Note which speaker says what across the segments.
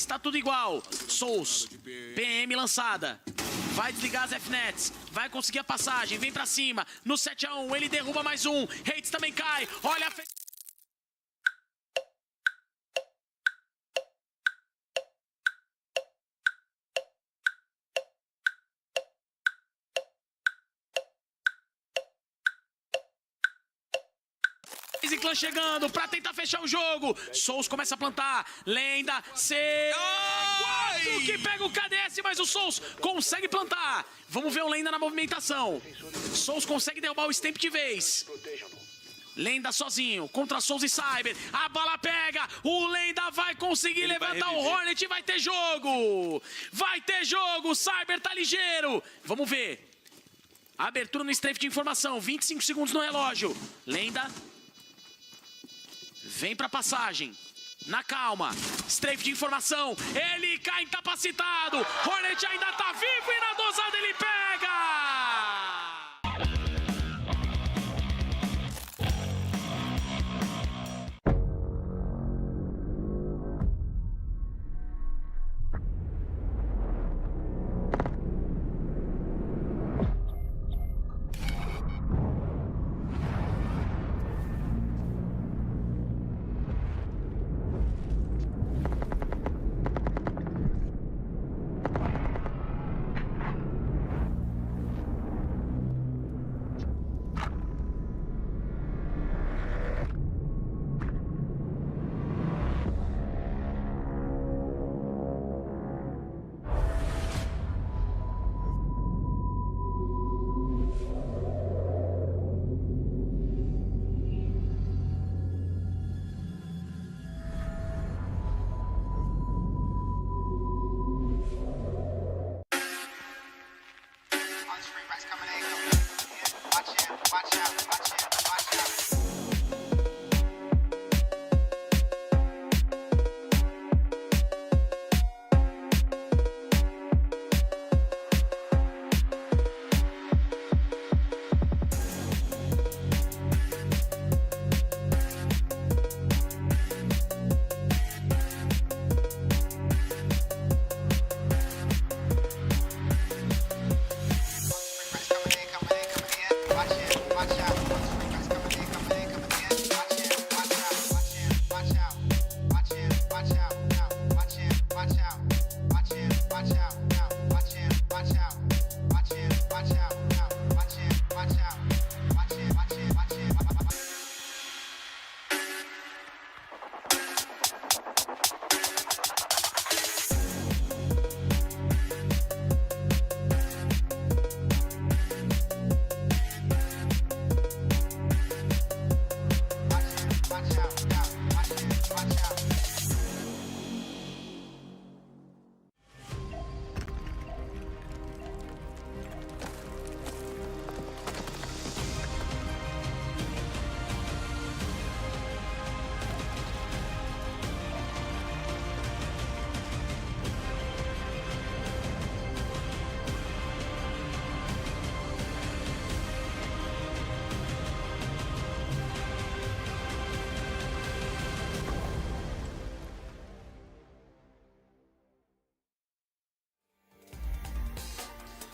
Speaker 1: 2, tá tudo igual. Souls, PM lançada. Vai desligar as F-Nets, vai conseguir a passagem, vem pra cima. No 7-1, ele derruba mais um. Hates também cai, olha a... E clã chegando pra tentar fechar o jogo. Souls começa a plantar. Lenda, quase que pega o KDS, mas o Souls consegue plantar. Vamos ver o Lenda na movimentação. Souls consegue derrubar o Stamp de vez. Lenda sozinho, contra Souls e Cyber. A bala pega, o Lenda vai conseguir levantar o Hornet e vai ter jogo. Vai ter jogo, o Cyber tá ligeiro. Vamos ver. Abertura no strafe de informação, 25 segundos no relógio. Lenda... vem pra passagem, na calma, strafe de informação, ele cai incapacitado, Hornet ainda tá vivo e na dosada ele pega!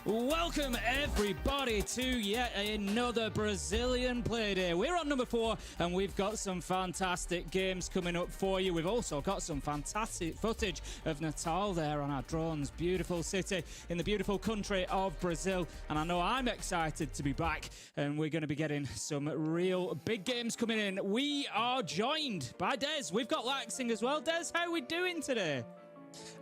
Speaker 2: Welcome everybody to yet another Brazilian Playday. We're on number 4 and we've got some fantastic games coming up for you. We've also got some fantastic footage of Natal there on our drones. Beautiful city in the beautiful country of Brazil, and I know I'm excited to be back, and we're going to be getting some real big games coming in. We are joined by Des. We've got Laxing as well. Des, how are we doing today?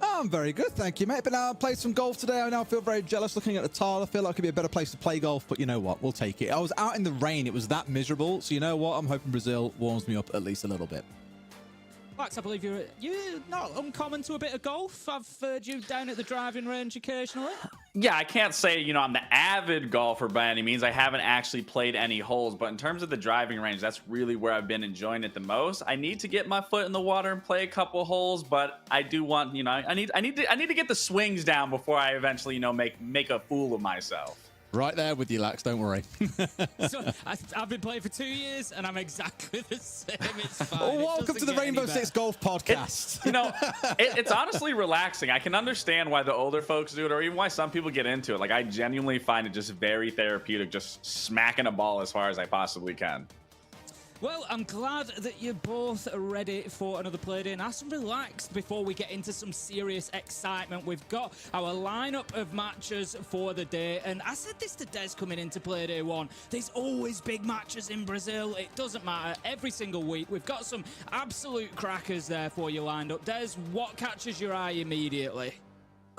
Speaker 3: Oh, I'm very good, thank you, mate. But now I played some golf today. I now feel very jealous looking at the tile. I feel like it could be a better place to play golf, but you know what? We'll take it. I was out in the rain. It was that miserable. So you know what? I'm hoping Brazil warms me up at least a little bit.
Speaker 2: Max, I believe you're not uncommon to a bit of golf. I've heard you down at the driving range occasionally.
Speaker 4: Yeah, I can't say, I'm the avid golfer by any means. I haven't actually played any holes, but in terms of the driving range, that's really where I've been enjoying it the most. I need to get my foot in the water and play a couple holes, but I do want, I need to get the swings down before I eventually, make a fool of myself.
Speaker 3: Right there with you, Lax, don't worry.
Speaker 2: So, I've been playing for 2 years, and I'm exactly the same. It's fine.
Speaker 3: Oh, welcome to the Rainbow Six Golf Podcast.
Speaker 4: It's honestly relaxing. I can understand why the older folks do it, or even why some people get into it. Like, I genuinely find it just very therapeutic, just smacking a ball as far as I possibly can.
Speaker 2: Well, I'm glad that you're both ready for another Playday. Nice and relaxed before we get into some serious excitement. We've got our lineup of matches for the day. And I said this to Des coming into Playday 1. There's always big matches in Brazil. It doesn't matter. Every single week, we've got some absolute crackers there for you lined up. Des, what catches your eye immediately?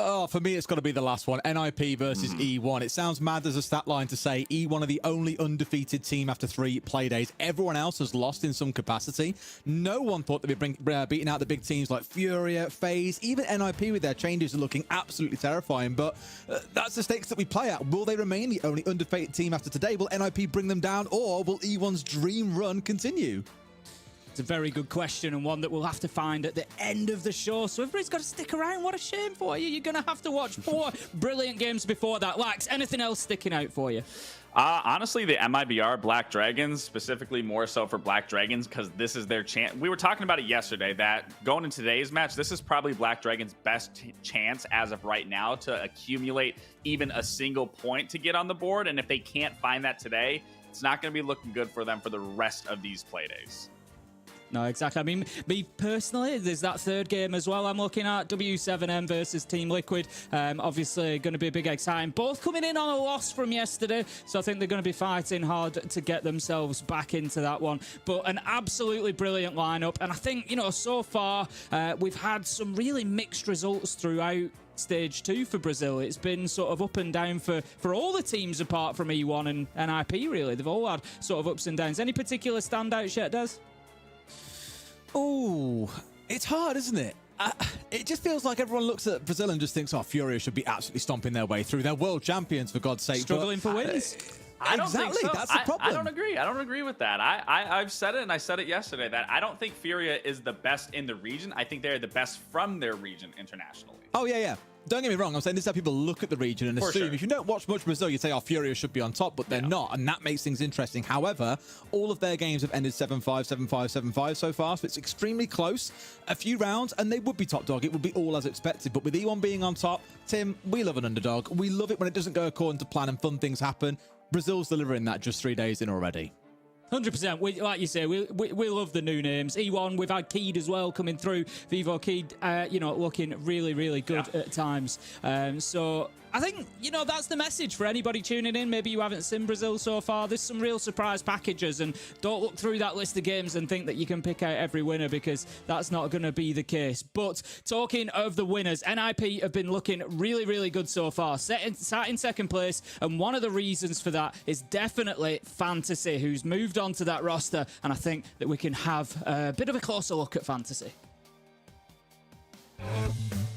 Speaker 3: Oh, for me, it's got to be the last one. NIP versus E1. It sounds mad as a stat line to say E1 are the only undefeated team after 3 play days. Everyone else has lost in some capacity. No one thought they'd be beating out the big teams like Furia, FaZe. Even NIP with their changes are looking absolutely terrifying. But that's the stakes that we play at. Will they remain the only undefeated team after today? Will NIP bring them down? Or will E1's dream run continue?
Speaker 2: It's a very good question, and one that we'll have to find at the end of the show. So everybody's got to stick around. What a shame for you. You're going to have to watch 4 brilliant games before that. Lax, anything else sticking out for you?
Speaker 4: Honestly, the MIBR Black Dragons, specifically more so for Black Dragons, because this is their chance. We were talking about it yesterday, that going into today's match, this is probably Black Dragons' best chance as of right now to accumulate even a single point to get on the board. And if they can't find that today, it's not going to be looking good for them for the rest of these play days.
Speaker 2: No, exactly. I mean, me personally, there's that third game as well I'm looking at. W7M versus Team Liquid. Obviously, going to be a big exciting. Both coming in on a loss from yesterday, so I think they're going to be fighting hard to get themselves back into that one. But an absolutely brilliant lineup. And I think, so far, we've had some really mixed results throughout Stage 2 for Brazil. It's been sort of up and down for all the teams apart from E1 and NIP, really. They've all had sort of ups and downs. Any particular standouts yet, Des?
Speaker 3: Oh, it's hard, isn't it? It just feels like everyone looks at Brazil and just thinks, oh, Furia should be absolutely stomping their way through. They're world champions, for God's sake.
Speaker 2: Struggling for wins.
Speaker 4: I don't think so.
Speaker 3: That's the problem.
Speaker 4: I don't agree. I don't agree with that. I've said it, and I said it yesterday, that I don't think Furia is the best in the region. I think they're the best from their region internationally.
Speaker 3: Oh, yeah. Don't get me wrong. I'm saying this is how people look at the region and assume. Sure. If you don't watch much Brazil, you say, oh, Furia should be on top, but they're not, and that makes things interesting. However, all of their games have ended 7-5, 7-5, 7-5 so far, so it's extremely close. A few rounds, and they would be top dog. It would be all as expected. But with E1 being on top, Tim, we love an underdog. We love it when it doesn't go according to plan and fun things happen. Brazil's delivering that just 3 days in already.
Speaker 2: 100%. Like you say, we love the new names. E1, we've had Keed as well coming through. Vivo Keed, looking really, really good at times. So I think, that's the message for anybody tuning in. Maybe you haven't seen Brazil so far. There's some real surprise packages, and don't look through that list of games and think that you can pick out every winner, because that's not going to be the case. But talking of the winners, NIP have been looking really, really good so far. Sat in second place, and one of the reasons for that is definitely Fantasy, who's moved on to that roster, and I think that we can have a bit of a closer look at Fantasy.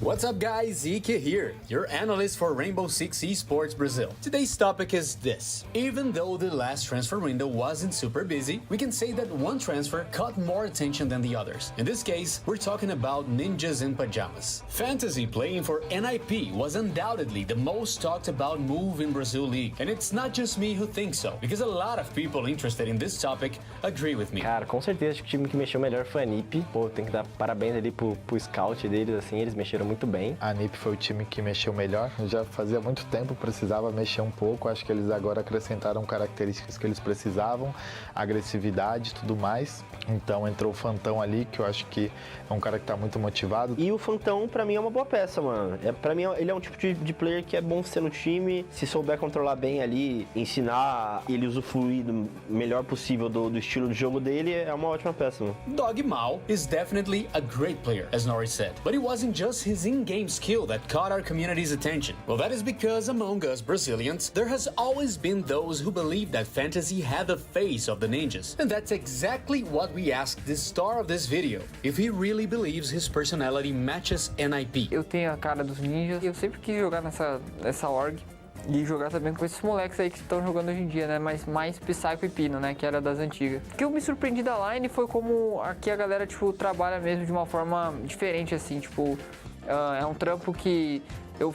Speaker 5: What's up guys, Ike here, your analyst for Rainbow Six Esports Brazil. Today's topic is this. Even though the last transfer window wasn't super busy, we can say that one transfer caught more attention than the others. In this case, we're talking about Ninjas in Pajamas. Fantasy playing for NIP was undoubtedly the most talked about move in Brazil League. And it's not just me who thinks so, because a lot of people interested in this topic agree with me.
Speaker 6: Cara, com certeza acho que o time que mexeu melhor foi a NIP. Pô, tem que dar parabéns ali pro scout deles, assim, eles mexeram muito bem.
Speaker 7: A NIP foi o time que mexeu melhor. Já fazia muito tempo, precisava mexer um pouco. Acho que eles agora acrescentaram características que eles precisavam, agressividade e tudo mais. Então entrou o Fantão ali, que eu acho que é um cara que tá muito motivado.
Speaker 6: E o Fantão, pra mim, é uma boa peça, mano. Pra mim, ele é um tipo de player que é bom ser no time. Se souber controlar bem ali, ensinar ele usufruir do melhor possível do estilo de jogo dele, é uma ótima peça, mano.
Speaker 5: Dog Mao is definitely a great player, as Norris said. But it wasn't just his in-game skill that caught our community's attention. Well, that is because among us Brazilians, there has always been those who believe that Fantasy had the face of the ninjas. And that's exactly what we asked the star of this video, if he really believes his personality matches NIP.
Speaker 8: Eu tenho a cara dos ninjas e eu sempre quis jogar nessa org. E jogar também com esses moleques aí que estão jogando hoje em dia, né? Mas mais Psycho e Pino, né? Que era das antigas. O que eu me surpreendi da line foi como aqui a galera, tipo, trabalha mesmo de uma forma diferente, assim, tipo... é um trampo que eu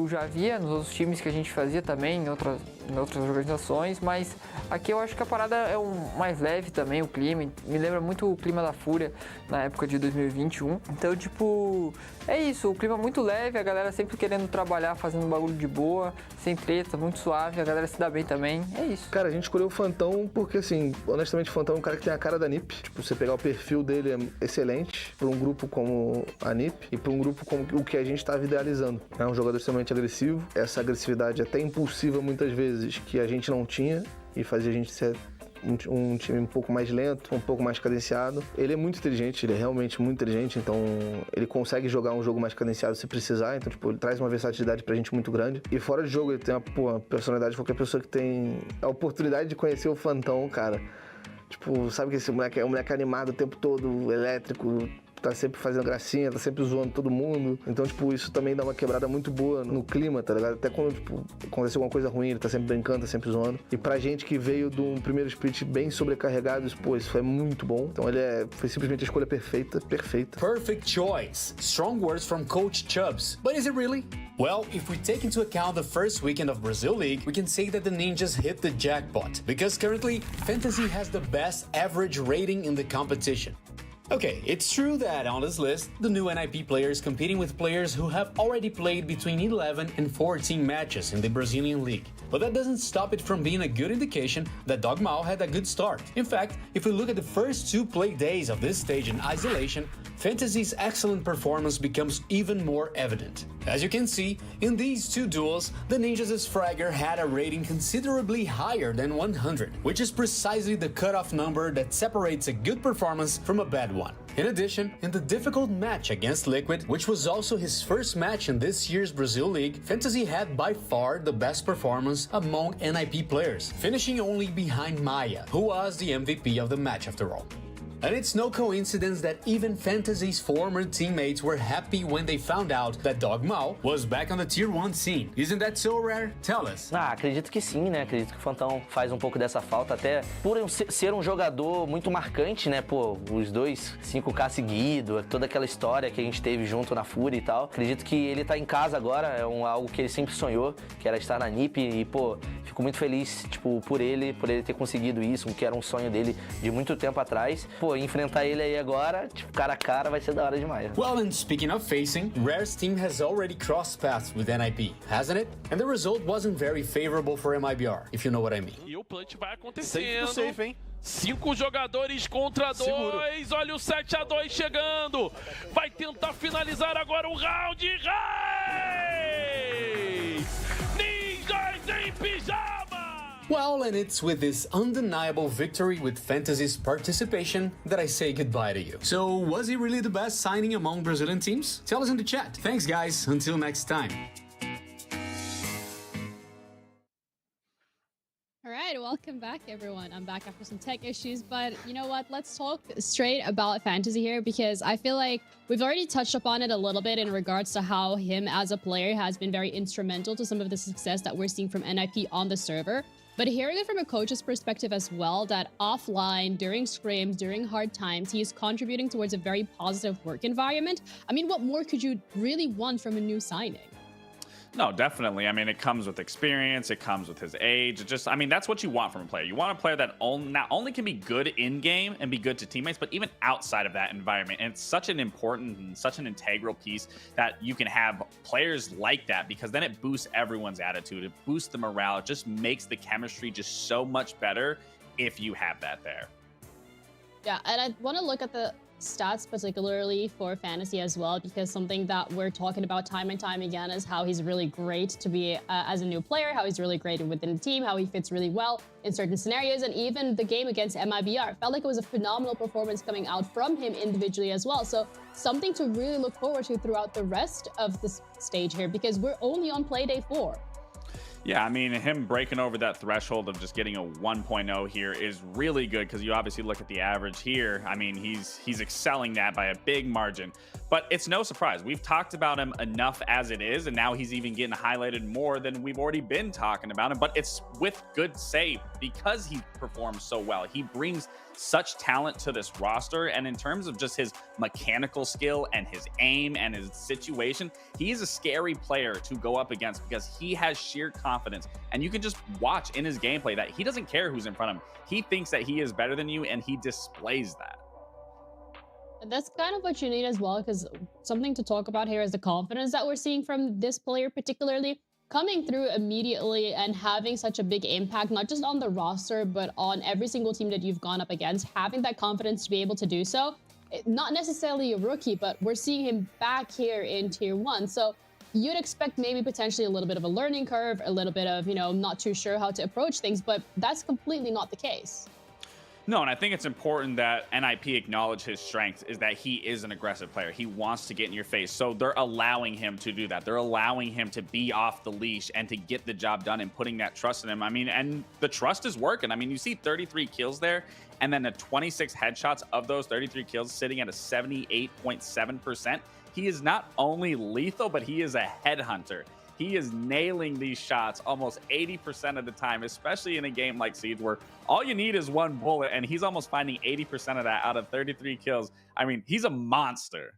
Speaker 8: já via nos outros times que a gente fazia também, em em outras organizações, mas aqui eu acho que a parada é mais leve também, o clima. Me lembra muito o clima da Fúria na época de 2021. Então, tipo, é isso, o clima muito leve, a galera sempre querendo trabalhar, fazendo um bagulho de boa, sem treta, muito suave, a galera se dá bem também, é isso.
Speaker 9: Cara, a gente escolheu o Fantão porque, assim, honestamente, o Fantão é um cara que tem a cara da NiP. Tipo, você pegar o perfil dele é excelente para um grupo como a NiP e para um grupo como o que a gente estava idealizando. É um jogador extremamente agressivo, essa agressividade até impulsiva muitas vezes que a gente não tinha e fazia a gente ser um time um pouco mais lento, um pouco mais cadenciado. Ele é muito inteligente, ele é realmente muito inteligente, então ele consegue jogar um jogo mais cadenciado se precisar, então tipo, ele traz uma versatilidade pra gente muito grande. E fora de jogo ele tem uma personalidade de qualquer pessoa que tem a oportunidade de conhecer o Fantão, cara. Tipo, sabe que esse moleque é um moleque animado o tempo todo, elétrico, tá sempre fazendo gracinha, tá sempre zoando todo mundo. Então, tipo, isso também dá uma quebrada muito boa no clima, tá ligado? Até quando, tipo, aconteceu alguma coisa ruim, ele tá sempre brincando, tá sempre zoando. E pra gente que veio de um primeiro split bem sobrecarregado, isso foi muito bom. Então foi simplesmente a escolha perfeita.
Speaker 5: Perfect choice. Strong words from Coach Chubbs. But is it really? Well, if we take into account the first weekend of Brazil League, we can say that the Ninjas hit the jackpot, because currently, Fantasy has the best average rating in the competition. Okay, it's true that on this list, the new NIP players competing with players who have already played between 11 and 14 matches in the Brazilian League. But that doesn't stop it from being a good indication that Dogmal had a good start. In fact, if we look at the first 2 play days of this stage in isolation, Fantasy's excellent performance becomes even more evident. As you can see, in these 2 duels, the Ninjas' Fragger had a rating considerably higher than 100, which is precisely the cutoff number that separates a good performance from a bad one. In addition, in the difficult match against Liquid, which was also his first match in this year's Brazil League, Fantasy had by far the best performance among NIP players, finishing only behind Maya, who was the MVP of the match after all. And it's no coincidence that even Fantasy's former teammates were happy when they found out that Dogmal was back on the Tier 1 scene. Isn't that so rare? Tell us.
Speaker 6: Acredito que sim, né? Acredito que o Fantão faz um pouco dessa falta, até por ser um jogador muito marcante, né? Pô, os 2 5K seguido, toda aquela história que a gente teve junto na Fúria e tal. Acredito que ele tá em casa agora, é algo que ele sempre sonhou, que era estar na NiP e, pô, fico muito feliz, tipo, por ele ter conseguido isso, que era um sonho dele de muito tempo atrás. Pô, enfrentar ele aí agora, tipo, cara a cara, vai ser da hora demais.
Speaker 5: Well, and speaking of facing, Rare's team has already crossed paths with NIP, hasn't it? And the result wasn't very favorable for MIBR, if you know what I mean.
Speaker 10: E o plant vai acontecendo.
Speaker 11: Safe, hein?
Speaker 10: 5 jogadores contra 2. Olha o 7-2 chegando. Vai tentar finalizar agora o round. Reis! Ninjas em pijama!
Speaker 5: Well, and it's with this undeniable victory with Fantasy's participation that I say goodbye to you. So, was he really the best signing among Brazilian teams? Tell us in the chat. Thanks, guys. Until next time.
Speaker 12: All right, welcome back, everyone. I'm back after some tech issues, but you know what? Let's talk straight about Fantasy here, because I feel like we've already touched upon it a little bit in regards to how him as a player has been very instrumental to some of the success that we're seeing from NIP on the server. But hearing it from a coach's perspective as well, that offline, during scrims, during hard times, he is contributing towards a very positive work environment. I mean, what more could you really want from a new signing?
Speaker 4: No, definitely. I mean, it comes with experience. It comes with his age. It just, I mean, that's what you want from a player. You want a player that not only can be good in game and be good to teammates, but even outside of that environment. And it's such an important and such an integral piece that you can have players like that, because then it boosts everyone's attitude. It boosts the morale. It just makes the chemistry just so much better if you have that there.
Speaker 12: Yeah, and I want to look at the stats particularly for Fantasy as well, because something that we're talking about time and time again is how he's really great to be as a new player, how he's really great within the team, how he fits really well in certain scenarios. And even the game against MIBR felt like it was a phenomenal performance coming out from him individually as well. So something to really look forward to throughout the rest of this stage here, because we're only on play day 4.
Speaker 4: Yeah, I mean, him breaking over that threshold of just getting a 1.0 here is really good, because you obviously look at the average here. I mean, he's excelling that by a big margin. But it's no surprise. We've talked about him enough as it is, and now he's even getting highlighted more than we've already been talking about him. But it's with good save because he performs so well. He brings such talent to this roster, and in terms of just his mechanical skill and his aim and his situation, he is a scary player to go up against because he has sheer confidence, and you can just watch in his gameplay that he doesn't care who's in front of him. He thinks that he is better than you, and he displays that.
Speaker 12: That's kind of what you need as well, because something to talk about here is the confidence that we're seeing from this player, particularly coming through immediately and having such a big impact, not just on the roster, but on every single team that you've gone up against, having that confidence to be able to do so. Not necessarily a rookie, but we're seeing him back here in Tier 1. So you'd expect maybe potentially a little bit of a learning curve, a little bit of, not too sure how to approach things, but that's completely not the case.
Speaker 4: No, and I think it's important that NIP acknowledge his strengths is that he is an aggressive player. He wants to get in your face. So they're allowing him to do that. They're allowing him to be off the leash and to get the job done and putting that trust in him. I mean, and the trust is working. I mean, you see 33 kills there and then the 26 headshots of those 33 kills sitting at a 78.7%. He is not only lethal, but he is a headhunter. He is nailing these shots almost 80% of the time, especially in a game like Siege where all you need is one bullet, and he's almost finding 80% of that out of 33 kills. I mean, he's a monster.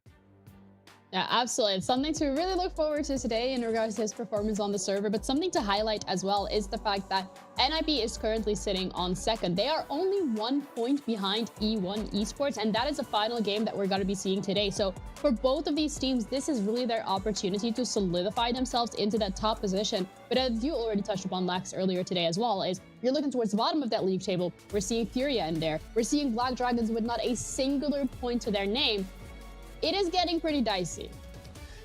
Speaker 12: Yeah, absolutely. It's something to really look forward to today in regards to his performance on the server, but something to highlight as well is the fact that NIP is currently sitting on second. They are only 1 point behind E1 Esports, and that is the final game that we're going to be seeing today. So for both of these teams, this is really their opportunity to solidify themselves into that top position. But as you already touched upon, Lax, earlier today as well, is you're looking towards the bottom of that league table. We're seeing Furia in there. We're seeing Black Dragons with not a singular point to their name. It is getting pretty dicey.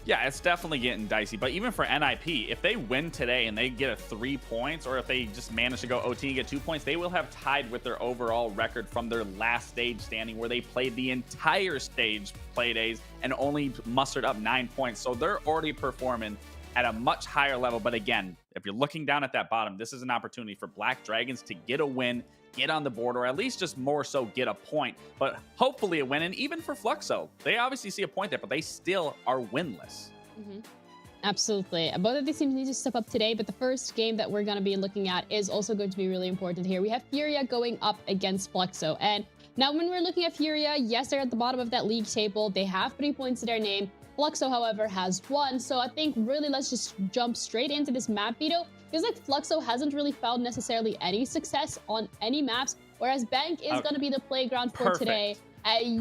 Speaker 4: Yeah, it's definitely getting dicey. But even for NIP, if they win today and they get a 3 points, or if they just manage to go OT and get 2 points, they will have tied with their overall record from their last stage standing, where they played the entire stage play days and only mustered up 9 points. So they're already performing at a much higher level. But again, if you're looking down at that bottom, this is an opportunity for Black Dragons to get a win, get on the board, or at least just more so get a point, but hopefully a win. And even for Fluxo, they obviously see a point there, but they still are winless.
Speaker 12: Absolutely. Both of these teams need to step up today, but the first game that we're going to be looking at is also going to be really important here. We have Furia going up against Fluxo. And now when we're looking at Furia, yes, they're at the bottom of that league table. They have 3 points to their name. Fluxo, however, has 1. So I think really let's just jump straight into this map veto. Feels like Fluxo hasn't really found necessarily any success on any maps, whereas Bank is going to be the playground for today.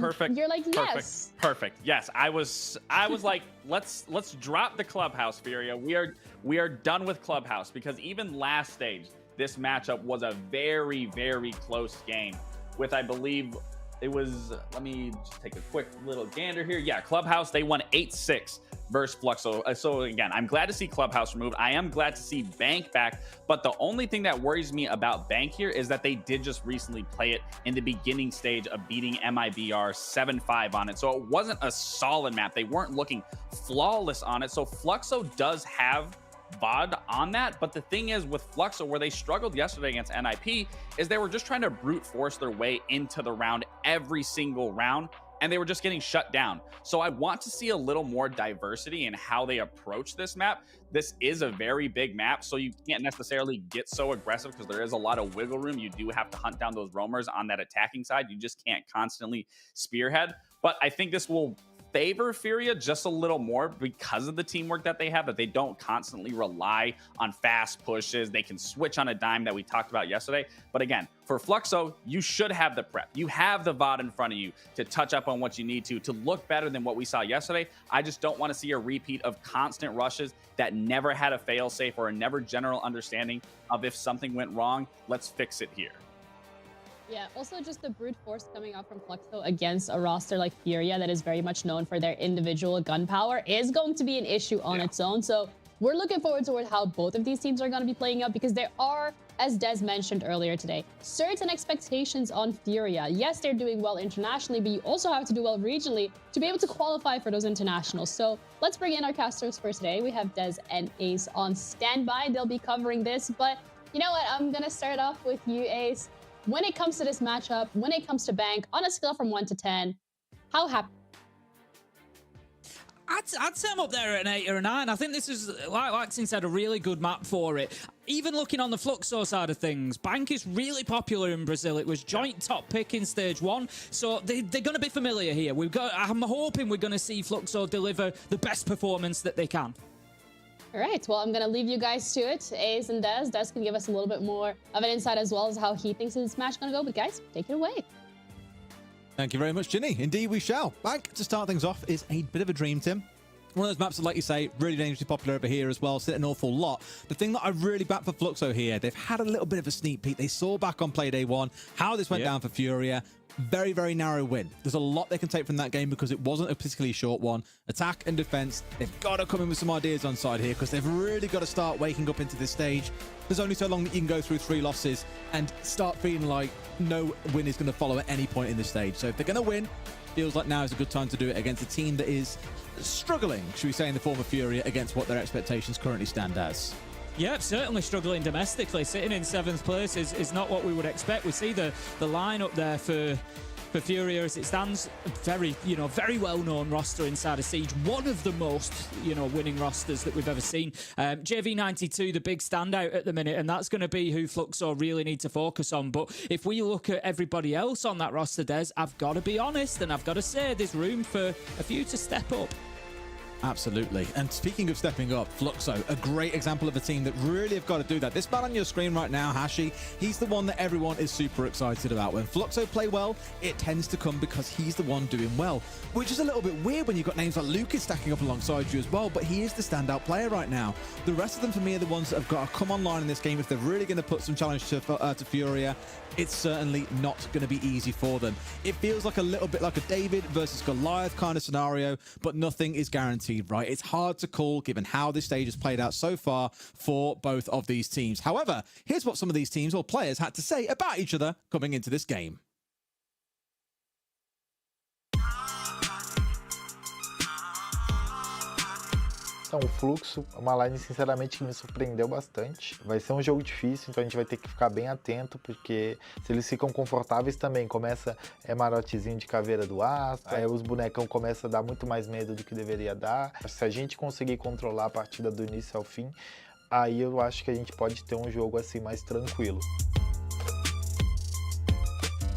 Speaker 4: Perfect.
Speaker 12: You're like, yes.
Speaker 4: Perfect. Yes, I was like, let's drop the Clubhouse, Furia. We are done with Clubhouse, because even last stage, this matchup was a very, very close game with, I believe, it was, let me just take a quick little gander here. Yeah, Clubhouse, they won 8-6 versus Fluxo. So again, I'm glad to see Clubhouse removed. I am glad to see Bank back, but the only thing that worries me about Bank here is that they did just recently play it in the beginning stage of beating MIBR 7-5 on it. So it wasn't a solid map. They weren't looking flawless on it. So Fluxo does have VOD on that, but the thing is with Fluxo, where they struggled yesterday against NIP, is they were just trying to brute force their way into the round every single round, and they were just getting shut down. So I want to see a little more diversity in how they approach this map. This is a very big map, so you can't necessarily get so aggressive because there is a lot of wiggle room. You do have to hunt down those roamers on that attacking side. You just can't constantly spearhead. But I think this will favor Furia just a little more because of the teamwork that they have, that they don't constantly rely on fast pushes. They can switch on a dime that we talked about yesterday. But again, for Fluxo, you should have the prep. You have the VOD in front of you to touch up on what you need to look better than what we saw yesterday. I just don't want to see a repeat of constant rushes that never had a fail-safe or a never general understanding of if something went wrong, let's fix it here.
Speaker 12: Yeah, also just the brute force coming out from Fluxo against a roster like Furia that is very much known for their individual gun power is going to be an issue on its own. So we're looking forward to how both of these teams are going to be playing out, because there are, as Des mentioned earlier today, certain expectations on Furia. Yes, they're doing well internationally, but you also have to do well regionally to be able to qualify for those internationals. So let's bring in our casters for today. We have Des and Ace on standby. They'll be covering this, but you know what? I'm going to start off with you, Ace. When it comes to this matchup, when it comes to Bank, on a scale from 1 to 10, how happy?
Speaker 2: I'd say I'm up there at an 8 or a 9. I think this is, like Laxin said, a really good map for it. Even looking on the Fluxo side of things, Bank is really popular in Brazil. It was joint top pick in stage 1, so they're going to be familiar here. I'm hoping we're going to see Fluxo deliver the best performance that they can.
Speaker 12: All right, well, I'm going to leave you guys to it. Ace and Des. Des can give us a little bit more of an insight as well as how he thinks his match is going to go. But guys, take it away.
Speaker 3: Thank you very much, Ginny. Indeed, we shall. Bank, to start things off, is a bit of a dream team. One of those maps that, like you say, really dangerously popular over here as well, sit an awful lot. The thing that I really back for Fluxo here, they've had a little bit of a sneak peek. They saw back on Play Day 1 how this went down for Furia. Very, very narrow win. There's a lot they can take from that game because it wasn't a particularly short one. Attack and defense, they've got to come in with some ideas on side here because they've really got to start waking up into this stage. There's only so long that you can go through 3 losses and start feeling like no win is going to follow at any point in this stage. So if they're going to win, feels like now is a good time to do it against a team that is struggling, should we say, in the form of Furia against what their expectations currently stand as.
Speaker 2: Yeah, certainly struggling domestically. Sitting in 7th place is not what we would expect. We see the lineup there for Furia as it stands. Very well-known roster inside of Siege. One of the most, winning rosters that we've ever seen. JV92, the big standout at the minute, and that's going to be who Fluxo really need to focus on. But if we look at everybody else on that roster, Des, I've got to be honest, and I've got to say there's room for a few to step up.
Speaker 3: Absolutely. And speaking of stepping up, Fluxo, a great example of a team that really have got to do that. This man on your screen right now, Hashi, he's the one that everyone is super excited about. When Fluxo play well, it tends to come because he's the one doing well, which is a little bit weird when you've got names like Lucas stacking up alongside you as well, but he is the standout player right now. The rest of them, for me, are the ones that have got to come online in this game if they're really going to put some challenge to Furia. It's certainly not going to be easy for them. It feels like a little bit like a David versus Goliath kind of scenario, but nothing is guaranteed, right? It's hard to call given how this stage has played out so far for both of these teams. However, here's what some of these teams or players had to say about each other coming into this game.
Speaker 7: Então, o Fluxo é uma line, sinceramente, que me surpreendeu bastante. Vai ser um jogo difícil, então a gente vai ter que ficar bem atento, porque se eles ficam confortáveis também, começa marotezinho de caveira do astro, aí os bonecão começam a dar muito mais medo do que deveria dar. Se a gente conseguir controlar a partida do início ao fim, aí eu acho que a gente pode ter um jogo assim mais tranquilo.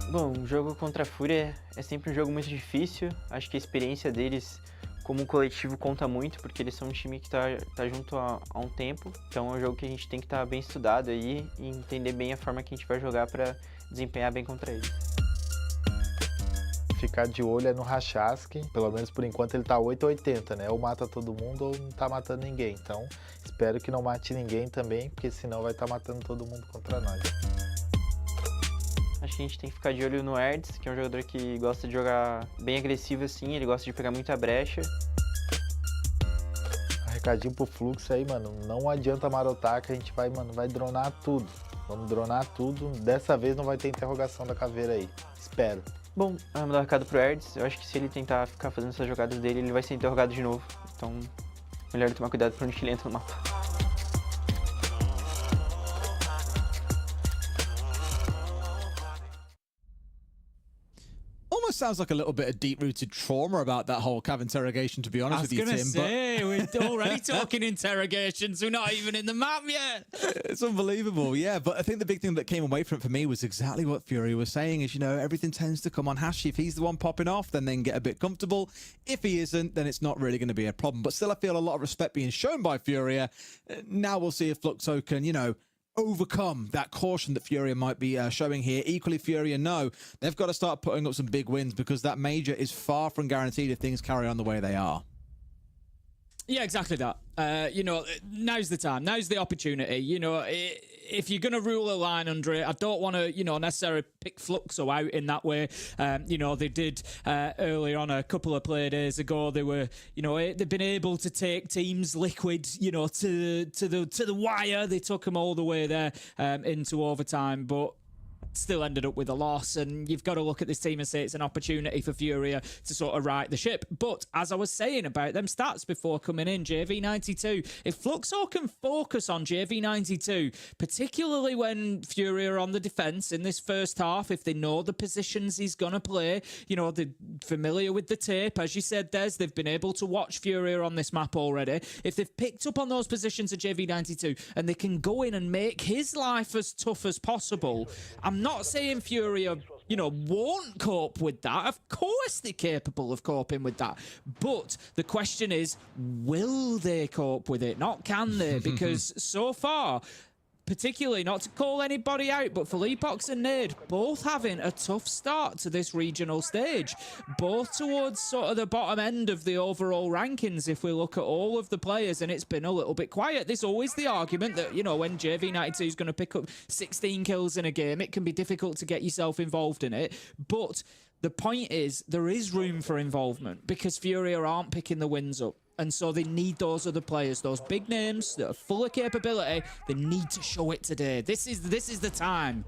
Speaker 8: Bom, o jogo contra a Fúria é sempre um jogo muito difícil. Acho que a experiência deles como coletivo conta muito, porque eles são um time que tá junto há um tempo. Então é um jogo que a gente tem que estar bem estudado aí e entender bem a forma que a gente vai jogar para desempenhar bem contra eles.
Speaker 7: Ficar de olho no Rachaski, pelo menos por enquanto ele tá 8-80, né? Ou mata todo mundo ou não tá matando ninguém. Então espero que não mate ninguém também, porque senão vai estar matando todo mundo contra nós.
Speaker 8: Acho que a gente tem que ficar de olho no Erds, que é um jogador que gosta de jogar bem agressivo assim, ele gosta de pegar muita brecha.
Speaker 7: Recadinho pro Fluxo aí, mano, não adianta marotar que a gente vai dronar tudo. Vamos dronar tudo, dessa vez não vai ter interrogação da caveira aí, espero.
Speaker 8: Bom, vamos dar um recado pro Erds, eu acho que se ele tentar ficar fazendo essas jogadas dele, ele vai ser interrogado de novo. Então, melhor tomar cuidado pra onde ele entra no mapa.
Speaker 3: Almost sounds like a little bit of deep-rooted trauma about that whole Cav interrogation, to be honest with you, Tim.
Speaker 2: I was going to say, we're already talking interrogations. We're not even in the map yet.
Speaker 3: It's unbelievable, yeah. But I think the big thing that came away from it for me was exactly what Fury was saying is, everything tends to come on Hashi. If he's the one popping off, then they can get a bit comfortable. If he isn't, then it's not really going to be a problem. But still, I feel a lot of respect being shown by Furia. Now we'll see if Fluxo can, overcome that caution that Furia might be showing here. Equally, Furia know they've got to start putting up some big wins because that major is far from guaranteed if things carry on the way they are.
Speaker 2: Yeah, exactly that. Now's the time. Now's the opportunity. If you're going to rule a line under it, I don't want to, necessarily pick Fluxo out in that way. They did earlier on a couple of play days ago. They were, they've been able to take teams liquid, to the wire. They took them all the way there into overtime. But still ended up with a loss, and you've got to look at this team and say it's an opportunity for Furia to sort of right the ship. But as I was saying about them stats before coming in, JV92, if Fluxo can focus on JV92, particularly when Furia are on the defense in this first half, if they know the positions he's going to play, you know, they're familiar with the tape, as you said, Des, they've been able to watch Furia on this map already. If they've picked up on those positions of JV92 and they can go in and make his life as tough as possible, I'm not saying Furia, you know, won't cope with that. Of course they're capable of coping with that. But the question is, will they cope with it? Not can they? Because so far, particularly, not to call anybody out, but Felipox and Nade both having a tough start to this regional stage, both towards sort of the bottom end of the overall rankings if we look at all of the players, and it's been a little bit quiet. There's always the argument that, you know, when JV92 is going to pick up 16 kills in a game, it can be difficult to get yourself involved in it, but the point is there is room for involvement because Furia aren't picking the wins up. And so they need those other players, those big names that are full of capability. They need to show it today. This is the time.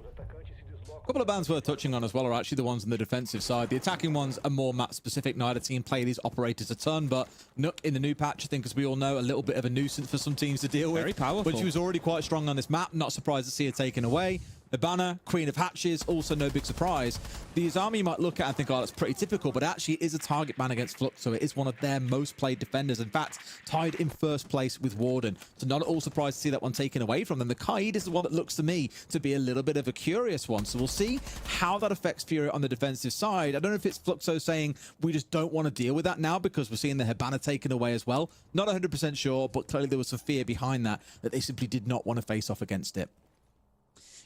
Speaker 3: A couple of bands worth touching on as well are actually the ones on the defensive side. The attacking ones are more map-specific. Neither team play these operators a ton, but Nook in the new patch, I think, as we all know, a little bit of a nuisance for some teams to deal with.
Speaker 2: Very powerful.
Speaker 3: But she was already quite strong on this map. Not surprised to see her taken away. Ibana, Queen of Hatches, also no big surprise. The Izami you might look at and think, oh, that's pretty typical, but actually is a target ban against Flux, so it is one of their most played defenders. In fact, tied in first place with Warden. So not at all surprised to see that one taken away from them. The Kaid is the one that looks to me to be a little bit of a curious one. So we'll see how that affects Furia on the defensive side. I don't know if it's Fluxo saying we just don't want to deal with that now because we're seeing the Hibana taken away as well. Not 100% sure, but clearly there was some fear behind that they simply did not want to face off against it.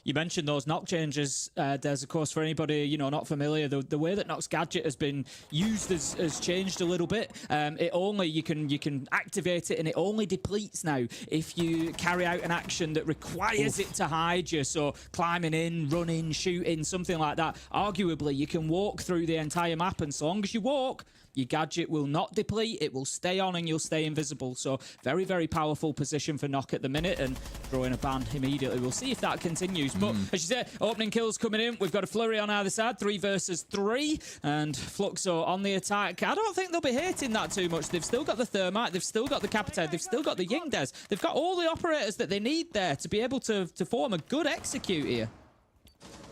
Speaker 2: You mentioned those knock changes. There's, of course, for anybody, you know, not familiar, the way that Nox gadget has been used has changed a little bit. It only, you can activate it and it only depletes now if you carry out an action that requires it to hide you. So climbing in, running, shooting, something like that. Arguably, you can walk through the entire map, and so long as you walk, your gadget will not deplete, it will stay on and you'll stay invisible. So very, very powerful position for Nock at the minute, and throwing a ban immediately. We'll see if that continues. But as you said, opening kills coming in. We've got a flurry on either side, 3 versus 3, and Fluxo on the attack. I don't think they'll be hating that too much. They've still got the Thermite, they've still got the Capitad, they've still got the Yingdes. They've got all the operators that they need there to be able to form a good execute here.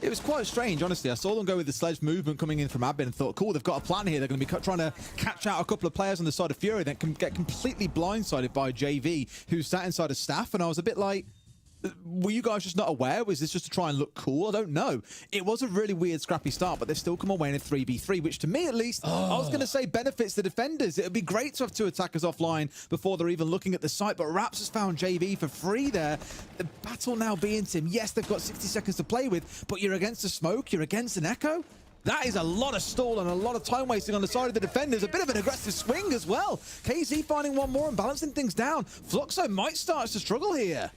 Speaker 3: It was quite strange, honestly. I saw them go with the sledge movement coming in from Admin and thought, cool, they've got a plan here. They're going to be trying to catch out a couple of players on the side of Fury, then can get completely blindsided by JV, who sat inside of staff. And I was a bit like, were you guys just not aware? Was this just to try and look cool? I don't know. It was a really weird, scrappy start, but they've still come away in a 3v3, which to me, at least, I was going to say benefits the defenders. It would be great to have 2 attackers offline before they're even looking at the site, but Raps has found JV for free there. The battle now being Tim. Yes, they've got 60 seconds to play with, but you're against a smoke, you're against an echo. That is a lot of stall and a lot of time wasting on the side of the defenders. A bit of an aggressive swing as well. KZ finding one more and balancing things down. Fluxo might start to struggle here.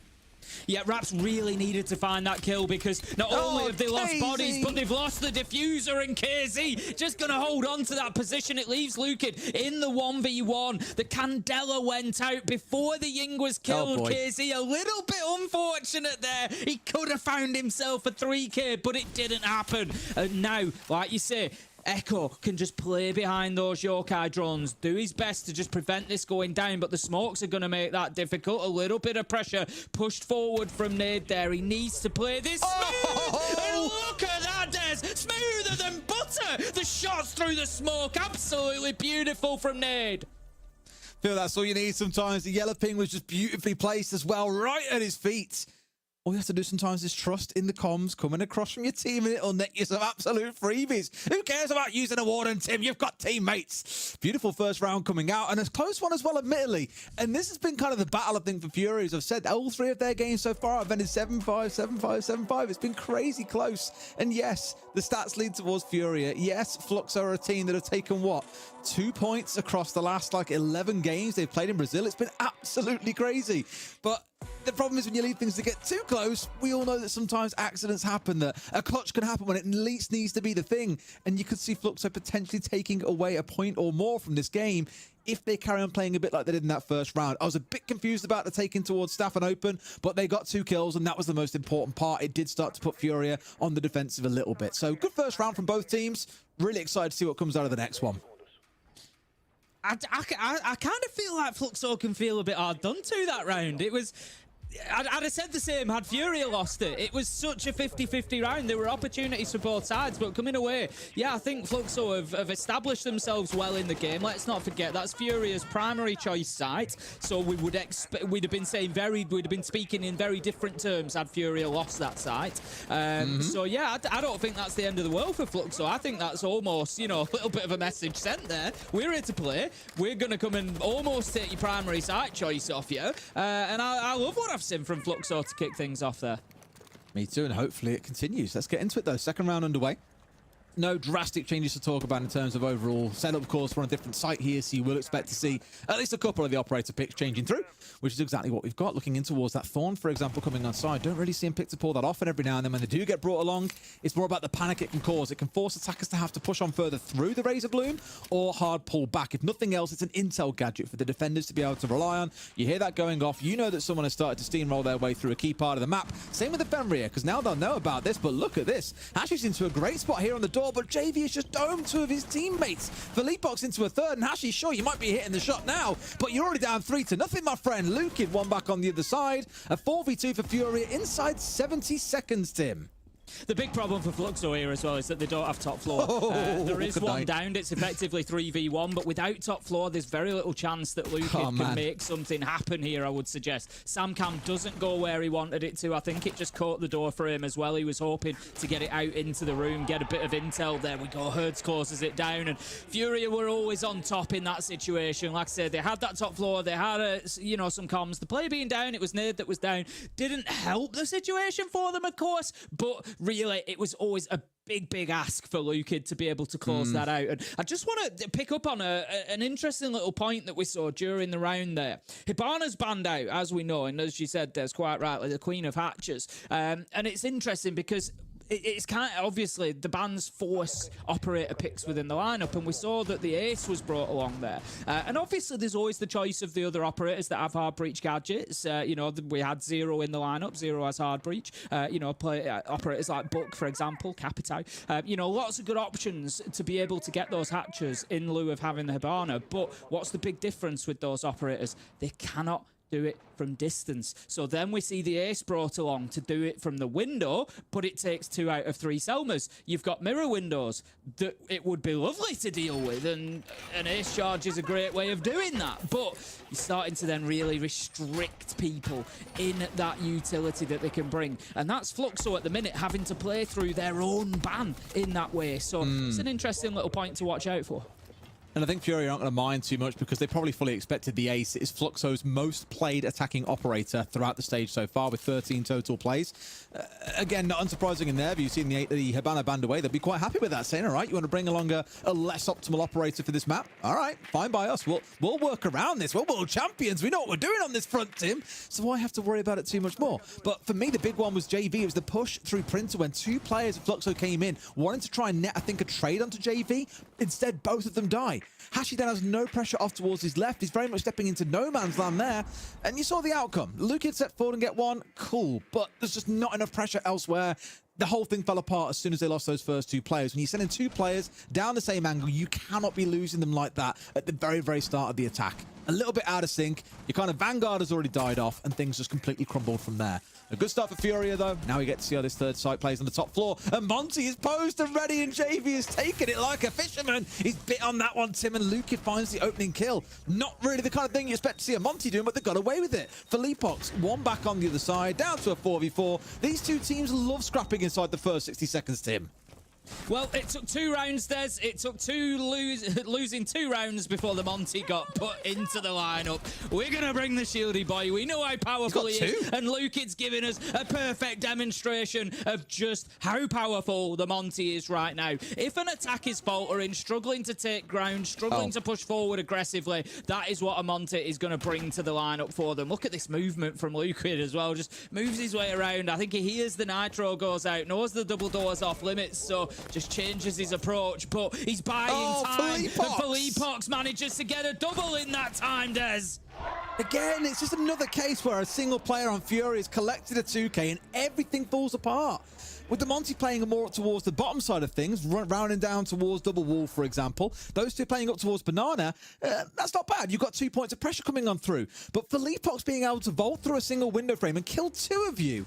Speaker 2: Yeah, Raps really needed to find that kill because not only have they lost bodies, but they've lost the diffuser, and KZ just going to hold on to that position. It leaves Lukin in the 1v1. The Candela went out before the Ying was killed. KZ a little bit unfortunate there. He could have found himself a 3k, but it didn't happen. And now, like you say, Echo can just play behind those Yokai drones, do his best to just prevent this going down, but the smokes are going to make that difficult. A little bit of pressure pushed forward from Nade there. He needs to play this smooth. And look at that, Des. Smoother than butter. The shots through the smoke. Absolutely beautiful from Nade.
Speaker 3: Feel that's all you need sometimes. The yellow ping was just beautifully placed as well, right at his feet. All you have to do sometimes is trust in the comms coming across from your team, and it'll net you some absolute freebies. Who cares about using a Warden, Tim? You've got teammates. Beautiful first round coming out, and a close one as well, admittedly. And this has been kind of the battle, I think, for Fury. As I've said, all 3 of their games so far have ended 7-5, 7-5, 7-5. It's been crazy close. And yes, the stats lead towards Fury. Yes, Flux are a team that have taken, what, 2 points across the last, 11 games they've played in Brazil. It's been absolutely crazy. But the problem is when you leave things to get too close, we all know that sometimes accidents happen, that a clutch can happen when it at least needs to be the thing. And you could see Fluxo potentially taking away a point or more from this game if they carry on playing a bit like they did in that first round. I was a bit confused about the taking towards Staff and Open, but they got 2 kills, and that was the most important part. It did start to put Furia on the defensive a little bit. So good first round from both teams. Really excited to see what comes out of the next one.
Speaker 2: I kind of feel like Fluxo can feel a bit hard done to that round. It was... I'd have said the same had Furia lost it. It was such a 50-50 round. There were opportunities for both sides, but coming away, yeah, I think Fluxo have established themselves well in the game. Let's not forget that's Furia's primary choice site, so we would expect we'd have been speaking in very different terms had Furia lost that site. So yeah, I don't think that's the end of the world for Fluxo. I think that's almost, you know, a little bit of a message sent there. We're here to play. We're gonna come and almost take your primary site choice off you, and I love what I've seen from Fluxo to kick things off there.
Speaker 3: Me too, and hopefully it continues. Let's get into it though. Second round underway. No drastic changes to talk about in terms of overall setup. Of course, we're on a different site here, so you will expect to see at least a couple of the operator picks changing through, which is exactly what we've got. Looking in towards that Thorn, for example, coming on side. Don't really see him pick to pull that off, and every now and then when they do get brought along, it's more about the panic it can cause. It can force attackers to have to push on further through the Razor Bloom or hard pull back. If nothing else, it's an intel gadget for the defenders to be able to rely on. You hear that going off, you know that someone has started to steamroll their way through a key part of the map. Same with the Fenrir, because now they'll know about this, but look at this. Hashi's into a great spot here on the door, but JV is just domed 2 of his teammates. Philippox into a third, and Hashi, sure, you might be hitting the shot now, but you're already down 3-0, my friend. Lukid one back on the other side. A 4v2 for Furia inside 70 seconds, Tim.
Speaker 2: The big problem for Fluxo here as well is that they don't have top floor. There is one downed. It's effectively 3v1, but without top floor, there's very little chance that Lukid can make something happen here, I would suggest. Samcam doesn't go where he wanted it to. I think it just caught the door for him as well. He was hoping to get it out into the room, get a bit of intel. There we go. Hertz closes it down, and Furia were always on top in that situation. Like I said, they had that top floor. They had, you know, some comms. The player being down, it was Nade that was down. Didn't help the situation for them, of course, but really, it was always a big ask for Lukid to be able to close that out. And I just want to pick up on an interesting little point that we saw during the round there. Hibana's banned out, as we know, and as you said, there's quite rightly the Queen of Hatches. And it's interesting because it's kind of obviously the bans force operator picks within the lineup, and we saw that the Ace was brought along there. And obviously, there's always the choice of the other operators that have hard breach gadgets. You know, we had Zero in the lineup. Zero has hard breach. You know, operators like Buck, for example, Capitao. You know, lots of good options to be able to get those hatches in lieu of having the Hibana. But what's the big difference with those operators? They cannot do it from distance. So then we see the Ace brought along to do it from the window, but it takes 2 out of 3 Selmas. You've got mirror windows that it would be lovely to deal with, and an Ace charge is a great way of doing that. But you're starting to then really restrict people in that utility that they can bring. And that's Fluxo at the minute, having to play through their own ban in that way. So it's an interesting little point to watch out for.
Speaker 3: And I think Fury aren't going to mind too much because they probably fully expected the Ace is Fluxo's most played attacking operator throughout the stage so far with 13 total plays. Again, not unsurprising in their view, seeing the Hibana banned away, they'll be quite happy with that, saying, all right, you want to bring along a less optimal operator for this map? All right, fine by us. We'll work around this. We're world champions. We know what we're doing on this front, Tim. So why have to worry about it too much more? But for me, the big one was JV. It was the push through Printer when 2 players of Fluxo came in, wanting to try and net, I think, a trade onto JV. Instead, both of them die. Hashi then has no pressure off towards his left. He's very much stepping into no man's land there. And you saw the outcome. Lukid set forward and get 1. Cool. But there's just not enough pressure elsewhere. The whole thing fell apart as soon as they lost those first 2 players. When you send in 2 players down the same angle, you cannot be losing them like that at the very start of the attack. A little bit out of sync. Your kind of Vanguard has already died off, and things just completely crumbled from there. A good start for Furia, though. Now we get to see how this third site plays on the top floor. And Monty is posed and ready, and JV is taking it like a fisherman. He's bit on that one, Tim, and Lukid finds the opening kill. Not really the kind of thing you expect to see a Monty doing, but they got away with it. Philippox, 1 back on the other side, down to a 4v4. These 2 teams love scrapping inside the first 60 seconds, Tim.
Speaker 2: Well, it took 2 rounds, Des. It took losing 2 rounds before the Monty got put into the lineup. We're going to bring the Shieldy boy. We know how powerful he is. And Lukid's giving us a perfect demonstration of just how powerful the Monty is right now. If an attack is faltering, struggling to take ground, struggling to push forward aggressively, that is what a Monty is going to bring to the lineup for them. Look at this movement from Lukid as well. Just moves his way around. I think he hears the Nitro goes out, knows the double doors off limits. So just changes his approach, but he's buying time. And Philippox manages to get a double in that time, Des.
Speaker 3: Again, it's just another case where a single player on Fury has collected a 2K and everything falls apart. With the Monty playing more towards the bottom side of things, rounding down towards double wall, for example, those two playing up towards banana, that's not bad. You've got 2 points of pressure coming on through. But Philippox being able to vault through a single window frame and kill 2 of you,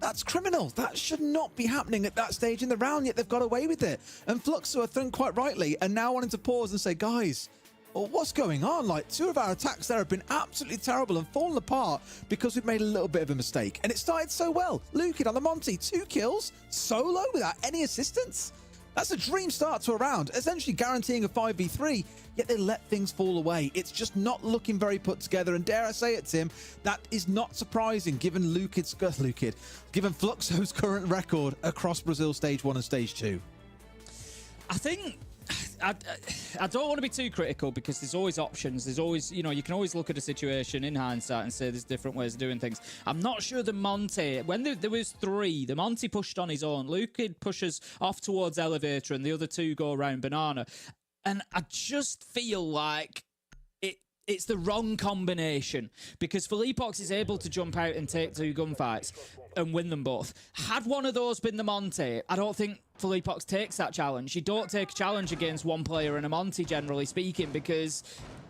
Speaker 3: that's criminal. That should not be happening at that stage in the round, yet they've got away with it. And Fluxo, I think quite rightly, are now wanting to pause and say, guys, what's going on? Like, 2 of our attacks there have been absolutely terrible and fallen apart because we've made a little bit of a mistake. And it started so well. Luke on the Monty, 2 kills, solo without any assistance. That's a dream start to a round, essentially guaranteeing a 5v3, yet they let things fall away. It's just not looking very put together, and dare I say it, Tim, that is not surprising given given Fluxo's current record across Brazil Stage 1 and Stage 2.
Speaker 2: I think I don't want to be too critical because there's always options. There's always, you know, you can always look at a situation in hindsight and say there's different ways of doing things. I'm not sure the Monty, when there was 3, the Monty pushed on his own. Luke pushes off towards elevator and the other 2 go around banana. And I just feel like it's the wrong combination because Philippox is able to jump out and take 2 gunfights and win them both. Had one of those been the Monty, I don't think Philippox takes that challenge. You don't take a challenge against one player in a Monty, generally speaking, because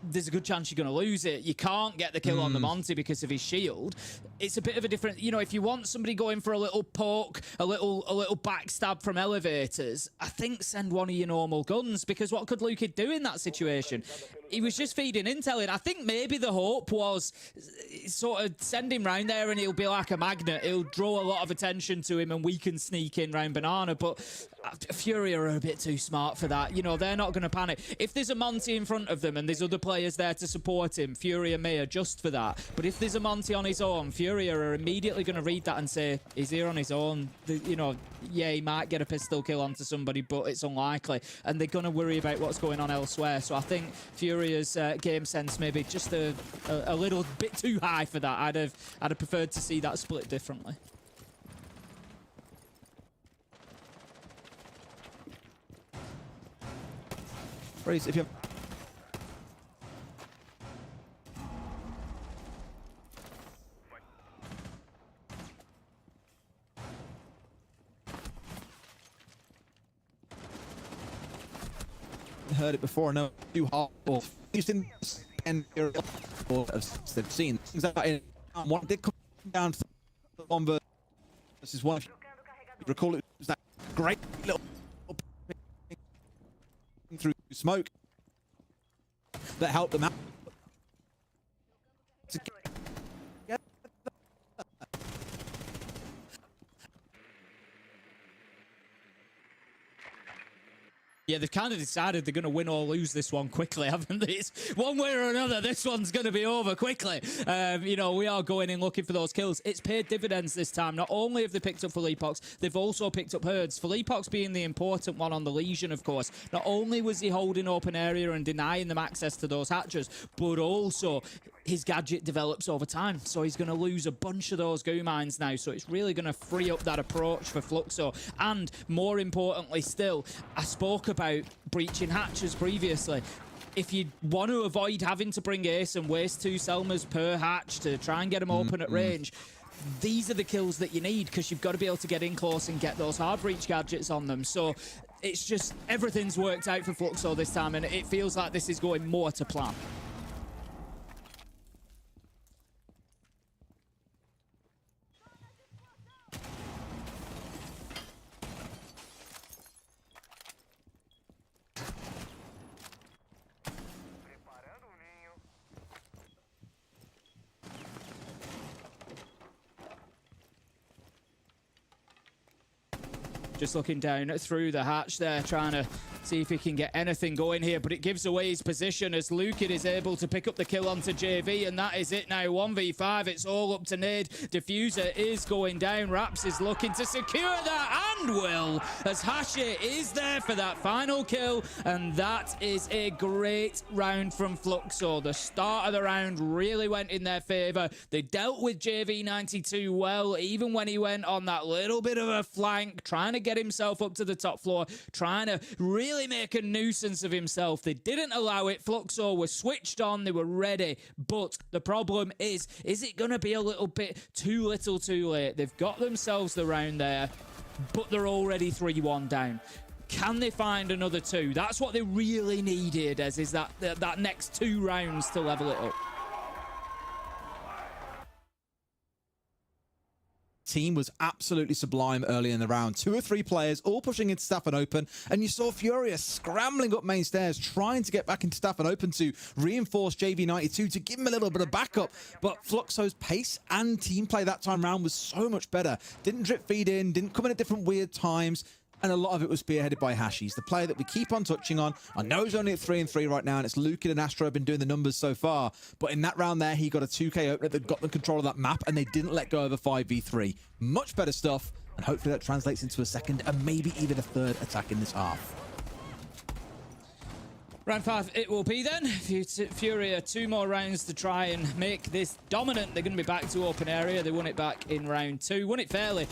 Speaker 2: there's a good chance you're going to lose it. You can't get the kill on the Monty because of his shield. It's a bit of a different, you know, if you want somebody going for a little poke, a little backstab from elevators, I think send one of your normal guns, because what could Luke do in that situation? He was just feeding intel in. I think maybe the hope was sort of send him round there and he'll be like a magnet. He'll draw a lot of attention to him and we can sneak in round banana, but Fury are a bit too smart for that. You know, they're not going to panic. If there's a Monty in front of them and there's other players there to support him, Fury may adjust for that. But if there's a Monty on his own, Fury are immediately going to read that and say, he's here on his own. You know, yeah, he might get a pistol kill onto somebody, but it's unlikely. And they're going to worry about what's going on elsewhere. So I think Furia's game sense maybe just a little bit too high for that. I'd have preferred to see that split differently.
Speaker 3: If you have heard it before, no, too hard. Used in and they've seen things that in one did come down to one versus one. If you recall, it was that great little through smoke that helped them out.
Speaker 2: Yeah, they've kind of decided they're going to win or lose this one quickly, haven't they? It's one way or another, this one's going to be over quickly. You know, we are going in looking for those kills. It's paid dividends this time. Not only have they picked up Philippox, they've also picked up Herds. Philippox being the important one on the Legion, of course. Not only was he holding open area and denying them access to those hatches, but also his gadget develops over time. So he's going to lose a bunch of those goo mines now. So it's really going to free up that approach for Fluxo. And more importantly still, I spoke about breaching hatches previously. If you want to avoid having to bring Ace and waste 2 Selmas per hatch to try and get them open at range, these are the kills that you need, because you've got to be able to get in close and get those hard breach gadgets on them. So it's just everything's worked out for Fluxo this time, and it feels like this is going more to plan. Just looking down through the hatch there, trying to see if he can get anything going here, but it gives away his position as Lukin is able to pick up the kill onto JV, and that is it now. 1v5, it's all up to Nade. Diffuser is going down. Raps is looking to secure that, and will, as Hashi is there for that final kill, and that is a great round from Fluxo. The start of the round really went in their favor. They dealt with JV92 well, even when he went on that little bit of a flank, trying to get himself up to the top floor, trying to really make a nuisance of himself. They didn't allow it. Fluxo was switched on. They were ready. But the problem is it going to be a little bit too little too late? They've got themselves the round there, but they're already 3-1 down. Can they find another 2? That's what they really needed, as is that next 2 rounds to level it up.
Speaker 3: Team was absolutely sublime early in the round. 2 or 3 players all pushing into Staff and Open, and you saw Furious scrambling up main stairs, trying to get back into Staff and Open to reinforce JV92 to give him a little bit of backup. But Fluxo's pace and team play that time round was so much better. Didn't drip feed in, didn't come in at different weird times. And a lot of it was spearheaded by Hashi's, the player that we keep on touching on. I know he's only at 3-3 right now, and it's Lukin and Astro have been doing the numbers so far. But in that round there, he got a 2K opener that got them control of that map, and they didn't let go of a 5v3. Much better stuff, and hopefully that translates into a second and maybe even a third attack in this half.
Speaker 2: Round 5 it will be then. Furia 2 more rounds to try and make this dominant. They're going to be back to open area. They won it back in round 2. Won it fairly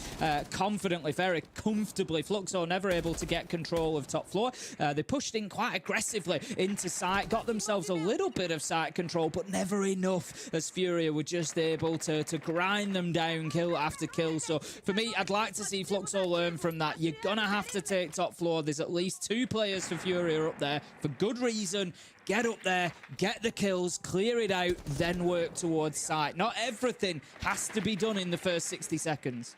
Speaker 2: confidently, very comfortably. Fluxo never able to get control of top floor. They pushed in quite aggressively into site, got themselves a little bit of site control, but never enough, as Furia were just able to grind them down kill after kill. So for me, I'd like to see Fluxo learn from that. You're going to have to take top floor. There's at least 2 players for Furia up there for good reason. Get up there, get the kills, clear it out, then work towards site. Not everything has to be done in the first 60 seconds.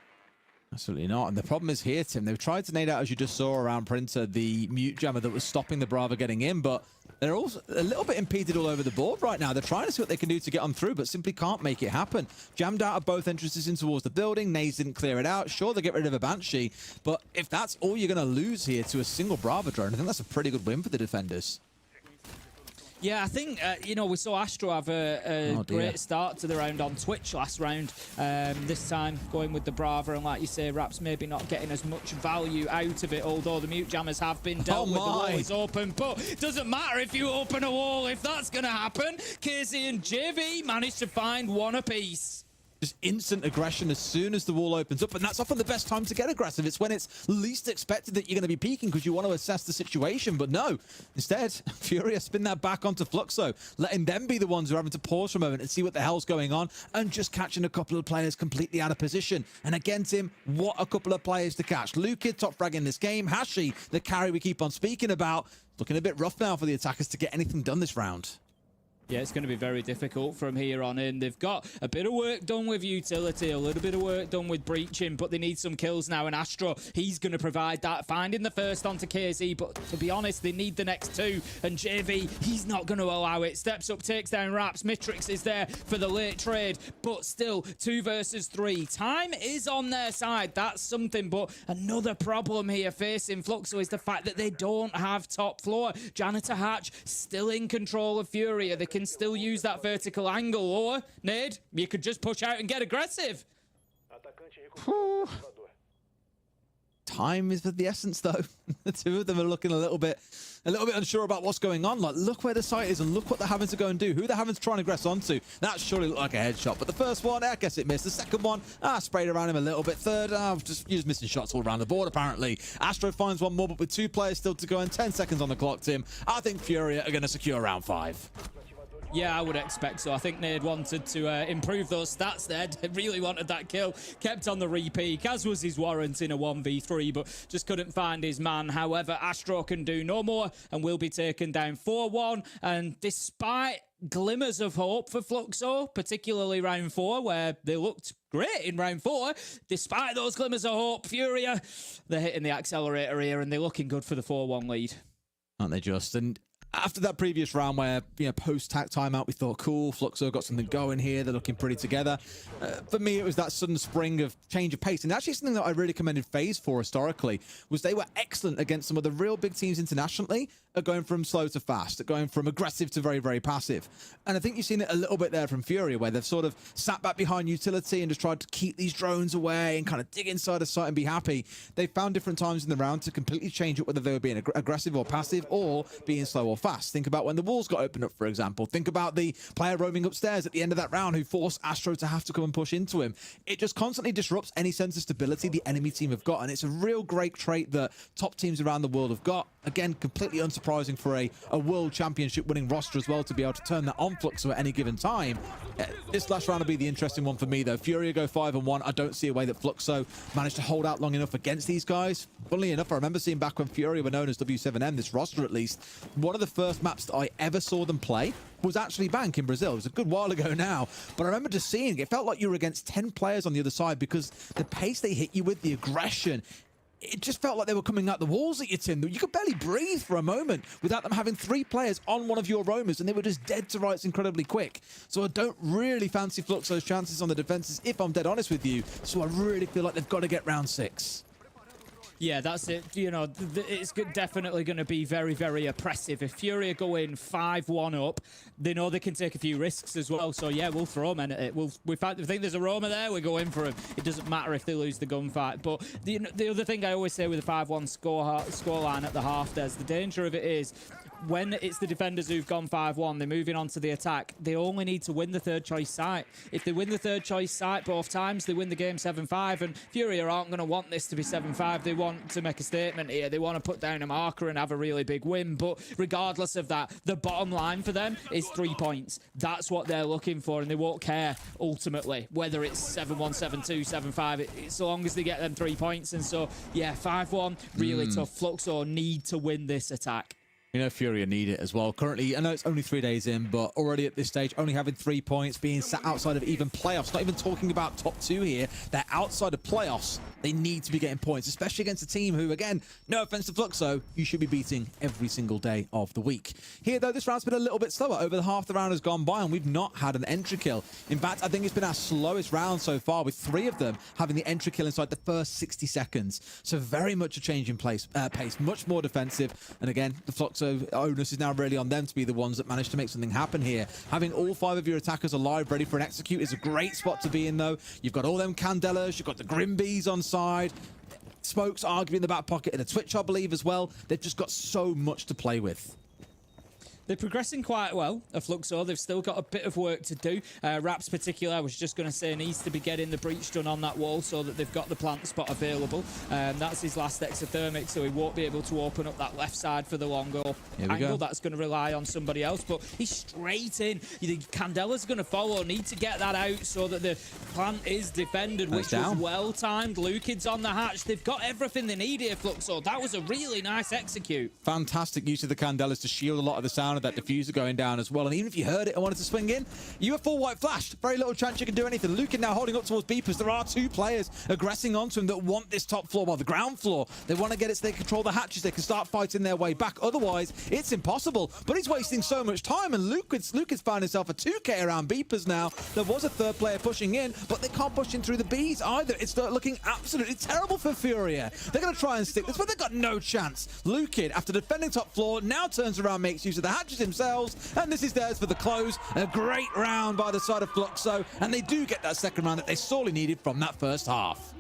Speaker 3: Absolutely not. And the problem is here, Tim. They've tried to nade out, as you just saw around Printer, the mute jammer that was stopping the Brava getting in, but they're also a little bit impeded all over the board right now. They're trying to see what they can do to get on through, but simply can't make it happen. Jammed out of both entrances in towards the building. Nades didn't clear it out. Sure, they get rid of a Banshee, but if that's all you're going to lose here to a single Brava drone, I think that's a pretty good win for the defenders.
Speaker 2: Yeah, I think, you know, we saw Astro have a great start to the round on Twitch last round. This time going with the Brava, and like you say, Raps maybe not getting as much value out of it, although the mute jammers have been dealt with. The wall is open, but it doesn't matter if you open a wall if that's going to happen. KZ and JV managed to find 1 apiece.
Speaker 3: Just instant aggression as soon as the wall opens up, and that's often the best time to get aggressive. It's when it's least expected that you're going to be peeking because you want to assess the situation, but no. Instead, Furia spin that back onto Fluxo, letting them be the ones who are having to pause for a moment and see what the hell's going on, and just catching a couple of players completely out of position. And again, Tim, what a couple of players to catch. Lukid, top frag in this game. Hashi, the carry we keep on speaking about, looking a bit rough now for the attackers to get anything done this round.
Speaker 2: Yeah, it's going to be very difficult from here on in. They've got a bit of work done with utility, a little bit of work done with breaching, but they need some kills now. And Astro, he's going to provide that, finding the first onto KZ. But to be honest, they need the next 2. And JV, he's not going to allow it. Steps up, takes down Raps. Mitrix is there for the late trade, but still 2 versus 3. Time is on their side. That's something. But another problem here facing Fluxo is the fact that they don't have top floor. Janitor Hatch still in control of Furia. They can still use that vertical angle, or Nade, you could just push out and get aggressive.
Speaker 3: Time is of the essence, though. The 2 of them are looking a little bit unsure about what's going on. Like, look where the site is and look what they're having to go and do. Who they're having to try and aggress onto. That surely looked like a headshot. But the first one, I guess it missed. The second one, sprayed around him a little bit. Third, just missing shots all around the board, apparently. Astro finds 1 more, but with 2 players still to go and 10 seconds on the clock, Tim. I think Furia are going to secure round 5.
Speaker 2: Yeah, I would expect so. I think Nade wanted to improve those stats there. Really wanted that kill. Kept on the repeat, as was his warrant in a 1v3, but just couldn't find his man. However, Astro can do no more and will be taken down 4-1. And despite glimmers of hope for Fluxo, particularly round 4, where they looked great in round 4, despite those glimmers of hope, Furia, they're hitting the accelerator here and they're looking good for the 4-1 lead.
Speaker 3: Aren't they just? And After that previous round where, post-tack timeout, we thought, cool, Fluxo got something going here. They're looking pretty together. For me, it was that sudden spring of change of pace. And actually something that I really commended FaZe for historically was they were excellent against some of the real big teams internationally at going from slow to fast, at going from aggressive to very, very passive. And I think you've seen it a little bit there from Fury, where they've sort of sat back behind utility and just tried to keep these drones away and kind of dig inside a site and be happy. They found different times in the round to completely change it, whether they were being aggressive or passive or being slow or fast. Think about when the walls got opened up, for example. Think about the player roaming upstairs at the end of that round who forced Astro to have to come and push into him. It just constantly disrupts any sense of stability the enemy team have got, and it's a real great trait that top teams around the world have got. Again, completely unsurprising for a world championship winning roster as well to be able to turn that on Fluxo at any given time. This last round will be the interesting one for me, though. Fury go 5-1. I don't see a way that Fluxo managed to hold out long enough against these guys. Funnily enough, I remember seeing back when Fury were known as W7M, this roster at least, one of the first maps that I ever saw them play was actually Bank in Brazil. It was a good while ago now, but I remember just seeing it felt like you were against 10 players on the other side because the pace they hit you with, the aggression, it just felt like they were coming out the walls at you, Tim. You could barely breathe for a moment without them having 3 players on one of your roamers, and they were just dead to rights incredibly quick. So I don't really fancy Fluxo's chances on the defenses, if I'm dead honest with you. So I really feel like they've got to get round 6.
Speaker 2: Yeah, that's it. It's definitely going to be very, very oppressive. If Fury are going 5-1 up, they know they can take a few risks as well. So, yeah, we'll throw them in at it. We think there's a roamer there, we go in for him. It doesn't matter if they lose the gunfight. But the other thing I always say with the 5-1 scoreline at the half, there's the danger of it is when it's the defenders who've gone 5-1, they're moving on to the attack, they only need to win the third choice site. If they win the third choice site both times, they win the game 7-5, and Fury aren't going to want this to be 7-5. They want to make a statement here. They want to put down a marker and have a really big win, but regardless of that, the bottom line for them is 3 points. That's what they're looking for, and they won't care, ultimately, whether it's 7-1, 7-2, 7-5, so long as they get them 3 points. And so, yeah, 5-1, really tough. Fluxo need to win this attack.
Speaker 3: Fury need it as well. Currently, I know it's only 3 days in, but already at this stage, only having 3 points, being sat outside of even playoffs, not even talking about top 2 here, they're outside of playoffs. They need to be getting points, especially against a team who, again, no offense to Fluxo, you should be beating every single day of the week. Here, though, this round's been a little bit slower. Over half the round has gone by, and we've not had an entry kill. In fact, I think it's been our slowest round so far, with 3 of them having the entry kill inside the first 60 seconds. So very much a change in pace, much more defensive. And again, the Fluxo onus is now really on them to be the ones that manage to make something happen here. Having all 5 of your attackers alive, ready for an execute is a great spot to be in, though. You've got all them Candelas, you've got the Grimbees on side. Smokes arguing in the back pocket and a Twitch, I believe, as well. They've just got so much to play with.
Speaker 2: They're progressing quite well, Fluxo. They've still got a bit of work to do. Raps particular, I was just going to say, needs to be getting the breach done on that wall so that they've got the plant spot available. That's his last exothermic, so he won't be able to open up that left side for the long goal angle. That's going to rely on somebody else, but he's straight in. The Candela's going to follow. Need to get that out so that the plant is defended, which was well-timed. Lukid's on the hatch. They've got everything they need here, Fluxo. That was a really nice execute.
Speaker 3: Fantastic use of the Candelas to shield a lot of the sound of that diffuser going down as well. And even if you heard it and wanted to swing in, you were full white flashed. Very little chance you can do anything. Lukin now holding up towards Beepers. There are 2 players aggressing onto him that want this top floor, well, the ground floor. They want to get it so they control the hatches. They can start fighting their way back. Otherwise, it's impossible. But he's wasting so much time, and Lukin's found himself a 2K around Beepers now. There was a 3rd player pushing in, but they can't push in through the Bs either. It's looking absolutely terrible for Furia. They're going to try and stick this, but they've got no chance. Lukin, after defending top floor, now turns around, makes use of the hatches themselves, and this is theirs for the close. A great round by the side of Fluxo, and they do get that second round that they sorely needed from that first half.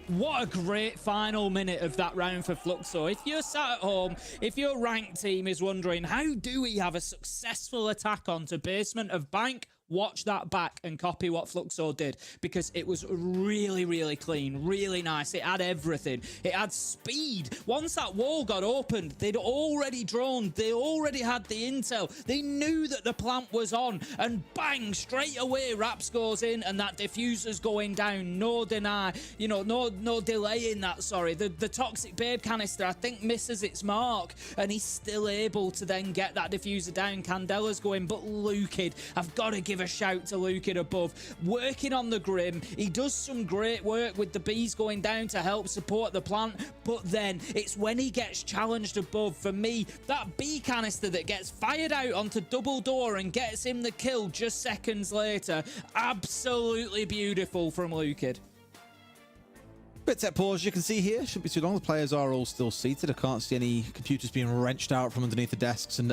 Speaker 2: What a great final minute of that round for Fluxo. If you're sat at home, if your ranked team is wondering, how do we have a successful attack onto basement of Bank? Watch that back and copy what Fluxo did, because it was really, really clean, really nice. It had everything. It had speed. Once that wall got opened, they'd already droned. They already had the intel. They knew that the plant was on, and bang, straight away, Raps goes in, and that diffuser's going down. No deny, no delay in that, sorry. The Toxic Babe canister, I think, misses its mark, and he's still able to then get that diffuser down. Candela's going, but Lukid, I've got to give give a shout to Lukin above, working on the Grim. He does some great work with the bees going down to help support the plant, but then it's when he gets challenged above, for me, that bee canister that gets fired out onto double door and gets him the kill just seconds later. Absolutely beautiful from Lukin.
Speaker 3: Bit tech pause, you can see here. Shouldn't be too long. The players are all still seated. I can't see any computers being wrenched out from underneath the desks and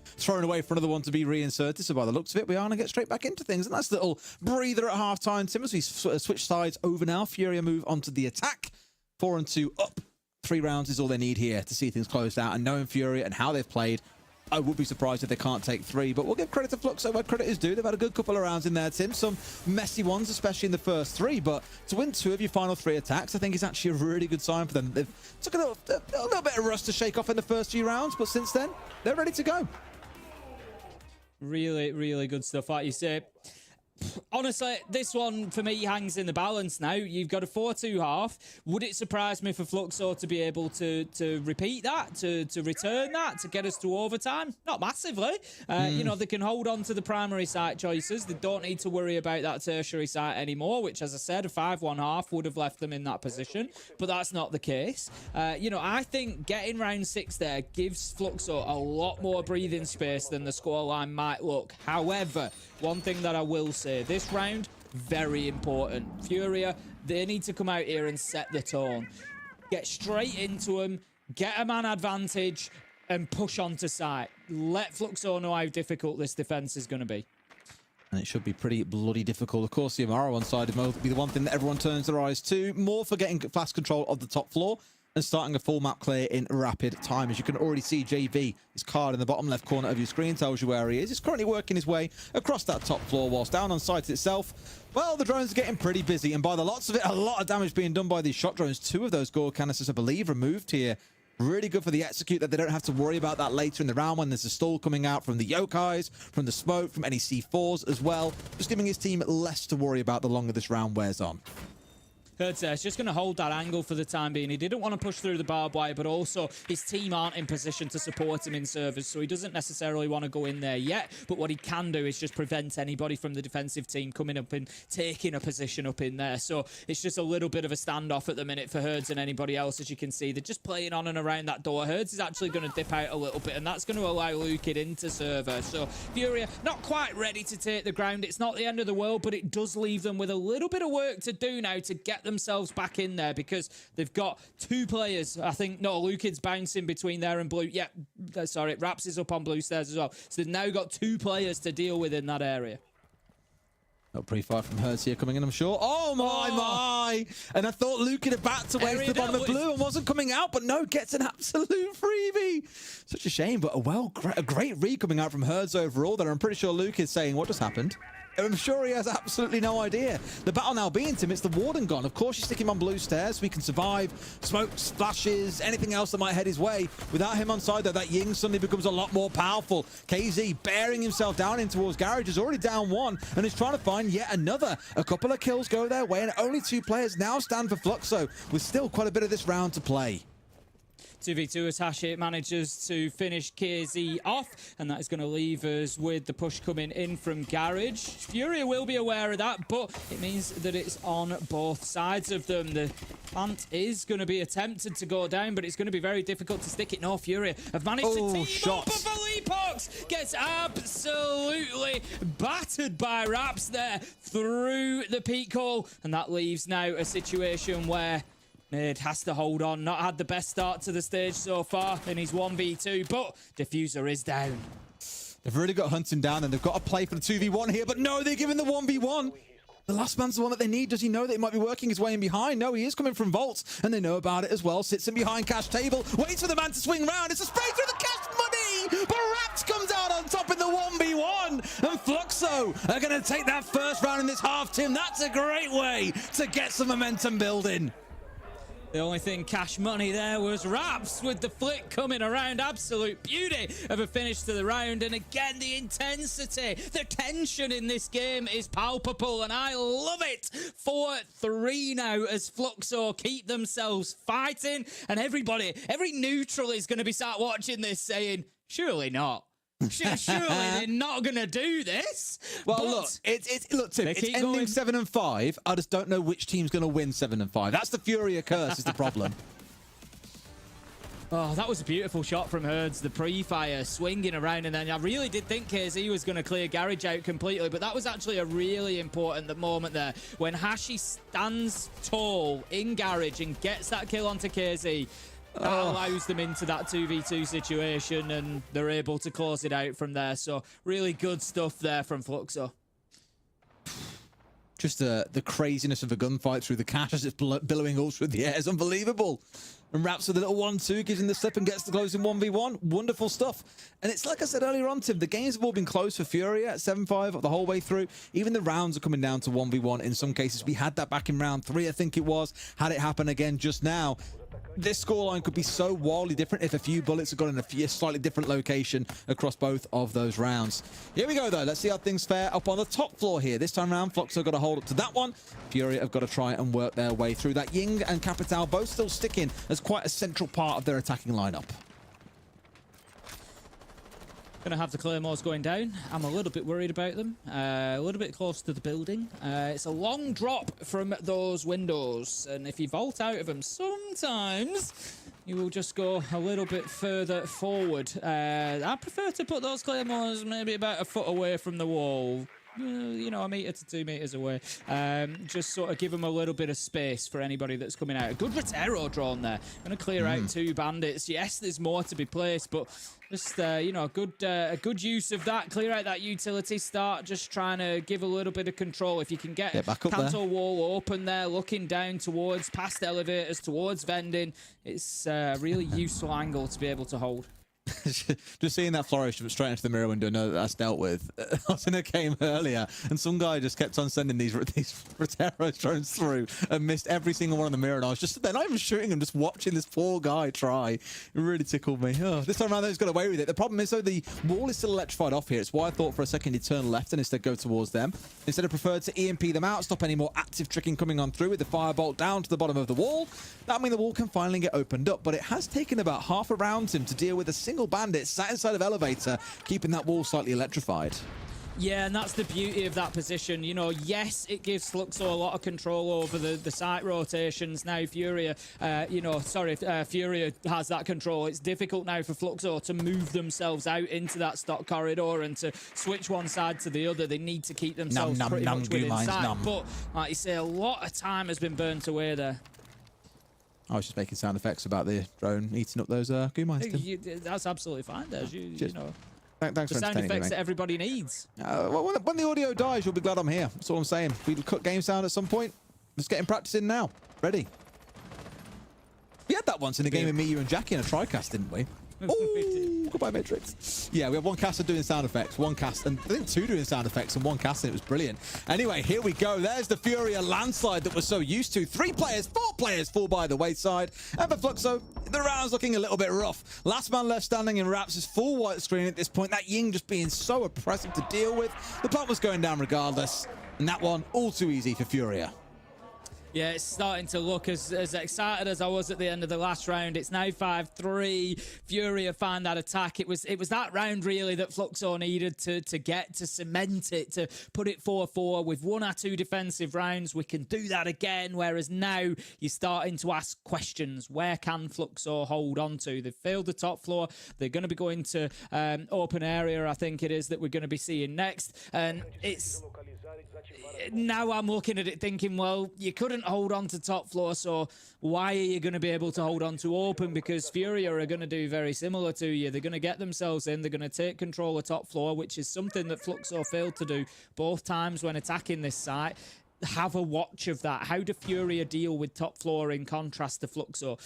Speaker 3: thrown away for another one to be reinserted. So by the looks of it, we are going to get straight back into things. And that's a little breather at halftime. Tim, as we switch sides over now. Furia move onto the attack. 4-2 up. 3 rounds is all they need here to see things closed out. And knowing Furia and how they've played, I would be surprised if they can't take 3, but we'll give credit to Fluxo where credit is due. They've had a good couple of rounds in there, Tim. Some messy ones, especially in the first 3, but to win 2 of your final 3 attacks, I think is actually a really good sign for them. They've took a little bit of rust to shake off in the first few rounds, but since then, they're ready to go.
Speaker 2: Really, really good stuff, like you say. Honestly, this one for me hangs in the balance now. You've got a 4-2 half. Would it surprise me for Fluxo to be able to repeat that, to return that, to get us to overtime? Not massively. You know, they can hold on to the primary site choices. They don't need to worry about that tertiary site anymore, which, as I said, a 5-1 half would have left them in that position, but that's not the case. You know, I think getting round 6 there gives Fluxo a lot more breathing space than the scoreline might look. However, one thing that I will say, this round, very important. Furia, they need to come out here and set the tone. Get straight into them, get a man advantage, and push on to site. Let Fluxo know how difficult this defense is going to be.
Speaker 3: And it should be pretty bloody difficult. Of course, the Amaro on side of mode will be the one thing that everyone turns their eyes to. More for getting fast control of the top floor and starting a full map clear in rapid time. As you can already see, JV, his card in the bottom left corner of your screen tells you where he is. He's currently working his way across that top floor, whilst down on site itself, well, the drones are getting pretty busy, and by the lots of it, a lot of damage being done by these shot drones. 2 of those gore canisters, I believe, removed here. Really good for the execute that they don't have to worry about that later in the round when there's a stall coming out from the yokais, from the smoke, from any C4s as well. Just giving his team less to worry about the longer this round wears on.
Speaker 2: He's just going to hold that angle for the time being. He didn't want to push through the barbed wire, but also his team aren't in position to support him in servers, so he doesn't necessarily want to go in there yet. But what he can do is just prevent anybody from the defensive team coming up and taking a position up in there. So it's just a little bit of a standoff at the minute for Herds and anybody else. As you can see, they're just playing on and around that door. Herds is actually going to dip out a little bit, and that's going to allow Lukin into server. So Furia not quite ready to take the ground. It's not the end of the world, but it does leave them with a little bit of work to do now to get themselves back in there, because they've got 2 players. I think, no, Lukin's bouncing between there and blue. Yeah, sorry, Raps is up on blue stairs as well. So they've now got 2 players to deal with in that area.
Speaker 3: Not pre-fire from Hertz here coming in, I'm sure. Oh my! And I thought Lukin about to waste the bottom of blue and wasn't coming out, but no, gets an absolute freebie. Such a shame, but a great read coming out from Hertz overall there. I'm pretty sure Luke is saying, what just happened? I'm sure he has absolutely no idea. The battle now being Tim, it's the Warden gone. Of course, you stick him on blue stairs so he can survive smoke, splashes, anything else that might head his way. Without him on side, though, that Ying suddenly becomes a lot more powerful. KZ bearing himself down in towards Garage is already down 1 and is trying to find yet another. A couple of kills go their way, and only 2 players now stand for Fluxo, with still quite a bit of this round to play.
Speaker 2: 2v2 as Hashi manages to finish KZ off, and that is going to leave us with the push coming in from Garage. Furia will be aware of that, but it means that it's on both sides of them. The plant is going to be attempted to go down, but it's going to be very difficult to stick it. No, Furia have managed to team up, but Felipox gets absolutely battered by Raps there through the peak hole, and that leaves now a situation where Mid has to hold on. Not had the best start to the stage so far in his 1v2, but Diffuser is down.
Speaker 3: They've really got hunting down, and they've got to play for the 2v1 here, but no, they're giving the 1v1. The last man's the one that they need. Does he know that he might be working his way in behind? No, he is coming from vaults, and they know about it as well. Sits in behind cash table, waits for the man to swing round. It's a spray through the cash money, but Raps comes out on top in the 1v1, and Fluxo are going to take that first round in this half, Tim. That's a great way to get some momentum building.
Speaker 2: The only thing cash money there was Raps with the flick coming around. Absolute beauty of a finish to the round. And again, the intensity, the tension in this game is palpable, and I love it. 4-3 now as Fluxo keep themselves fighting, and everybody, every neutral is going to be sat watching this saying, surely not. Surely they're not going to do this.
Speaker 3: Well,
Speaker 2: but
Speaker 3: look, look, Tim,
Speaker 2: they
Speaker 3: it's
Speaker 2: keep
Speaker 3: ending
Speaker 2: going.
Speaker 3: 7-5. I just don't know which team's going to win 7-5. That's the Furia curse is the problem.
Speaker 2: Oh, that was a beautiful shot from Herds, the pre-fire, swinging around, and then I really did think KZ was going to clear Garage out completely, but that was actually a really important moment there. When Hashi stands tall in Garage and gets that kill onto KZ, that allows them into that 2v2 situation, and they're able to close it out from there. So really good stuff there from Fluxo.
Speaker 3: Just the craziness of a gunfight through the cache as it's billowing all through the air is unbelievable. And Raps with a little 1-2, gives him the slip and gets the closing 1v1. Wonderful stuff. And it's like I said earlier on, Tim, the games have all been close for Furia at 7-5 the whole way through. Even the rounds are coming down to 1v1 in some cases. We had that back in round 3, I think it was. Had it happen again just now. This scoreline could be so wildly different if a few bullets have gone in a slightly different location across both of those rounds. Here we go, though. Let's see how things fare up on the top floor here. This time around, Fluxo got to hold up to that one. Furia have got to try and work their way through that. Ying and Capital both still sticking as quite a central part of their attacking lineup.
Speaker 2: Gonna have the Claymores going down. I'm a little bit worried about them. A little bit close to the building. It's a long drop from those windows, and if you vault out of them, sometimes you will just go a little bit further forward. I prefer to put those Claymores maybe about a foot away from the wall. You know, 1 meter to 2 meters away. Just sort of give them a little bit of space for anybody that's coming out. A good Rotero drone there. Going to clear out 2 bandits. Yes, there's more to be placed, but just, you know, a good use of that. Clear out that utility. Start just trying to give a little bit of control. If you can get Canto wall open there, looking down towards past elevators, towards vending, it's a really useful angle to be able to hold.
Speaker 3: Just seeing that flourish straight into the mirror window, know that that's dealt with. I was in a game earlier, and some guy just kept on sending these Rotero drones through and missed every single one on the mirror. And I was just, they're not even shooting him, just watching this poor guy try. It really tickled me. Oh, this time around, he's got away with it. The problem is, though, the wall is still electrified off here. It's why I thought for a second he'd turn left and instead go towards them. Instead, I preferred to EMP them out, stop any more active tricking coming on through with the firebolt down to the bottom of the wall. That means the wall can finally get opened up, but it has taken about half a round to deal with a single bandit sat inside of elevator, keeping that wall slightly electrified.
Speaker 2: Yeah, and that's the beauty of that position. You know, yes, it gives Fluxo a lot of control over the site rotations. Now Furia, Furia has that control. It's difficult now for Fluxo to move themselves out into that stock corridor and to switch one side to the other. They need to keep themselves pretty much within sight. But, like you say, a lot of time has been burnt away there.
Speaker 3: I was just making sound effects about the drone eating up those goo mines.
Speaker 2: That's absolutely fine, Des. You know,
Speaker 3: thanks
Speaker 2: the
Speaker 3: for
Speaker 2: sound effects
Speaker 3: me,
Speaker 2: that everybody needs.
Speaker 3: Well, when the audio dies, you'll be glad I'm here. That's all I'm saying. We'll cut game sound at some point. Let's get in practice in now. Ready? We had that once in a game of me, you, and Jackie in a TriCast, didn't we? Oh, goodbye, Matrix. Yeah, we had one caster doing sound effects, one cast, and I think 2 doing sound effects and 1 cast, and it was brilliant. Anyway, here we go. There's the Furia landslide that we're so used to. 3 players, 4 players fall by the wayside. And for Fluxo, the round's looking a little bit rough. Last man left standing in Raps is full white screen at this point. That Ying just being so oppressive to deal with. The plant was going down regardless. And that one, all too easy for Furia.
Speaker 2: Yeah, it's starting to look as excited as I was at the end of the last round. It's now 5-3. Furia found that attack. It was that round really that Fluxo needed to get to cement it, to put it 4-4 with 1 or 2 defensive rounds. We can do that again. Whereas now you're starting to ask questions. Where can Fluxo hold on to? They've failed the top floor. They're going to be going to open area, I think it is, that we're going to be seeing next. And it's... Now I'm looking at it thinking, well, you couldn't hold on to top floor, so why are you going to be able to hold on to open? Because Furia are going to do very similar to you. They're going to get themselves in. They're going to take control of top floor, which is something that Fluxo failed to do both times when attacking this site. Have a watch of that. How do Furia deal with top floor in contrast to Fluxo?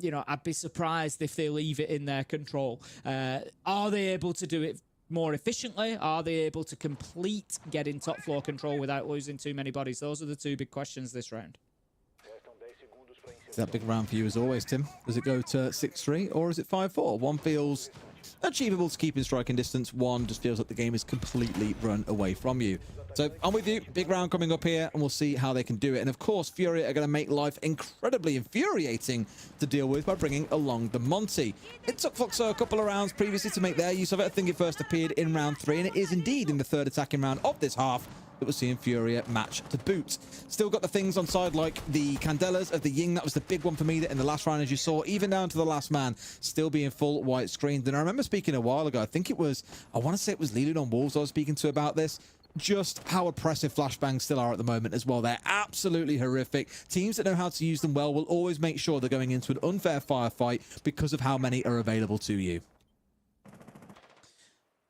Speaker 2: You know, I'd be surprised if they leave it in their control. Are they able to do it more efficiently? Are they able to complete getting top floor control without losing too many bodies? Those are the 2 big questions this round.
Speaker 3: That big round for you as always, Tim. Does it go to 6-3 or is it 5-4? One feels achievable to keep in striking distance. One just feels like the game is completely run away from you. So I'm with you. Big round coming up here, and we'll see how they can do it. And of course, Fury are going to make life incredibly infuriating to deal with by bringing along the Monty. It took Fluxo a couple of rounds previously to make their use of it. I think it first appeared in round 3, and it is indeed in the 3rd attacking round of this half that we're seeing Furia match to boot. Still got the things on side like the Candelas of the Ying. That was the big one for me in the last round, as you saw, even down to the last man, still being full white screened. And I remember speaking a while ago, I want to say it was Leland on Wolves I was speaking to about this, just how oppressive flashbangs still are at the moment as well. They're absolutely horrific. Teams that know how to use them well will always make sure they're going into an unfair firefight because of how many are available to you.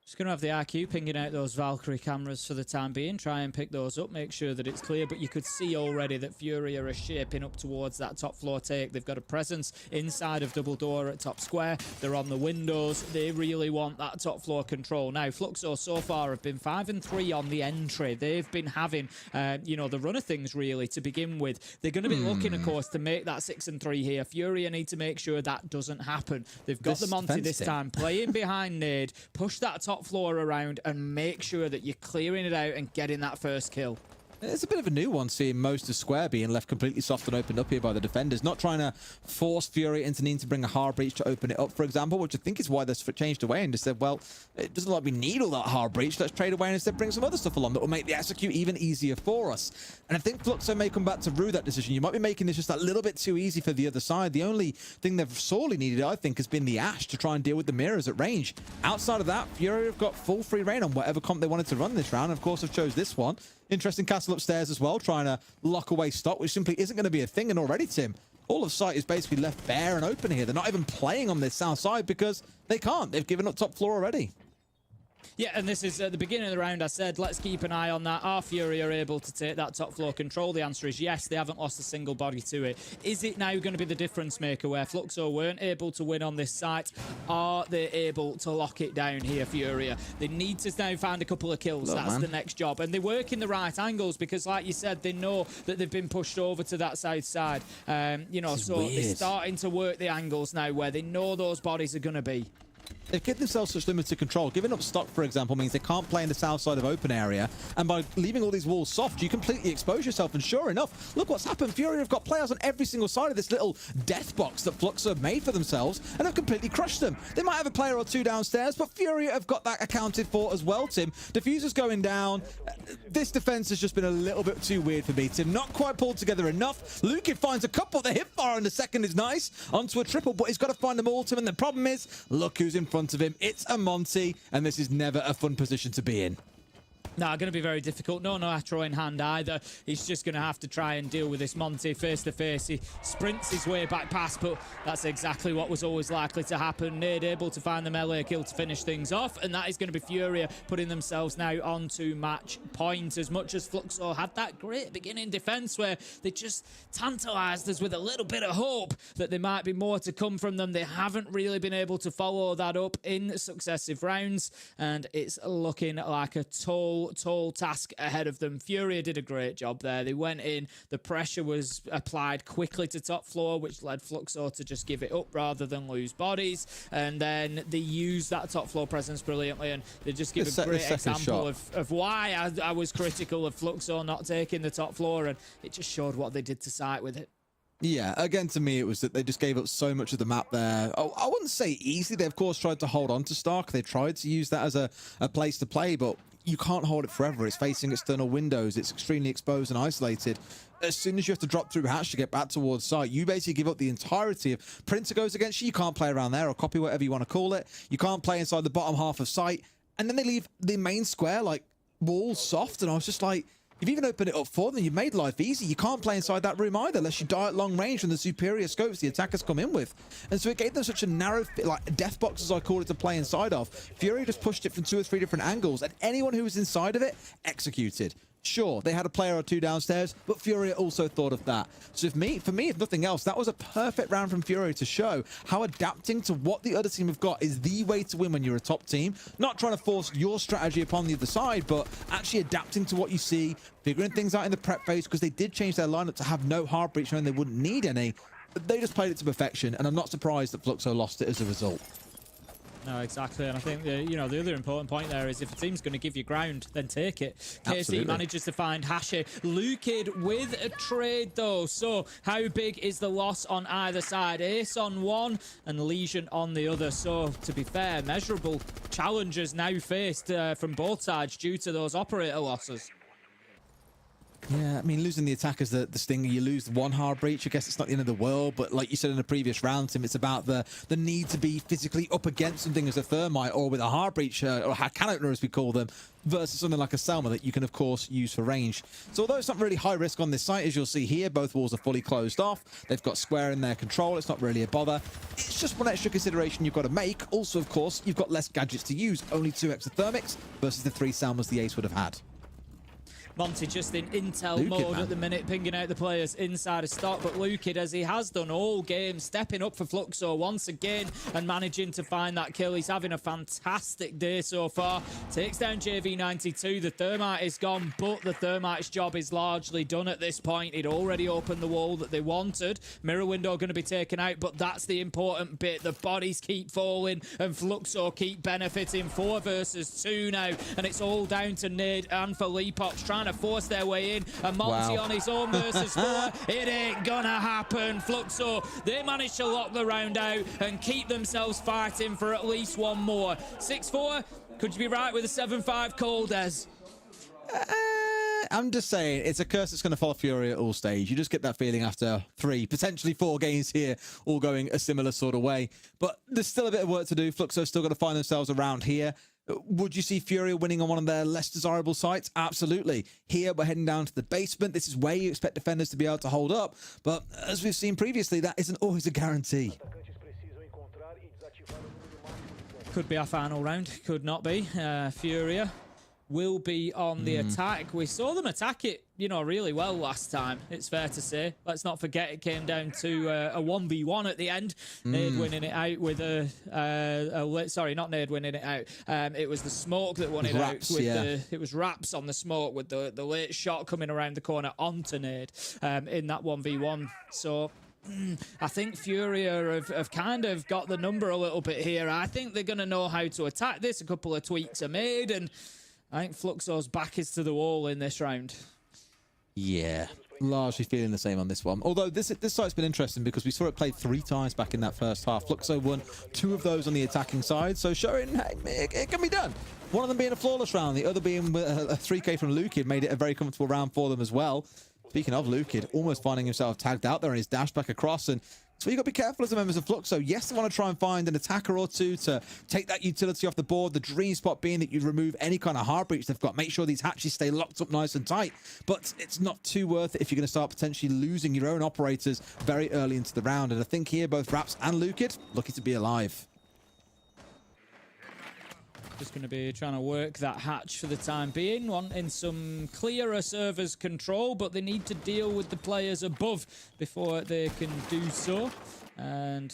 Speaker 2: Just going to have the RQ pinging out those Valkyrie cameras for the time being. Try and pick those up, make sure that it's clear. But you could see already that Fury are shaping up towards that top floor take. They've got a presence inside of double door at top square. They're on the windows. They really want that top floor control. Now, Fluxo so far have been 5 and 3 on the entry. They've been having, the run of things really to begin with. They're going to be looking, of course, to make that 6 and 3 here. Fury need to make sure that doesn't happen. They've got the Monty this time, playing behind Nade, push that top floor around and make sure that you're clearing it out and getting that first kill.
Speaker 3: It's a bit of a new one, seeing most of Square being left completely soft and opened up here by the defenders. Not trying to force Fury into needing to bring a hard breach to open it up, for example, which I think is why they've changed away and just said, well, it doesn't like we need all that hard breach. Let's trade away and instead bring some other stuff along that will make the execute even easier for us. And I think Fluxo may come back to rue that decision. You might be making this just a little bit too easy for the other side. The only thing they've sorely needed, I think, has been the Ash to try and deal with the mirrors at range. Outside of that, Fury have got full free reign on whatever comp they wanted to run this round. And of course, have chose this one. Interesting castle upstairs as well, trying to lock away stock, which simply isn't going to be a thing. And already, Tim, all of sight is basically left bare and open here. They're not even playing on this south side because they can't. They've given up top floor already.
Speaker 2: Yeah, and this is at the beginning of the round. I said, let's keep an eye on that. Are Fury are able to take that top floor control? The answer is yes. They haven't lost a single body to it. Is it now going to be the difference maker where Fluxo weren't able to win on this site? Are they able to lock it down here, Furia? They need to now find a couple of kills. That's the next job. And they work in the right angles because, like you said, they know that they've been pushed over to that south side. So they're starting to work the angles now where they know those bodies are going to be.
Speaker 3: They've given themselves such limited control. Giving up stock, for example, means they can't play in the south side of open area. And by leaving all these walls soft, you completely expose yourself. And sure enough, look what's happened. Fury have got players on every single side of this little death box that Fluxo have made for themselves and have completely crushed them. They might have a player or two downstairs, but Fury have got that accounted for as well, Tim. Diffuser's going down. This defense has just been a little bit too weird for me, Tim. Not quite pulled together enough. Lukin finds a couple. The hip fire in the second is nice. Onto a triple, but he's got to find them all, Tim. And the problem is, look who's in front of him. It's a Monty, and this is never a fun position to be in.
Speaker 2: No, going to be very difficult. No Atro in hand either. He's just going to have to try and deal with this Monty face to face. He sprints his way back past, but that's exactly what was always likely to happen. Nade able to find the melee kill to finish things off, and that is going to be Furia putting themselves now onto match point. As much as Fluxo had that great beginning defense where they just tantalized us with a little bit of hope that there might be more to come from them, they haven't really been able to follow that up in successive rounds, and it's looking like a tall task ahead of them. Furia did a great job there. They went in, the pressure was applied quickly to top floor, which led Fluxo to just give it up rather than lose bodies, and then they used that top floor presence brilliantly, and they just give a great example of why I was critical of Fluxo not taking the top floor, and it just showed what they did to site with it.
Speaker 3: Yeah, again, to me, it was that they just gave up so much of the map there. Oh, I wouldn't say easy. They, of course, tried to hold on to Stark. They tried to use that as a place to play, but you can't hold it forever. It's facing external windows. It's extremely exposed and isolated. As soon as you have to drop through hatch to get back towards site, you basically give up the entirety of Printer goes against you. You can't play around there or copy, whatever you want to call it. You can't play inside the bottom half of site. And then they leave the main square, like, walls soft. And I was just like, you've even opened it up for them. You've made life easy. You can't play inside that room either unless you die at long range from the superior scopes the attackers come in with. And so it gave them such a narrow, like, death box, as I call it, to play inside of. Fury just pushed it from 2 or 3 different angles, and anyone who was inside of it executed. Sure, they had a player or two downstairs, but Fury also thought of that. So for me, if nothing else, that was a perfect round from Fury to show how adapting to what the other team have got is the way to win when you're a top team. Not trying to force your strategy upon the other side, but actually adapting to what you see, figuring things out in the prep phase, because they did change their lineup to have no hard breach knowing they wouldn't need any. But they just played it to perfection, and I'm not surprised that Fluxo lost it as a result.
Speaker 2: No, exactly. And I think, the other important point there is if a team's going to give you ground, then take it.
Speaker 3: Absolutely.
Speaker 2: KC manages to find Hashi. Lukid with a trade, though. So how big is the loss on either side? Ace on one and Legion on the other. So, to be fair, measurable challenges now faced from both sides due to those operator losses.
Speaker 3: Yeah, I mean, losing the attack is the stinger. You lose one hard breach. I guess it's not the end of the world, but like you said in the previous round, Tim, it's about the need to be physically up against something as a thermite or with a hard breach or a can opener, as we call them, versus something like a Selma that you can, of course, use for range. So although it's not really high risk on this site, as you'll see here, both walls are fully closed off. They've got square in their control. It's not really a bother. It's just one extra consideration you've got to make. Also, of course, you've got less gadgets to use. Only 2 extra thermics versus the 3 Selmas the Ace would have had.
Speaker 2: Monty just in intel
Speaker 3: Lukid,
Speaker 2: mode
Speaker 3: man,
Speaker 2: at the minute, pinging out the players inside of stock. But Lukid, as he has done all game, stepping up for Fluxo once again and managing to find that kill. He's having a fantastic day so far. Takes down JV92. The Thermite is gone, but the Thermite's job is largely done at this point. He'd already opened the wall that they wanted. Mirror window going to be taken out, but that's the important bit. The bodies keep falling and Fluxo keep benefiting. 4 versus 2 now, and it's all down to Nade and Felipox trying to force their way in, and Monty on his own versus 4. It ain't gonna happen. Fluxo, they managed to lock the round out and keep themselves fighting for at least one more. 6-4, could you be right with a 7-5 call, Des?
Speaker 3: I'm just saying, it's a curse that's going to follow Fury at all stage. You just get that feeling after 3, potentially 4 games here, all going a similar sort of way. But there's still a bit of work to do. Fluxo's still got to find themselves around here. Would you see Fury winning on one of their less desirable sites? Absolutely. Here, we're heading down to the basement. This is where you expect defenders to be able to hold up. But as we've seen previously, that isn't always a guarantee.
Speaker 2: Could be our final round. Could not be. Furia will be on the attack. We saw them attack it, really well last time, it's fair to say. Let's not forget it came down to a 1v1 at the end. Nade winning it out with sorry, not Nade winning it out. It was the smoke that won it
Speaker 3: Raps,
Speaker 2: out.
Speaker 3: yeah.
Speaker 2: It was Raps on the smoke with the late shot coming around the corner onto Nade in that 1v1. So I think Furia have kind of got the number a little bit here. I think they're going to know how to attack this. A couple of tweaks are made, and I think Fluxo's back is to the wall in this round.
Speaker 3: Yeah, largely feeling the same on this one. Although this site's been interesting because we saw it played 3 times back in that first half. Fluxo won 2 of those on the attacking side, so showing hey, it can be done. One of them being a flawless round, the other being a 3K from Lukid made it a very comfortable round for them as well. Speaking of Lukid, almost finding himself tagged out there and his dash back across, and so you got to be careful as the members of Fluxo. Yes, they want to try and find an attacker or 2 to take that utility off the board. The dream spot being that you remove any kind of hard breach they've got. Make sure these hatches stay locked up nice and tight. But it's not too worth it if you're going to start potentially losing your own operators very early into the round. And I think here both Raps and Lukid lucky to be alive.
Speaker 2: Just going to be trying to work that hatch for the time being, wanting some clearer servers control, but they need to deal with the players above before they can do so. And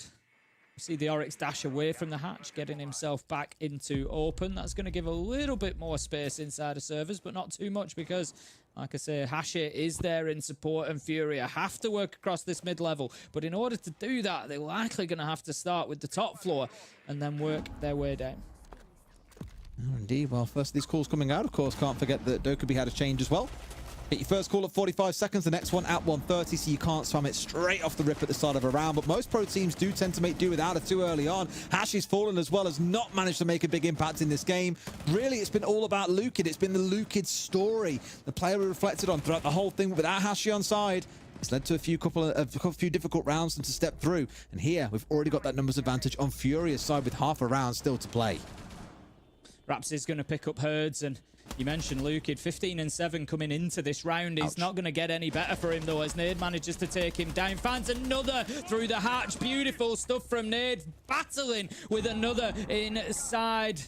Speaker 2: see the Oryx dash away from the hatch, getting himself back into open. That's going to give a little bit more space inside of servers, but not too much because, like I say, Hashi is there in support, and Furia have to work across this mid-level. But in order to do that, they're likely going to have to start with the top floor and then work their way down.
Speaker 3: Oh, indeed. Well, first of these calls coming out, of course, can't forget that Dokubi had a change as well. Get your first call at 45 seconds, the next one at 130, so you can't spam it straight off the rip at the start of a round. But most pro teams do tend to make do without it too early on. Hashi's fallen as well, has not managed to make a big impact in this game. Really, it's been all about Lukid. It's been the Lukid story. The player we reflected on throughout the whole thing without Hashi on side. It's led to a few difficult rounds to step through. And here, we've already got that numbers advantage on Furia's side with half a round still to play.
Speaker 2: Raps is going to pick up herds, and you mentioned Lukid, 15 and 7 coming into this round. He's not going to get any better for him, though, as Nade manages to take him down. Finds another through the hatch. Beautiful stuff from Nade, battling with another inside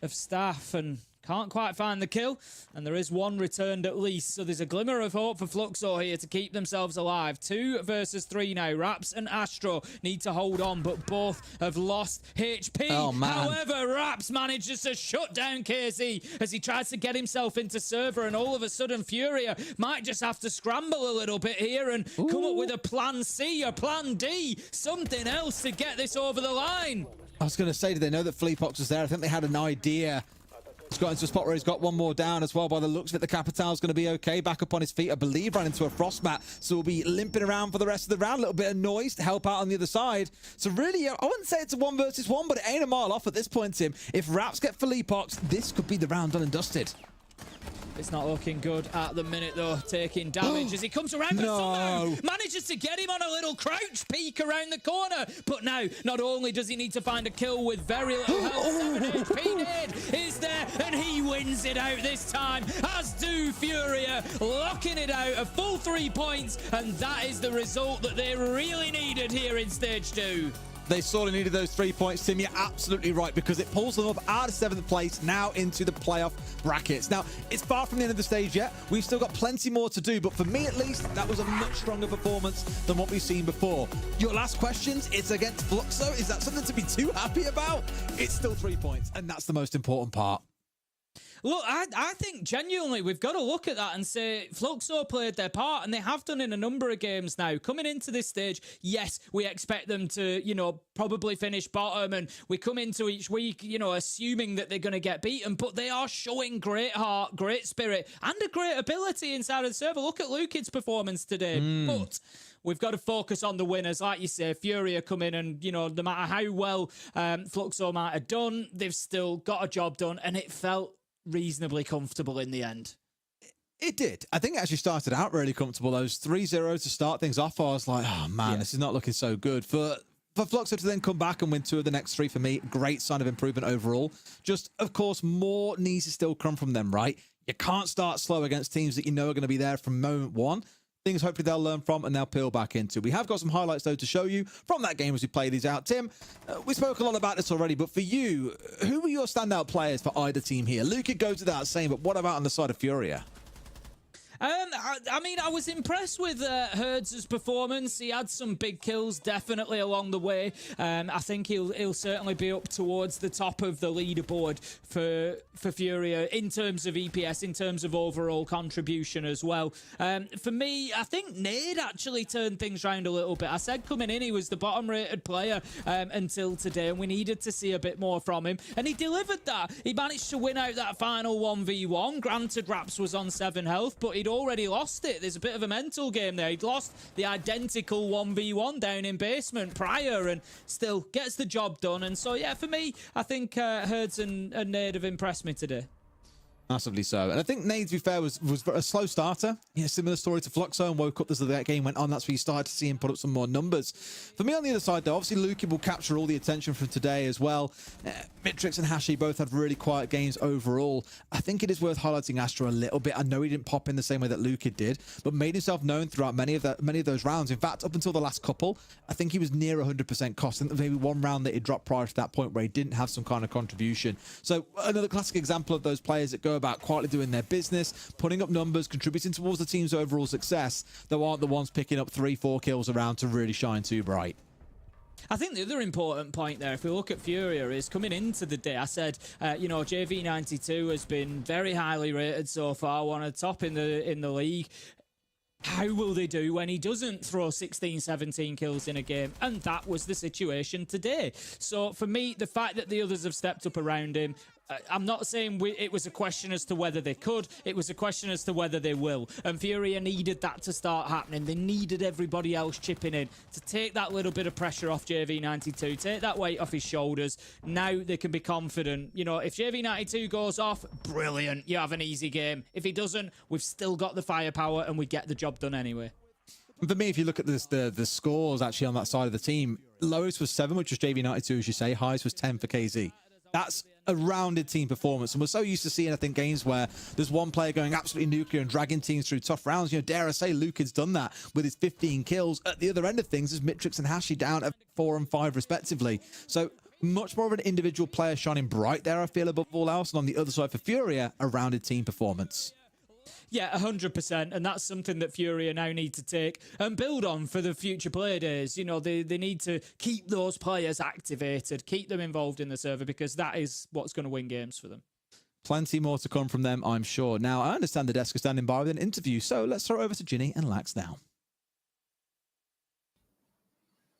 Speaker 2: of Staff, and can't quite find the kill, and there is one returned at least, so there's a glimmer of hope for Fluxo here to keep themselves alive. 2 versus 3 now. Raps and Astro need to hold on, but both have lost HP.
Speaker 3: Oh, man.
Speaker 2: However, Raps manages to shut down KZ as he tries to get himself into server, and all of a sudden Furia might just have to scramble a little bit here and come up with a plan C or plan D, something else to get this over the line.
Speaker 3: I was going to say, did they know that Fleepox was there? I think they had an idea. He's got into a spot where he's got one more down as well. By the looks of it, the Capital's going to be okay. Back up on his feet, I believe, ran into a frost mat. So we'll be limping around for the rest of the round. A little bit of noise to help out on the other side. So really, I wouldn't say it's a 1 versus 1, but it ain't a mile off at this point, Tim. If Raps get Fleepox, this could be the round done and dusted.
Speaker 2: It's not looking good at the minute, though, taking damage as he comes around, but somehow manages to get him on a little crouch peek around the corner. But now, not only does he need to find a kill with very little health, 7 HP Nade is there, and he wins it out this time, as do Furia, locking it out, a full 3 points, and that is the result that they really needed here in Stage 2.
Speaker 3: They sorely needed those 3 points, Tim. You're absolutely right, because it pulls them up out of 7th place, now into the playoff brackets. Now, it's far from the end of the stage yet. We've still got plenty more to do, but for me at least, that was a much stronger performance than what we've seen before. Your last questions, it's against Fluxo. Is that something to be too happy about? It's still 3 points, and that's the most important part.
Speaker 2: Look, I think genuinely we've got to look at that and say Fluxo played their part, and they have done in a number of games now. Coming into this stage, yes, we expect them to, you know, probably finish bottom, and we come into each week, you know, assuming that they're going to get beaten, but they are showing great heart, great spirit, and a great ability inside of the server. Look at Lukid's performance today, but we've got to focus on the winners. Like you say, Furia come in and, you know, no matter how well Fluxo might have done, they've still got a job done, and it felt reasonably comfortable in the end.
Speaker 3: It did. I think it actually started out really comfortable. Those 3-0 to start things off, I was like, oh man, this is not looking so good. For Fluxo to then come back and win 2 of the next 3, for me, great sign of improvement overall. Just, of course, more needs to still come from them, right? You can't start slow against teams that you know are going to be there from moment one. Things hopefully they'll learn from and they'll peel back into. We have got some highlights, though, to show you from that game as we play these out. Tim, we spoke a lot about this already, but for you, who were your standout players for either team here? Luka goes without saying, but what about on the side of Furia?
Speaker 2: I mean, I was impressed with Herds' performance. He had some big kills definitely along the way. I think he'll certainly be up towards the top of the leaderboard for Furia in terms of EPS, in terms of overall contribution as well. For me, I think Nade actually turned things around a little bit. I said coming in, he was the bottom-rated player until today, and we needed to see a bit more from him, and he delivered that. He managed to win out that final 1v1. Granted, Raps was on 7 health, but he'd already lost it. There's a bit of a mental game there. He'd lost the identical 1v1 down in basement prior and still gets the job done. And so, yeah, for me, I think Herds and Nade have impressed me today.
Speaker 3: Massively so. And I think Nade, to be fair, was a slow starter. Yeah, similar story to Fluxo, and woke up as the game went on. That's where you started to see him put up some more numbers. For me on the other side, though, obviously Luki will capture all the attention from today as well. Mitrix and Hashi both had really quiet games overall. I think it is worth highlighting Astro a little bit. I know he didn't pop in the same way that Luki did, but made himself known throughout many of those rounds. In fact, up until the last couple, I think he was near 100% cost. I think maybe one round that he dropped prior to that point where he didn't have some kind of contribution. So another classic example of those players that go about quietly doing their business, putting up numbers, contributing towards the team's overall success, though aren't the ones picking up 3-4 kills around to really shine too bright.
Speaker 2: I think the other important point there, if we look at Furia, is coming into the day, I said, you know, JV92 has been very highly rated so far, one of the top in the league. How will they do when he doesn't throw 16, 17 kills in a game? And that was the situation today. So for me, the fact that the others have stepped up around him, I'm not saying it was a question as to whether they could. It was a question as to whether they will. And Furia needed that to start happening. They needed everybody else chipping in to take that little bit of pressure off JV92, take that weight off his shoulders. Now they can be confident. You know, if JV92 goes off, brilliant. You have an easy game. If he doesn't, we've still got the firepower and we get the job done anyway.
Speaker 3: For me, if you look at this, the scores actually on that side of the team, lowest was 7, which was JV92, as you say. Highest was 10 for KZ. That's a rounded team performance, and we're so used to seeing, I think, games where there's one player going absolutely nuclear and dragging teams through tough rounds. You know, dare I say, Lukid's done that with his 15 kills. At the other end of things is Mitrix and Hashi down at 4 and 5 respectively. So much more of an individual player shining bright there, I feel, above all else. And on the other side for Furia, a rounded team performance.
Speaker 2: Yeah, 100%, and that's something that Furia now need to take and build on for the future play days. You know, they need to keep those players activated, keep them involved in the server, because that is what's going to win games for them.
Speaker 3: Plenty more to come from them, I'm sure. Now, I understand the desk is standing by with an interview, so let's throw it over to Ginny and Lax now.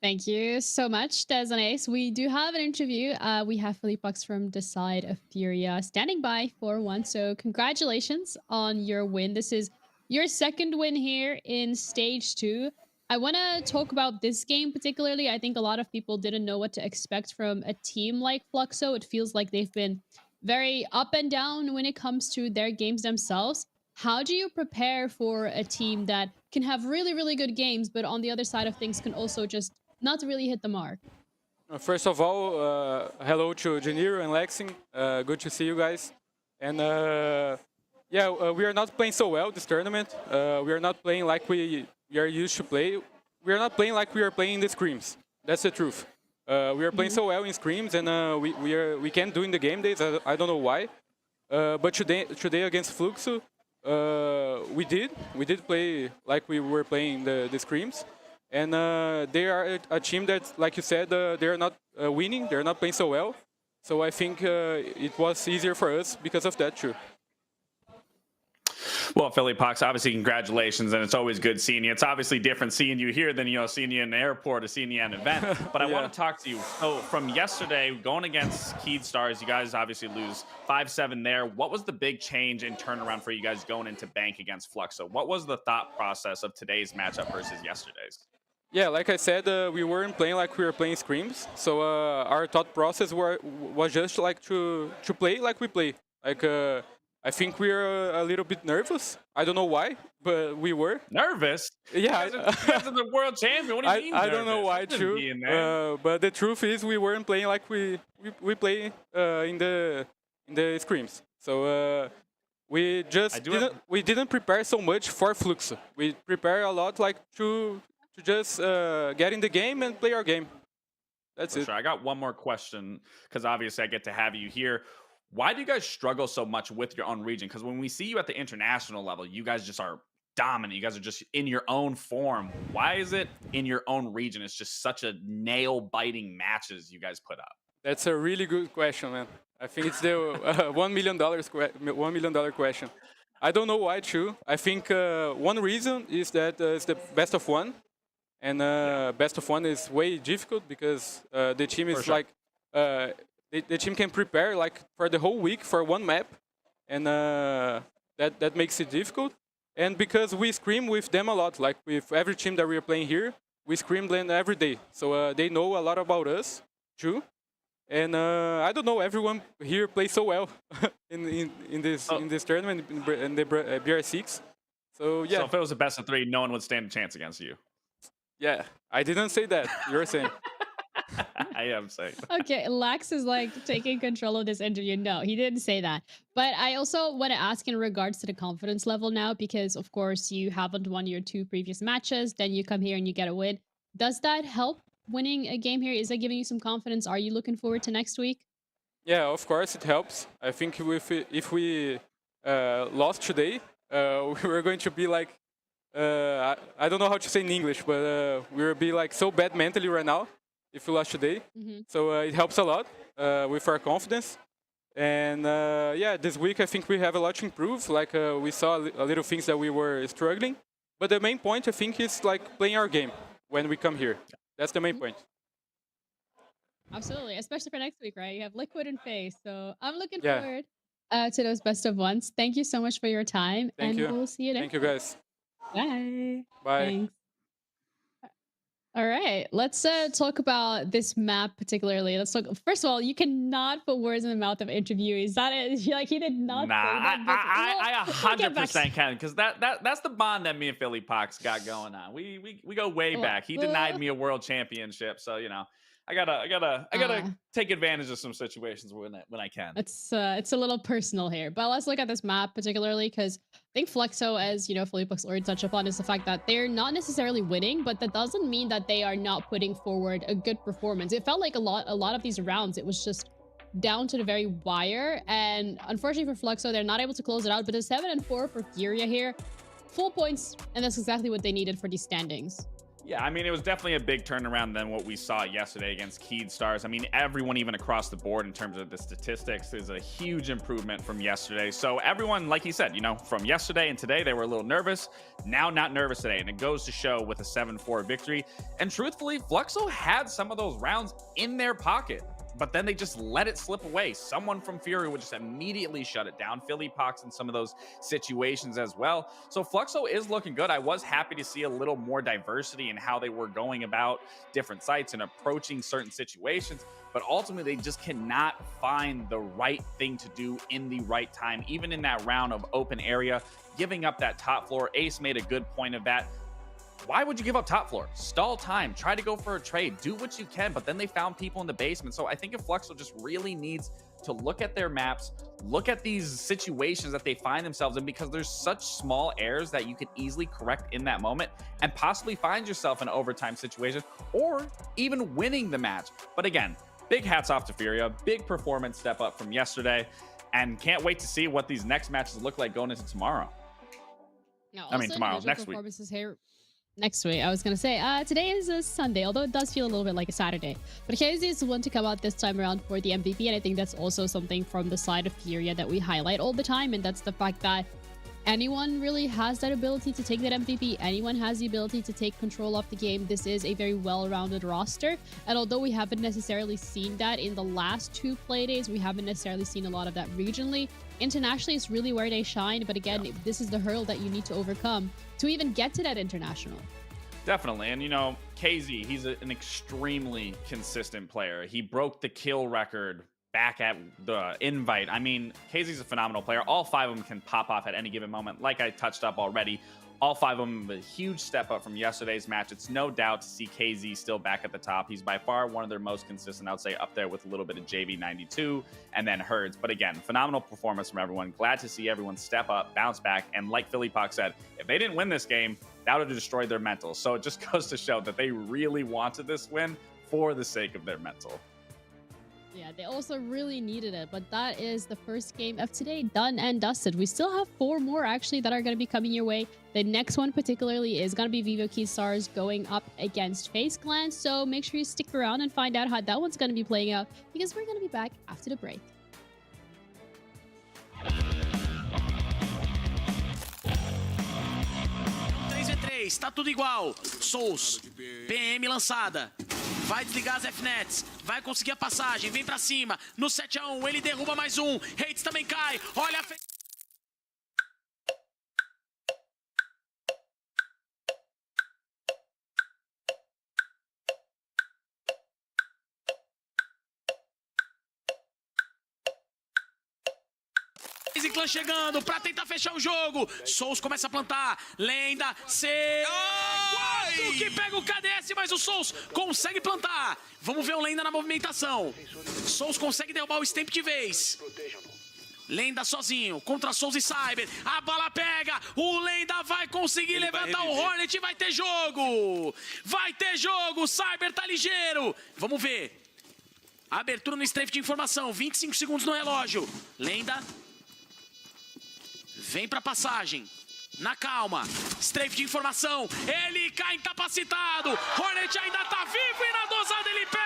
Speaker 12: Thank you so much, Des and Ace. We do have an interview. We have Philippux from the side of Furia standing by for one. So congratulations on your win. This is your second win here in stage 2. I want to talk about this game particularly. I think a lot of people didn't know what to expect from a team like Fluxo. It feels like they've been very up and down when it comes to their games themselves. How do you prepare for a team that can have really, really good games, but on the other side of things can also just not really hit the mark?
Speaker 11: First of all, hello to Janiro and Lexing. Good to see you guys. And we are not playing so well this tournament. We are not playing like we are used to play. We are not playing like we are playing in the scrims. That's the truth. We are playing so well in scrims, and we can't do in the game days. I don't know why. But today against Fluxo, we did play like we were playing the scrims. And they are a team that, like you said, they are not winning. They're not playing so well. So I think it was easier for us because of that too.
Speaker 4: Well, Philippux, obviously, congratulations, and it's always good seeing you. It's obviously different seeing you here than seeing you in the airport or seeing you at an event. But I want to talk to you. So from yesterday, going against Keyd Stars, you guys obviously lose 5-7 there. What was the big change in turnaround for you guys going into Bank against Fluxo? What was the thought process of today's matchup versus yesterday's?
Speaker 11: Yeah, like I said, we weren't playing like we were playing scrims. So our thought process was just like to play like we play. Like I think we are a little bit nervous. I don't know why, but we were
Speaker 4: nervous.
Speaker 11: Yeah,
Speaker 4: you guys are the world champion. What do you mean?
Speaker 11: I don't know why too. But the truth is, we weren't playing like we play in the scrims. So we just didn't prepare so much for Fluxo. We prepare a lot like to just get in the game and play our game. That's it.
Speaker 4: Sure. I got one more question because obviously I get to have you here. Why do you guys struggle so much with your own region? Because when we see you at the international level, you guys just are dominant. You guys are just in your own form. Why is it in your own region it's just such a nail-biting matches you guys put up?
Speaker 11: That's a really good question, man. I think it's the $1 million question. I don't know why, too. I think one reason is that it's the best of one. And best of one is way difficult because the team is like... The team can prepare like for the whole week for one map, and that makes it difficult. And because we scrim with them a lot, like with every team that we are playing here, we scrim them every day. So they know a lot about us too. And I don't know, everyone here plays so well in this tournament in the BR6. So yeah.
Speaker 4: So if it was a best of 3, no one would stand a chance against you.
Speaker 11: Yeah, I didn't say that. You're saying.
Speaker 4: I am saying.
Speaker 12: Okay, Lax is like taking control of this interview. No, he didn't say that. But I also want to ask in regards to the confidence level now, because of course you haven't won your 2 previous matches. Then you come here and you get a win. Does that help winning a game here? Is that giving you some confidence? Are you looking forward to next week?
Speaker 11: Yeah, of course it helps. I think if we lost today, we were going to be like, I don't know how to say in English, but we will be like so bad mentally right now. If we lost today. So it helps a lot with our confidence. And yeah, this week I think we have a lot to improve. Like we saw a little things that we were struggling. But the main point I think is like playing our game when we come here. That's the main point.
Speaker 12: Absolutely, especially for next week, right? You have Liquid and FaZe. So I'm looking forward to those best of ones. Thank you so much for your time.
Speaker 11: Thank you.
Speaker 12: We'll see you next
Speaker 11: Thank you guys.
Speaker 12: Bye.
Speaker 11: Bye.
Speaker 12: Thanks. All right, let's talk about this map particularly. Let's talk. First of all, you cannot put words in the mouth of interviewees. That is like he did not.
Speaker 4: Nah, I 100% can, because that's the bond that me and Philippux got going on. We go way back. He denied me a world championship, so I gotta take advantage of some situations when I can.
Speaker 12: It's a little personal here, but let's look at this map particularly because I think Fluxo, as Philippux already touched upon, is the fact that they're not necessarily winning, but that doesn't mean that they are not putting forward a good performance. It felt like a lot of these rounds, it was just down to the very wire, and unfortunately for Fluxo, they're not able to close it out. But the 7-4 for Furia here, full points, and that's exactly what they needed for these standings.
Speaker 4: Yeah, I mean, it was definitely a big turnaround than what we saw yesterday against Keyed Stars. I mean, everyone, even across the board in terms of the statistics, is a huge improvement from yesterday. So everyone, like he said, you know, from yesterday and today, they were a little nervous. Now not nervous today. And it goes to show with a 7-4 victory. And truthfully, Fluxo had some of those rounds in their pocket, but then they just let it slip away. Someone from Fury would just immediately shut it down. Philly Pox in some of those situations as well. So Fluxo is looking good. I was happy to see a little more diversity in how they were going about different sites and approaching certain situations, but ultimately they just cannot find the right thing to do in the right time, even in that round of open area, giving up that top floor. Ace made a good point of that. Why would you give up top floor? Stall time, try to go for a trade, do what you can, but then they found people in the basement. So I think if Fluxo just really needs to look at their maps, look at these situations that they find themselves in, because there's such small errors that you could easily correct in that moment and possibly find yourself in an overtime situation or even winning the match. But again, big hats off to Furia, big performance step up from yesterday, and can't wait to see what these next matches look like going into tomorrow.
Speaker 12: No,
Speaker 4: I mean, tomorrow, next week.
Speaker 12: Here next week, I was gonna say, today is a Sunday, although it does feel a little bit like a Saturday. But KZ is the one to come out this time around for the MVP, and I think that's also something from the side of Furia that we highlight all the time, and that's the fact that anyone really has that ability to take that MVP. Anyone has the ability to take control of the game. This is a very well-rounded roster, and although we haven't necessarily seen that in the last 2 play days, we haven't necessarily seen a lot of that regionally. Internationally is really where they shine, but again, this is the hurdle that you need to overcome to even get to that international.
Speaker 4: Definitely. And, you know, KZ, he's an extremely consistent player. He broke the kill record back at the invite. I mean, KZ's a phenomenal player. All 5 of them can pop off at any given moment. Like I touched up already, all 5 of them, a huge step up from yesterday's match. It's no doubt to see KZ still back at the top. He's by far one of their most consistent, I would say, up there with a little bit of JV92 and then Herds. But again, phenomenal performance from everyone. Glad to see everyone step up, bounce back. And like Philly Puck said, if they didn't win this game, that would have destroyed their mental. So it just goes to show that they really wanted this win for the sake of their mental.
Speaker 12: Yeah, they also really needed it, but that is the first game of today done and dusted. We still have 4 more actually that are going to be coming your way. The next one particularly is going to be Vivo Key Stars going up against FaZe Clan, so make sure you stick around and find out how that one's going to be playing out, because we're going to be back after the break.
Speaker 1: 3v3, tá tudo igual. Souls, PM lançada. Vai desligar as Fnets, vai conseguir a passagem, vem pra cima. No 7-1, ele derruba mais um. Hates também cai. Olha a... Clã chegando pra tentar fechar o jogo. Souls começa a plantar. Lenda, C4 que pega o KDS, mas o Souls consegue plantar. Vamos ver o Lenda na movimentação. Souls consegue derrubar o Stamp de vez. Lenda sozinho, contra Souls e Cyber. A bala pega, o Lenda vai conseguir levantar o Hornet e vai ter jogo. Vai ter jogo, Cyber tá ligeiro. Vamos ver. Abertura no strafe de informação, 25 segundos no relógio. Lenda vem pra passagem, na calma, strafe de informação, ele cai incapacitado, Hornet ainda tá vivo e na dosada ele pega!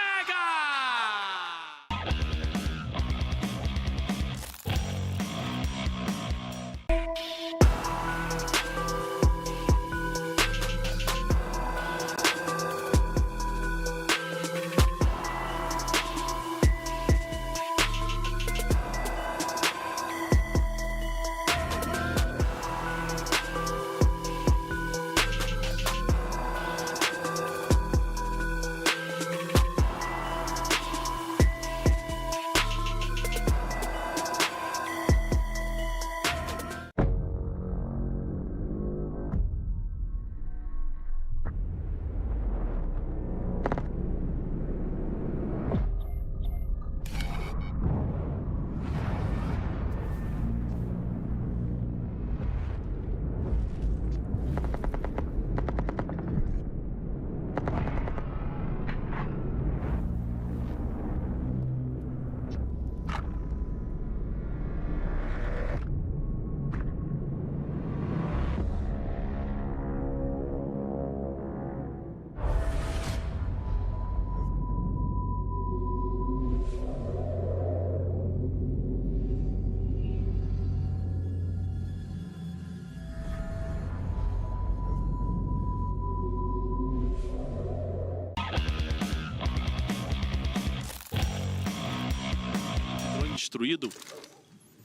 Speaker 10: destruído,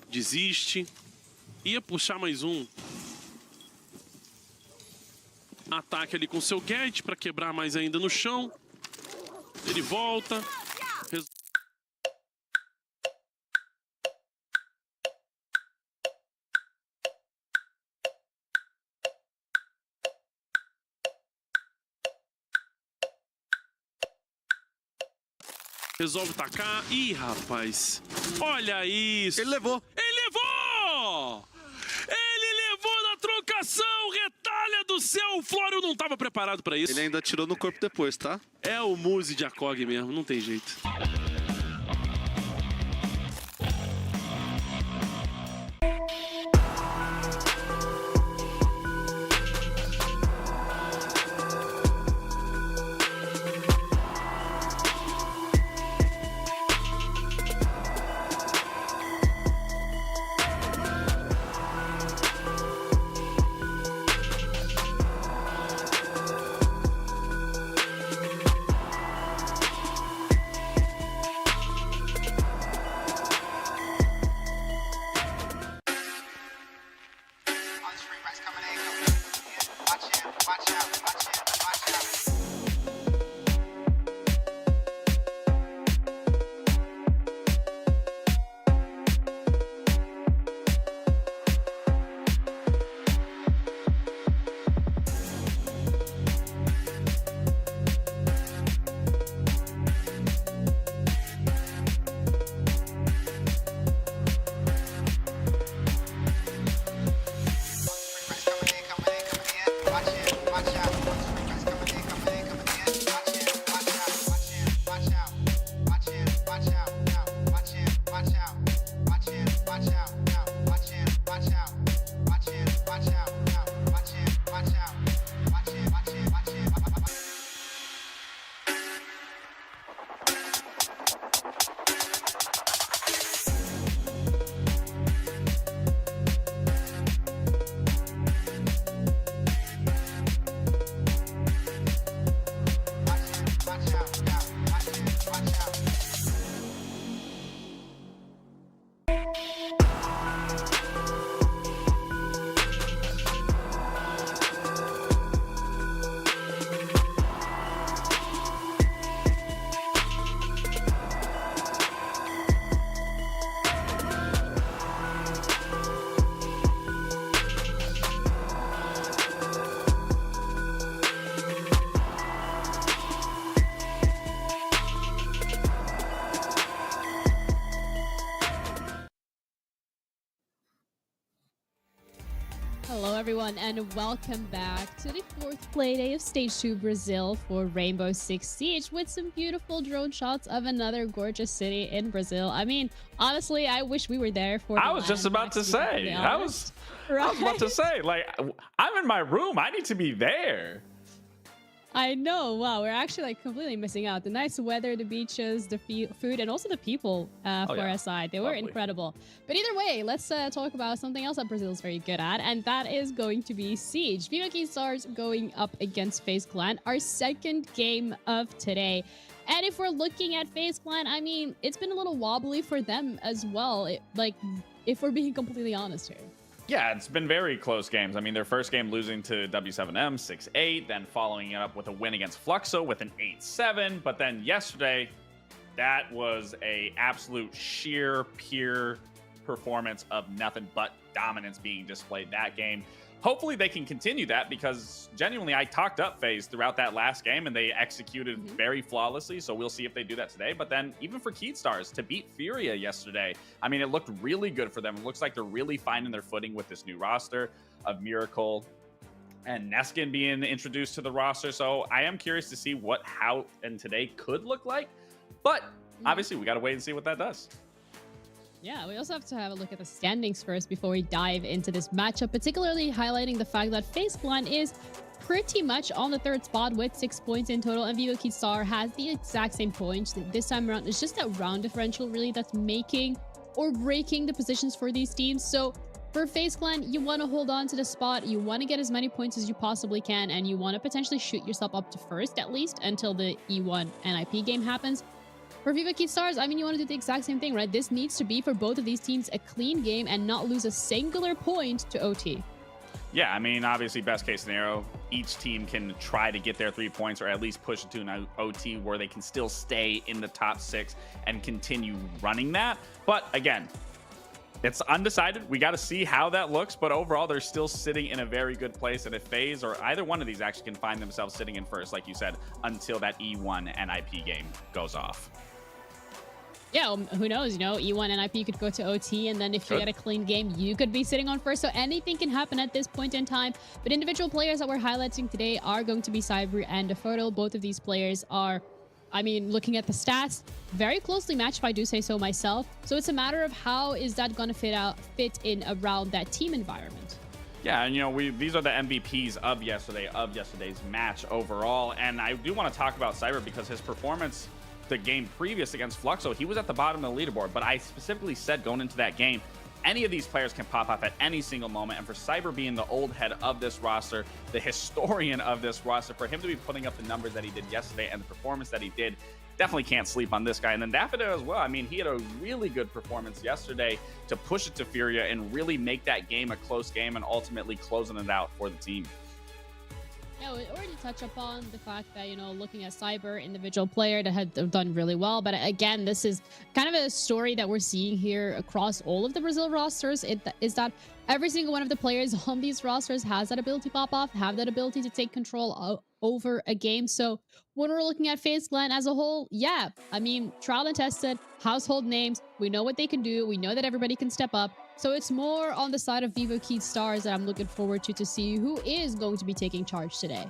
Speaker 10: desiste, ia puxar mais um ataque ali com seu gadget para quebrar mais ainda no chão. Ele volta. Resolve tacar. Ih, rapaz. Olha isso.
Speaker 13: Ele levou.
Speaker 10: Ele levou! Ele levou na trocação. Retalha do céu. O Flório não estava preparado para isso.
Speaker 13: Ele ainda tirou no corpo depois, tá?
Speaker 10: É o Muse de Akog mesmo. Não tem jeito.
Speaker 12: Hello everyone and welcome back to the 4th playday of Stage 2 Brazil for Rainbow Six Siege with some beautiful drone shots of another gorgeous city in Brazil. I mean, honestly, I wish we were there for
Speaker 4: I was just about to say. I was about to say, like, I'm in my room. I need to be there.
Speaker 12: I know. Wow, we're actually like completely missing out. The nice weather, the beaches, the food, and also the people for our side. They were incredible. But either way, let's talk about something else that Brazil is very good at, and that is going to be Siege. Vivo Stars going up against FaZe Clan, our second game of today. And if we're looking at FaZe Clan, I mean, it's been a little wobbly for them as well. Like, if we're being completely honest here.
Speaker 4: Yeah, it's been very close games. I mean, their first game losing to W7M 6-8, then following it up with a win against Fluxo with an 8-7. But then yesterday, that was a absolute sheer, pure performance of nothing but dominance being displayed that game. Hopefully they can continue that, because genuinely I talked up FaZe throughout that last game and they executed very flawlessly. So we'll see if they do that today. But then even for Keystars to beat Furia yesterday, I mean, it looked really good for them. It looks like they're really finding their footing with this new roster of Miracle and Neskin being introduced to the roster. So I am curious to see what, how, and today could look like. But obviously we got to wait and see what that does.
Speaker 12: Yeah, we also have to have a look at the standings first before we dive into this matchup, particularly highlighting the fact that FaZe Clan is pretty much on the 3rd spot with 6 points in total, and Vivo Star has the exact same points. This time around, it's just that round differential really that's making or breaking the positions for these teams. So for FaZe Clan, you want to hold on to the spot, you want to get as many points as you possibly can, and you want to potentially shoot yourself up to 1st at least until the E1 NIP game happens. for Viva Key Stars, I mean, you want to do the exact same thing, right? This needs to be for both of these teams a clean game and not lose a singular point to OT.
Speaker 4: Yeah, I mean, obviously, best case scenario, each team can try to get their 3 points or at least push it to an OT where they can still stay in the top 6 and continue running that. But again, it's undecided. We got to see how that looks. But overall, they're still sitting in a very good place. And if FaZe or either one of these actually can find themselves sitting in first, like you said, until that E1 NIP game goes off.
Speaker 12: Yeah, who knows? You know, E1 and IP could go to OT, and then if you get a clean game, you could be sitting on first. So anything can happen at this point in time. But individual players that we're highlighting today are going to be Cyber and Defertile. Both of these players are, I mean, looking at the stats, very closely matched, if I do say so myself. So it's a matter of how is that going to fit in around that team environment.
Speaker 4: Yeah, and you know, these are the MVPs of yesterday's match overall. And I do want to talk about Cyber because his performance the game previous against Fluxo, he was at the bottom of the leaderboard, but I specifically said going into that game, any of these players can pop off at any single moment. And for Cyber being the old head of this roster, the historian of this roster, for him to be putting up the numbers that he did yesterday and the performance that he did, definitely can't sleep on this guy. And then Daffodil as well. I mean, he had a really good performance yesterday to push it to Furia and really make that game a close game and ultimately closing it out for the team.
Speaker 12: Yeah, we already touched upon the fact that, you know, looking at Cyber, individual player that had done really well. But again, this is kind of a story that we're seeing here across all of the Brazil rosters. Is that every single one of the players on these rosters has that ability to pop off, have that ability to take control over a game. So when we're looking at FaZe Clan as a whole, yeah, I mean, tried and tested, household names. We know what they can do. We know that everybody can step up. So it's more on the side of Vivo Key Stars that I'm looking forward to see who is going to be taking charge today.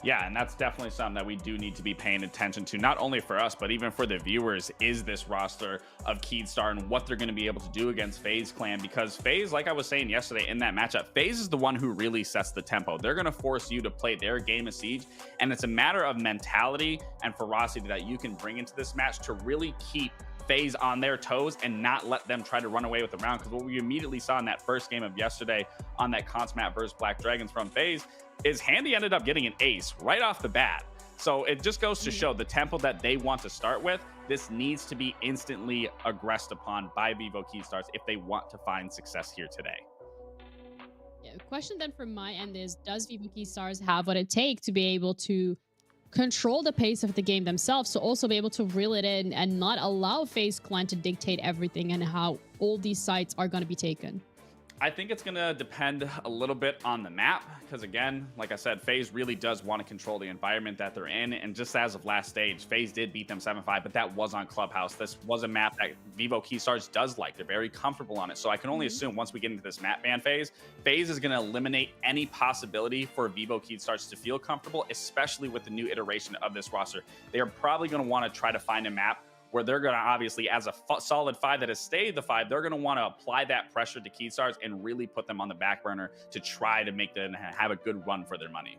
Speaker 4: Yeah, and that's definitely something that we do need to be paying attention to, not only for us, but even for the viewers, is this roster of Keedstar and what they're going to be able to do against FaZe Clan. Because FaZe, like I was saying yesterday in that matchup, FaZe is the one who really sets the tempo. They're going to force you to play their game of Siege, and it's a matter of mentality and ferocity that you can bring into this match to really keep FaZe on their toes and not let them try to run away with the round. Because what we immediately saw in that first game of yesterday on that Consmat versus Black Dragons from FaZe is Handy ended up getting an ace right off the bat. So it just goes to show the tempo that they want to start with. This needs to be instantly aggressed upon by Vivo Keystars if they want to find success here today.
Speaker 12: Yeah, the question then from my end is, does Vivo Keystars have what it takes to be able to control the pace of the game themselves, to also be able to reel it in and not allow FaZe Clan to dictate everything and how all these sites are going to be taken?
Speaker 4: I think it's going to depend a little bit on the map because, again, like I said, FaZe really does want to control the environment that they're in. And just as of last stage, FaZe did beat them 7-5, but that was on Clubhouse. This was a map that Vivo Keystars does like. They're very comfortable on it. So I can only assume once we get into this map ban phase, FaZe is going to eliminate any possibility for Vivo Keystars to feel comfortable, especially with the new iteration of this roster. They are probably going to want to try to find a map where they're going to obviously, as a solid 5 that has stayed the 5, they're going to want to apply that pressure to Keystars and really put them on the back burner to try to make them have a good run for their money.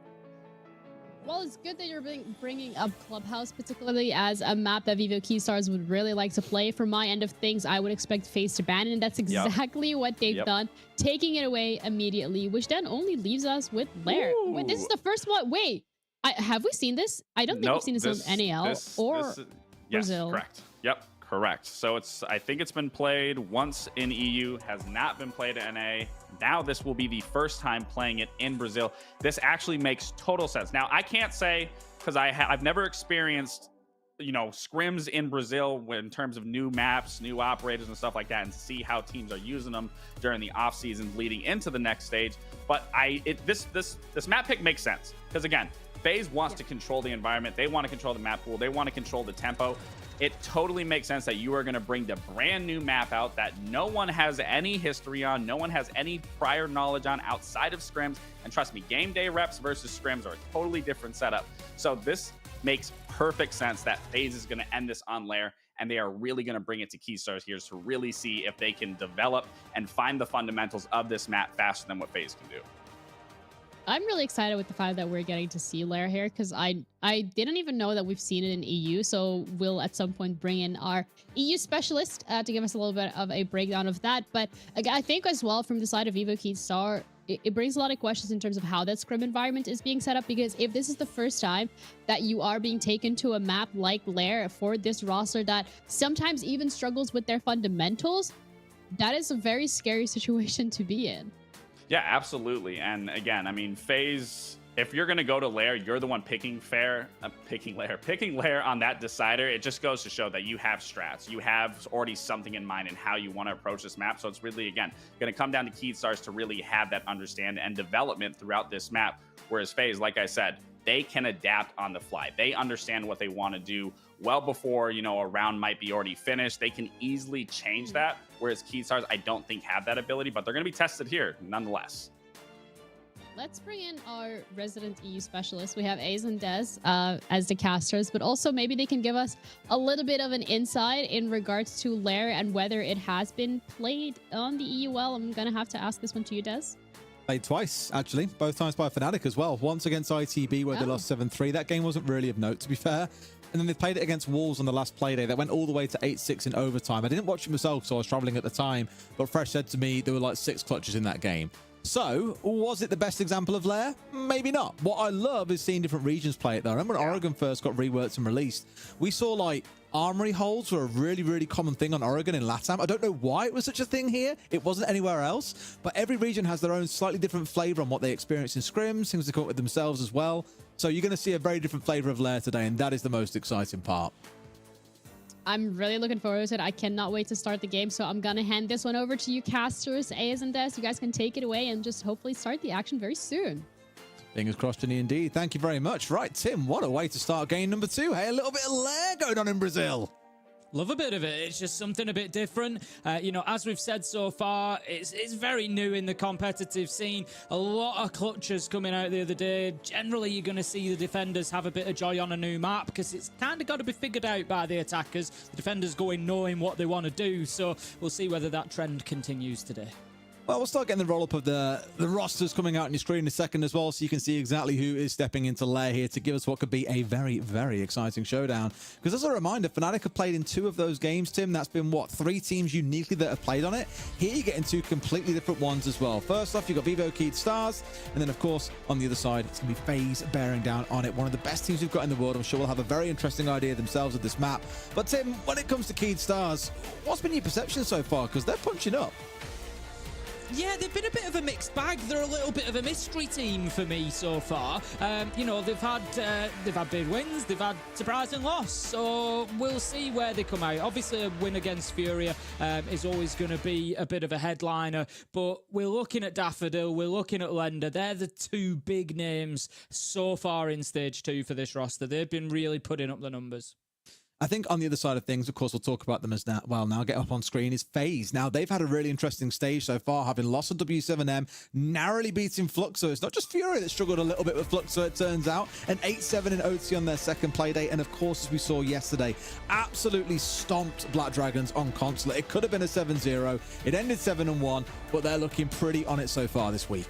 Speaker 12: Well, it's good that you're bringing up Clubhouse, particularly as a map that Vivo Keystars would really like to play. From my end of things, I would expect FaZe to ban it, and that's exactly what they've done, taking it away immediately, which then only leaves us with Lair. Wait, this is the first one. Wait, have we seen this? I don't think we've seen this on NAL or Brazil.
Speaker 4: Yes, correct. Yep, correct. So I think it's been played once in EU, has not been played in NA. Now this will be the first time playing it in Brazil. This actually makes total sense. Now I can't say, because I've never experienced, you know, scrims in Brazil in terms of new maps, new operators and stuff like that, and to see how teams are using them during the off seasons leading into the next stage. But this map pick makes sense because, again, FaZe wants to control the environment. They want to control the map pool. They want to control the tempo. It totally makes sense that you are going to bring the brand new map out that no one has any history on, no one has any prior knowledge on outside of scrims. And trust me, game day reps versus scrims are a totally different setup. So this makes perfect sense that FaZe is going to end this on Lair, and they are really going to bring it to Keystars here to really see if they can develop and find the fundamentals of this map faster than what FaZe can do.
Speaker 12: I'm really excited with the fact that we're getting to see Lair here, because I didn't even know that we've seen it in EU. So we'll at some point bring in our EU specialist to give us a little bit of a breakdown of that. But I think as well from the side of Vivo Keystar, it brings a lot of questions in terms of how that scrim environment is being set up, because if this is the first time that you are being taken to a map like Lair for this roster that sometimes even struggles with their fundamentals, that is a very scary situation to be in.
Speaker 4: Yeah, absolutely. And again, I mean, FaZe, if you're going to go to Lair, you're the one picking Lair on that decider. It just goes to show that you have strats. You have already something in mind and how you want to approach this map. So it's really, again, going to come down to Keystars to really have that understand and development throughout this map. Whereas FaZe, like I said, they can adapt on the fly. They understand what they want to do well before, you know, a round might be already finished. They can easily change that. Whereas Keystars, I don't think have that ability, but they're going to be tested here nonetheless.
Speaker 12: Let's bring in our resident EU specialist. We have Ace and Des as the casters, but also maybe they can give us a little bit of an insight in regards to Lair and whether it has been played on the EUL. I'm going to have to ask this one to you, Des.
Speaker 3: Played twice, actually. Both times by Fnatic as well. Once against ITB, where they lost 7-3. That game wasn't really of note, to be fair. And then they played it against Wolves on the last play day. That went all the way to 8-6 in overtime. I didn't watch it myself, so I was traveling at the time. But Fresh said to me there were like 6 clutches in that game. So, was it the best example of Lair? Maybe not. What I love is seeing different regions play it, though. I remember when Oregon first got reworked and released, we saw, like, armory holds were a really, really common thing on Oregon in LATAM. I don't know why it was such a thing here. It wasn't anywhere else. But every region has their own slightly different flavor on what they experience in scrims, things they come up with themselves as well. So you're going to see a very different flavor of Lair today, and that is the most exciting part.
Speaker 12: I'm really looking forward to it. I cannot wait to start the game. So I'm going to hand this one over to you casters, Ace and Des. You guys can take it away and just hopefully start the action very soon.
Speaker 3: Fingers crossed, Jenny, indeed. Thank you very much. Right, Tim, what a way to start game number 2. Hey, a little bit of Lair going on in Brazil.
Speaker 2: Love a bit of it. It's just something a bit different. You know, as we've said so far, it's very new in the competitive scene. A lot of clutches coming out the other day. Generally, you're going to see the defenders have a bit of joy on a new map because it's kind of got to be figured out by the attackers. The defenders going knowing what they want to do. So we'll see whether that trend continues today.
Speaker 3: Well, we'll start getting the roll-up of the rosters coming out on your screen in a second as well, so you can see exactly who is stepping into Lair here to give us what could be a very, very exciting showdown. Because as a reminder, Fnatic have played in 2 of those games, Tim. That's been, what, 3 teams uniquely that have played on it? Here you get into 2 completely different ones as well. First off, you've got Vivo Keystars, and then, of course, on the other side, it's going to be FaZe bearing down on it. One of the best teams we've got in the world. I'm sure we'll have a very interesting idea themselves of this map. But, Tim, when it comes to Keystars, what's been your perception so far? Because they're punching up.
Speaker 2: Yeah, they've been a bit of a mixed bag. They're a little bit of a mystery team for me so far. You know, they've had big wins, they've had surprising loss, so we'll see where they come out. Obviously, a win against Furia is always going to be a bit of a headliner, but we're looking at Daffodil, we're looking at Lender. They're the 2 big names so far in Stage 2 for this roster. They've been really putting up the numbers.
Speaker 3: I think on the other side of things, of course, we'll talk about them as now get up on screen, is FaZe. Now, they've had a really interesting stage so far, having lost to W7M, narrowly beating Fluxo. It's not just Fury that struggled a little bit with Fluxo, it turns out. An 8-7 in OT on their second playdate. And of course, as we saw yesterday, absolutely stomped Black Dragons on Consulate. It could have been a 7-0. It ended 7-1, but they're looking pretty on it so far this week.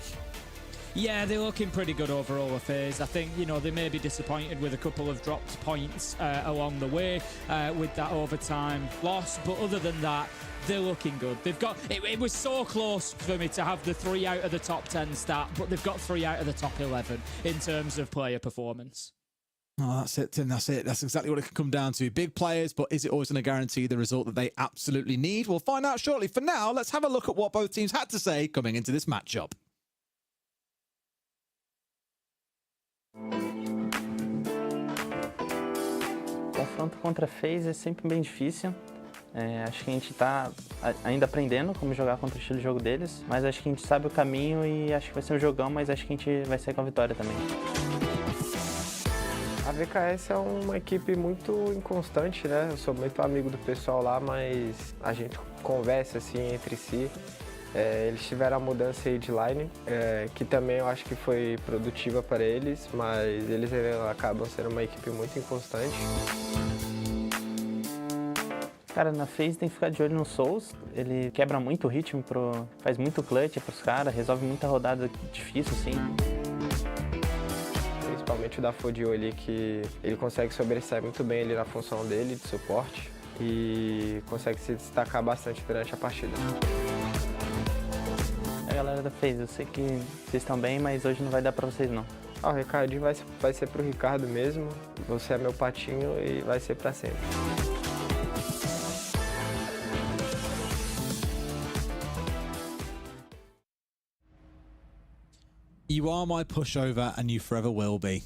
Speaker 2: Yeah, they're looking pretty good overall with FaZe. I think, you know, they may be disappointed with a couple of dropped points along the way with that overtime loss. But other than that, they're looking good. They've got, it was so close for me to have the 3 out of the top 10 stat, but they've got 3 out of the top 11 in terms of player performance.
Speaker 3: Oh, that's it, Tim. That's it. That's exactly what it can come down to. Big players, but is it always going to guarantee the result that they absolutely need? We'll find out shortly. For now, let's have a look at what both teams had to say coming into this matchup.
Speaker 6: Confronto contra FaZe é sempre bem difícil. Acho que a gente está ainda aprendendo como jogar contra o estilo de jogo deles, mas acho que a gente sabe o caminho e acho que vai ser um jogão, mas acho que a gente vai sair com a vitória também.
Speaker 14: A VKS é uma equipe muito inconstante, né? Eu sou muito amigo do pessoal lá, mas a gente conversa assim entre si. Eles tiveram a mudança aí de line, que também eu acho que foi produtiva para eles, mas eles acabam sendo uma equipe muito inconstante.
Speaker 6: Cara, na FaZe tem que ficar de olho no Souls, ele quebra muito o ritmo, faz muito clutch pros caras, resolve muita rodada difícil, assim.
Speaker 14: Principalmente o da Fodio ali, que ele consegue sobressair muito bem ali na função dele, de suporte, e consegue se destacar bastante durante a partida.
Speaker 6: A galera
Speaker 15: rapaziada fez. Eu sei que vocês estão bem, mas hoje não vai dar pra vocês não.
Speaker 14: Ah, o recadinho vai ser pro Ricardo mesmo. Você é meu patinho e vai ser pra sempre.
Speaker 3: You are my pushover and you forever will be.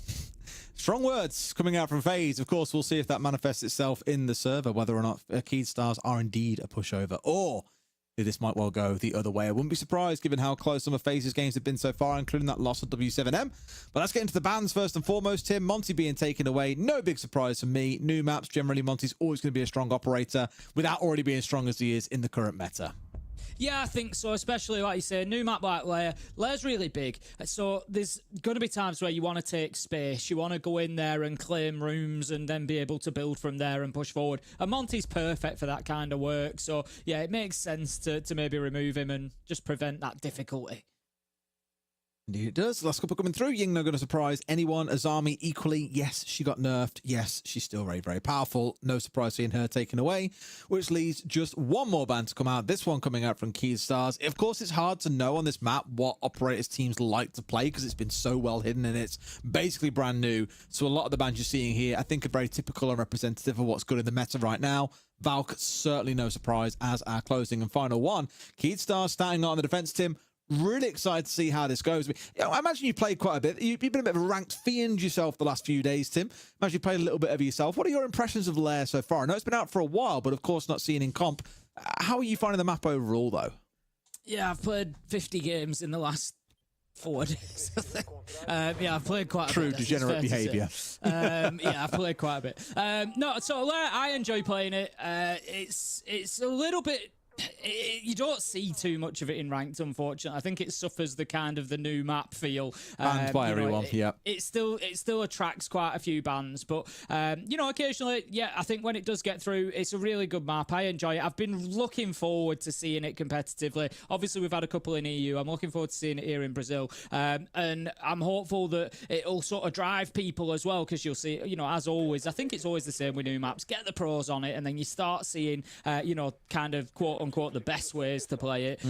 Speaker 3: Strong words coming out from FaZe. Of course, we'll see if that manifests itself in the server, whether or not Keystars are indeed a pushover, or if this might well go the other way. I wouldn't be surprised given how close some of FaZe's games have been so far, including that loss of W7M. But let's get into the bans first and foremost. Tim, Monty being taken away. No big surprise for me. New maps, generally, Monty's always going to be a strong operator without already being strong as he is in the current meta.
Speaker 2: Yeah, I think so, especially like you say, new map like Lair. Lair's really big, so there's going to be times where you want to take space. You want to go in there and claim rooms and then be able to build from there and push forward. And Monty's perfect for that kind of work, so yeah, it makes sense to maybe remove him and just prevent that difficulty.
Speaker 3: Indeed it does. Last couple coming through. Ying not going to surprise anyone. Azami equally. Yes, she got nerfed. Yes, she's still very, very powerful. No surprise seeing her taken away, which leaves just one more ban to come out. This one coming out from Keystars. Of course, it's hard to know on this map what operators teams like to play because it's been so well hidden and it's basically brand new. So a lot of the bans you're seeing here, I think, are very typical and representative of what's good in the meta right now. Valk, certainly no surprise as our closing and final one. Keystars starting out on the defense, Tim. Really excited to see how this goes. I imagine you played quite a bit. You've been a bit of a ranked fiend yourself the last few days, Tim. Imagine you played a little bit of it yourself. What are your impressions of Lair so far? I know it's been out for a while, but of course not seen in comp. How are you finding the map overall, though?
Speaker 2: Yeah, I've played 50 games in the last 4 days. Yeah, I've played quite a bit.
Speaker 3: True degenerate behaviour.
Speaker 2: Yeah, I've played quite a bit. No, so Lair, I enjoy playing it. It's a little bit... You don't see too much of it in ranked, unfortunately. I think it suffers the kind of the new map feel.
Speaker 3: Banned by everyone, yeah.
Speaker 2: It still attracts quite a few bans, but you know, occasionally, yeah, I think when it does get through, it's a really good map. I enjoy it. I've been looking forward to seeing it competitively. Obviously, we've had a couple in EU. I'm looking forward to seeing it here in Brazil, and I'm hopeful that it'll sort of drive people as well, because you'll see, you know, as always, I think it's always the same with new maps. Get the pros on it, and then you start seeing, you know, kind of quote unquote the best ways to play it.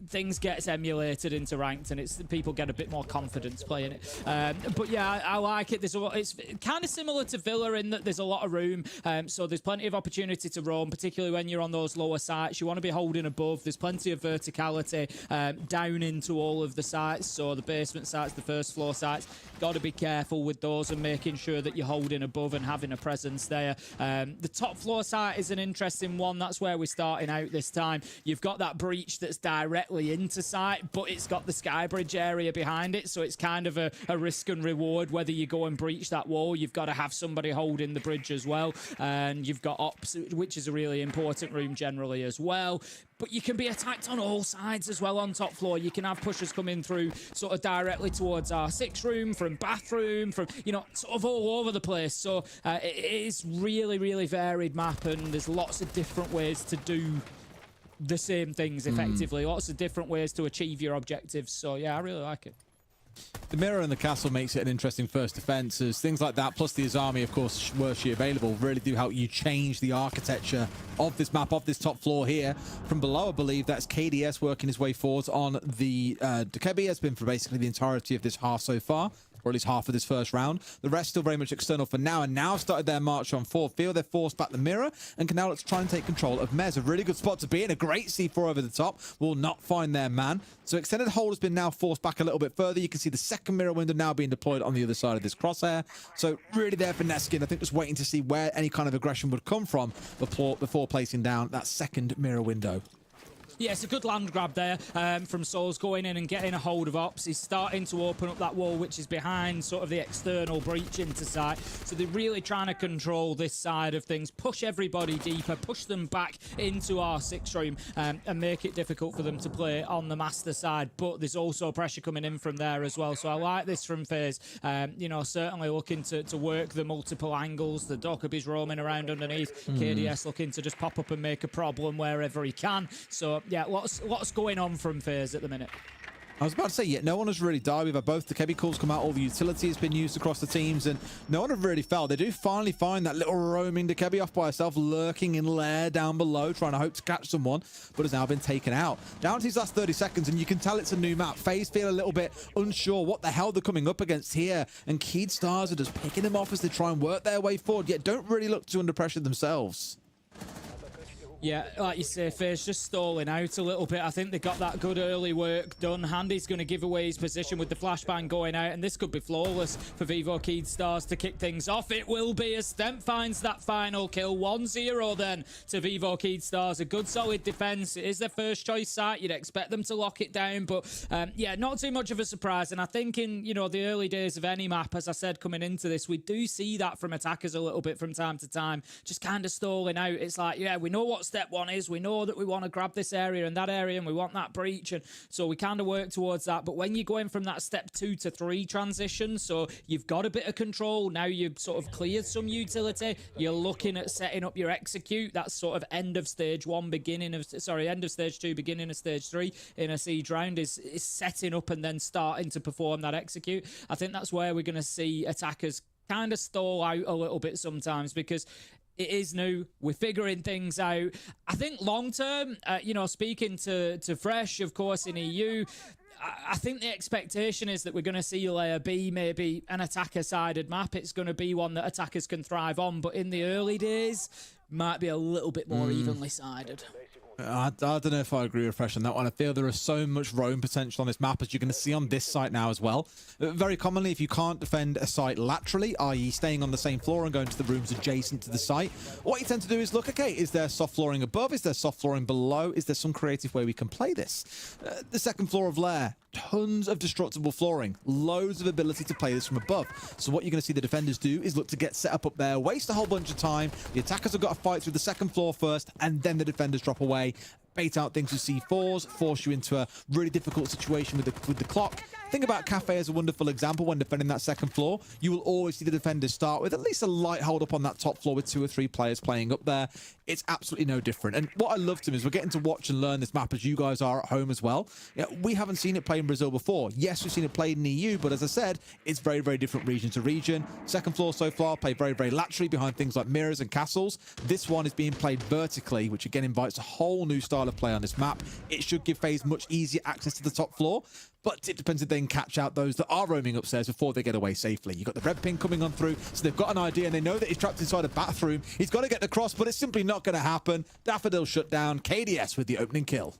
Speaker 2: Things gets emulated into ranked, and people get a bit more confidence playing it. But yeah, I like it. It's kind of similar to Villa in that there's a lot of room, so there's plenty of opportunity to roam, particularly when you're on those lower sites. You want to be holding above. There's plenty of verticality down into all of the sites, so the basement sites, the first floor sites, got to be careful with those and making sure that you're holding above and having a presence there. The top floor site is an interesting one. That's where we're starting out this time. You've got that breach that's directly into site, but it's got the sky bridge area behind it, so it's kind of a risk and reward whether you go and breach that wall. You've got to have somebody holding the bridge as well, and you've got ops, which is a really important room generally as well. But you can be attacked on all sides as well on top floor. You can have pushers coming through sort of directly towards our 6 room, from bathroom, from, you know, sort of all over the place. So it is really, really varied map, and there's lots of different ways to do the same things effectively. Lots of different ways to achieve your objectives. So yeah, I really like it.
Speaker 3: The mirror in the castle makes it an interesting first defense, as things like that, plus the Azami, of course, were she available, really do help you change the architecture of this map, of this top floor here. From below, I believe that's KDS working his way forwards on the Dekebi. Has been for basically the entirety of this half so far, or at least half of this first round. The rest still very much external for now, and now started their march on 4. Feel they've forced back the mirror, and can now let's try and take control of Mez. A really good spot to be in. A great C4 over the top. Will not find their man. So extended hold has been now forced back a little bit further. You can see the second mirror window now being deployed on the other side of this crosshair. So really there for Neskin. I think just waiting to see where any kind of aggression would come from before placing down that second mirror window.
Speaker 2: Yeah, it's a good land grab there from Souls, going in and getting a hold of Ops. He's starting to open up that wall, which is behind sort of the external breach into site. So they're really trying to control this side of things, push everybody deeper, push them back into our 6 room, and make it difficult for them to play on the master side. But there's also pressure coming in from there as well. So I like this from FaZe. You know, certainly looking to work the multiple angles. The Dokkaebi's roaming around underneath. KDS looking to just pop up and make a problem wherever he can. So yeah, lots going on from FaZe at the minute.
Speaker 3: I was about to say, yeah, no one has really died. We've had both the Kebi calls come out, all the utility has been used across the teams, and no one have really fell. They do finally find that little roaming Kebi off by herself, lurking in lair down below, trying to hope to catch someone, but has now been taken out. Down to these last 30 seconds, and you can tell it's a new map. FaZe feel a little bit unsure what the hell they're coming up against here, and Keed Stars are just picking them off as they try and work their way forward, yet don't really look too under pressure themselves.
Speaker 2: Yeah, like you say, FaZe just stalling out a little bit. I think they got that good early work done. Handy's going to give away his position with the flashbang going out, and this could be flawless for Vivo Keed Stars to kick things off. It will be as Stemp finds that final kill. 1-0 then to Vivo Keed Stars. A good solid defense. It is their first choice site. You'd expect them to lock it down, but yeah, not too much of a surprise. And I think in, you know, the early days of any map, as I said, coming into this, we do see that from attackers a little bit from time to time, just kind of stalling out. It's like, yeah, we know what step one is. We know that we want to grab this area and that area, and we want that breach, and so we kind of work towards that. But when you're going from that step 2 to 3 transition, so you've got a bit of control now, you've sort of cleared some utility, you're looking at setting up your execute. That's sort of end of stage 1, beginning of, sorry, end of stage 2, beginning of stage 3 in a siege round is setting up and then starting to perform that execute. I think that's where we're going to see attackers kind of stall out a little bit sometimes, because it is new. We're figuring things out. I think long term, you know, speaking to Fresh, of course, in EU, I think the expectation is that we're going to see Layer B maybe an attacker-sided map. It's going to be one that attackers can thrive on, but in the early days, might be a little bit more evenly sided.
Speaker 3: I don't know if I agree with Fresh on that one. I feel there is so much roam potential on this map, as you're going to see on this site now as well. Very commonly, if you can't defend a site laterally, i.e. staying on the same floor and going to the rooms adjacent to the site, what you tend to do is look, okay, is there soft flooring above? Is there soft flooring below? Is there some creative way we can play this? The second floor of Lair, tons of destructible flooring, loads of ability to play this from above. So what you're going to see the defenders do is look to get set up there, waste a whole bunch of time. The attackers have got to fight through the second floor first, and then the defenders drop away, bait out things with C4s, force you into a really difficult situation with the clock. Think about Cafe as a wonderful example when defending that second floor. You will always see the defenders start with at least a light hold up on that top floor with 2 or 3 players playing up there. It's absolutely no different. And what I love to is we're getting to watch and learn this map as you guys are at home as well. Yeah, we haven't seen it play in Brazil before. Yes, we've seen it played in EU, but as I said, it's very, very different region to region. Second floor so far played very, very laterally behind things like mirrors and castles. This one is being played vertically, which again invites a whole new style of play on this map. It should give FaZe much easier access to the top floor, but it depends if they can catch out those that are roaming upstairs before they get away safely. You've got the red ping coming on through, so they've got an idea, and they know that he's trapped inside a bathroom. He's got to get the cross, but it's simply not going to happen. Daffodil shut down. KDS with the opening kill.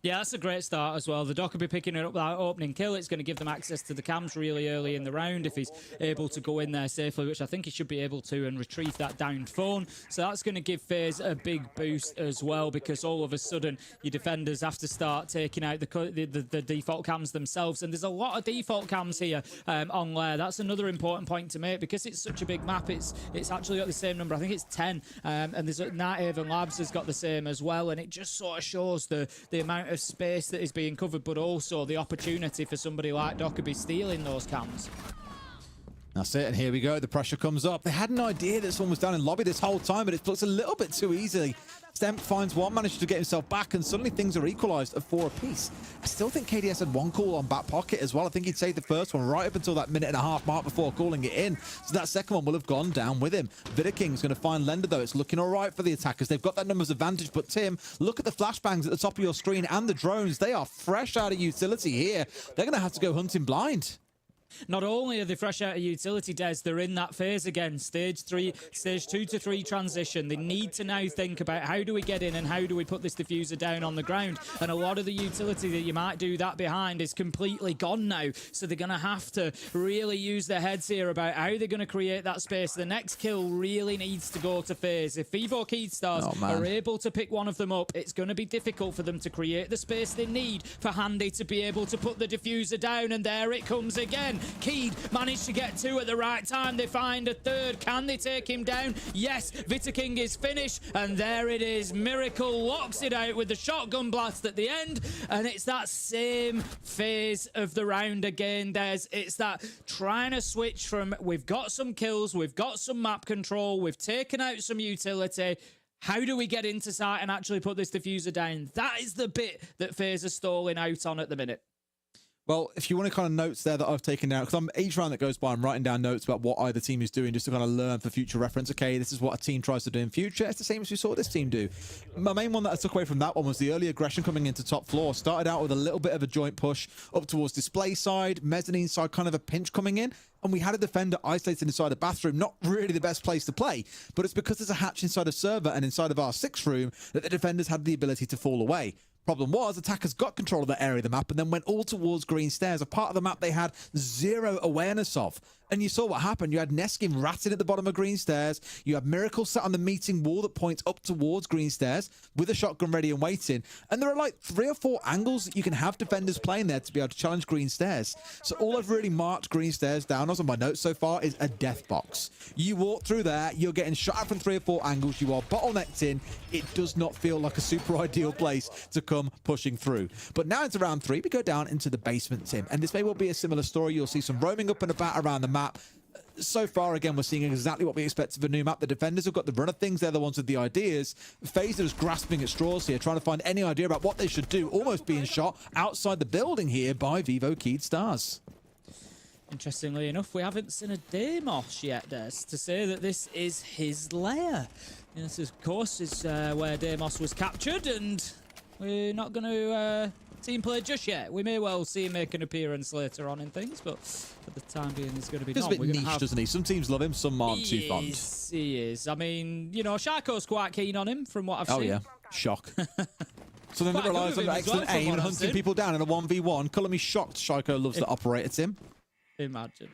Speaker 2: Yeah, that's a great start as well. The Doc will be picking it up that opening kill. It's going to give them access to the cams really early in the round if he's able to go in there safely, which I think he should be able to, and retrieve that downed phone. So that's going to give FaZe a big boost as well, because all of a sudden your defenders have to start taking out the default cams themselves. And there's a lot of default cams here on Lair. That's another important point to make, because it's such a big map. It's actually got the same number. I think it's 10. And there's Night Haven Labs has got the same as well. And it just sort of shows the amount of space that is being covered, but also the opportunity for somebody like Dockerby stealing those cams.
Speaker 3: That's it, and here we go. The pressure comes up. They had an idea that someone was down in lobby this whole time, but it looks a little bit too easily. Stemp finds one, manages to get himself back, and suddenly things are equalized at 4 apiece. I still think KDS had one call on back pocket as well. I think he'd saved the first one right up until that minute-and-a-half mark before calling it in. So that second one will have gone down with him. Vidaking's going to find Lender, though. It's looking all right for the attackers. They've got that numbers advantage, but Tim, look at the flashbangs at the top of your screen and the drones. They are fresh out of utility here. They're going to have to go hunting blind.
Speaker 2: Not only are they fresh out of utility, Des, they're in that phase again. Stage 2 to 3 transition. They need to now think about how do we get in and how do we put this diffuser down on the ground. And a lot of the utility that you might do that behind is completely gone now. So they're going to have to really use their heads here about how they're going to create that space. The next kill really needs to go to FaZe. If Vivo Keed Stars are able to pick one of them up, it's going to be difficult for them to create the space they need for Handy to be able to put the diffuser down. And there it comes again. Keed managed to get 2 at the right time. They find a third. Can they take him down? Yes, Vitaking is finished, and there it is. Miracle locks it out with the shotgun blast at the end, and it's that same phase of the round again, Des. It's that trying to switch from we've got some kills, we've got some map control, we've taken out some utility. How do we get into site and actually put this diffuser down? That is the bit that FaZe are stalling out on at the minute.
Speaker 3: Well, if you want to kind of notes there that I've taken down, because each round that goes by, I'm writing down notes about what either team is doing just to kind of learn for future reference. Okay, this is what a team tries to do in future. It's the same as we saw this team do. My main one that I took away from that one was the early aggression coming into top floor. Started out with a little bit of a joint push up towards display side, mezzanine side, kind of a pinch coming in. And we had a defender isolated inside a bathroom, not really the best place to play, but it's because there's a hatch inside a server and inside of our 6th room that the defenders had the ability to fall away. Problem was, attackers got control of that area of the map and then went all towards green stairs, a part of the map they had zero awareness of. And you saw what happened. You had Neskin ratting at the bottom of green stairs. You have Miracle sat on the meeting wall that points up towards green stairs with a shotgun ready and waiting. And there are like 3 or 4 angles that you can have defenders playing there to be able to challenge green stairs. So all I've really marked green stairs down as on my notes so far is a death box. You walk through there, you're getting shot at from 3 or 4 angles. You are bottlenecked in. It does not feel like a super ideal place to come pushing through. But now into round 3, we go down into the basement, Tim. And this may well be a similar story. You'll see some roaming up and about around the map. So far, again, we're seeing exactly what we expect of a new map. The defenders have got the run of things. They're the ones with the ideas. FaZe is grasping at straws here, trying to find any idea about what they should do, almost being shot outside the building here by Vivo Keyed Stars.
Speaker 2: Interestingly enough, we haven't seen a Deimos yet, Des, to say that this is his lair. This, of course, is where Deimos was captured, and we're not going to team play just yet. We may well see him make an appearance later on in things, but for the time being, there's going to be
Speaker 3: He's a bit niche, doesn't he? Some teams love him, some aren't too fond.
Speaker 2: He is. I mean, you know, Sharko's quite keen on him from what I've seen.
Speaker 3: Oh, yeah. Shock. So then it relies on excellent aim and hunting people down in a 1v1. Colour me shocked. Sharko loves the operator, Tim.
Speaker 2: Imagine.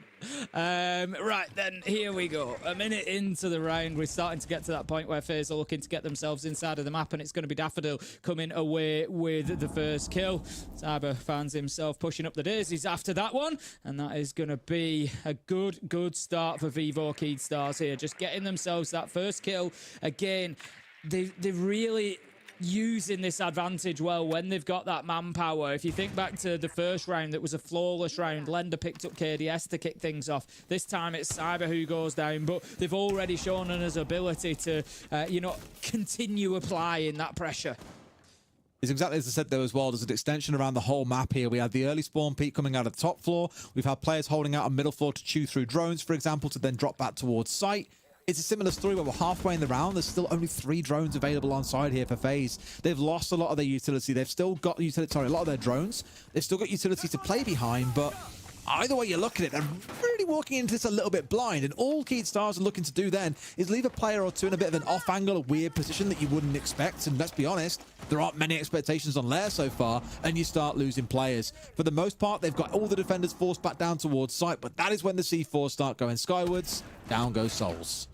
Speaker 2: Right, then, here we go. A minute into the round, we're starting to get to that point where FaZe are looking to get themselves inside of the map, and it's going to be Daffodil coming away with the first kill. Cyber finds himself pushing up the daisies after that one, and that is going to be a good start for Vivo Keyed Stars here. Just getting themselves that first kill. Again, they really using this advantage well when they've got that manpower. If you think back to the first round, that was a flawless round. Lender picked up KDS to kick things off. This time it's Cyber who goes down, but they've already shown his ability to, you know, continue applying that pressure.
Speaker 3: It's exactly as I said there as well. There's an extension around the whole map here. We had the early spawn peak coming out of the top floor. We've had players holding out on middle floor to chew through drones, for example, to then drop back towards site. It's a similar story where we're halfway in the round. There's still only 3 drones available on side here for FaZe. They've lost a lot of their utility. They've still got utility, sorry, a lot of their drones. They've still got utility to play behind, but either way you look at it, they're really walking into this a little bit blind. And all Keyed Stars are looking to do then is leave a player or two in a bit of an off angle, a weird position that you wouldn't expect. And let's be honest, there aren't many expectations on Lair so far, and you start losing players. For the most part, they've got all the defenders forced back down towards site, but that is when the C4 start going skywards. Down goes Souls.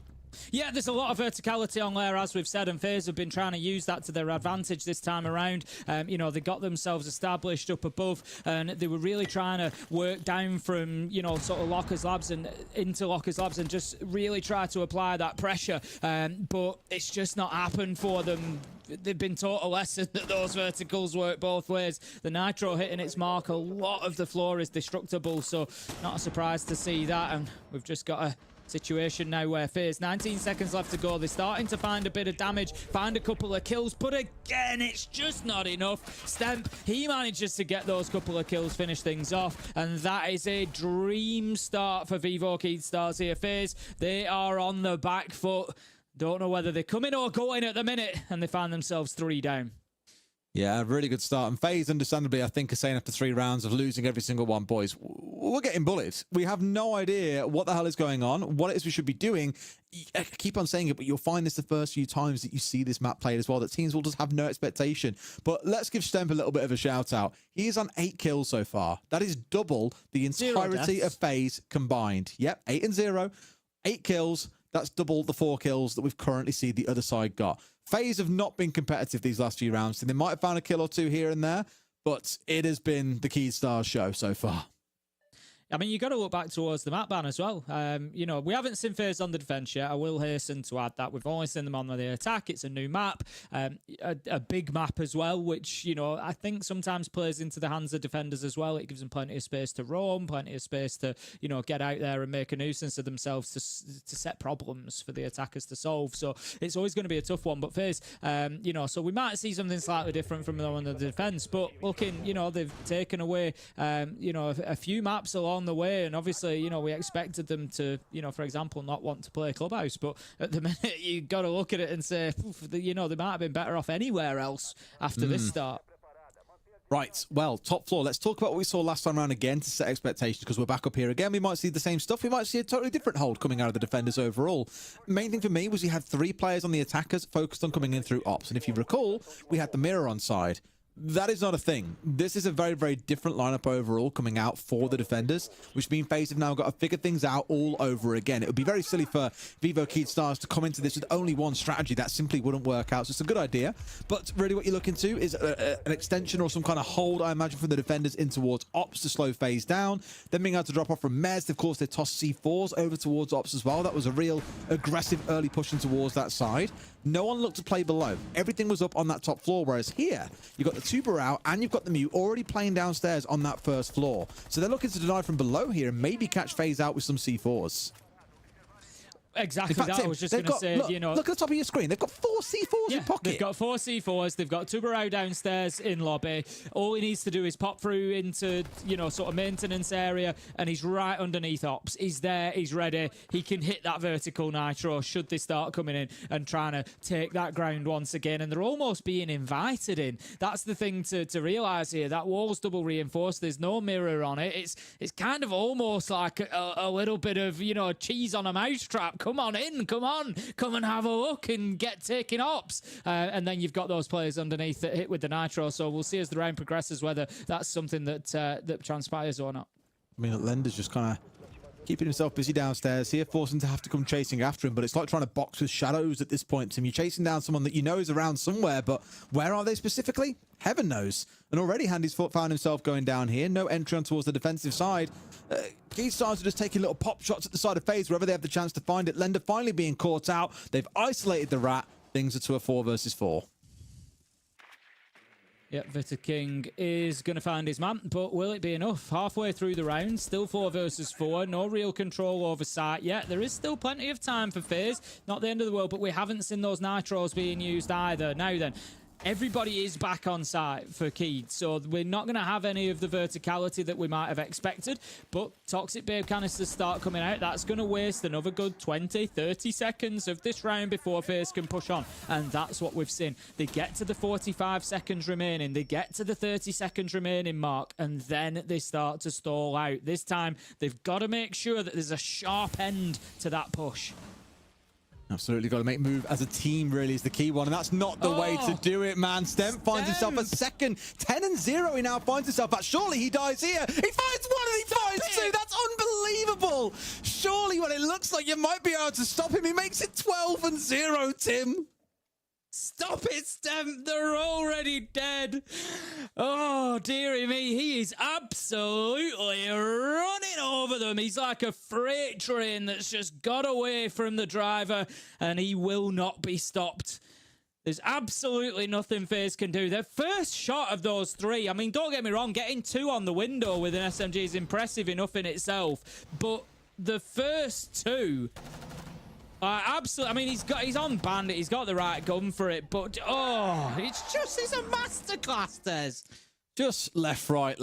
Speaker 2: Yeah, there's a lot of verticality on there, as we've said, and FaZe have been trying to use that to their advantage this time around. You know, they got themselves established up above, and they were really trying to work down from, you know, sort of Lockers Labs and into Lockers Labs and just really try to apply that pressure. But it's just not happened for them. They've been taught a lesson that those verticals work both ways. The Nitro hitting its mark, a lot of the floor is destructible, so not a surprise to see that. And we've just got a situation now where FaZe, 19 seconds left to go. They're starting to find a bit of damage, find a couple of kills, but again, it's just not enough. Stemp, he manages to get those couple of kills, finish things off, and that is a dream start for Vivo Keyed Stars here. FaZe, they are on the back foot. Don't know whether they're coming or going at the minute, and they find themselves 3 down.
Speaker 3: Yeah, a really good start. And FaZe, understandably, I think, are saying after 3 rounds of losing every single one, boys, we're getting bullied. We have no idea what the hell is going on, what it is we should be doing. I keep on saying it, but you'll find this the first few times that you see this map played as well, that teams will just have no expectation. But let's give Stemp a little bit of a shout out. He is on 8 kills so far. That is double the entirety of FaZe combined. Yep, 8 and 0, 8 kills. That's double the 4 kills that we've currently seen the other side got. FaZe have not been competitive these last few rounds. They might have found a kill or 2 here and there, but it has been the Keyed Stars show so far.
Speaker 2: I mean, you got to look back towards the map ban as well. You know, we haven't seen FaZe on the defense yet. I will hasten to add that. We've only seen them on the attack. It's a new map, a big map as well, which, you know, I think sometimes plays into the hands of defenders as well. It gives them plenty of space to roam, plenty of space to, you know, get out there and make a nuisance of themselves to set problems for the attackers to solve. So it's always going to be a tough one. But FaZe, you know, so we might see something slightly different from them on the defense. But looking, you know, they've taken away, you know, a few maps along the way, and obviously, you know, we expected them to, you know, for example, not want to play Clubhouse, but at the minute you got to look at it and say, you know, they might have been better off anywhere else after this start.
Speaker 3: Right, well, top floor. Let's talk about what we saw last time around again to set expectations, because we're back up here again. We might see the same stuff. We might see a totally different hold coming out of the defenders overall. Main thing for me was you had 3 players on the attackers focused on coming in through ops, and if you recall, we had the mirror on side. That is not a thing. This is a very, very different lineup overall coming out for the defenders, which means FaZe have now got to figure things out all over again. It would be very silly for Vivo Keystars to come into this with only one strategy. That simply wouldn't work out. So it's a good idea. But really what you're looking to is an extension or some kind of hold, I imagine, from the defenders in towards ops to slow FaZe down. Then being able to drop off from Mez. Of course, they tossed C4s over towards ops as well. That was a real aggressive early pushing towards that side. No one looked to play below. Everything was up on that top floor, whereas here, you've got the Tuber out and you've got the Mew already playing downstairs on that first floor. So they're looking to deny from below here and maybe catch FaZe out with some C4s.
Speaker 2: Exactly
Speaker 3: fact,
Speaker 2: that.
Speaker 3: Tim,
Speaker 2: I was just going to say,
Speaker 3: look,
Speaker 2: you know...
Speaker 3: Look at the top of your screen. They've got 4 C4s in pocket.
Speaker 2: They've got 4 C4s. They've got Tuberau downstairs in lobby. All he needs to do is pop through into, you know, sort of maintenance area, and he's right underneath ops. He's there. He's ready. He can hit that vertical nitro should they start coming in and trying to take that ground once again. And they're almost being invited in. That's the thing to realise here. That wall's double reinforced. There's no mirror on it. It's kind of almost like a little bit of, you know, cheese on a mousetrap. Come on in. Come and have a look and get taking ops. And then you've got those players underneath that hit with the nitro. So we'll see as the round progresses whether that's something that that transpires or not.
Speaker 3: I mean, Lender's just kind of keeping himself busy downstairs here, forcing to have to come chasing after him. But it's like trying to box with shadows at this point, Tim. You're chasing down someone that you know is around somewhere, but where are they specifically? Heaven knows. And already Handy's found himself going down here. No entry on towards the defensive side. Keystars are just taking little pop shots at the side of FaZe wherever they have the chance to find it. Lender finally being caught out. They've isolated the rat. Things are to a 4 versus 4.
Speaker 2: Yep, Vita King is going to find his man, but will it be enough? Halfway through the round, still 4 versus 4, no real control over site yet. There is still plenty of time for FaZe. Not the end of the world, but we haven't seen those nitros being used either. Now then, everybody is back on site for Keed, so we're not going to have any of the verticality that we might have expected, but Toxic Babe canisters start coming out. That's going to waste another good 20-30 seconds of this round before FaZe can push on, and that's what we've seen. They get to the 45 seconds remaining, they get to the 30 seconds remaining mark, and then they start to stall out. This time, they've got to make sure that there's a sharp end to that push.
Speaker 3: Absolutely got to make move as a team really is the key one, and that's not the way to do it, man. Stem finds himself a second. 10-0 he now finds himself at. Surely he dies here. He finds 1 and he finds 2. That's unbelievable. Surely when it looks like you might be able to stop him, he makes it 12-0, Tim.
Speaker 2: Stop it, Stem. They're already dead. Oh, dearie me. He is absolutely running over them. He's like a freight train that's just got away from the driver, and he will not be stopped. There's absolutely nothing FaZe can do. Their first shot of those 3, I mean, don't get me wrong, getting 2 on the window with an SMG is impressive enough in itself, but the first 2... absolutely. I mean, he's on bandit. He's got the right gun for it, but it's a masterclass, Des.
Speaker 3: Just left, right.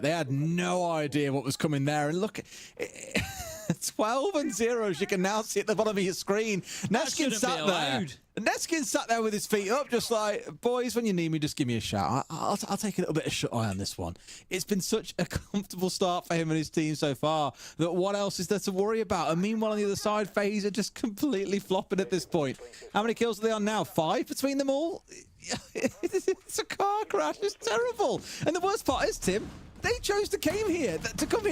Speaker 3: They had no idea what was coming there, and look, 12-0. As you can now see at the bottom of your screen. Neskin sat there. Neskin sat there with his feet up, just like, boys, when you need me, just give me a shout. I'll take a little bit of shut eye on this one. It's been such a comfortable start for him and his team so far that what else is there to worry about? And meanwhile, on the other side, FaZe are just completely flopping at this point. How many kills are they on now? 5 between them all? It's a car crash. It's terrible. And the worst part is, Tim, they chose to come here.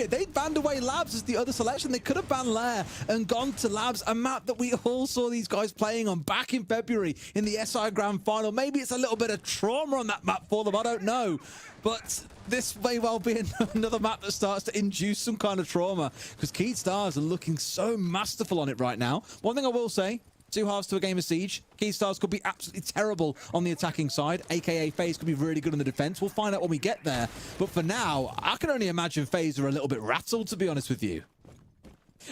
Speaker 3: They banned away Labs as the other selection. They could have banned Lair and gone to Labs, a map that we all saw these guys playing on back in February in the SI Grand Final. Maybe it's a little bit of trauma on that map for them, I don't know. But this may well be another map that starts to induce some kind of trauma, because Keyd Stars are looking so masterful on it right now. One thing I will say, 2 halves to a game of Siege. Keyd Stars could be absolutely terrible on the attacking side, aka FaZe could be really good on the defense. We'll find out when we get there. But for now, I can only imagine FaZe are a little bit rattled, to be honest with you.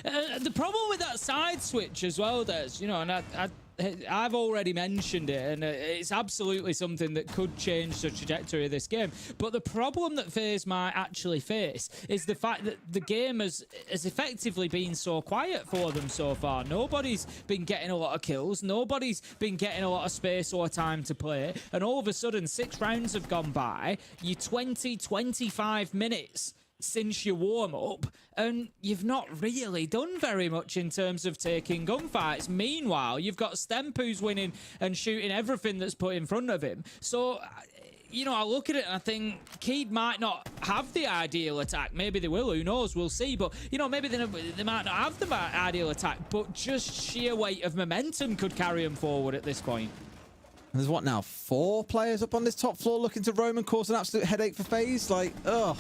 Speaker 2: The problem with that side switch as well, Des, you know, and I've already mentioned it, and it's absolutely something that could change the trajectory of this game. But the problem that FaZe might actually face is the fact that the game has effectively been so quiet for them so far. Nobody's been getting a lot of kills. Nobody's been getting a lot of space or time to play. And all of a sudden, 6 rounds have gone by. You're 20, 25 minutes since your warm-up, and you've not really done very much in terms of taking gunfights. Meanwhile, you've got Stemp who's winning and shooting everything that's put in front of him. So, you know, I look at it and I think Keyd might not have the ideal attack. Maybe they will, who knows, we'll see. But, you know, maybe they might not have the ideal attack, but just sheer weight of momentum could carry them forward at this point.
Speaker 3: There's what now, 4 players up on this top floor looking to roam and cause an absolute headache for FaZe? Like, ugh.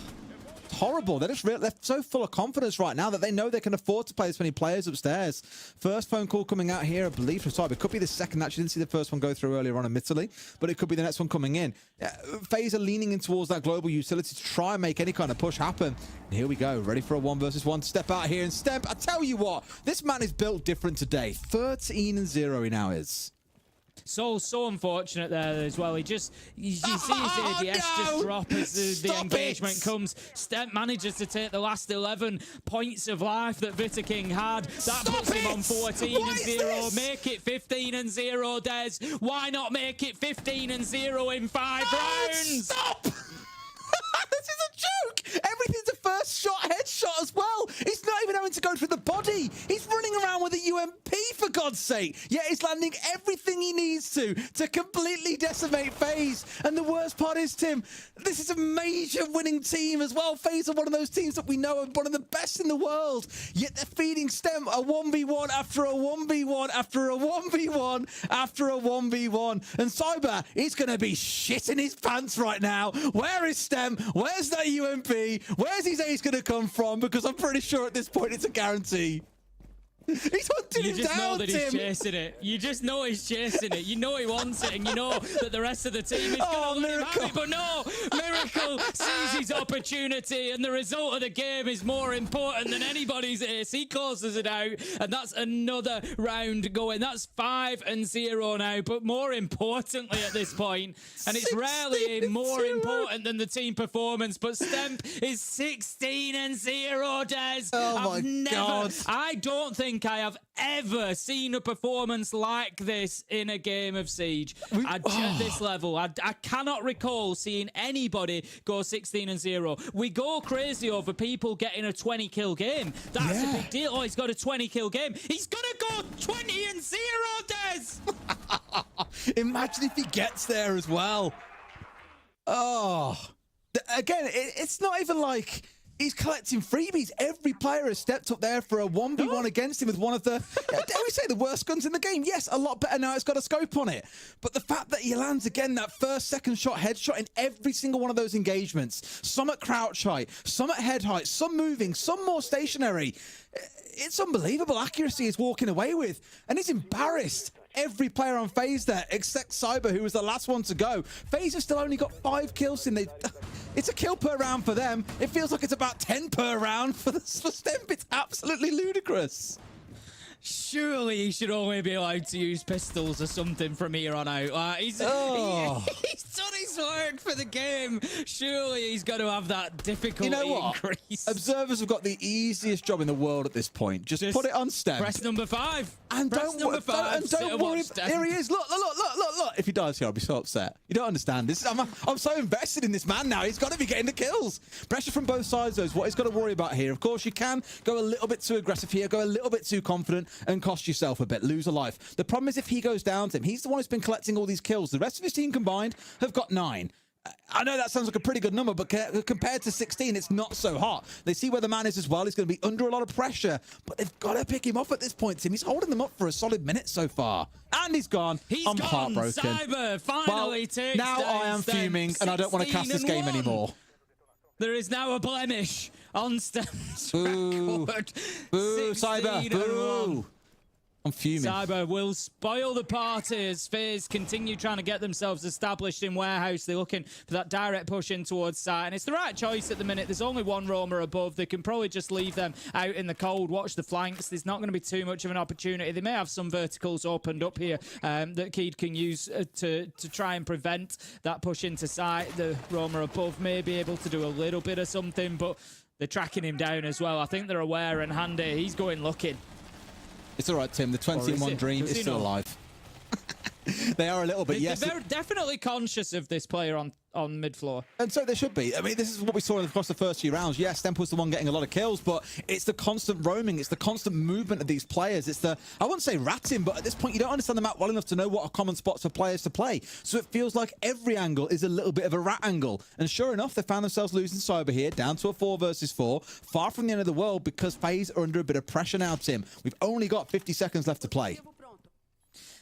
Speaker 3: Horrible. They're so full of confidence right now that they know they can afford to play this many players upstairs. First phone call coming out here, I believe, from Cyber. It could be the second. Actually, didn't see the first one go through earlier on, admittedly, but it could be the next one coming in. FaZe are leaning in towards that global utility to try and make any kind of push happen. And here we go, ready for a 1 versus 1. Step out here and Stemp. I tell you what, this man is built different today. 13-0 he now is.
Speaker 2: So unfortunate there as well. You see his ADS just drop as the engagement comes. Stemp manages to take the last 11 points of life that Vita King had. That puts him on 14-0. Make it 15-0, Des. Why not make it 15-0 in 5 rounds?
Speaker 3: Stop! This is a joke! Everything's a first shot headshot as well. He's not even having to go through the body. He's running around with a UMP, for God's sake. Yet he's landing everything he needs to completely decimate FaZe. And the worst part is, Tim, this is a major winning team as well. FaZe are one of those teams that we know are one of the best in the world. Yet they're feeding Stem a 1v1 after a 1v1 after a 1v1 after a 1v1. And Cyber is going to be shitting his pants right now. Where is Stem? Where's that UMP? Where's his ace going to come from? Because I'm pretty sure at this point it's a guarantee. He's hunting him down, Tim. You just know that he's chasing it.
Speaker 2: You just know he's chasing it. You know he wants it, and you know that the rest of the team is going to let him have it. But no, Miracle sees his opportunity, and the result of the game is more important than anybody's ace. He closes it out, and that's another round going. That's 5-0 now, but more importantly at this point, and it's rarely more important than the team performance, but Stemp is 16-0, Des.
Speaker 3: Oh my God.
Speaker 2: I don't think I have ever seen a performance like this in a game of Siege. At this level, I cannot recall seeing anybody go 16-0. We go crazy over people getting a 20-kill game. That's a big deal. Oh, he's got a 20-kill game. He's gonna go 20-0, Des!
Speaker 3: Imagine if he gets there as well. Oh. Again, it's not even like he's collecting freebies. Every player has stepped up there for a 1v1 against him with one of the, dare we say, the worst guns in the game. Yes, a lot better now. It's got a scope on it. But the fact that he lands again that first, second shot headshot in every single one of those engagements, some at crouch height, some at head height, some moving, some more stationary. It's unbelievable accuracy he's walking away with. And he's embarrassed every player on FaZe there, except Cyber, who was the last one to go. FaZe has still only got 5 kills in. It's a kill per round for them. It feels like it's about 10 per round for Stemp. It's absolutely ludicrous.
Speaker 2: Surely he should only be allowed to use pistols or something from here on out. He's done his work for the game. Surely he's got to have that difficulty increase.
Speaker 3: Observers have got the easiest job in the world at this point. Just put it on Stemp.
Speaker 2: Press number 5.
Speaker 3: And don't worry. Here he is. Look. If he dies here, I'll be so upset. You don't understand. I'm so invested in this man now. He's got to be getting the kills. Pressure from both sides, though, is what he's got to worry about here. Of course, you can go a little bit too aggressive here, go a little bit too confident, and cost yourself a bit, lose a life. The problem is if he goes down, Tim, he's the one who's been collecting all these kills. The rest of his team combined have got 9. I know that sounds like a pretty good number, but compared to 16, it's not so hot. They see where the man is as well. He's going to be under a lot of pressure, but they've got to pick him off at this point, Tim. He's holding them up for a solid minute so far. And he's gone. I'm heartbroken.
Speaker 2: Cyber finally takes
Speaker 3: now I am fuming, and I don't want to cast this game anymore.
Speaker 2: There is now a blemish on Stem's record.
Speaker 3: Boo, Cyber. Boo. I'm fuming.
Speaker 2: Cyber will spoil the party as FaZe continue trying to get themselves established in warehouse. They're looking for that direct push in towards site, and it's the right choice at the minute. There's only one roamer above. They can probably just leave them out in the cold, watch the flanks. There's not going to be too much of an opportunity. They may have some verticals opened up here that Keed can use to try and prevent that push into site. The roamer above may be able to do a little bit of something, but they're tracking him down as well. I think they're aware and handy. He's going looking.
Speaker 3: It's all right, Tim. The 20-1 dream is still alive. They are a little bit, yes.
Speaker 2: They're definitely conscious of this player on mid-floor.
Speaker 3: And so they should be. I mean, this is what we saw across the first few rounds. Yes, Stemp was the one getting a lot of kills, but it's the constant roaming. It's the constant movement of these players. It's the, I wouldn't say ratting, but at this point, you don't understand the map well enough to know what are common spots for players to play. So it feels like every angle is a little bit of a rat angle. And sure enough, they found themselves losing Cyber here, down to a 4 versus 4, far from the end of the world, because FaZe are under a bit of pressure now, Tim. We've only got 50 seconds left to play.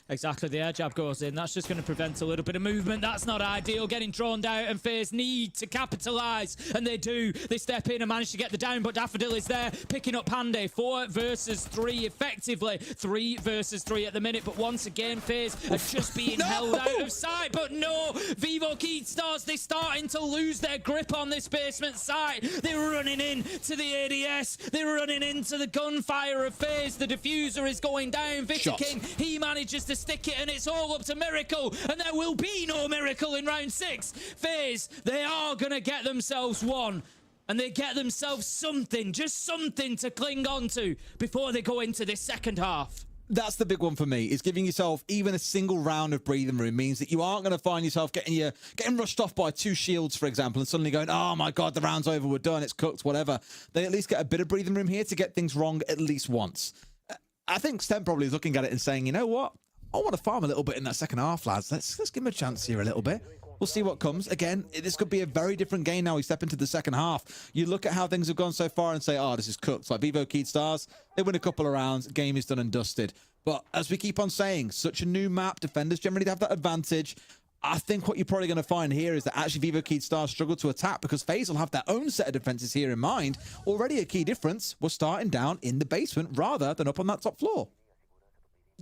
Speaker 2: Exactly, the air jab goes in. That's just going to prevent a little bit of movement. That's not ideal. Getting drawn down, and FaZe need to capitalise, and they do. They step in and manage to get the down, but Daffodil is there, picking up Panday. 4 versus 3, effectively. 3 versus 3 at the minute, but once again, FaZe are just being held out of sight. But no, Vivo Keystars, they're starting to lose their grip on this basement site. They're running in to the ADS. They're running into the gunfire of FaZe. The diffuser is going down. Victor King, he manages to stick it, and it's all up to Miracle, and there will be no Miracle in round 6. FaZe, they are going to get themselves one, and they get themselves something, just something to cling on to before they go into this second half.
Speaker 3: That's the big one for me, is giving yourself even a single round of breathing room means that you aren't going to find yourself getting rushed off by 2 shields, for example, and suddenly going, oh my God, the round's over, we're done, it's cooked, whatever. They at least get a bit of breathing room here to get things wrong at least once. I think Stem probably is looking at it and saying, you know what? I want to farm a little bit in that second half, lads. Let's give him a chance here a little bit. We'll see what comes. Again, this could be a very different game now we step into the second half. You look at how things have gone so far and say, oh, this is cooked. Like Vivo Keystars, they win a couple of rounds, game is done and dusted. But as we keep on saying, such a new map, defenders generally have that advantage. I think what you're probably going to find here is that actually Vivo Keystars struggle to attack because FaZe will have their own set of defenses here in mind. Already a key difference, we're starting down in the basement rather than up on that top floor.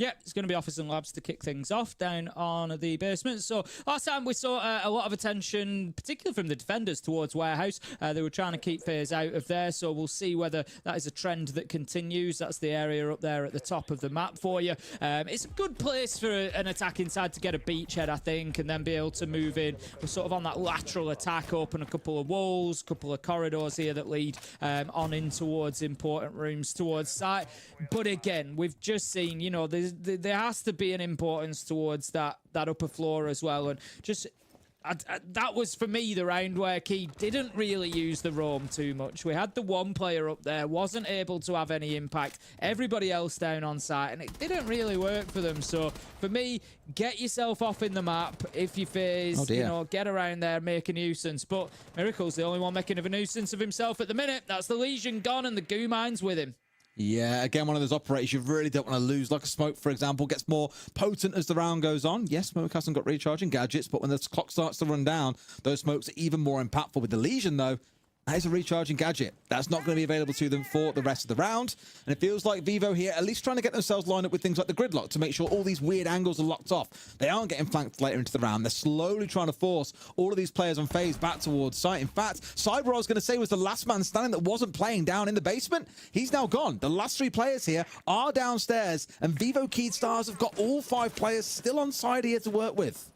Speaker 2: Yeah, it's going to be Office and Labs to kick things off down on the basement. So last time we saw a lot of attention, particularly from the defenders towards Warehouse. They were trying to keep FaZe out of there, so we'll see whether that is a trend that continues. That's the area up there at the top of the map for you. It's a good place for an attack inside to get a beachhead, I think, and then be able to move in. We're sort of on that lateral attack, open a couple of walls, couple of corridors here that lead on in towards important rooms towards site. But again, we've just seen, you know, there has to be an importance towards that upper floor as well, and just that was for me the round where Key didn't really use the roam too much. We had the one player up there, wasn't able to have any impact. Everybody else down on site, and it didn't really work for them. So for me, get yourself off in the map if you FaZe, you know, get around there, make a nuisance. But Miracle's the only one making a nuisance of himself at the minute. That's the Legion gone, and the goo mines with him.
Speaker 3: Yeah, again, one of those operators you really don't want to lose. Like a Smoke, for example, gets more potent as the round goes on. Yes, Smoke hasn't got recharging gadgets, but when the clock starts to run down, those smokes are even more impactful. With the Legion, though, that is a recharging gadget. That's not going to be available to them for the rest of the round. And it feels like Vivo here, at least trying to get themselves lined up with things like the gridlock to make sure all these weird angles are locked off. They aren't getting flanked later into the round. They're slowly trying to force all of these players on FaZe back towards site. In fact, Cyber, I was going to say, was the last man standing that wasn't playing down in the basement. He's now gone. The last 3 players here are downstairs, and Vivo Keystars have got all 5 players still on side here to work with.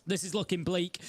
Speaker 2: This is looking bleak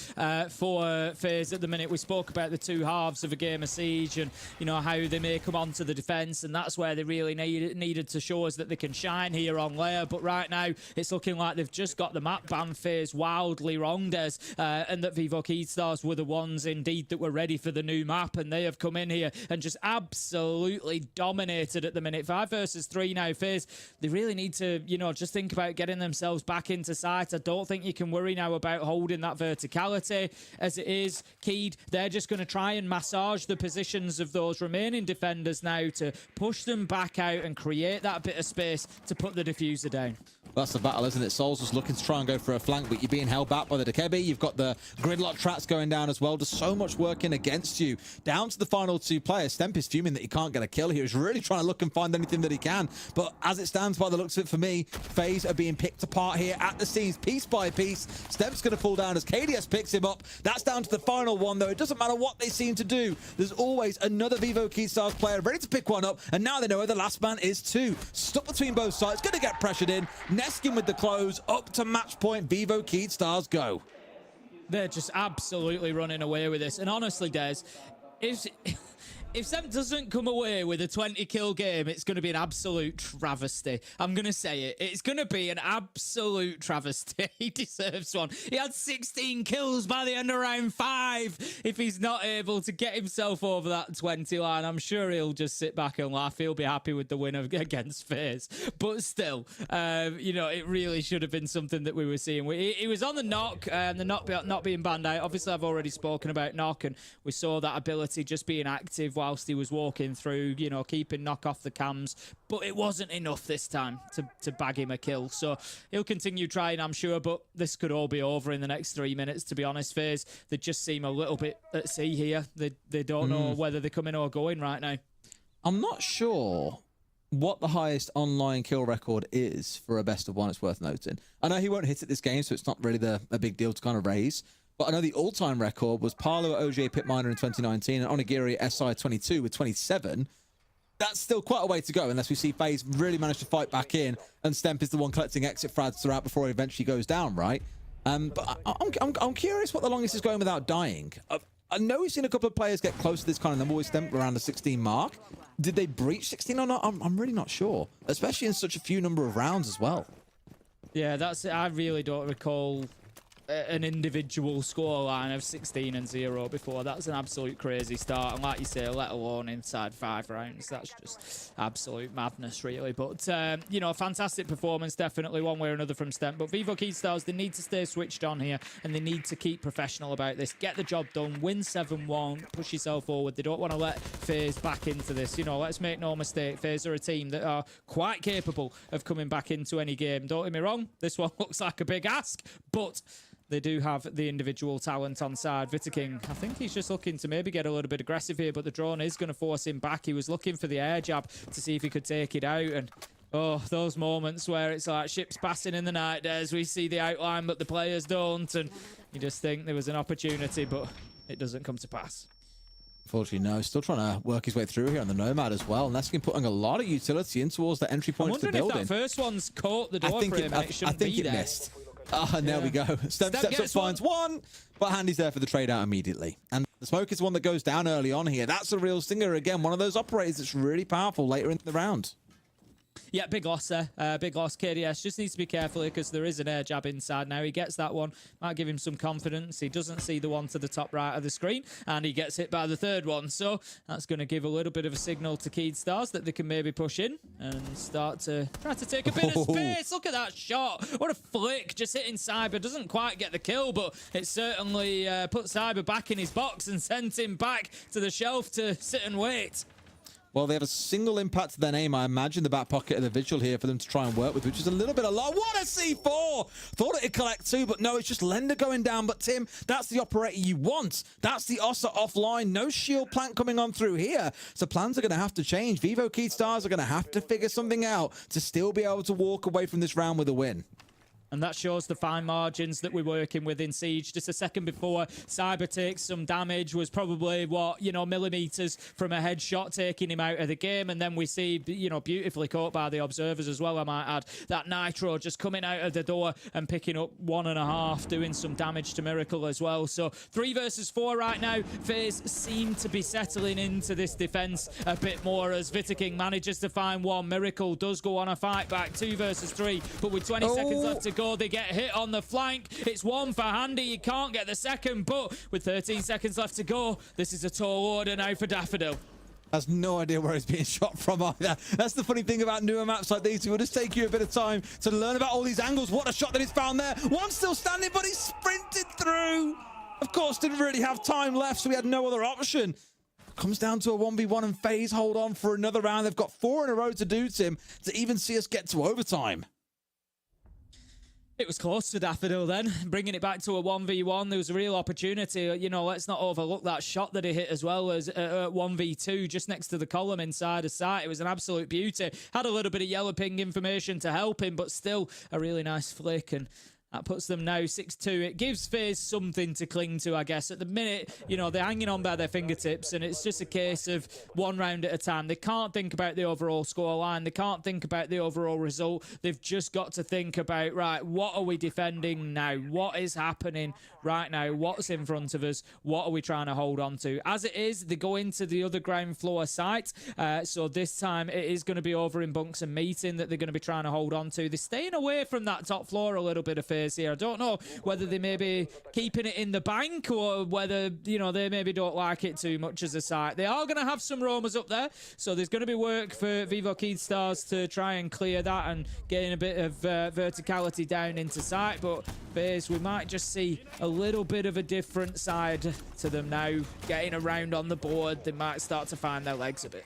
Speaker 2: for FaZe at the minute. We spoke about the 2 halves of a game of Siege and, you know, how they may come onto the defense, and that's where they really needed to show us that they can shine here on layer. But right now, it's looking like they've just got the map ban phase wildly wrong, Des, and that Vivo Keystars were the ones indeed that were ready for the new map, and they have come in here and just absolutely dominated at the minute. 5 versus 3 now, FaZe. They really need to, you know, just think about getting themselves back into sight. I don't think you can worry now about holding that verticality. As it is, Keed, they're just going to try and massage the positions of those remaining defenders now to push them back out and create that bit of space to put the diffuser down.
Speaker 3: That's the battle, isn't it? Soul's just looking to try and go for a flank, but you're being held back by the Dekebi. You've got the gridlock traps going down as well. Just so much working against you. Down to the final two players. Stemp is fuming that he can't get a kill here. He's really trying to look and find anything that he can. But as it stands, by the looks of it for me, FaZe are being picked apart here at the seams, piece by piece. Stemp's going to fall down as KDS picks him up. That's down to the final one, though. It doesn't matter what they seem to do. There's always another Vivo Keystars player ready to pick one up, and now they know where the last man is too. Stuck between both sides, going to get pressured in. Neskin with the close, up to match point. Vivo Keystars go.
Speaker 2: They're just absolutely running away with this. And honestly, Des, if Sam doesn't come away with a 20-kill game, it's going to be an absolute travesty. I'm going to say it. It's going to be an absolute travesty. He deserves one. He had 16 kills by the end of round 5. If he's not able to get himself over that 20 line, I'm sure he'll just sit back and laugh. He'll be happy with the win against FaZe. But still, you know, it really should have been something that we were seeing. He was on the knock, the knock not being banned out. Obviously, I've already spoken about knock, and we saw that ability just being active whilst he was walking through, you know, keeping knock off the cams, but it wasn't enough this time to bag him a kill. So he'll continue trying, I'm sure, but this could all be over in the next 3 minutes, to be honest. FaZe, they just seem a little bit at sea here. They don't know whether they're coming or going right now.
Speaker 3: I'm not sure what the highest online kill record is for a best of one. It's worth noting. I know he won't hit it this game, so it's not really a big deal to kind of raise. But I know the all-time record was Parlo at OGA Pitminer in 2019 and Onigiri at SI22 with 27. That's still quite a way to go unless we see FaZe really manage to fight back in and Stemp is the one collecting exit frags throughout before he eventually goes down, right? But I'm curious what the longest is going without dying. I know we've seen a couple of players get close to this kind of number with Stemp around the 16 mark. Did they breach 16 or not? I'm really not sure, especially in such a few number of rounds as well.
Speaker 2: Yeah, that's it. I really don't recall an individual scoreline of 16-0 before. That's an absolute crazy start, and like you say, let alone inside 5 rounds, that's just absolute madness, really. But you know, a fantastic performance, definitely one way or another from Stemp. But Vivo Keystars, they need to stay switched on here, and they need to keep professional about this. Get the job done, win 7-1, push yourself forward. They don't want to let FaZe back into this. You know, let's make no mistake, FaZe are a team that are quite capable of coming back into any game. Don't get me wrong, this one looks like a big ask, but they do have the individual talent on side. Vitaking, I think he's just looking to maybe get a little bit aggressive here, but the drone is going to force him back. He was looking for the air jab to see if he could take it out, and oh, those moments where it's like ships passing in the night as we see the outline, but the players don't, and you just think there was an opportunity, but it doesn't come to pass.
Speaker 3: Unfortunately, no. Still trying to work his way through here on the Nomad as well. Neskin putting a lot of utility in towards the entry point to the building.
Speaker 2: I'm wondering if that first one's caught the door frame and it shouldn't be there.
Speaker 3: Missed. And there we go. Stemp steps up, finds one, but Handy's there for the trade out immediately. And the smoke is the one that goes down early on here. That's a real stinger again. One of those operators that's really powerful later in the round.
Speaker 2: Yeah, big loss there. Big loss. KDS just needs to be careful because there is an air jab inside now. He gets that one. Might give him some confidence. He doesn't see the one to the top right of the screen, and he gets hit by the third one. So that's going to give a little bit of a signal to Keystars that they can maybe push in and start to try to take a bit of space. Look at that shot. What a flick. Just hitting Cyber. Doesn't quite get the kill, but it certainly put Cyber back in his box and sent him back to the shelf to sit and wait.
Speaker 3: Well, they have a single impact to their name, I imagine, the back pocket of the Vigil here for them to try and work with, which is a little bit a lot. What a C4! Thought it'd collect 2, but no, it's just Lender going down. But Tim, that's the operator you want. That's the Ossa offline. No shield plant coming on through here. So plans are going to have to change. Vivo Keystars are going to have to figure something out to still be able to walk away from this round with a win.
Speaker 2: And that shows the fine margins that we're working with in Siege. Just a second before Cyber takes some damage was probably, what, you know, millimeters from a headshot taking him out of the game. And then we see, you know, beautifully caught by the observers as well, I might add, that Nitro just coming out of the door and picking up 1.5, doing some damage to Miracle as well. So 3 versus 4 right now. FaZe seem to be settling into this defense a bit more as Vitaking manages to find one. Miracle does go on a fight back, 2 versus 3, but with 20 seconds left to go, they get hit on the flank. It's 1 for Handy. He can't get the second, but with 13 seconds left to go, this is a tall order now for Daffodil.
Speaker 3: Has no idea where he's being shot from either. That's the funny thing about newer maps like these. It will just take you a bit of time to learn about all these angles. What a shot that he's found there. One still standing, but he sprinted through. Of course, didn't really have time left, so he had no other option. Comes down to a 1v1 and FaZe hold on for another round. They've got 4 in a row to do, Tim, to even see us get to overtime.
Speaker 2: It was close to Daffodil then, bringing it back to a 1v1. There was a real opportunity. You know, let's not overlook that shot that he hit as well as 1v2 just next to the column inside of sight. It was an absolute beauty. Had a little bit of yellow ping information to help him, but still a really nice flick. And that puts them now 6-2. It gives FaZe something to cling to, I guess. At the minute, you know, they're hanging on by their fingertips, and it's just a case of one round at a time. They can't think about the overall scoreline. They can't think about the overall result. They've just got to think about, right, what are we defending now? What is happening right now? What's in front of us? What are we trying to hold on to? As it is, they go into the other ground floor site. So this time, it is going to be over in Bunks and Meeting that they're going to be trying to hold on to. They're staying away from that top floor a little bit of FaZe here. I don't know whether they may be keeping it in the bank or whether, you know, they maybe don't like it too much as a site. They are going to have some roamers up there, so there's going to be work for Vivo Keystars to try and clear that and getting a bit of verticality down into sight. But FaZe, we might just see a little bit of a different side to them now. Getting around on the board, they might start to find their legs a bit.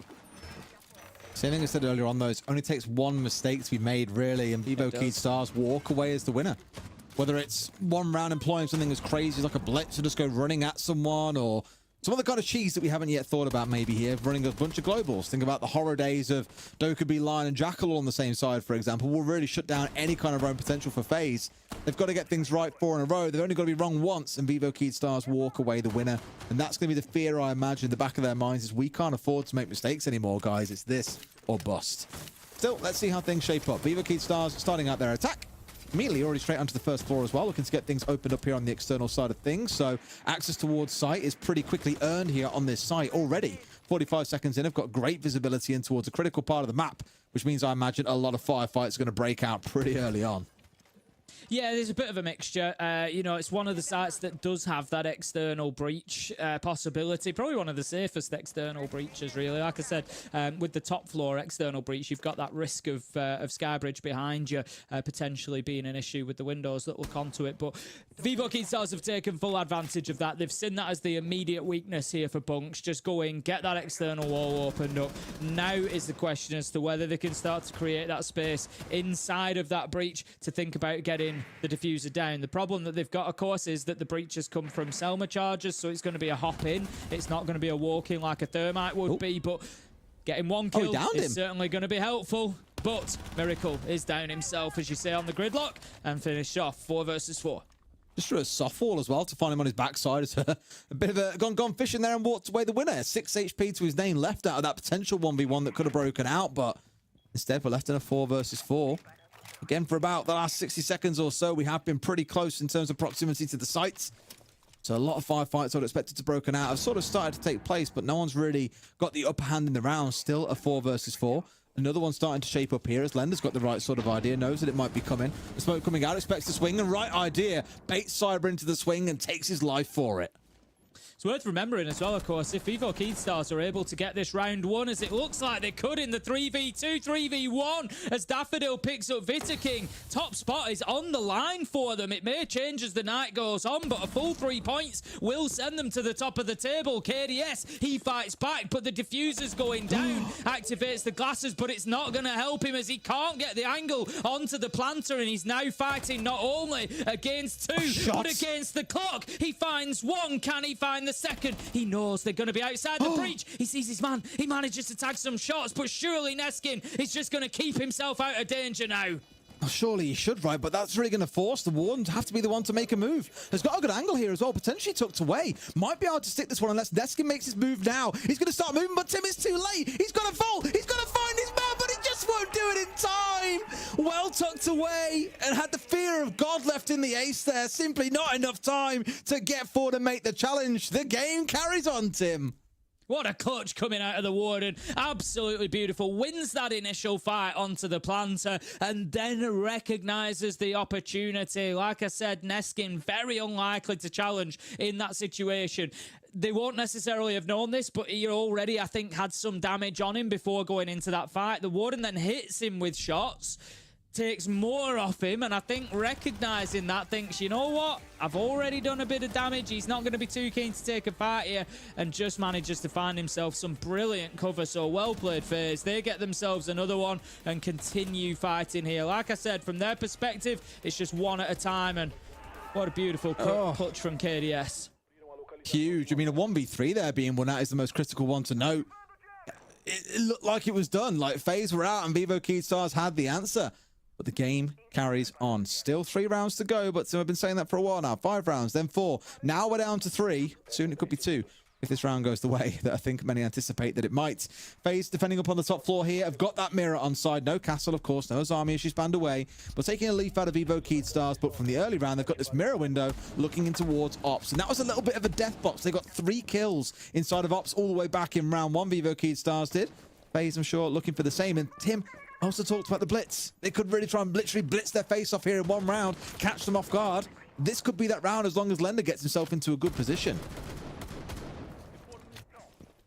Speaker 3: Same thing I said earlier on, though. It only takes one mistake to be made, really, and Vivo Keystars walk away as the winner. Whether it's one round employing something as crazy like a blitz to just go running at someone, or some other kind of cheese that we haven't yet thought about maybe here, running a bunch of globals. Think about the horror days of Dokkaebi, Lion, and Jackal all on the same side, for example. Will really shut down any kind of roam potential for FaZe. They've got to get things right 4 in a row. They've only got to be wrong once, and Vivo Keystars walk away the winner. And that's going to be the fear, I imagine, in the back of their minds, is we can't afford to make mistakes anymore, guys. It's this or bust. Still, let's see how things shape up. Vivo Keystars starting out their attack. Immediately already straight onto the first floor as well, looking to get things opened up here on the external side of things. So access towards site is pretty quickly earned here on this site already. 45 seconds in, have got great visibility in towards a critical part of the map, which means I imagine a lot of firefights are going to break out pretty early on.
Speaker 2: Yeah, there's a bit of a mixture. You know, it's one of the sites that does have that external breach possibility. Probably one of the safest external breaches, really. Like I said, with the top floor external breach, you've got that risk of Skybridge behind you potentially being an issue with the windows that look onto it. But Vivo Keystars have taken full advantage of that. They've seen that as the immediate weakness here for Bunks. Just go in, get that external wall opened up. Now is the question as to whether they can start to create that space inside of that breach to think about getting the diffuser down. The problem that they've got, of course, is that the breach has come from Selma charges, so it's going to be a hop in. It's not going to be a walk in like a thermite would be, but getting one kill is certainly going to be helpful. But Miracle is down himself, as you say, on the gridlock and finished off 4 versus 4.
Speaker 3: Just threw a soft wall as well to find him on his backside. It's a bit of a gone fishing there and walked away the winner. 6 HP to his name left out of that potential 1v1 that could have broken out, but instead we're left in a 4 versus 4. Again, for about the last 60 seconds or so, we have been pretty close in terms of proximity to the sites. So a lot of firefights I would expect it to broken out have sort of started to take place, but no one's really got the upper hand in the round. Still a 4 versus 4. Another one starting to shape up here as Lender's got the right sort of idea, knows that it might be coming. The smoke coming out, expects to swing, and right idea. Baits Cyber into the swing and takes his life for it.
Speaker 2: It's worth remembering as well, of course, if Vivo Keystars are able to get this round 1, as it looks like they could in the 3v2, 3v1, as Daffodil picks up Vita King. Top spot is on the line for them. It may change as the night goes on, but a full 3 points will send them to the top of the table. KDS, he fights back, but the diffuser's going down. Activates the glasses, but it's not going to help him as he can't get the angle onto the planter, and he's now fighting not only against 2, but against the clock. He finds 1. Can he find the second? He knows they're going to be outside the breach. He sees his man. He manages to tag some shots, but surely Neskin is just going to keep himself out of danger now.
Speaker 3: Well, surely he should, right? But that's really going to force the Warden to have to be the one to make a move. Has got a good angle here as well, potentially tucked away. Might be able to stick this one unless Neskin makes his move now. He's going to start moving, but Tim is too late. He's got to fall. He's got to find his man, but he just won't do it in time. Well tucked away and had the fear of God left in the ace there. Simply not enough time to get forward and make the challenge. The game carries on, Tim.
Speaker 2: What a clutch coming out of the Warden. Absolutely beautiful. Wins that initial fight onto the planter and then recognises the opportunity. Like I said, Neskin very unlikely to challenge in that situation. They won't necessarily have known this, but he already, I think, had some damage on him before going into that fight. The Warden then hits him with shots, takes more off him, and I think recognising that, thinks, you know what, I've already done a bit of damage, he's not going to be too keen to take a fight here, and just manages to find himself some brilliant cover. So well played, FaZe. They get themselves another one and continue fighting here. Like I said, from their perspective, it's just one at a time, and what a beautiful clutch from KDS.
Speaker 3: Huge. I mean, a 1v3 there being won out is the most critical one to note. It looked like it was done. Like, FaZe were out and Vivo Keystars had the answer. But the game carries on. Still 3 rounds to go, but I've been saying that for a while now. 5 rounds, then 4. Now we're down to 3. Soon it could be 2. If this round goes the way that I think many anticipate that it might. FaZe defending up on the top floor here. Have got that mirror on side. No castle, of course. No Azami as she's banned away. But taking a leaf out of Vivo Keystars. But from the early round, they've got this mirror window looking in towards Ops. And that was a little bit of a death box. They got 3 kills inside of Ops all the way back in round 1. Vivo Keystars did. FaZe, I'm sure, looking for the same. And Tim also talked about the blitz. They could really try and literally blitz their face off here in 1 round. Catch them off guard. This could be that round as long as Lender gets himself into a good position.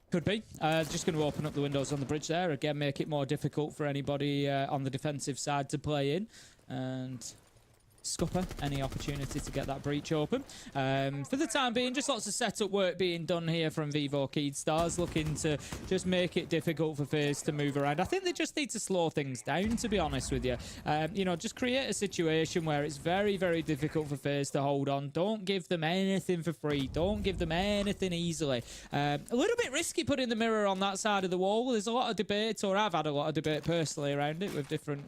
Speaker 2: Could be. Just going to open up the windows on the bridge there. Again, make it more difficult for anybody on the defensive side to play in. And scupper any opportunity to get that breach open. For the time being, just lots of setup work being done here from Vivo Keystars, looking to just make it difficult for FaZe to move around. I think they just need to slow things down, to be honest with you. You know, just create a situation where it's very, very difficult for FaZe to hold on. Don't give them anything for free. Don't give them anything easily. A little bit risky putting the mirror on that side of the wall. There's a lot of debate, or I've had a lot of debate personally around it with different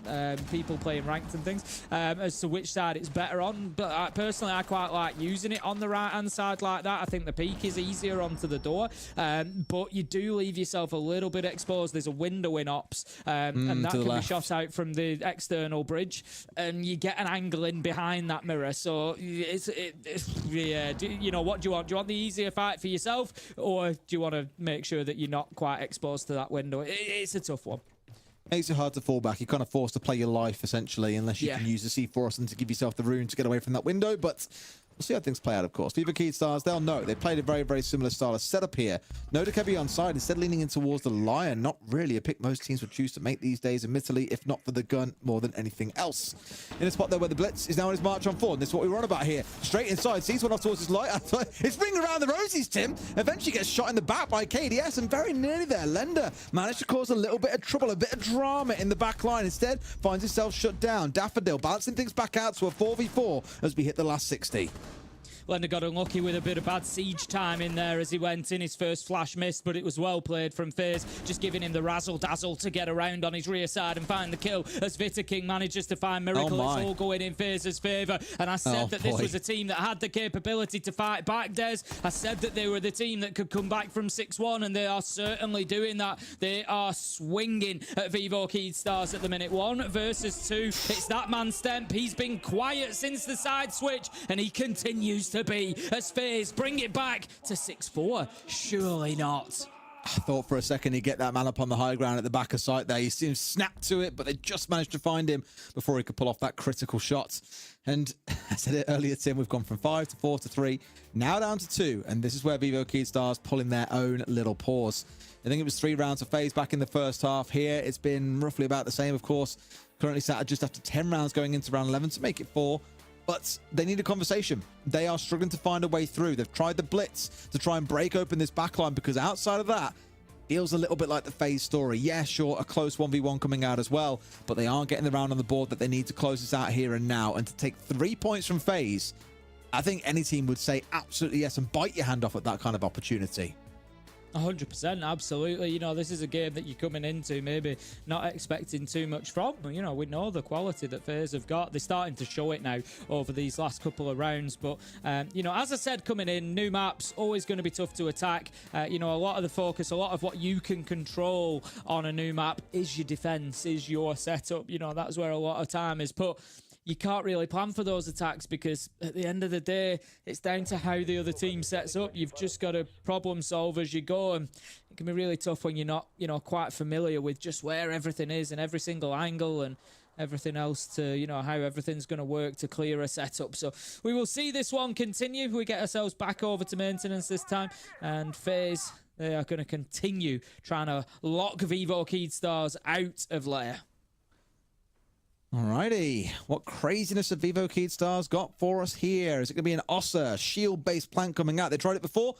Speaker 2: people playing ranked and things, as to which side it's better on, but personally I quite like using it on the right hand side like that. I think the peak is easier onto the door, but you do leave yourself a little bit exposed. There's a window in Ops, and that can be shot out from the external bridge, and you get an angle in behind that mirror. So it's yeah, you know, what do you want? Do you want the easier fight for yourself, or do you want to make sure that you're not quite exposed to that window? It's a tough one.
Speaker 3: Makes it hard to fall back. You're kind of forced to play your life, essentially, unless you can use the C4 and to give yourself the rune to get away from that window. But we'll see how things play out, of course. Vivo Keystars, they'll know. They played a very, very similar style of setup here. No Dekebi on side, instead leaning in towards the Lion. Not really a pick most teams would choose to make these days, admittedly, if not for the gun more than anything else. In a spot there where the Blitz is now on his march on forward. And this is what we were on about here. Straight inside, sees one off towards his light. It's ringing around the rosies, Tim. Eventually gets shot in the back by KDS, and very nearly there, Lender managed to cause a little bit of trouble, a bit of drama in the back line. Instead, finds himself shut down. Daffodil balancing things back out to a 4v4 as we hit the last 60.
Speaker 2: Lender got unlucky with a bit of bad siege time in there as he went in. His first flash missed, but it was well played from FaZe, just giving him the razzle-dazzle to get around on his rear side and find the kill as Vita King manages to find Miracle. It's all going in FaZe's favour. And I said that this was a team that had the capability to fight back, Des. I said that they were the team that could come back from 6-1, and they are certainly doing that. They are swinging at Vivo Keystars at the minute. 1 versus 2. It's that man Stemp. He's been quiet since the side switch, and he continues to be as FaZe bring it back to 6-4. Surely not.
Speaker 3: I thought for a second he'd get that man up on the high ground at the back of sight there. He seemed snapped to it, but they just managed to find him before he could pull off that critical shot. And I said it earlier, Tim, we've gone from 5 to 4 to 3, now down to 2. And this is where Vivo Keystars pulling their own little pause. I think it was 3 rounds of FaZe back in the first half. Here, it's been roughly about the same, of course. Currently sat at just after 10 rounds going into round 11 to make it 4. But they need a conversation. They are struggling to find a way through. They've tried the blitz to try and break open this backline, because outside of that, feels a little bit like the FaZe story. Yeah, sure, a close 1v1 coming out as well, but they aren't getting the round on the board that they need to close this out here and now. And to take 3 points from FaZe, I think any team would say absolutely yes and bite your hand off at that kind of opportunity.
Speaker 2: 100%, absolutely. You know, this is a game that you're coming into maybe not expecting too much from. You know, we know the quality that FaZe have got. They're starting to show it now over these last couple of rounds. But, you know, as I said, coming in, new maps, always going to be tough to attack. You know, a lot of the focus, a lot of what you can control on a new map is your defense, is your setup. You know, that's where a lot of time is put. you can't really plan for those attacks because at the end of the day, it's down to how the other team sets up. You've just got to problem solve as you go, and it can be really tough when you're not, quite familiar with just where everything is and every single angle and everything else to, how everything's going to work to clear a setup. So we will see this one continue. We get ourselves back over to maintenance this time, and FaZe, they are going to continue trying to lock Vivo Keydstars out of layer.
Speaker 3: Alrighty, what craziness have Vivo Keydstars got for us here? Is it going to be an Ossa shield-based plant coming out? They tried it before,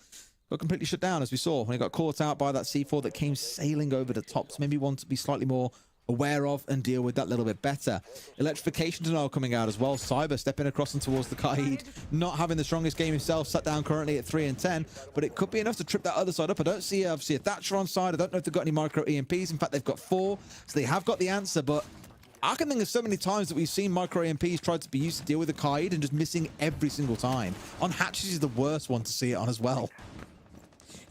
Speaker 3: got completely shut down, as we saw, when he got caught out by that C4 that came sailing over the top. So maybe one to be slightly more aware of and deal with that a little bit better. Electrification denial coming out as well. Cyber stepping across and towards the Kaid, not having the strongest game himself, sat down currently at 3 and 10, but it could be enough to trip that other side up. I don't see obviously a Thatcher on side. I don't know if they've got any micro EMPs. In fact, they've got 4, so they have got the answer, but I can think of so many times that we've seen micro EMPs tried to be used to deal with the Kaid and just missing every single time. On Hatches is the worst one to see it on as well.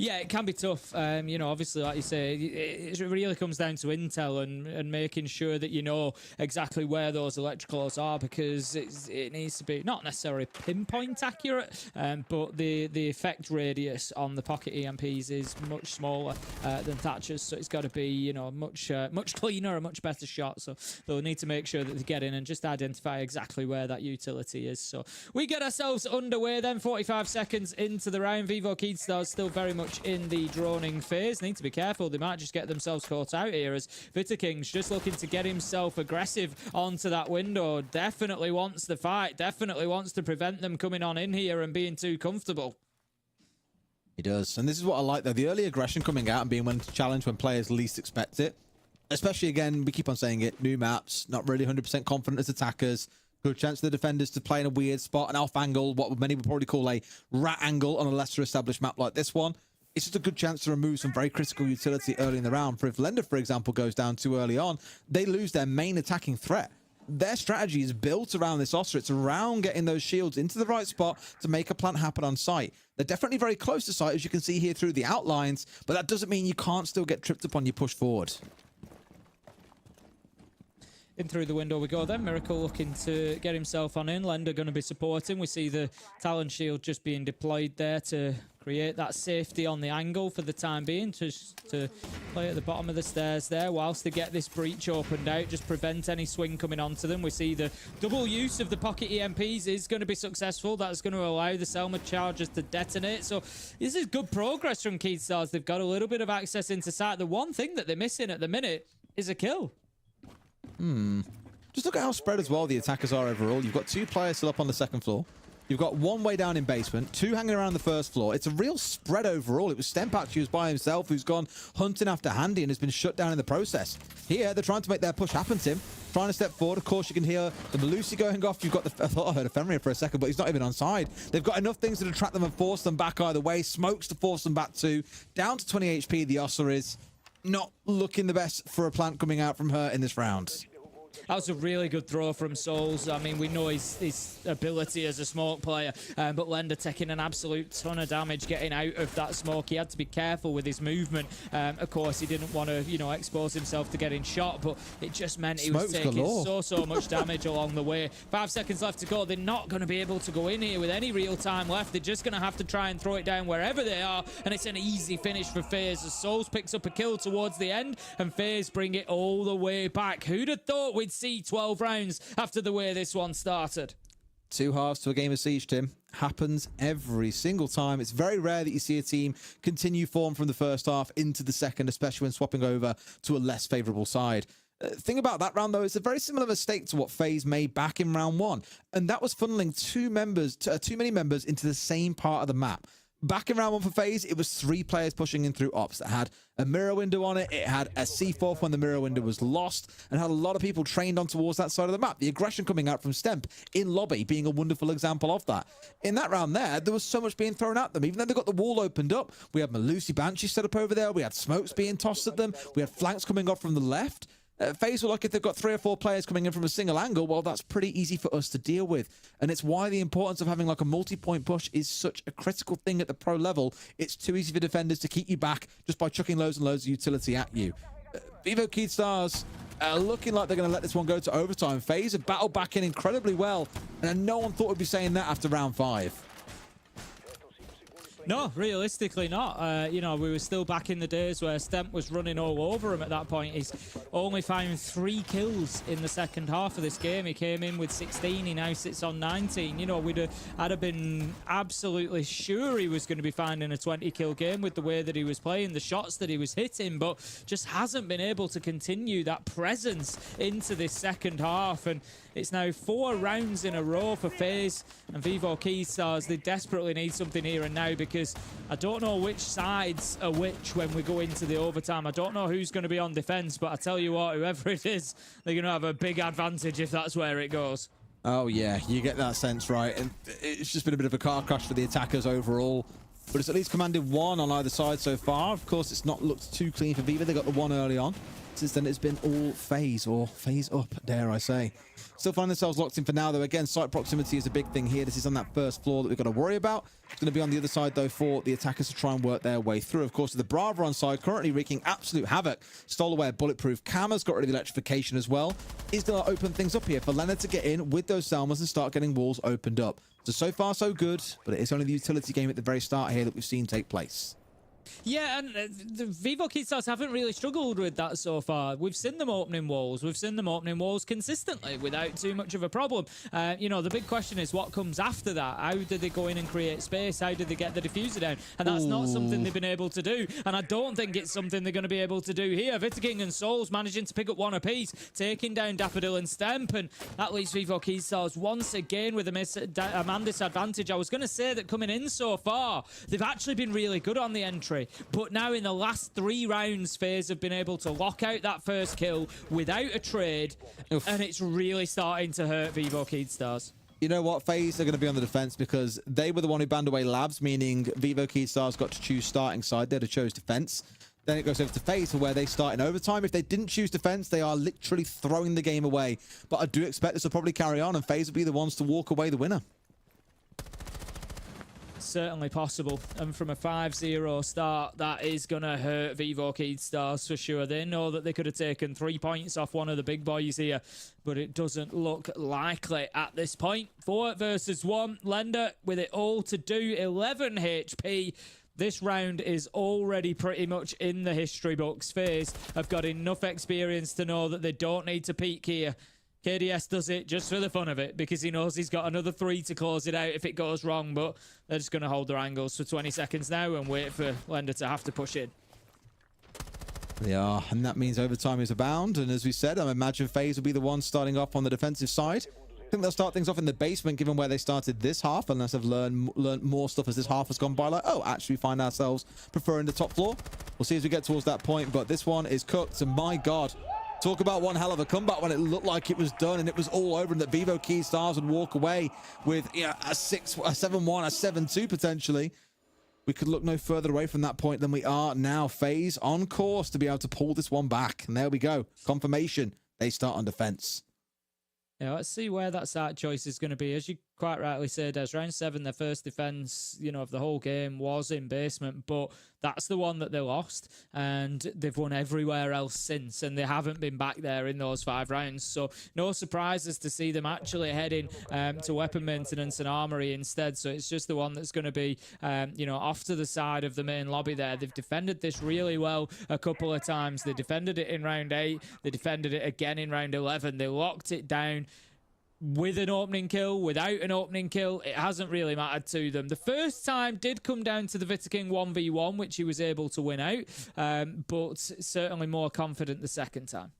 Speaker 2: Yeah, it can be tough. Obviously, like you say, it really comes down to intel and making sure that you know exactly where those electricals are, because it needs to be not necessarily pinpoint accurate, but the effect radius on the pocket EMPs is much smaller than Thatcher's, so it's got to be much cleaner, a much better shot. So they'll need to make sure that they get in and just identify exactly where that utility is. So we get ourselves underway then. 45 seconds into the round. Vivo Keydstars still very much in the droning phase. Need to be careful. They might just get themselves caught out here, as Vitaking's just looking to get himself aggressive onto that window. Definitely wants the fight. Definitely wants to prevent them coming on in here and being too comfortable.
Speaker 3: He does. And this is what I like, though. The early aggression coming out and being willing to challenge when players least expect it. Especially, again, we keep on saying it, new maps, not really 100% confident as attackers. Good chance for the defenders to play in a weird spot, an off angle, what many would probably call a rat angle on a lesser established map like this one. It's just a good chance to remove some very critical utility early in the round. For if Lender, for example, goes down too early on, they lose their main attacking threat. Their strategy is built around this Ossa. It's around getting those shields into the right spot to make a plant happen on site. They're definitely very close to site, as you can see here through the outlines, but that doesn't mean you can't still get tripped up on your push forward.
Speaker 2: In through the window we go then. Miracle looking to get himself on in. Lender going to be supporting. We see the Talon shield just being deployed there to create that safety on the angle for the time being, just to play at the bottom of the stairs there whilst they get this breach opened out, just prevent any swing coming onto them. We see the double use of the pocket EMPs is going to be successful. That's going to allow the Selma charges to detonate. So this is good progress from Keydstars. They've got a little bit of access into site. The one thing that they're missing at the minute is a kill.
Speaker 3: Just look at how spread as well the attackers are overall. You've got 2 players still up on the 2nd floor. You've got 1 way down in basement, 2 hanging around the 1st floor. It's a real spread overall. It was Stemp actually who's by himself, who's gone hunting after Handy and has been shut down in the process. Here, they're trying to make their push happen to him. Trying to step forward. Of course, you can hear the Malusi going off. You've got the... I thought I heard a Fenrir for a second, but he's not even on side. They've got enough things to detract them and force them back either way. Smokes to force them back to. Down to 20 HP, the Ossa is not looking the best for a plant coming out from her in this round.
Speaker 2: That was a really good throw from Souls. I mean, we know his ability as a smoke player, but Lender taking an absolute ton of damage getting out of that smoke. He had to be careful with his movement. Of course, he didn't want to, expose himself to getting shot, but it just meant he was taking so much damage along the way. 5 seconds left to go. They're not going to be able to go in here with any real time left. They're just going to have to try and throw it down wherever they are, and it's an easy finish for FaZe as Souls picks up a kill towards the end, and FaZe bring it all the way back. Who'd have thought we'd see 12 rounds after the way this one started?
Speaker 3: 2 halves to a game of Siege, Tim. Happens every single time. It's very rare that you see a team continue form from the first half into the second, especially when swapping over to a less favourable side. Thing about that round, though, it's a very similar mistake to what FaZe made back in round 1, and that was funneling too many members into the same part of the map. Back in round 1 for FaZe, it was 3 players pushing in through ops that had a mirror window on it. It had a C4 when the mirror window was lost, and had a lot of people trained on towards that side of the map. The aggression coming out from Stemp in lobby being a wonderful example of that. In that round there was so much being thrown at them. Even though they got the wall opened up, we had Malusi Banshee set up over there. We had smokes being tossed at them. We had flanks coming off from the left. FaZe were like, if they've got 3 or 4 players coming in from a single angle, well, that's pretty easy for us to deal with. And it's why the importance of having like a multi-point push is such a critical thing at the pro level. It's too easy for defenders to keep you back just by chucking loads and loads of utility at you. Vivo Keydstars looking like they're going to let this one go to overtime. FaZe have battled back in incredibly well, and no one thought we'd be saying that after round 5.
Speaker 2: No, realistically not. You know, we were still back in the days where Stemp was running all over him at that point. He's only found 3 kills in the second half of this game. He came in with 16. He now sits on 19. You know, I'd have been absolutely sure he was going to be finding a 20-kill game with the way that he was playing, the shots that he was hitting, but just hasn't been able to continue that presence into this second half. And it's now 4 rounds in a row for FaZe and Vivo Keystars. They desperately need something here and now, because I don't know which sides are which when we go into the overtime. I don't know who's going to be on defense, but I tell you what, whoever it is, they're going to have a big advantage if that's where it goes.
Speaker 3: Oh, yeah, you get that sense, right? And it's just been a bit of a car crash for the attackers overall. But it's at least commanded 1 on either side so far. Of course, it's not looked too clean for Viva. They got the 1 early on. Since then, it's been all FaZe, or FaZe up, dare I say. Still find themselves locked in for now, though. Again, site proximity is a big thing here. This is on that first floor that we've got to worry about. It's going to be on the other side, though, for the attackers to try and work their way through. Of course, the Brava on side currently wreaking absolute havoc. Stole away a bulletproof Camera's got rid of the electrification as well. Is going to open things up here for Leonard to get in with those Selmas and start getting walls opened up. So far, so good, but it is only the utility game at the very start here that we've seen take place.
Speaker 2: Yeah, and the Vivo Keystars haven't really struggled with that so far. We've seen them opening walls. We've seen them opening walls consistently without too much of a problem. You know, the big question is what comes after that. How did they go in and create space? How did they get the diffuser down? And that's not something they've been able to do. And I don't think it's something they're going to be able to do here. Vitaking and Souls managing to pick up 1 apiece, taking down Daffodil and Stemp. And that leaves Vivo Keystars once again with a man disadvantage. I was going to say that coming in so far, they've actually been really good on the entry. But now in the last 3 rounds, FaZe have been able to lock out that first kill without a trade. And it's really starting to hurt Vivo Keystars.
Speaker 3: You know what? FaZe are going to be on the defense because they were the one who banned away Labs, meaning Vivo Keystars got to choose starting side. They'd have chose defense. Then it goes over to FaZe for where they start in overtime. If they didn't choose defense, they are literally throwing the game away. But I do expect this will probably carry on and FaZe will be the ones to walk away the winner.
Speaker 2: Certainly possible, and from a 5-0 start, that is going to hurt Vivo Keystars for sure. They know that they could have taken 3 points off one of the big boys here, but it doesn't look likely at this point. 4 versus 1, Lender with it all to do, 11 HP. This round is already pretty much in the history books. FaZe have got enough experience to know that they don't need to peek here. KDS does it just for the fun of it because he knows he's got another 3 to close it out if it goes wrong, but they're just going to hold their angles for 20 seconds now and wait for Lender to have to push in.
Speaker 3: They are, and that means overtime is abound. And as we said, I imagine FaZe will be the one starting off on the defensive side. I think they'll start things off in the basement given where they started this half, unless they've learned more stuff as this half has gone by. Like, oh, actually we find ourselves preferring the top floor. We'll see as we get towards that point, but this one is cooked, and my God. Talk about one hell of a comeback when it looked like it was done and it was all over and that Vivo Keystars would walk away with a 7-1, a 7-2 potentially. We could look no further away from that point than we are now. FaZe on course to be able to pull this one back. And there we go. Confirmation. They start on defense.
Speaker 2: Yeah, let's see where that start choice is going to be. As you quite rightly said, as round 7, their first defense, you know, of the whole game was in basement, but that's the one that they lost, and they've won everywhere else since, and they haven't been back there in those 5 rounds. So no surprises to see them actually heading to weapon maintenance and armory instead. So it's just the one that's going to be, you know, off to the side of the main lobby there. They've defended this really well a couple of times. They defended it in round 8. They defended it again in round 11. They locked it down. With an opening kill, without an opening kill, it hasn't really mattered to them. The first time did come down to the Vitaking 1v1, which he was able to win out, but certainly more confident the second time.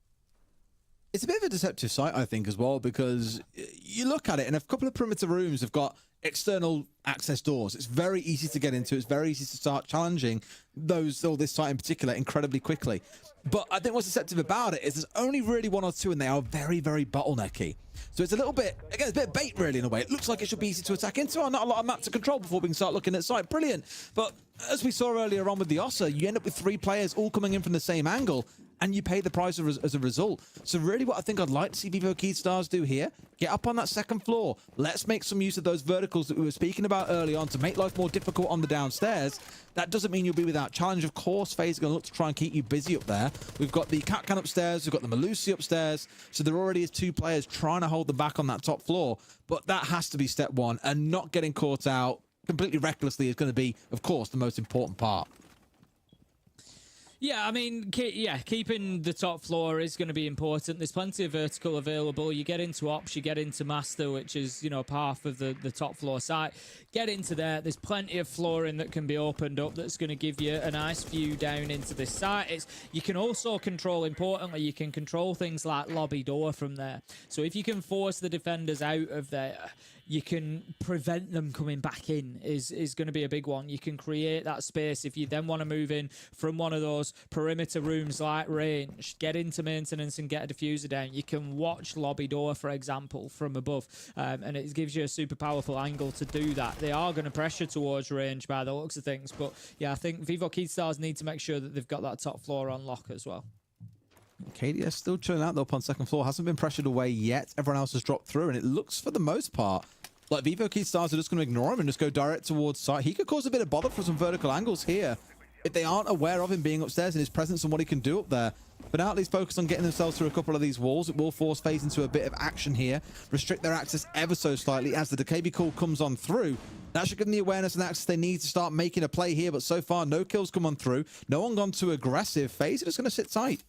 Speaker 3: It's a bit of a deceptive site, I think, as well, because you look at it and a couple of perimeter rooms have got external access doors. It's very easy to get into. It's very easy to start challenging this site in particular incredibly quickly. But I think what's deceptive about it is there's only really 1 or 2 and they are very, very bottlenecky. So it's a little bit, again, it's a bit of bait really in a way. It looks like it should be easy to attack into. Not a lot of map to control before we can start looking at site. Brilliant. But as we saw earlier on with the Ossa, you end up with 3 players all coming in from the same angle. and you pay the price as a result. So really what I think I'd like to see Vivo Keystars do here, get up on that second floor. Let's make some use of those verticals that we were speaking about early on to make life more difficult on the downstairs. That doesn't mean you'll be without challenge. Of course, FaZe are going to look to try and keep you busy up there. We've got the Kapkan upstairs, we've got the Malusi upstairs, so there already is 2 players trying to hold them back on that top floor. But that has to be step one, and not getting caught out completely recklessly is going to be, of course, the most important part.
Speaker 2: Yeah, I mean, keeping the top floor is going to be important. There's plenty of vertical available. You get into Ops, you get into Master, which is, you know, half of the top floor site. Get into there. There's plenty of flooring that can be opened up that's going to give you a nice view down into this site. You can also control, importantly, you can control things like lobby door from there. So if you can force the defenders out of there, you can prevent them coming back in is going to be a big one. You can create that space. If you then want to move in from one of those perimeter rooms like range, get into maintenance and get a diffuser down, you can watch lobby door, for example, from above. And it gives you a super powerful angle to do that. They are going to pressure towards range by the looks of things. But yeah, I think Vivo Keystars need to make sure that they've got that top floor on lock as well.
Speaker 3: KDS still chilling out though up on second floor. Hasn't been pressured away yet. Everyone else has dropped through, and it looks for the most part like Vivo Keystars are just going to ignore him and just go direct towards site. He could cause a bit of bother for some vertical angles here if they aren't aware of him being upstairs and his presence and what he can do up there. But now at least focus on getting themselves through a couple of these walls. It will force FaZe into a bit of action here, restrict their access ever so slightly as the DKB call comes on through. That should give them the awareness and access they need to start making a play here, but so far no kills come on through. No one gone too aggressive. FaZe are just going to sit tight.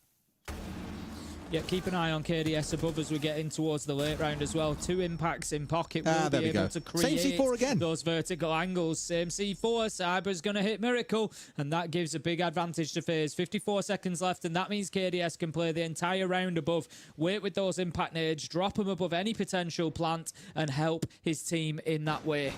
Speaker 2: Yeah, keep an eye on KDS above as we get in towards the late round as well. 2 impacts in pocket will be able to create
Speaker 3: same C4 again.
Speaker 2: Those vertical angles. Same C4. Cyber's going to hit Miracle, and that gives a big advantage to FaZe. 54 seconds left, and that means KDS can play the entire round above. Wait with those impact nades, drop him above any potential plant, and help his team in that way.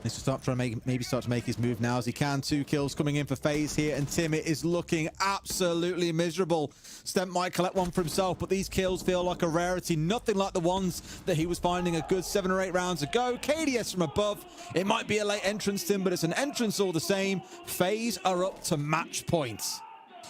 Speaker 3: Needs to start trying to maybe start to make his move now as he can. 2 kills coming in for FaZe here, and Tim is looking absolutely miserable. Stemp might collect one for himself, but these kills feel like a rarity. Nothing like the ones that he was finding a good 7 or 8 rounds ago. KDS from above. It might be a late entrance, Tim, but it's an entrance all the same. FaZe are up to match points.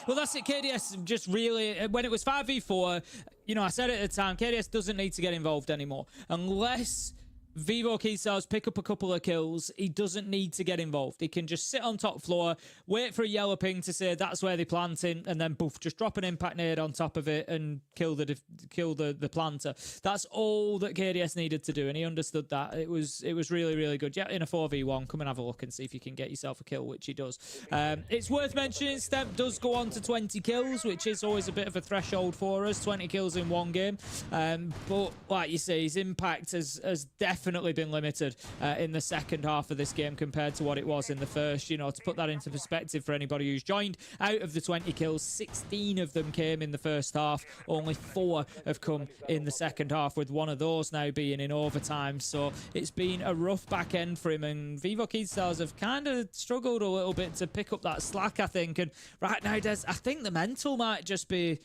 Speaker 2: Well, that's it. KDS just really, when it was 5v4, you know, I said it at the time, KDS doesn't need to get involved anymore. Unless Vivo Keystars pick up a couple of kills, he doesn't need to get involved. He can just sit on top floor, wait for a yellow ping to say that's where they're planting, and then boof, just drop an impact nade on top of it and kill the planter. That's all that KDS needed to do, and he understood that. It was really, really good. Yeah, in a 4v1, come and have a look and see if you can get yourself a kill, which he does. It's worth mentioning, Stemp does go on to 20 kills, which is always a bit of a threshold for us, 20 kills in one game. But like you say, his impact has definitely been limited in the second half of this game compared to what it was in the first. You know, to put that into perspective for anybody who's joined, out of the 20 kills, 16 of them came in the first half. Only 4 have come in the second half, with one of those now being in overtime. So it's been a rough back end for him, and Vivo Keystars have kind of struggled a little bit to pick up that slack, I think. And right now, Des, I think the mental might just be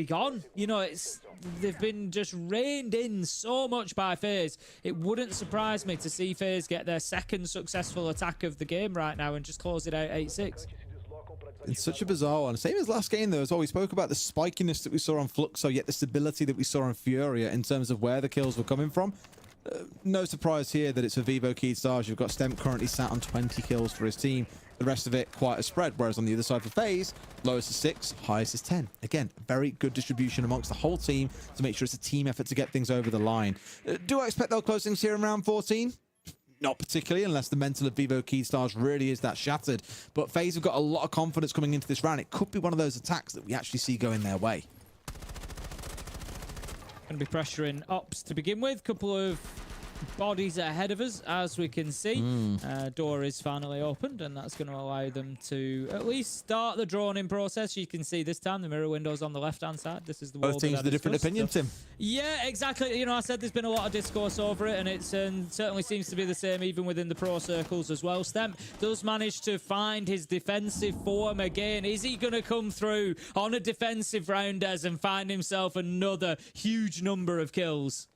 Speaker 2: gone. You know, they've been just reined in so much by FaZe. It wouldn't surprise me to see FaZe get their second successful attack of the game right now and just close it out 8-6.
Speaker 3: It's such a bizarre one. Same as last game though as well. We spoke about the spikiness that we saw on Fluxo, yet the stability that we saw on Furia in terms of where the kills were coming from. No surprise here that it's for Vivo Keystars. You've got Stemp currently sat on 20 kills for his team. The rest of it quite a spread, whereas on the other side for FaZe, lowest is 6, highest is 10. Again, very good distribution amongst the whole team to make sure it's a team effort to get things over the line. Do I expect they'll close things here in round 14? Not particularly, unless the mental of Vivo Keystars really is that shattered. But FaZe have got a lot of confidence coming into this round. It could be one of those attacks that we actually see going their way.
Speaker 2: Going to be pressuring Ops to begin with. Couple of bodies ahead of us, as we can see. Door is finally opened, and that's going to allow them to at least start the droning process. You can see this time the mirror windows on the left-hand side. This is the wall.
Speaker 3: Both teams with a different opinion, Tim.
Speaker 2: Yeah, exactly. You know, I said there's been a lot of discourse over it, and it certainly seems to be the same even within the pro circles as well. Stemp does manage to find his defensive form again. Is he going to come through on a defensive round and find himself another huge number of kills?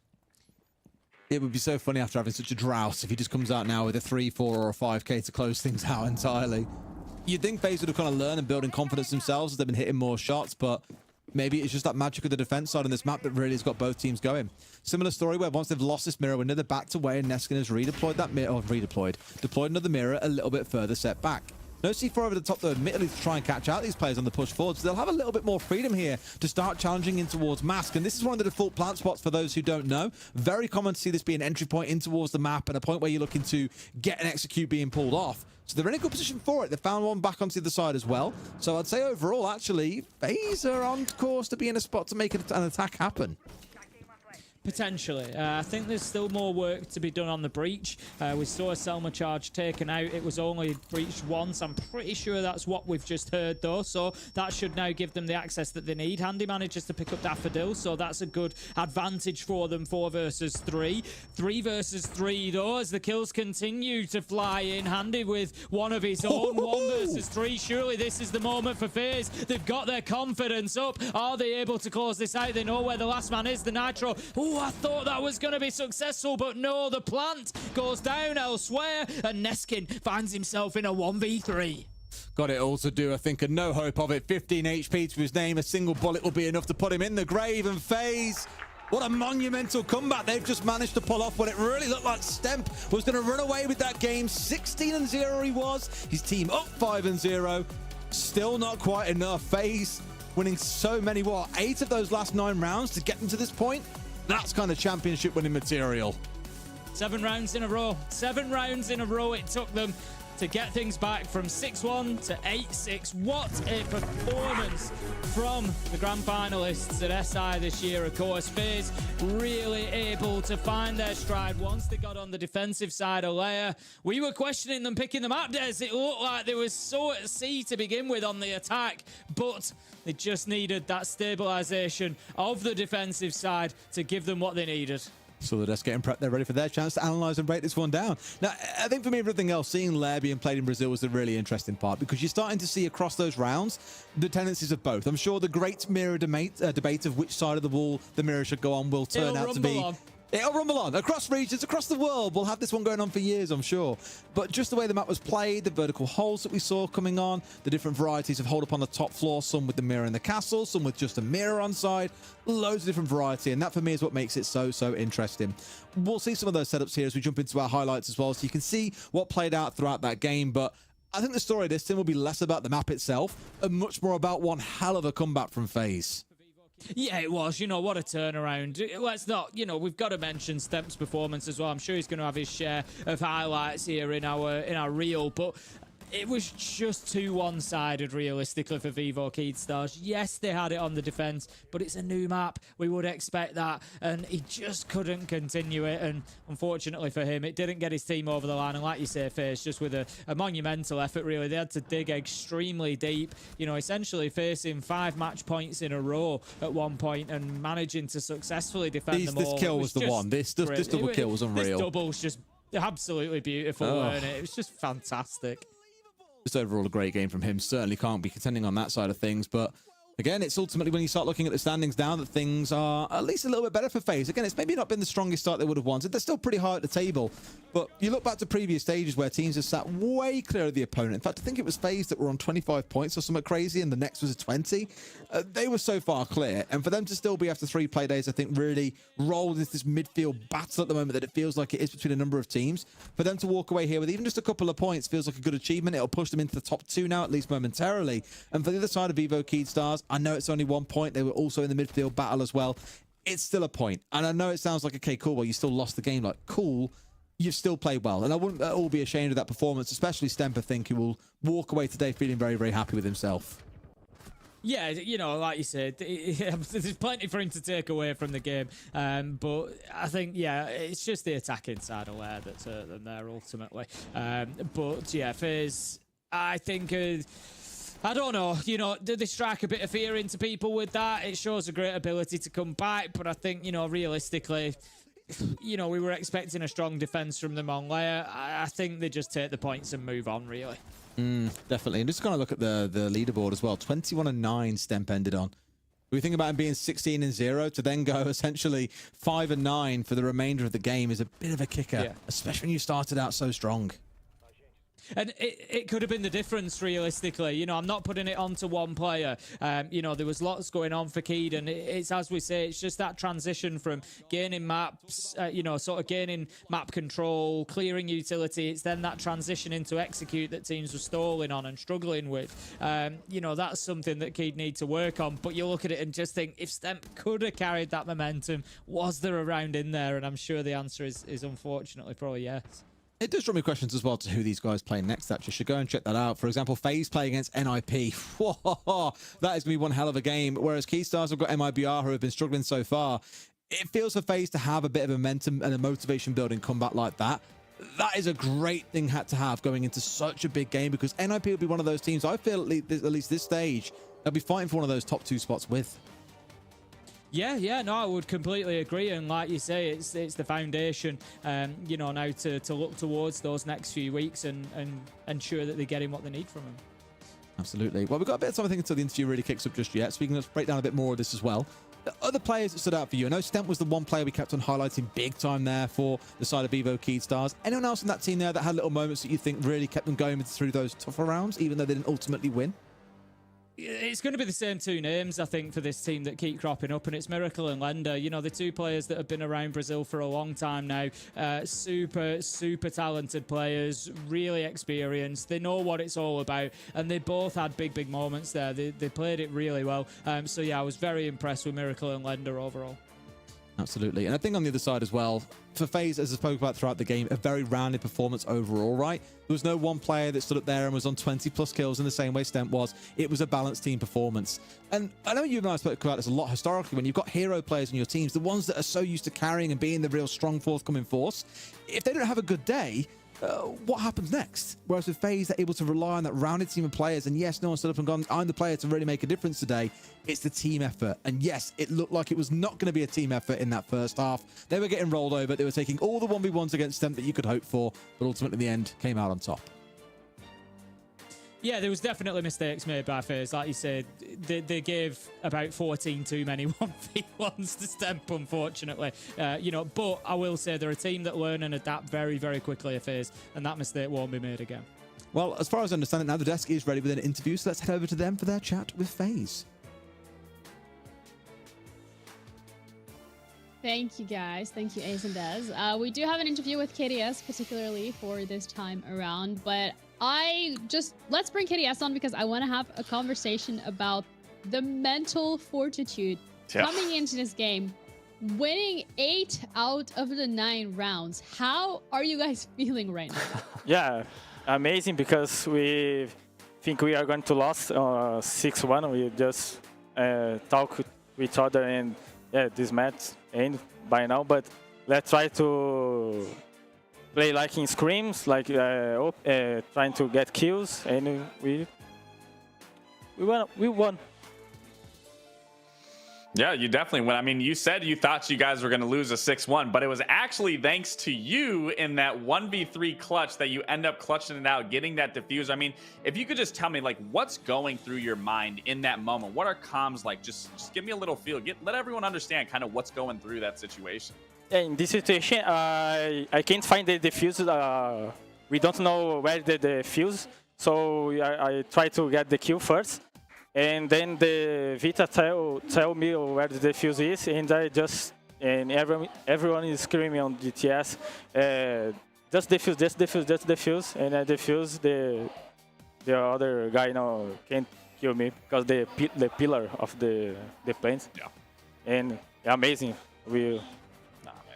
Speaker 3: It would be so funny after having such a drought if he just comes out now with a 3, 4, or a 5k to close things out entirely. You'd think FaZe would have kind of learned and building confidence themselves as they've been hitting more shots, but maybe it's just that magic of the defense side on this map that really has got both teams going. Similar story where once they've lost this mirror window, they're backed away and Neskin has redeployed that mirror, deployed another mirror a little bit further set back. No C4 over the top, though, admittedly, to try and catch out these players on the push forward. So they'll have a little bit more freedom here to start challenging in towards Mask. And this is one of the default plant spots for those who don't know. Very common to see this be an entry point in towards the map and a point where you're looking to get an execute being pulled off. So they're in a good position for it. They found one back onto the other side as well. So I'd say overall, actually, FaZe are on course to be in a spot to make an attack happen.
Speaker 2: Potentially. I think there's still more work to be done on the breach. We saw a Selma charge taken out. It was only breached once. I'm pretty sure that's what we've just heard, though. So that should now give them the access that they need. Handy manages to pick up Daffodil, so that's a good advantage for them. 4 versus 3. 3 versus 3, though, as the kills continue to fly in. Handy with one of his own. 1 versus 3. Surely this is the moment for FaZe. They've got their confidence up. Are they able to close this out? They know where the last man is, the Nitro. Ooh, I thought that was going to be successful, but no, the plant goes down elsewhere, and Neskin finds himself in a 1v3.
Speaker 3: Got it all to do, I think, and no hope of it. 15 HP to his name. A single bullet will be enough to put him in the grave, and FaZe, what a monumental comeback they've just managed to pull off when it really looked like Stemp was going to run away with that game. 16-0 he was. His team up 5-0. Still not quite enough. FaZe winning so many, 8 of those last 9 rounds to get them to this point. That's kind of championship winning material.
Speaker 2: 7 rounds in a row. 7 rounds in a row it took them to get things back from 6-1 to 8-6. What a performance from the grand finalists at SI this year. Of course, FaZe really able to find their stride once they got on the defensive side of layer. We were questioning them picking the map, Des. It looked like they were so at sea to begin with on the attack, but they just needed that stabilization of the defensive side to give them what they needed.
Speaker 3: So they're just getting prepped. They're ready for their chance to analyze and break this one down. Now, I think for me, everything else, seeing Lair being played in Brazil was the really interesting part, because you're starting to see across those rounds the tendencies of both. I'm sure the great mirror debate of which side of the wall the mirror should go on will turn out to be... It'll rumble on across regions, across the world. We'll have this one going on for years, I'm sure. But just the way the map was played, the vertical holes that we saw coming on, the different varieties of hold up on the top floor, some with the mirror in the castle, some with just a mirror on side, loads of different variety. And that for me is what makes it so interesting. We'll see some of those setups here as we jump into our highlights as well, so you can see what played out throughout that game. But I think the story of this team will be less about the map itself and much more about one hell of a comeback from FaZe.
Speaker 2: Yeah, it was. You know, what a turnaround. Let's not, you know, we've got to mention Stemp's performance as well. I'm sure he's going to have his share of highlights here in our reel, but it was just too one-sided, realistically, for Vivo Keydstars. Yes, they had it on the defense, but it's a new map. We would expect that, and he just couldn't continue it, and unfortunately for him, it didn't get his team over the line, and like you say, FaZe, just with a monumental effort, really. They had to dig extremely deep, you know, essentially facing 5 match points in a row at one point and managing to successively defend them all.
Speaker 3: This kill was the one. This double kill was unreal.
Speaker 2: This double's just absolutely beautiful, weren't it? It was just fantastic.
Speaker 3: Just overall a great game from him. Certainly can't be contending on that side of things, but again, it's ultimately when you start looking at the standings now that things are at least a little bit better for FaZe. Again, it's maybe not been the strongest start they would have wanted. They're still pretty high at the table, but you look back to previous stages where teams have sat way clear of the opponent. In fact, I think it was FaZe that were on 25 points or something crazy, and the next was a 20. They were so far clear, and for them to still be after 3 play days, I think really rolled into this midfield battle at the moment that it feels like it is between a number of teams. For them to walk away here with even just a couple of points feels like a good achievement. It'll push them into the top 2 now, at least momentarily. And for the other side of Vivo Keydstars, I know it's only 1 point. They were also in the midfield battle as well. It's still a point. And I know it sounds like, okay, cool, well, you still lost the game. Like, cool, you've still played well. And I wouldn't at all be ashamed of that performance, especially Stemp, I think, who will walk away today feeling very happy with himself.
Speaker 2: Yeah, you know, like you said, there's plenty for him to take away from the game. But I think, yeah, it's just the attacking side of Lair that's hurt them there ultimately. But yeah, FaZe, I think... I don't know, you know, did they strike a bit of fear into people with that? It shows a great ability to come back, but I think, you know, realistically, you know, we were expecting a strong defense from them on Lair. I think they just take the points and move on, really.
Speaker 3: Definitely. And just kind of look at the leaderboard as well. 21-9 Stemp ended on. We think about him being 16-0 to then go essentially 5-9 for the remainder of the game is a bit of a kicker, especially when you started out so strong.
Speaker 2: And it could have been the difference, realistically. You know, I'm not putting it onto one player. You know, there was lots going on for Keeden. It's, as we say, it's just that transition from gaining maps, you know, sort of gaining map control, clearing utility. It's then that transition into execute that teams were stalling on and struggling with. You know, that's something that Keed need to work on. But you look at it and just think, if Stemp could have carried that momentum, was there a round in there? And I'm sure the answer is unfortunately probably yes.
Speaker 3: It does draw me questions as well to who these guys play next, actually. Should go and check that out. For example, FaZe play against NIP. Whoa, that is going to be one hell of a game. Whereas Keystars have got MIBR, who have been struggling so far. It feels for FaZe to have a bit of momentum and a motivation building combat like that. That is a great thing to have going into such a big game, because NIP will be one of those teams, I feel, at least this stage, they'll be fighting for one of those top 2 spots with.
Speaker 2: Yeah, no, I would completely agree. And like you say, it's the foundation, you know, now to look towards those next few weeks and ensure that they're getting what they need from them.
Speaker 3: Absolutely. Well, we've got a bit of time, I think, until the interview really kicks up just yet, so we can break down a bit more of this as well. The other players that stood out for you, I know Stemp was the one player we kept on highlighting big time there for the side of Evo Keystars. Anyone else in that team there that had little moments that you think really kept them going through those tougher rounds, even though they didn't ultimately win?
Speaker 2: It's going to be the same 2 names, I think, for this team that keep cropping up, and it's Miracle and Lender. You know, the 2 players that have been around Brazil for a long time now. Super talented players, really experienced. They know what it's all about, and they both had big moments there. They played it really well. So, yeah, I was very impressed with Miracle and Lender overall.
Speaker 3: Absolutely. And I think on the other side as well, for FaZe, as I spoke about throughout the game, a very rounded performance overall, right? There was no one player that stood up there and was on 20+ kills in the same way Stemp was. It was a balanced team performance. And I know you and I spoke about this a lot historically. When you've got hero players in your teams, the ones that are so used to carrying and being the real strong forthcoming force, if they don't have a good day, what happens next? Whereas with FaZe, they're able to rely on that rounded team of players. And yes, no one stood up and gone, I'm the player to really make a difference today. It's the team effort. And yes, it looked like it was not going to be a team effort in that first half. They were getting rolled over. They were taking all the 1v1s against them that you could hope for. But ultimately, in the end, came out on top.
Speaker 2: Yeah, there was definitely mistakes made by FaZe. Like you said, they gave about 14 too many 1v1s to Stemp, unfortunately. You know, but I will say they're a team that learn and adapt very quickly at FaZe, and that mistake won't be made again.
Speaker 3: Well, as far as I understand it now, the desk is ready with an interview, so let's head over to them for their chat with FaZe.
Speaker 12: Thank you, guys. Thank you, Ace and Des. We do have an interview with KDS, particularly for this time around, but let's bring KDS on because I want to have a conversation about the mental fortitude coming into this game, winning 8 out of the 9 rounds. How are you guys feeling right now?
Speaker 16: Yeah, amazing, because we think we are going to lose 6-1. We just talk with each other, and yeah, this match end by now, but let's try to play like in scrims, like trying to get kills, and we won.
Speaker 4: Yeah, you definitely won. I mean, you said you thought you guys were going to lose a 6-1, but it was actually thanks to you in that 1v3 clutch that you end up clutching it out, getting that diffuser. I mean, if you could just tell me, like, what's going through your mind in that moment? What are comms like? Just give me a little feel. Let everyone understand kind of what's going through that situation.
Speaker 16: Yeah, in this situation, I can't find the defuse. We don't know where the defuse, so I try to get the kill first. And then the Vita tell me where the defuse is, and everyone is screaming on GTS, just defuse, and I defuse. The other guy can't kill me because the pillar of the planes.
Speaker 4: Yeah.
Speaker 16: And amazing, we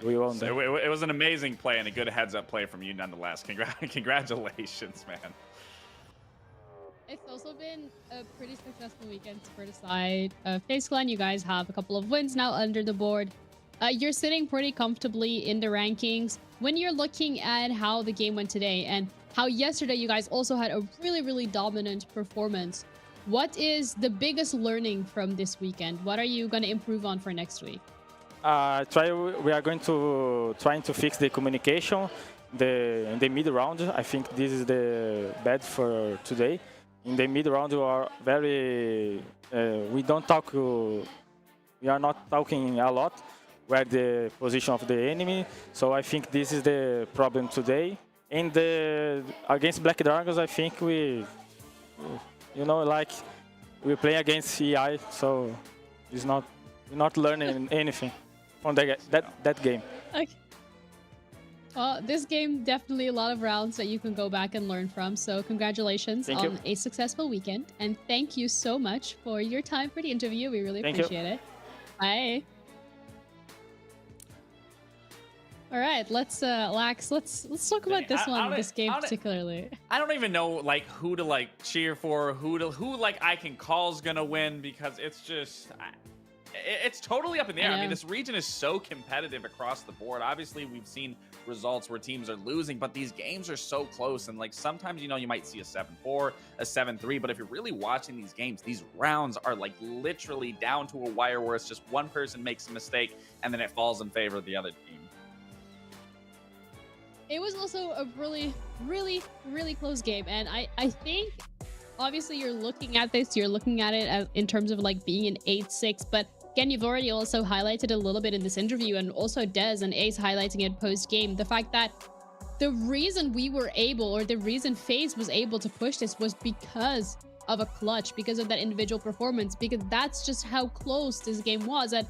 Speaker 16: won.
Speaker 4: So it was an amazing play and a good heads-up play from you, nonetheless. Congratulations, man.
Speaker 12: It's also been a pretty successful weekend for the side of FaZe Clan. You guys have a couple of wins now under the board. You're sitting pretty comfortably in the rankings. When you're looking at how the game went today and how yesterday you guys also had a really dominant performance, what is the biggest learning from this weekend? What are you going to improve on for next week?
Speaker 16: We are going to trying to fix the communication in the mid round. I think this is the bad for today. In the mid round, we are very we are not talking a lot where the position of the enemy. So I think this is the problem today. In the against Black Dragons, I think we, you know, like we play against EI, so it's not we're not learning anything from that game.
Speaker 12: Okay. Well, this game, definitely a lot of rounds that you can go back and learn from. So congratulations on a successful weekend. And thank you so much for your time for the interview. We really appreciate it. Bye. All right, let's Lax, let's talk about this game particularly.
Speaker 4: I don't even know like who to like cheer for, who like I can call's gonna win, because it's just it's totally up in the air. I mean, this region is so competitive across the board. Obviously, we've seen results where teams are losing, but these games are so close. And like sometimes, you know, you might see a 7-4, a 7-3, but if you're really watching these games, these rounds are like literally down to a wire where it's just one person makes a mistake and then it falls in favor of the other team.
Speaker 12: It was also a really, really, really close game. And I think, obviously, you're looking at this, you're looking at it as, in terms of like being an 8-6, but again, you've already also highlighted a little bit in this interview, and also Dez and Ace highlighting it post-game, the fact that the reason we were able, or the reason FaZe was able to push this was because of a clutch, because of that individual performance, because that's just how close this game was. And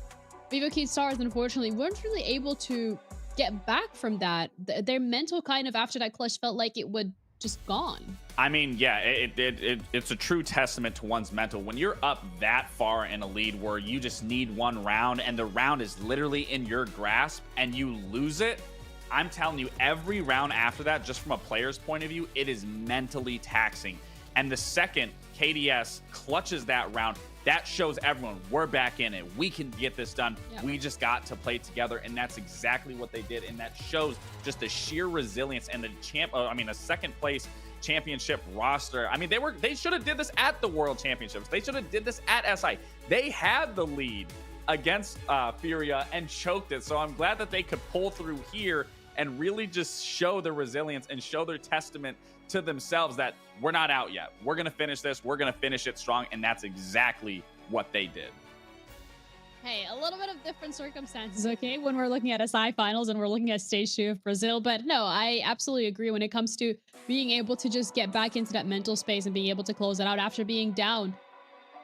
Speaker 12: Vivo Key Stars, unfortunately, weren't really able to get back from that. Their mental kind of after that clutch felt like it would just gone.
Speaker 4: I mean, yeah, it's a true testament to one's mental. When you're up that far in a lead where you just need one round and the round is literally in your grasp and you lose it, I'm telling you, every round after that, just from a player's point of view, it is mentally taxing. And the second KDS clutches that round, that shows everyone we're back in it. We can get this done. Yep. We just got to play together, and that's exactly what they did. And that shows just the sheer resilience and the a second place championship roster. I mean, they should have did this at the World Championships. They should have did this at SI. They had the lead against Furia and choked it. So I'm glad that they could pull through here and really just show their resilience and show their testament to themselves that we're not out yet. We're going to finish this. We're going to finish it strong. And that's exactly what they did.
Speaker 12: Hey, a little bit of different circumstances, okay, when we're looking at SI finals and we're looking at stage 2 of Brazil. But no, I absolutely agree when it comes to being able to just get back into that mental space and being able to close it out after being down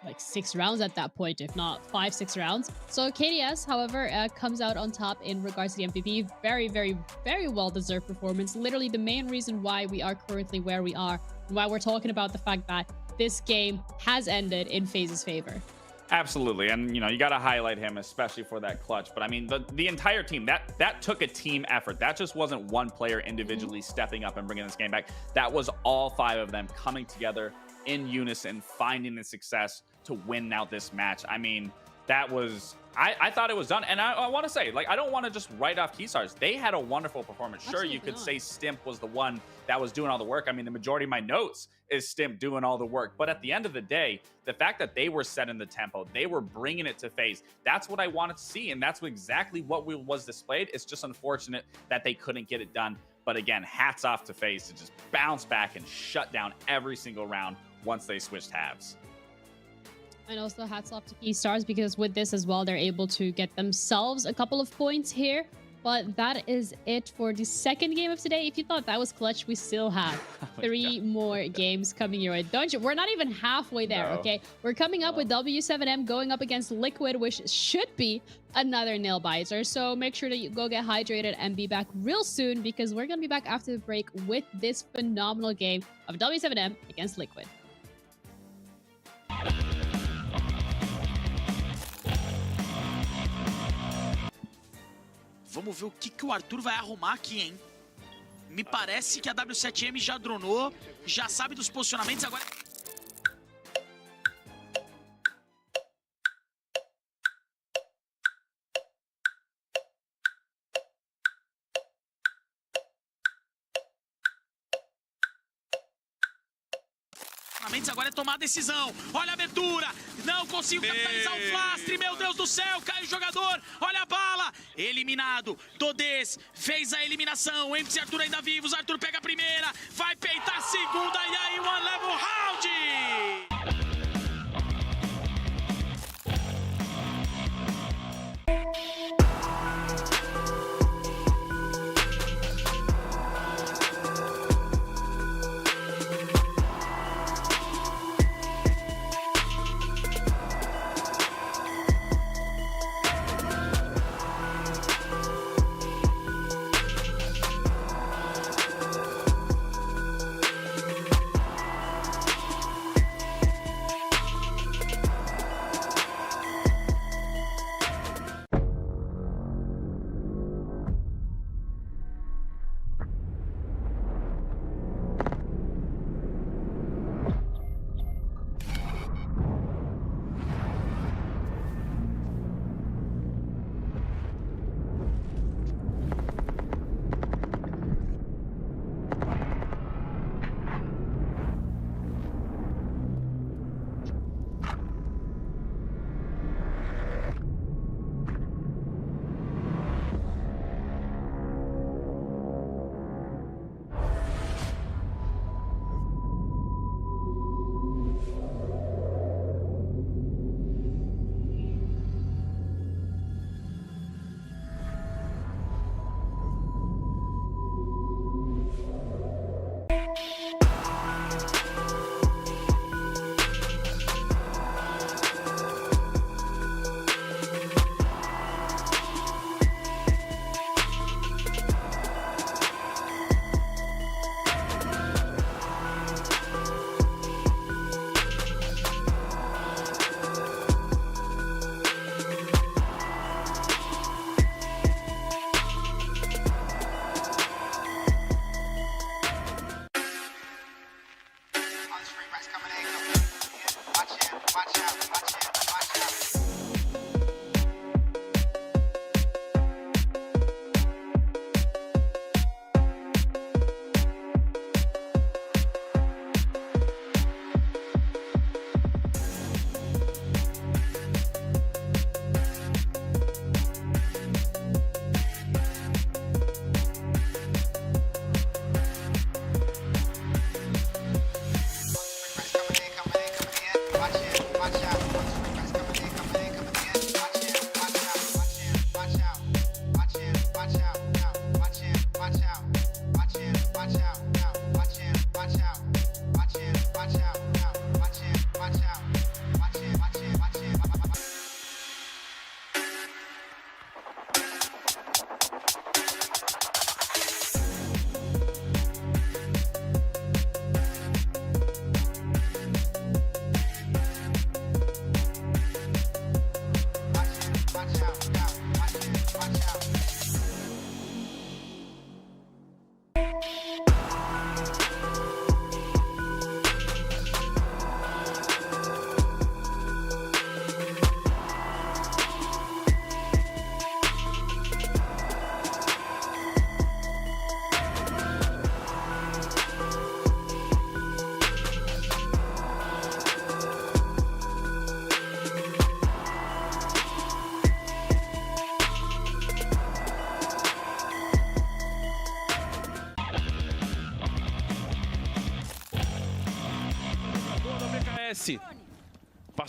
Speaker 12: like 6 rounds at that point, if not 5-6 rounds. So KDS, however, comes out on top in regards to the MVP. Very, very, very well-deserved performance. Literally the main reason why we are currently where we are, and why we're talking about the fact that this game has ended in FaZe's favor.
Speaker 4: Absolutely. And, you know, you got to highlight him, especially for that clutch. But I mean, the entire team, that took a team effort. That just wasn't one player individually stepping up and bringing this game back. That was all 5 of them coming together in unison, finding the success to win out this match. I mean, that was, I thought it was done. And I want to say, like, I don't want to just write off Keystars. They had a wonderful performance. Sure, absolutely, you could say Stimp was the one that was doing all the work. I mean, the majority of my notes is Stimp doing all the work. But at the end of the day, the fact that they were setting the tempo, they were bringing it to FaZe, that's what I wanted to see. And that's exactly what was displayed. It's just unfortunate that they couldn't get it done. But again, hats off to FaZe to just bounce back and shut down every single round once they switched halves.
Speaker 12: And also hats off to Keystars, because with this as well, they're able to get themselves a couple of points here. But that is it for the second game of today. If you thought that was clutch, we still have 3 more games coming your way. Don't you? We're not even halfway there, okay? We're coming up with W7M going up against Liquid, which should be another nail biter. So make sure that you go get hydrated and be back real soon, because we're going to be back after the break with this phenomenal game of W7M against Liquid.
Speaker 1: Vamos ver o que o Arthur vai arrumar aqui, hein? Me parece que a W7M já dronou, já sabe dos posicionamentos, agora... Agora é tomar a decisão. Olha a abertura. Não consigo capitalizar o flastre. Meu Deus do céu. Cai o jogador. Olha a bala. Eliminado. Dodês fez a eliminação. MC e Arthur ainda vivos. Arthur pega a primeira. Vai peitar a segunda. E aí, one level round.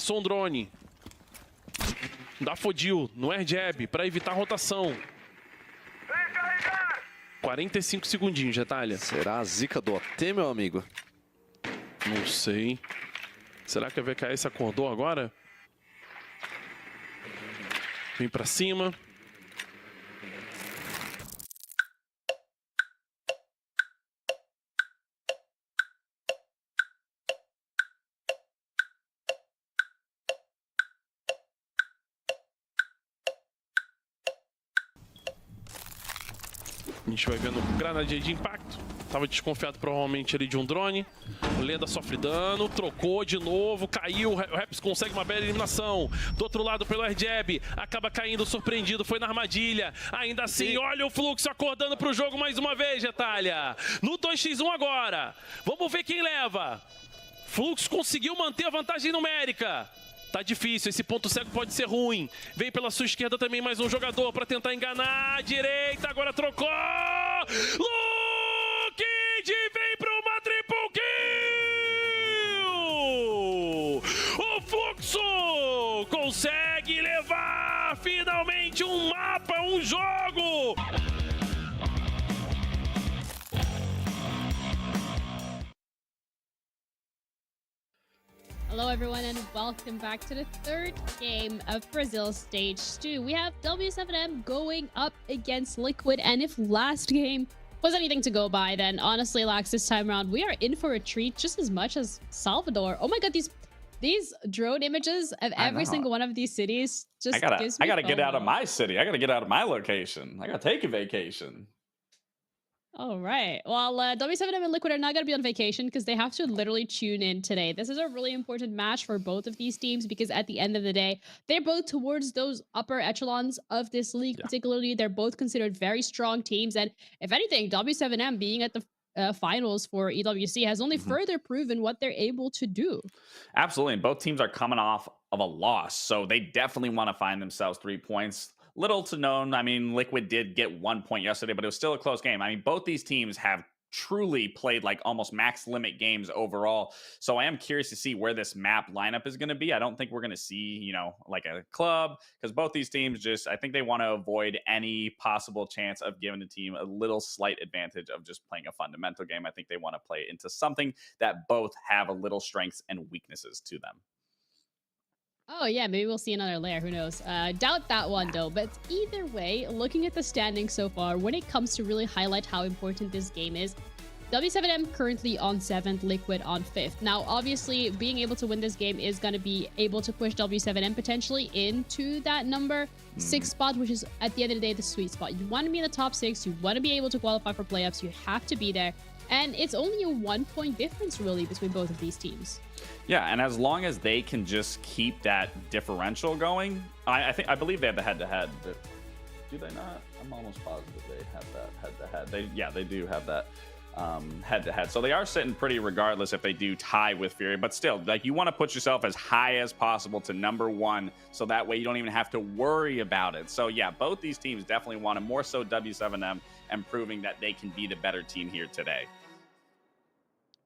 Speaker 10: Passou um drone. Dá fodil no air jab para evitar a rotação. 45 segundinhos, Retalha.
Speaker 13: Será a zica do OT, meu amigo?
Speaker 10: Não sei. Será que a VKS acordou agora? Vem pra cima. A gente vai vendo granadinha de impacto. Tava desconfiado provavelmente ali de um drone. O Lenda sofre dano, trocou de novo, caiu. O Raps consegue uma bela eliminação. Do outro lado pelo air jab, acaba caindo, surpreendido, foi na armadilha. Ainda assim, olha o Fluxo acordando pro jogo mais uma vez, Retalha. No 2x1 agora. Vamos ver quem leva. Fluxo conseguiu manter a vantagem numérica. Tá difícil, esse ponto cego pode ser ruim. Vem pela sua esquerda também mais um jogador para tentar enganar. Direita, agora trocou. Luke vem para uma triple kill. O Fluxo consegue levar finalmente um mapa, um jogo.
Speaker 12: Hello everyone and welcome back to the third game of Brazil Stage 2. We have W7M going up against Liquid, and if last game was anything to go by, then honestly, Lax, this time around, we are in for a treat just as much as Salvador. Oh my god, these drone images of every single one of these cities just gives me
Speaker 4: I gotta get out of
Speaker 12: FOMO.
Speaker 4: my city. I gotta get out of my location. I gotta take a vacation.
Speaker 12: All right. Well, W7M and Liquid are not going to be on vacation because they have to literally tune in today. This is a really important match for both of these teams because at the end of the day, they're both towards those upper echelons of this league. Particularly, they're both considered very strong teams. And if anything, W7M being at the finals for EWC has only further proven what they're able to do.
Speaker 4: Absolutely. And both teams are coming off of a loss. So they definitely want to find themselves 3 points. Little to known. I mean, Liquid did get 1 point yesterday, but it was still a close game. I mean, both these teams have truly played like almost max limit games overall. So I am curious to see where this map lineup is going to be. I don't think we're going to see, you know, like a club, because both these teams just, I think they want to avoid any possible chance of giving a team a little slight advantage of just playing a fundamental game. I think they want to play into something that both have a little strengths and weaknesses to them.
Speaker 12: Oh, yeah, maybe we'll see another layer. Who knows? Doubt that one, though. But either way, looking at the standings so far, when it comes to really highlight how important this game is, W7M currently on 7th, Liquid on 5th. Now, obviously, being able to win this game is going to be able to push W7M potentially into that number 6 spot, which is, at the end of the day, the sweet spot. You want to be in the top 6. You want to be able to qualify for playoffs. You have to be there. And it's only a 1 point difference, really, between both of these teams.
Speaker 4: Yeah, and as long as they can just keep that differential going, I believe they have the head-to-head. Do they not? I'm almost positive they have that head-to-head. They do have that head-to-head. So they are sitting pretty regardless if they do tie with Fury. But still, like, you want to put yourself as high as possible to number 1, so that way you don't even have to worry about it. So yeah, both these teams definitely want to, more so W7M, and proving that they can be the better team here today.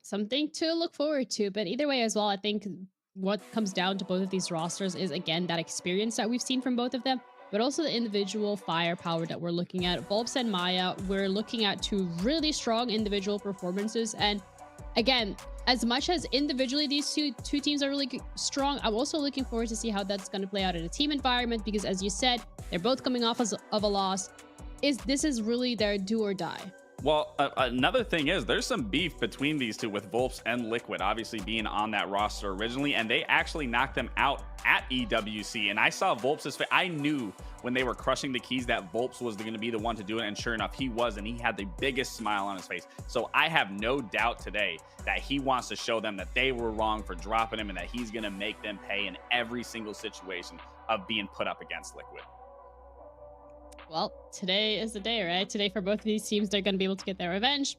Speaker 12: Something to look forward to. But either way as well, I think what comes down to both of these rosters is, again, that experience that we've seen from both of them, but also the individual firepower that we're looking at. Volps and Maya, we're looking at 2 really strong individual performances. And again, as much as individually these two teams are really strong, I'm also looking forward to see how that's going to play out in a team environment, because as you said, they're both coming off of a loss. This is really their do or die.
Speaker 4: Well, another thing is there's some beef between these two, with Volps and Liquid obviously being on that roster originally, and they actually knocked them out at EWC. And I saw Volps' face. I knew when they were crushing the keys that Volps was going to be the one to do it, and sure enough, he was, and he had the biggest smile on his face. So I have no doubt today that he wants to show them that they were wrong for dropping him, and that he's going to make them pay in every single situation of being put up against Liquid.
Speaker 12: Well, today is the day, right? Today for both of these teams, they're going to be able to get their revenge.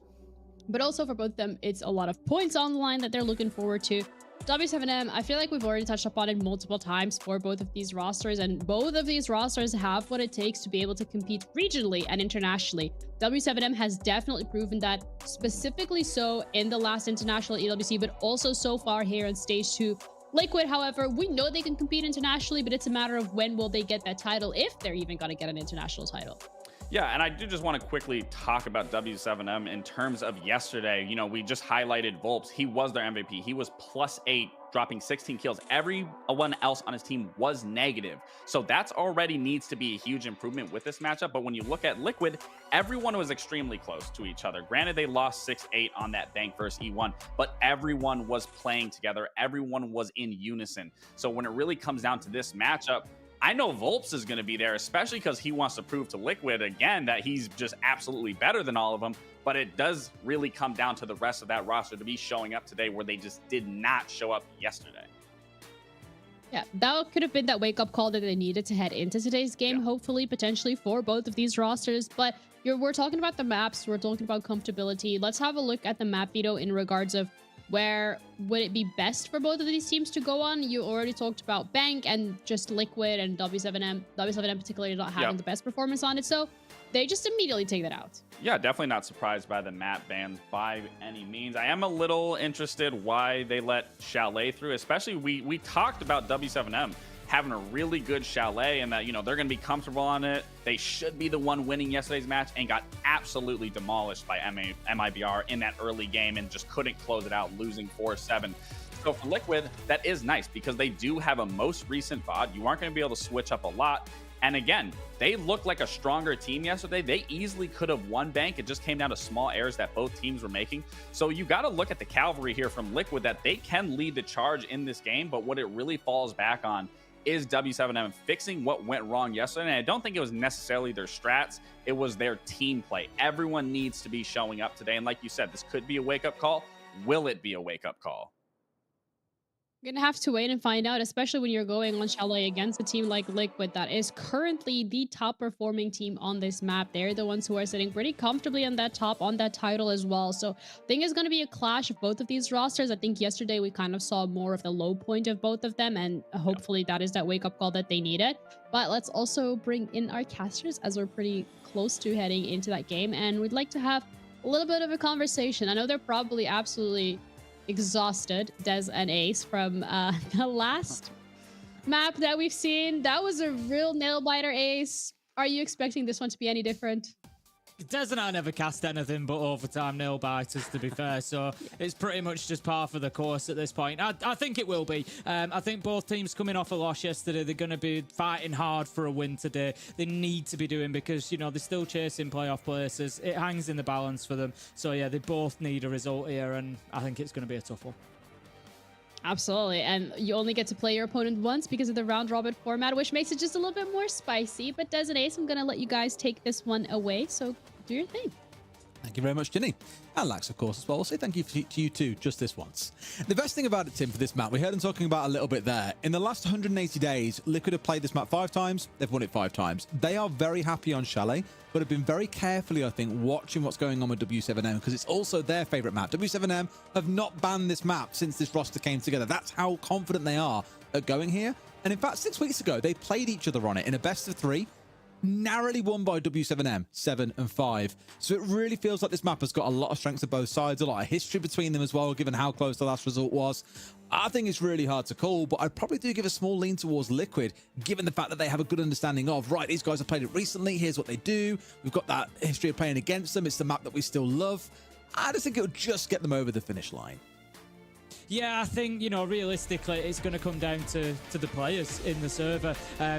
Speaker 12: But also for both of them, it's a lot of points on the line that they're looking forward to. W7M, I feel like we've already touched upon it multiple times for both of these rosters, and both of these rosters have what it takes to be able to compete regionally and internationally. W7M has definitely proven that, specifically so in the last international EWC, but also so far here in Stage 2. Liquid, however, we know they can compete internationally, but it's a matter of when will they get that title, if they're even going to get an international title.
Speaker 4: Yeah, and I do just want to quickly talk about W7M in terms of yesterday. You know, we just highlighted Volps. He was their MVP. He was +8, dropping 16 kills. Everyone else on his team was negative. So that's already needs to be a huge improvement with this matchup. But when you look at Liquid, everyone was extremely close to each other. Granted, they lost 6-8 on that bank versus E1, but everyone was playing together. Everyone was in unison. So when it really comes down to this matchup, I know Volps is going to be there, especially because he wants to prove to Liquid again that he's just absolutely better than all of them. But it does really come down to the rest of that roster to be showing up today, where they just did not show up yesterday.
Speaker 12: Yeah, that could have been that wake-up call that they needed to head into today's game, hopefully, potentially, for both of these rosters. But we're talking about the maps, we're talking about comfortability. Let's have a look at the map, Vito, in regards of where would it be best for both of these teams to go on. You already talked about Bank and just Liquid and W7M. W7M particularly not having the best performance on it, so they just immediately take that out.
Speaker 4: Yeah, definitely not surprised by the map bans by any means. I am a little interested why they let Chalet through, especially we talked about W7M having a really good Chalet and that, you know, they're going to be comfortable on it. They should be the one winning yesterday's match and got absolutely demolished by MIBR in that early game and just couldn't close it out, losing 4-7. So for Liquid, that is nice because they do have a most recent VOD. You aren't going to be able to switch up a lot. And again, they looked like a stronger team yesterday. They easily could have won Bank. It just came down to small errors that both teams were making. So you got to look at the cavalry here from Liquid, that they can lead the charge in this game. But what it really falls back on is W7M fixing what went wrong yesterday. And I don't think it was necessarily their strats. It was their team play. Everyone needs to be showing up today. And like you said, this could be a wake-up call. Will it be a wake-up call?
Speaker 12: You're gonna have to wait and find out, especially when you're going on Chalet against a team like Liquid that is currently the top performing team on this map. They're the ones who are sitting pretty comfortably on that top, on that title as well. So I think it's gonna be a clash of both of these rosters. I think yesterday we kind of saw more of the low point of both of them, and hopefully that is that wake-up call that they needed. But let's also bring in our casters, as we're pretty close to heading into that game, and we'd like to have a little bit of a conversation. I know they're probably absolutely exhausted, Des and Ace, from the last map that we've seen. That was a real nail-biter, Ace. Are you expecting this one to be any different?
Speaker 2: Des and I never cast anything but overtime nail biters, to be fair, so it's pretty much just par for the course at this point. I think it will be. I think both teams coming off a loss yesterday, they're going to be fighting hard for a win today. They need to be doing, because, you know, they're still chasing playoff places. It hangs in the balance for them. So yeah, they both need a result here, and I think it's going to be a tough one.
Speaker 12: Absolutely, and you only get to play your opponent once because of the round-robin format, which makes it just a little bit more spicy. But Des and Ace, I'm going to let you guys take this one away, so do your thing.
Speaker 3: Thank you very much, Ginny. And Lax, of course, as well. We'll say thank you to you too, just this once. The best thing about it, Tim, for this map, we heard him talking about a little bit there. In the last 180 days, Liquid have played this map 5 times. They've won it 5 times. They are very happy on Chalet, but have been very carefully, I think, watching what's going on with W7M, because it's also their favorite map. W7M have not banned this map since this roster came together. That's how confident they are at going here. And in fact, 6 weeks ago, they played each other on it in a best of 3. Narrowly won by W7M, 7-5. So it really feels like this map has got a lot of strengths of both sides, a lot of history between them as well, given how close the last result was. I think it's really hard to call, but I'd probably do give a small lean towards Liquid, given the fact that they have a good understanding of, right, these guys have played it recently, here's what they do, we've got that history of playing against them, it's the map that we still love. I just think it'll just get them over the finish line.
Speaker 2: Yeah, I think, you know, realistically, it's going to come down to the players in the server.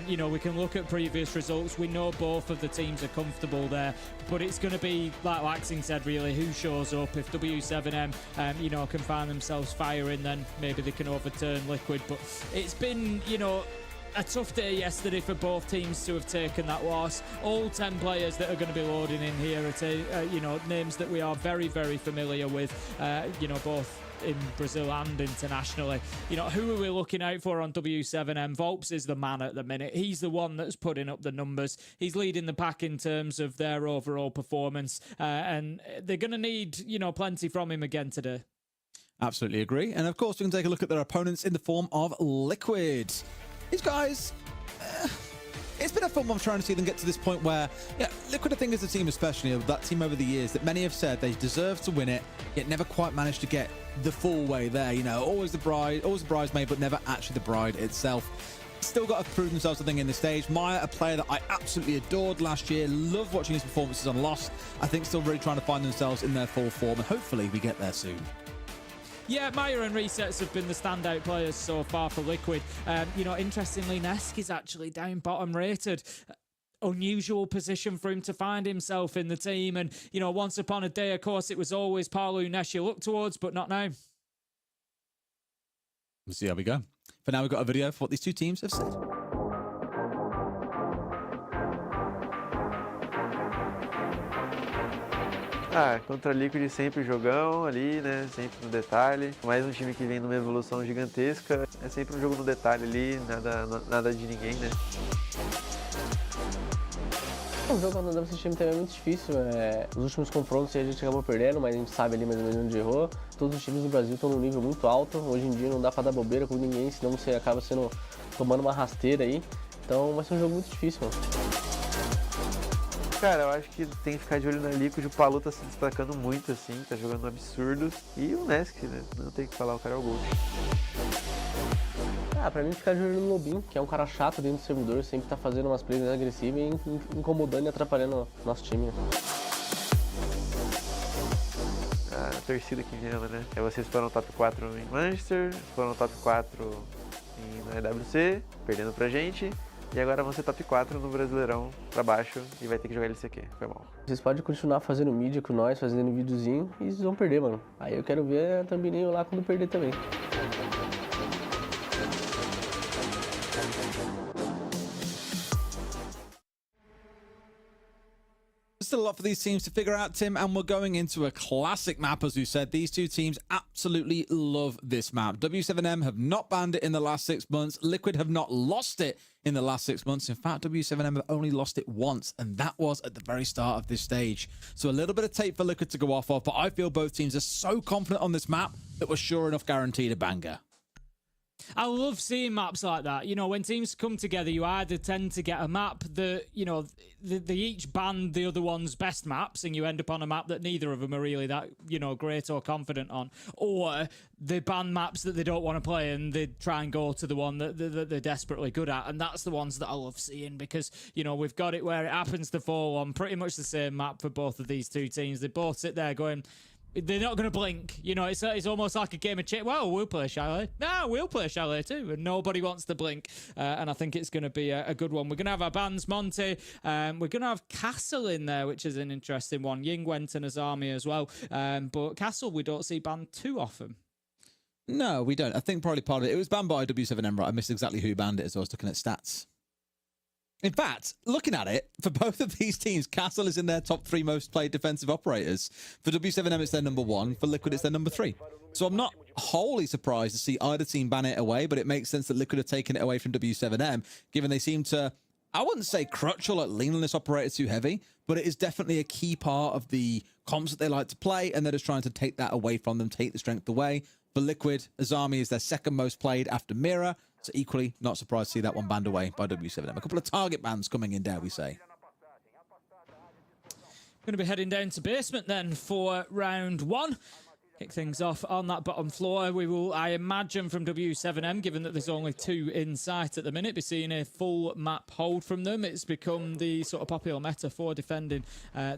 Speaker 2: You know, we can look at previous results. We know both of the teams are comfortable there, but it's going to be, like Laxing said, really, who shows up. If W7M, you know, can find themselves firing, then maybe they can overturn Liquid. But it's been, you know, a tough day yesterday for both teams to have taken that loss. All 10 players that are going to be loading in here are, you know, names that we are very, very familiar with, you know, both in Brazil and internationally. You know, who are we looking out for on W7M? Volps is the man at the minute. He's the one that's putting up the numbers. He's leading the pack in terms of their overall performance, and they're going to need, you know, plenty from him again today.
Speaker 3: Absolutely agree. And of course, we can take a look at their opponents in the form of Liquid. These guys, it's been a fun month trying to see them get to this point where, yeah, Liquid, I think, is a team, especially of that team over the years, that many have said they deserve to win it, yet never quite managed to get the full way there. You know, always the bridesmaid, but never actually the bride itself. Still got to prove themselves, I think, in this stage. Maya, a player that I absolutely adored last year, loved watching his performances on Lost. I think still really trying to find themselves in their full form, and hopefully we get there soon.
Speaker 2: Yeah, Maya and Resets have been the standout players so far for Liquid. You know, interestingly, Nesk is actually down bottom rated. Unusual position for him to find himself in the team. And, you know, once upon a day, of course, it was always Palu Nesh you look towards, but not now.
Speaker 3: We'll see how we go. For now, we've got a video for what these two teams have said.
Speaker 17: Contra a Liquid sempre jogão ali, né? Sempre no detalhe. Mais um time que vem numa evolução gigantesca. É sempre um jogo no detalhe ali, nada de ninguém, né?
Speaker 18: O jogo contra esse time também é muito difícil. Os últimos confrontos a gente acabou perdendo, mas a gente sabe ali mais ou menos onde errou. Todos os times do Brasil estão num nível muito alto. Hoje em dia não dá pra dar bobeira com ninguém, senão você acaba tomando uma rasteira aí. Então vai ser um jogo muito difícil, mano.
Speaker 17: Cara, eu acho que tem que ficar de olho na Liquid. O Palu tá se destacando muito, assim, tá jogando um absurdo. E o Nesk, né? Não tem o que falar, o cara é o Gold.
Speaker 18: Pra mim ficar de olho no Lobin, que é um cara chato dentro do servidor, sempre tá fazendo umas plays agressivas e incomodando e atrapalhando o nosso time, né?
Speaker 17: A torcida que me ama, né? Vocês foram top 4 em Manchester, foram top 4 na EWC, perdendo pra gente. E agora vão ser top 4 no Brasileirão pra baixo e vai ter que jogar LCQ. Foi mal.
Speaker 18: Vocês podem continuar fazendo mídia com nós, fazendo videozinho e vocês vão perder, mano. Aí eu quero ver a thumbnail lá quando perder também.
Speaker 3: Still a lot for these teams to figure out, Tim, and we're going into a classic map, as we said. These two teams absolutely love this map. W7M have not banned it in the last 6 months. Liquid have not lost it in the last 6 months. In fact, W7M have only lost it once, and that was at the very start of this stage. So a little bit of tape for Liquid to go off of, but I feel both teams are so confident on this map that we're sure enough guaranteed a banger.
Speaker 2: I love seeing maps like that. You know, when teams come together, you either tend to get a map that, you know, they each ban the other one's best maps, and you end up on a map that neither of them are really that, you know, great or confident on. Or they ban maps that they don't want to play, and they try and go to the one that they're desperately good at. And that's the ones that I love seeing, because, you know, we've got it where it happens to fall on pretty much the same map for both of these two teams. They both sit there going, they're not going to blink. You know, it's almost like a game of chess. Well, we'll play Chalet. No, we'll play Chalet too. And nobody wants to blink. And I think it's going to be a good one. We're going to have our bans, Monty. We're going to have Castle in there, which is an interesting one. Ying went in his army as well. But Castle, we don't see banned too often.
Speaker 3: No, we don't. I think probably part of it was banned by W7M, right? I missed exactly who banned it as I was looking at stats. In fact, looking at it, for both of these teams, Castle is in their top 3 most played defensive operators. For W7M, it's their number 1. For Liquid, it's their number 3. So I'm not wholly surprised to see either team ban it away, but it makes sense that Liquid have taken it away from W7M, given they seem to, I wouldn't say crutch or like lean on this operator too heavy, but it is definitely a key part of the comps that they like to play, and they're just trying to take that away from them, take the strength away. For Liquid, Azami is their 2nd most played after Mira. So equally, not surprised to see that one banned away by W7M. A couple of target bans coming in, dare we say.
Speaker 2: Going to be heading down to basement then for round 1. Kick things off on that bottom floor. We will, I imagine, from W7M, given that there's only 2 in sight at the minute, be seeing a full map hold from them. It's become the sort of popular meta for defending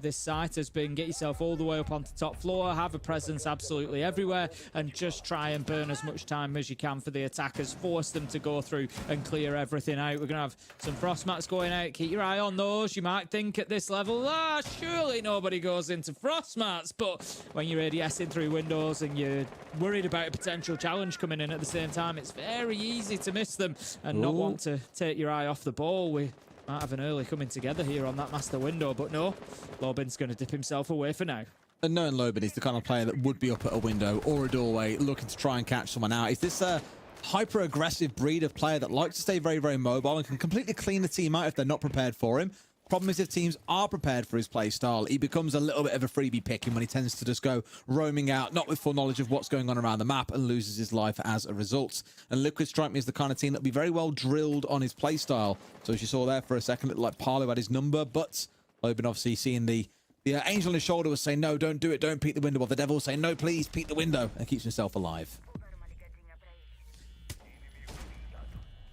Speaker 2: this site has been get yourself all the way up onto top floor, have a presence absolutely everywhere, and just try and burn as much time as you can for the attackers. Force them to go through and clear everything out. We're going to have some frost mats going out. Keep your eye on those. You might think at this level, surely nobody goes into frost mats, but when you're ADSing through windows and you're worried about a potential challenge coming in at the same time, it's very easy to miss them and not want to take your eye off the ball. We might have an early coming together here on that master window, but no, Lobin's going to dip himself away for now.
Speaker 3: And knowing Lobin is the kind of player that would be up at a window or a doorway looking to try and catch someone out. Is this a hyper-aggressive breed of player that likes to stay very, very mobile and can completely clean the team out if they're not prepared for him? Problem is, if teams are prepared for his play style, he becomes a little bit of a freebie pick, and when he tends to just go roaming out, not with full knowledge of what's going on around the map, and loses his life as a result. And Liquid strike me as the kind of team that'll be very well drilled on his play style. So as you saw there for a second, it looked like Parlo had his number, but Logan obviously seeing the angel on his shoulder was saying, no, don't do it, don't peek the window, while the devil was saying, no, please, peek the window, and keeps himself alive.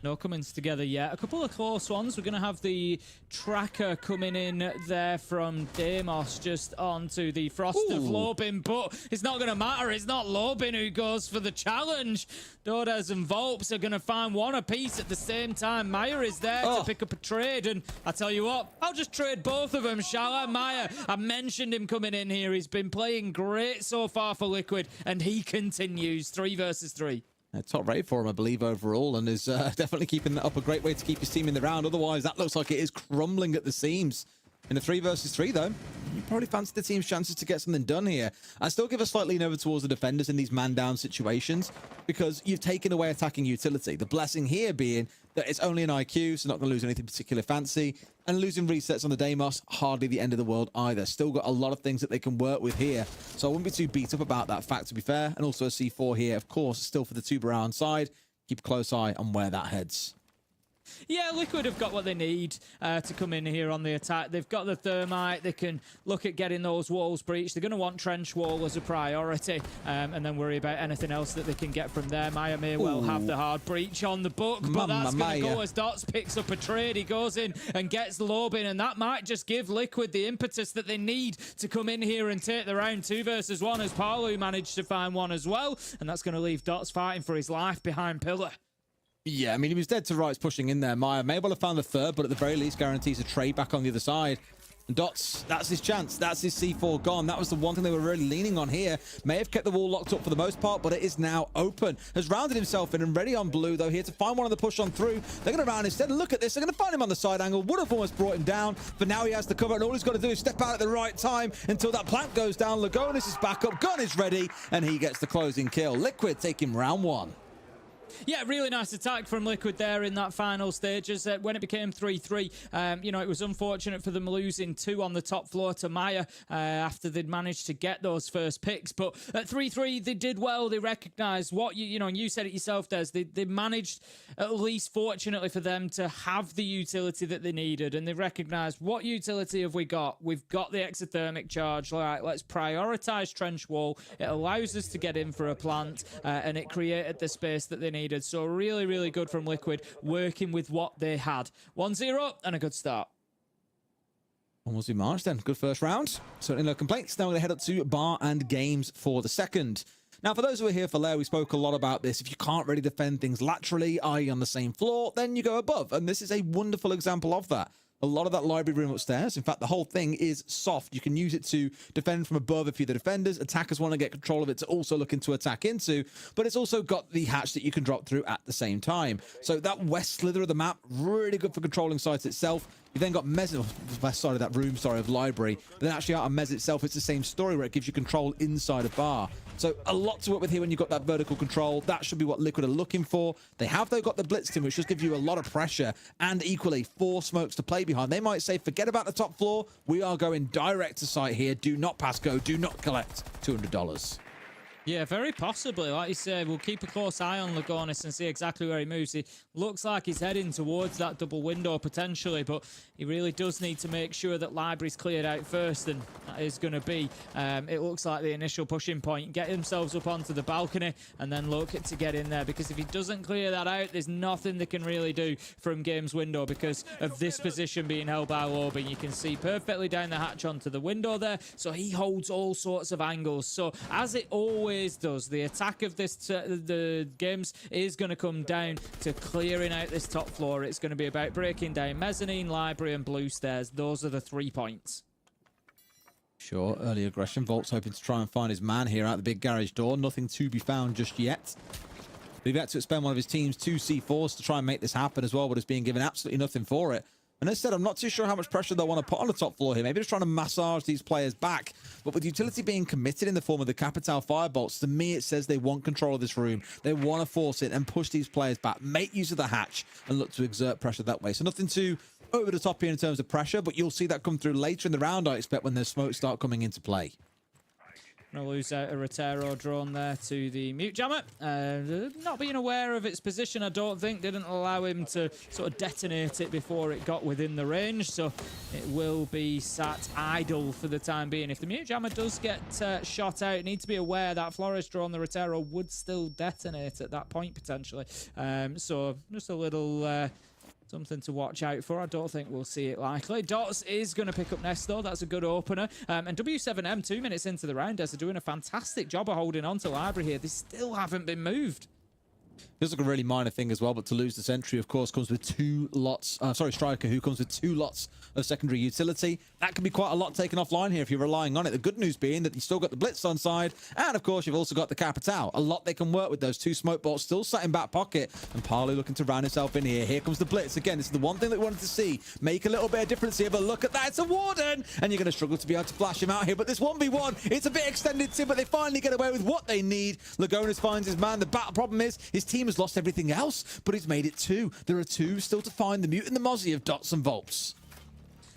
Speaker 2: No comings together yet. A couple of close ones. We're going to have the tracker coming in there from Deimos just onto the Frost of Lobin, but it's not going to matter. It's not Lobin who goes for the challenge. Dodes and Volps are going to find one apiece at the same time. Maya is there to pick up a trade, and I tell you what, I'll just trade both of them, shall I? Maya, I mentioned him coming in here. He's been playing great so far for Liquid, and he continues 3 versus 3.
Speaker 3: Top rate for him, I believe, overall, and is definitely keeping that up. A great way to keep his team in the round. Otherwise, that looks like it is crumbling at the seams. In a 3 versus 3, though, you probably fancy the team's chances to get something done here. I still give a slight lean over towards the defenders in these man-down situations because you've taken away attacking utility. The blessing here being that it's only an IQ, so not going to lose anything particular fancy. And losing resets on the Deimos, hardly the end of the world either. Still got a lot of things that they can work with here. So I wouldn't be too beat up about that fact, to be fair. And also a C4 here, of course, still for the Tuber round side. Keep a close eye on where that heads.
Speaker 2: Yeah, Liquid have got what they need to come in here on the attack. They've got the thermite. They can look at getting those walls breached. They're going to want trench wall as a priority and then worry about anything else that they can get from there. Maya may well have the hard breach on the book, but that's going to go as Dots picks up a trade. He goes in and gets Lobin, and that might just give Liquid the impetus that they need to come in here and take the round 2 versus 1 as Palu managed to find one as well, and that's going to leave Dots fighting for his life behind Pillar.
Speaker 3: Yeah, I mean, he was dead to rights pushing in there. Maya may well have found the third, but at the very least guarantees a trade back on the other side. And Dots, that's his chance. That's his C4 gone. That was the one thing they were really leaning on here. May have kept the wall locked up for the most part, but it is now open. Has rounded himself in and ready on blue, though, here to find one of the push on through. They're going to round instead. And look at this. They're going to find him on the side angle. Would have almost brought him down, but now he has the cover, and all he's got to do is step out at the right time until that plank goes down. Lagonis is back up. Gun is ready, and he gets the closing kill. Liquid taking round 1.
Speaker 2: Yeah, really nice attack from Liquid there in that final stages. When it became 3-3, you know, it was unfortunate for them losing 2 on the top floor to Maya after they'd managed to get those first picks. But at 3-3, they did well. They recognised what, you know, and you said it yourself, Des, they managed, at least fortunately for them, to have the utility that they needed. And they recognised, what utility have we got? We've got the exothermic charge. All right, let's prioritise trench wall. It allows us to get in for a plant, and it created the space that they needed. So really, really good from Liquid, working with what they had. 1-0 and a good start.
Speaker 3: Almost in March then. Good first round. Certainly no complaints. Now we're going to head up to Bar and Games for the second. Now, for those who are here for Lair, we spoke a lot about this. If you can't really defend things laterally, i.e. on the same floor, then you go above. And this is a wonderful example of that. A lot of that library room upstairs, in fact, the whole thing is soft. You can use it to defend from above if you're the defenders. Attackers want to get control of it to also look into attack into, but it's also got the hatch that you can drop through at the same time. So that west slither of the map, really good for controlling sites itself. You then got Mez, west side of that room, sorry, of library. But then actually out of Mez itself, it's the same story where it gives you control inside a bar. So a lot to work with here when you've got that vertical control. That should be what Liquid are looking for. They have, though, got the Blitzkin, which just gives you a lot of pressure and equally 4 smokes to play behind. They might say, forget about the top floor. We are going direct to site here. Do not pass go. Do not collect $200.
Speaker 2: Yeah, very possibly. Like you said, we'll keep a close eye on Lagonis and see exactly where he moves. He looks like he's heading towards that double window potentially, but he really does need to make sure that library's cleared out first, and that is going to be, it looks like the initial pushing point. Get themselves up onto the balcony and then look to get in there, because if he doesn't clear that out, there's nothing they can really do from Games window because of this position being held by Lobin. You can see perfectly down the hatch onto the window there, so he holds all sorts of angles. So as it always does, the attack of this the Games is going to come down to clearing out this top floor. It's going to be about breaking down mezzanine, library and blue stairs. Those are the 3 points.
Speaker 3: Sure, early aggression. Volt's hoping to try and find his man here out the big garage door. Nothing to be found just yet. We've had to expend one of his team's 2 C4s to try and make this happen as well, but it's being given absolutely nothing for it. And instead, I'm not too sure how much pressure they'll want to put on the top floor here. Maybe just trying to massage these players back. But with utility being committed in the form of the Capital Firebolts, to me, it says they want control of this room. They want to force it and push these players back, make use of the hatch, and look to exert pressure that way. So nothing too over the top here in terms of pressure, but you'll see that come through later in the round, I expect, when the smokes start coming into play.
Speaker 2: Gonna lose out a Rotero drone there to the Mute Jammer. Not being aware of its position, I don't think, didn't allow him to sort of detonate it before it got within the range, so it will be sat idle for the time being. If the Mute Jammer does get shot out, you need to be aware that Flores drone, the Rotero, would still detonate at that point potentially. So just a little... something to watch out for. I don't think we'll see it likely. Dots is going to pick up Nest, though. That's a good opener. And W7M, 2 minutes into the round, are doing a fantastic job of holding on to Library here. They still haven't been moved.
Speaker 3: Feels like a really minor thing as well, but to lose the Sentry, of course, comes with 2 lots. Striker, who comes with 2 lots of secondary utility. That can be quite a lot taken offline here if you're relying on it. The good news being that you still got the Blitz on side, and of course, you've also got the Capital. A lot they can work with. Those 2 smoke bolts still sat in back pocket, and Parley looking to round himself in here. Here comes the Blitz. Again, this is the one thing that we wanted to see. Make a little bit of difference here, but look at that. It's a Warden, and you're going to struggle to be able to flash him out here. But this 1v1, it's a bit extended too, but they finally get away with what they need. Lagonis finds his man. The battle problem is his team has lost everything else, but he's made it 2. There are 2 still to find, the Mute and the Mozzie of Dots and Volts.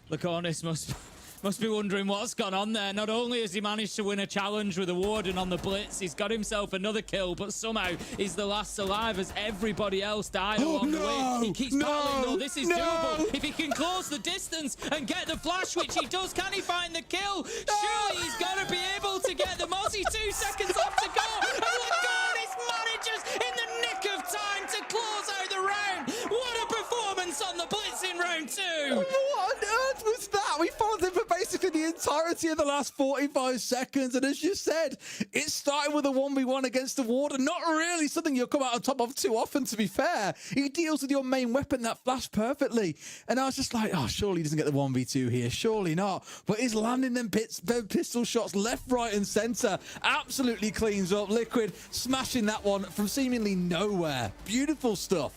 Speaker 2: Laconis must be wondering what's gone on there. Not only has he managed to win a challenge with a Warden on the Blitz, he's got himself another kill, but somehow he's the last alive as everybody else died along the way. He keeps battling though. This is doable. If he can close the distance and get the flash, which he does, can he find the kill? Surely he's got to be able to get the Mozzie. 2 seconds left to go. And Laconis manages in the nick of time to close out the round. What a performance on the Blitz in round 2.
Speaker 3: What on earth was that? We followed him for basically the entirety of the last 45 seconds. And as you said, it started with a 1v1 against the Warden. Not really something you'll come out on top of too often, to be fair. He deals with your main weapon, that flash, perfectly. And I was just like, oh, surely he doesn't get the 1v2 here. Surely not. But he's landing them pistol shots left, right, and center. Absolutely cleans up. Liquid smashing that one from seemingly nowhere. Beautiful stuff.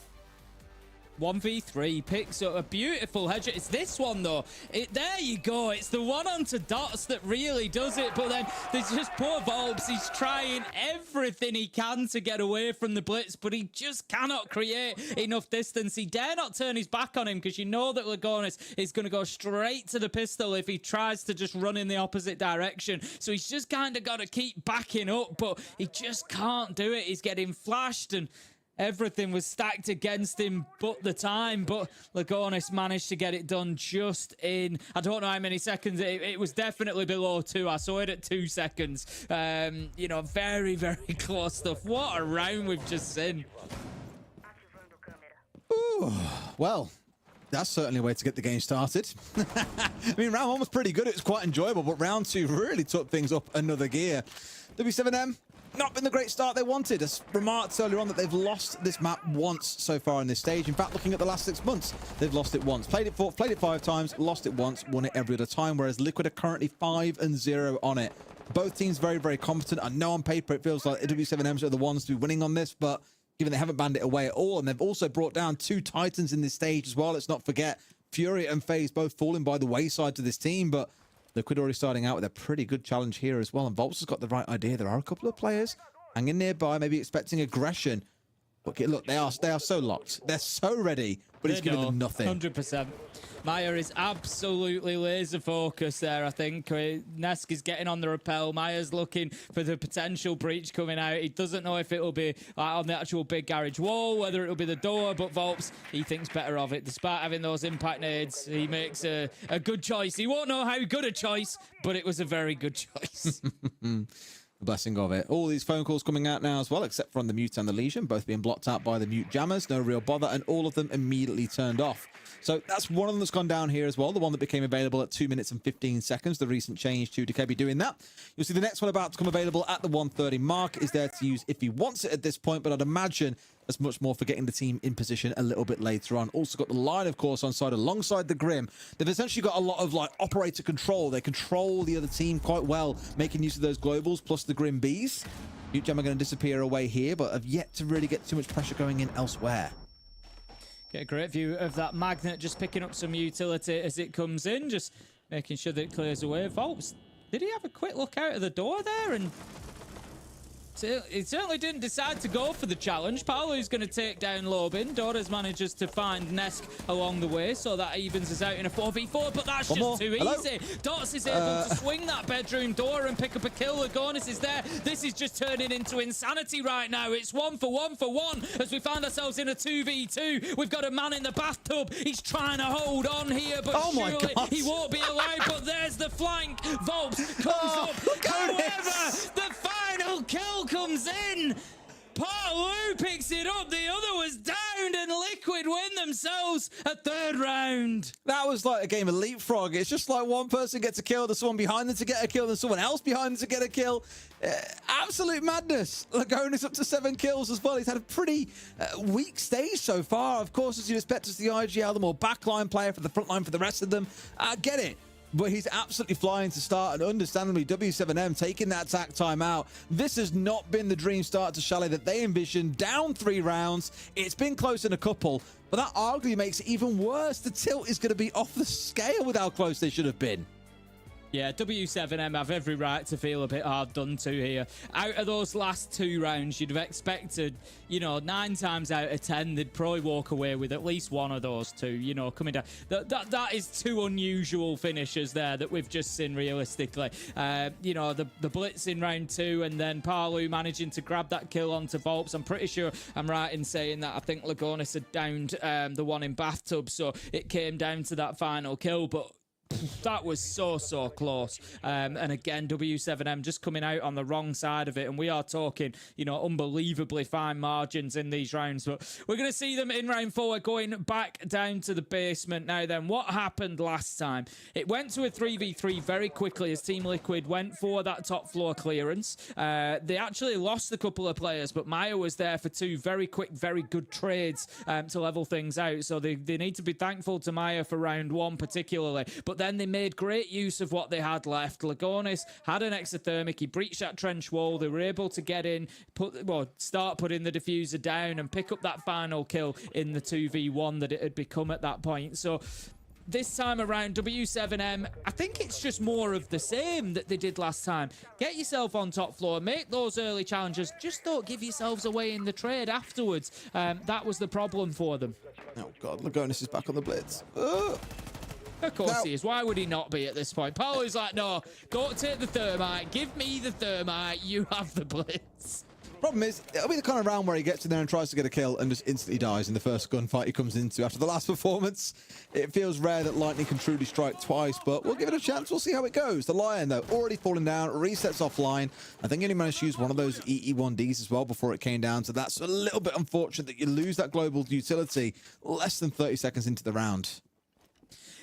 Speaker 2: 1v3 picks up a beautiful headshot. It's this one though. There you go. It's the one onto Dots that really does it. But then there's just poor Volps. He's trying everything he can to get away from the Blitz, but he just cannot create enough distance. He dare not turn his back on him because you know that Lagonis is going to go straight to the pistol if he tries to just run in the opposite direction. So he's just kind of got to keep backing up, but he just can't do it. He's getting flashed and everything was stacked against him but the time, but Lagonis managed to get it done just in, I don't know how many seconds, it was definitely below 2. I saw it at 2 seconds. You know, very, very close stuff. What a round we've just seen.
Speaker 3: Ooh, well, that's certainly a way to get the game started. I mean, round 1 was pretty good. It was quite enjoyable, but round 2 really took things up another gear. W7M, not been the great start they wanted. As remarked earlier on that they've lost this map once so far in this stage. In fact, looking at the last 6 months, they've lost it once. Played it 5 times, lost it once, won it every other time, whereas Liquid are currently 5-0 on it. Both teams very, very competent. I know on paper it feels like W7Ms are the ones to be winning on this, but given they haven't banned it away at all, and they've also brought down 2 Titans in this stage as well, let's not forget, Fury and FaZe both falling by the wayside to this team, but Liquid already starting out with a pretty good challenge here as well, and Volts has got the right idea. There are a couple of players hanging nearby, maybe expecting aggression. But look, they are so locked. They're so ready, but it's giving them nothing.
Speaker 2: 100%. Maya is absolutely laser focused there, I think. Nesk is getting on the rappel. Maya's looking for the potential breach coming out. He doesn't know if it'll be on the actual big garage wall, whether it'll be the door, but Volps, he thinks better of it. Despite having those impact nades, he makes a good choice. He won't know how good a choice, but it was a very good choice.
Speaker 3: The blessing of it. All these phone calls coming out now as well, except from the Mute and the Legion, both being blocked out by the Mute Jammers. No real bother, and all of them immediately turned off. So that's one of them that's gone down here as well. The one that became available at 2 minutes and 15 seconds. The recent change to Dekebi doing that. You'll see the next one about to come available at the 1:30 mark is there to use if he wants it at this point, but I'd imagine as much more for getting the team in position a little bit later on. Also got the line, of course, on side alongside the Grim. They've essentially got a lot of like operator control. They control the other team quite well, making use of those globals plus the Grim Bees. Mute Jam are going to disappear away here, but have yet to really get too much pressure going in elsewhere.
Speaker 2: Get a great view of that magnet, just picking up some utility as it comes in, just making sure that it clears away. Volps, did he have a quick look out of the door there? And He certainly didn't decide to go for the challenge. Paolu's going to take down Lobin. Dora's manages to find Nesk along the way, so that evens us out in a 4v4, but that's just too easy. Dots is able to swing that bedroom door and pick up a kill. Lagonis is there. This is just turning into insanity right now. It's 1 for 1 for 1 as we find ourselves in a 2v2. We've got a man in the bathtub. He's trying to hold on here, but surely he won't be alive. But there's the flank. Volps comes up. However, the final kill comes in. Paolu picks it up. The other was downed, and Liquid win themselves a third round.
Speaker 3: That was like a game of leapfrog. It's just like one person gets a kill, there's someone behind them to get a kill, there's someone else behind them to get a kill. Absolute madness. Lagonis up to 7 kills as well. He's had a pretty weak stage so far. Of course, as you'd expect, as the IGL, the more backline player for the front line for the rest of them. I get it. But he's absolutely flying to start, and understandably, W7M taking that attack time out. This has not been the dream start to Chalet that they envisioned. Down 3 rounds. It's been close in a couple, but that arguably makes it even worse. The tilt is going to be off the scale with how close they should have been.
Speaker 2: Yeah, W7M have every right to feel a bit hard done to here. Out of those last 2 rounds, you'd have expected, 9 times out of 10, they'd probably walk away with at least one of those 2, coming down. That is 2 unusual finishes there that we've just seen realistically. The blitz in round 2 and then Paolu managing to grab that kill onto Volps. I'm pretty sure I'm right in saying that I think Lagonis had downed the one in bathtub, so it came down to that final kill, but that was so close. And again, W7M just coming out on the wrong side of it. And we are talking, unbelievably fine margins in these rounds. But we're going to see them in round 4 going back down to the basement. Now then, what happened last time? It went to a 3v3 very quickly as Team Liquid went for that top floor clearance. They actually lost a couple of players, but Maya was there for 2 very quick, very good trades to level things out. So they need to be thankful to Maya for round 1 particularly. But then they made great use of what they had left. Lagonis had an exothermic. He breached that trench wall. They were able to get in, start putting the diffuser down and pick up that final kill in the 2v1 that it had become at that point. So this time around, W7M, I think it's just more of the same that they did last time. Get yourself on top floor, make those early challenges. Just don't give yourselves away in the trade afterwards. That was the problem for them.
Speaker 3: Oh, God, Lagonis is back on the blitz.
Speaker 2: Of course he is. Why would he not be at this point? Paolo's like, no, go take the thermite. Give me the thermite. You have the blitz.
Speaker 3: Problem is, it'll be the kind of round where he gets in there and tries to get a kill and just instantly dies in the first gunfight he comes into. After the last performance, it feels rare that Lightning can truly strike twice, but we'll give it a chance. We'll see how it goes. The Lion, though, already falling down, resets offline. I think he only managed to use one of those EE1Ds as well before it came down, so that's a little bit unfortunate that you lose that global utility less than 30 seconds into the round.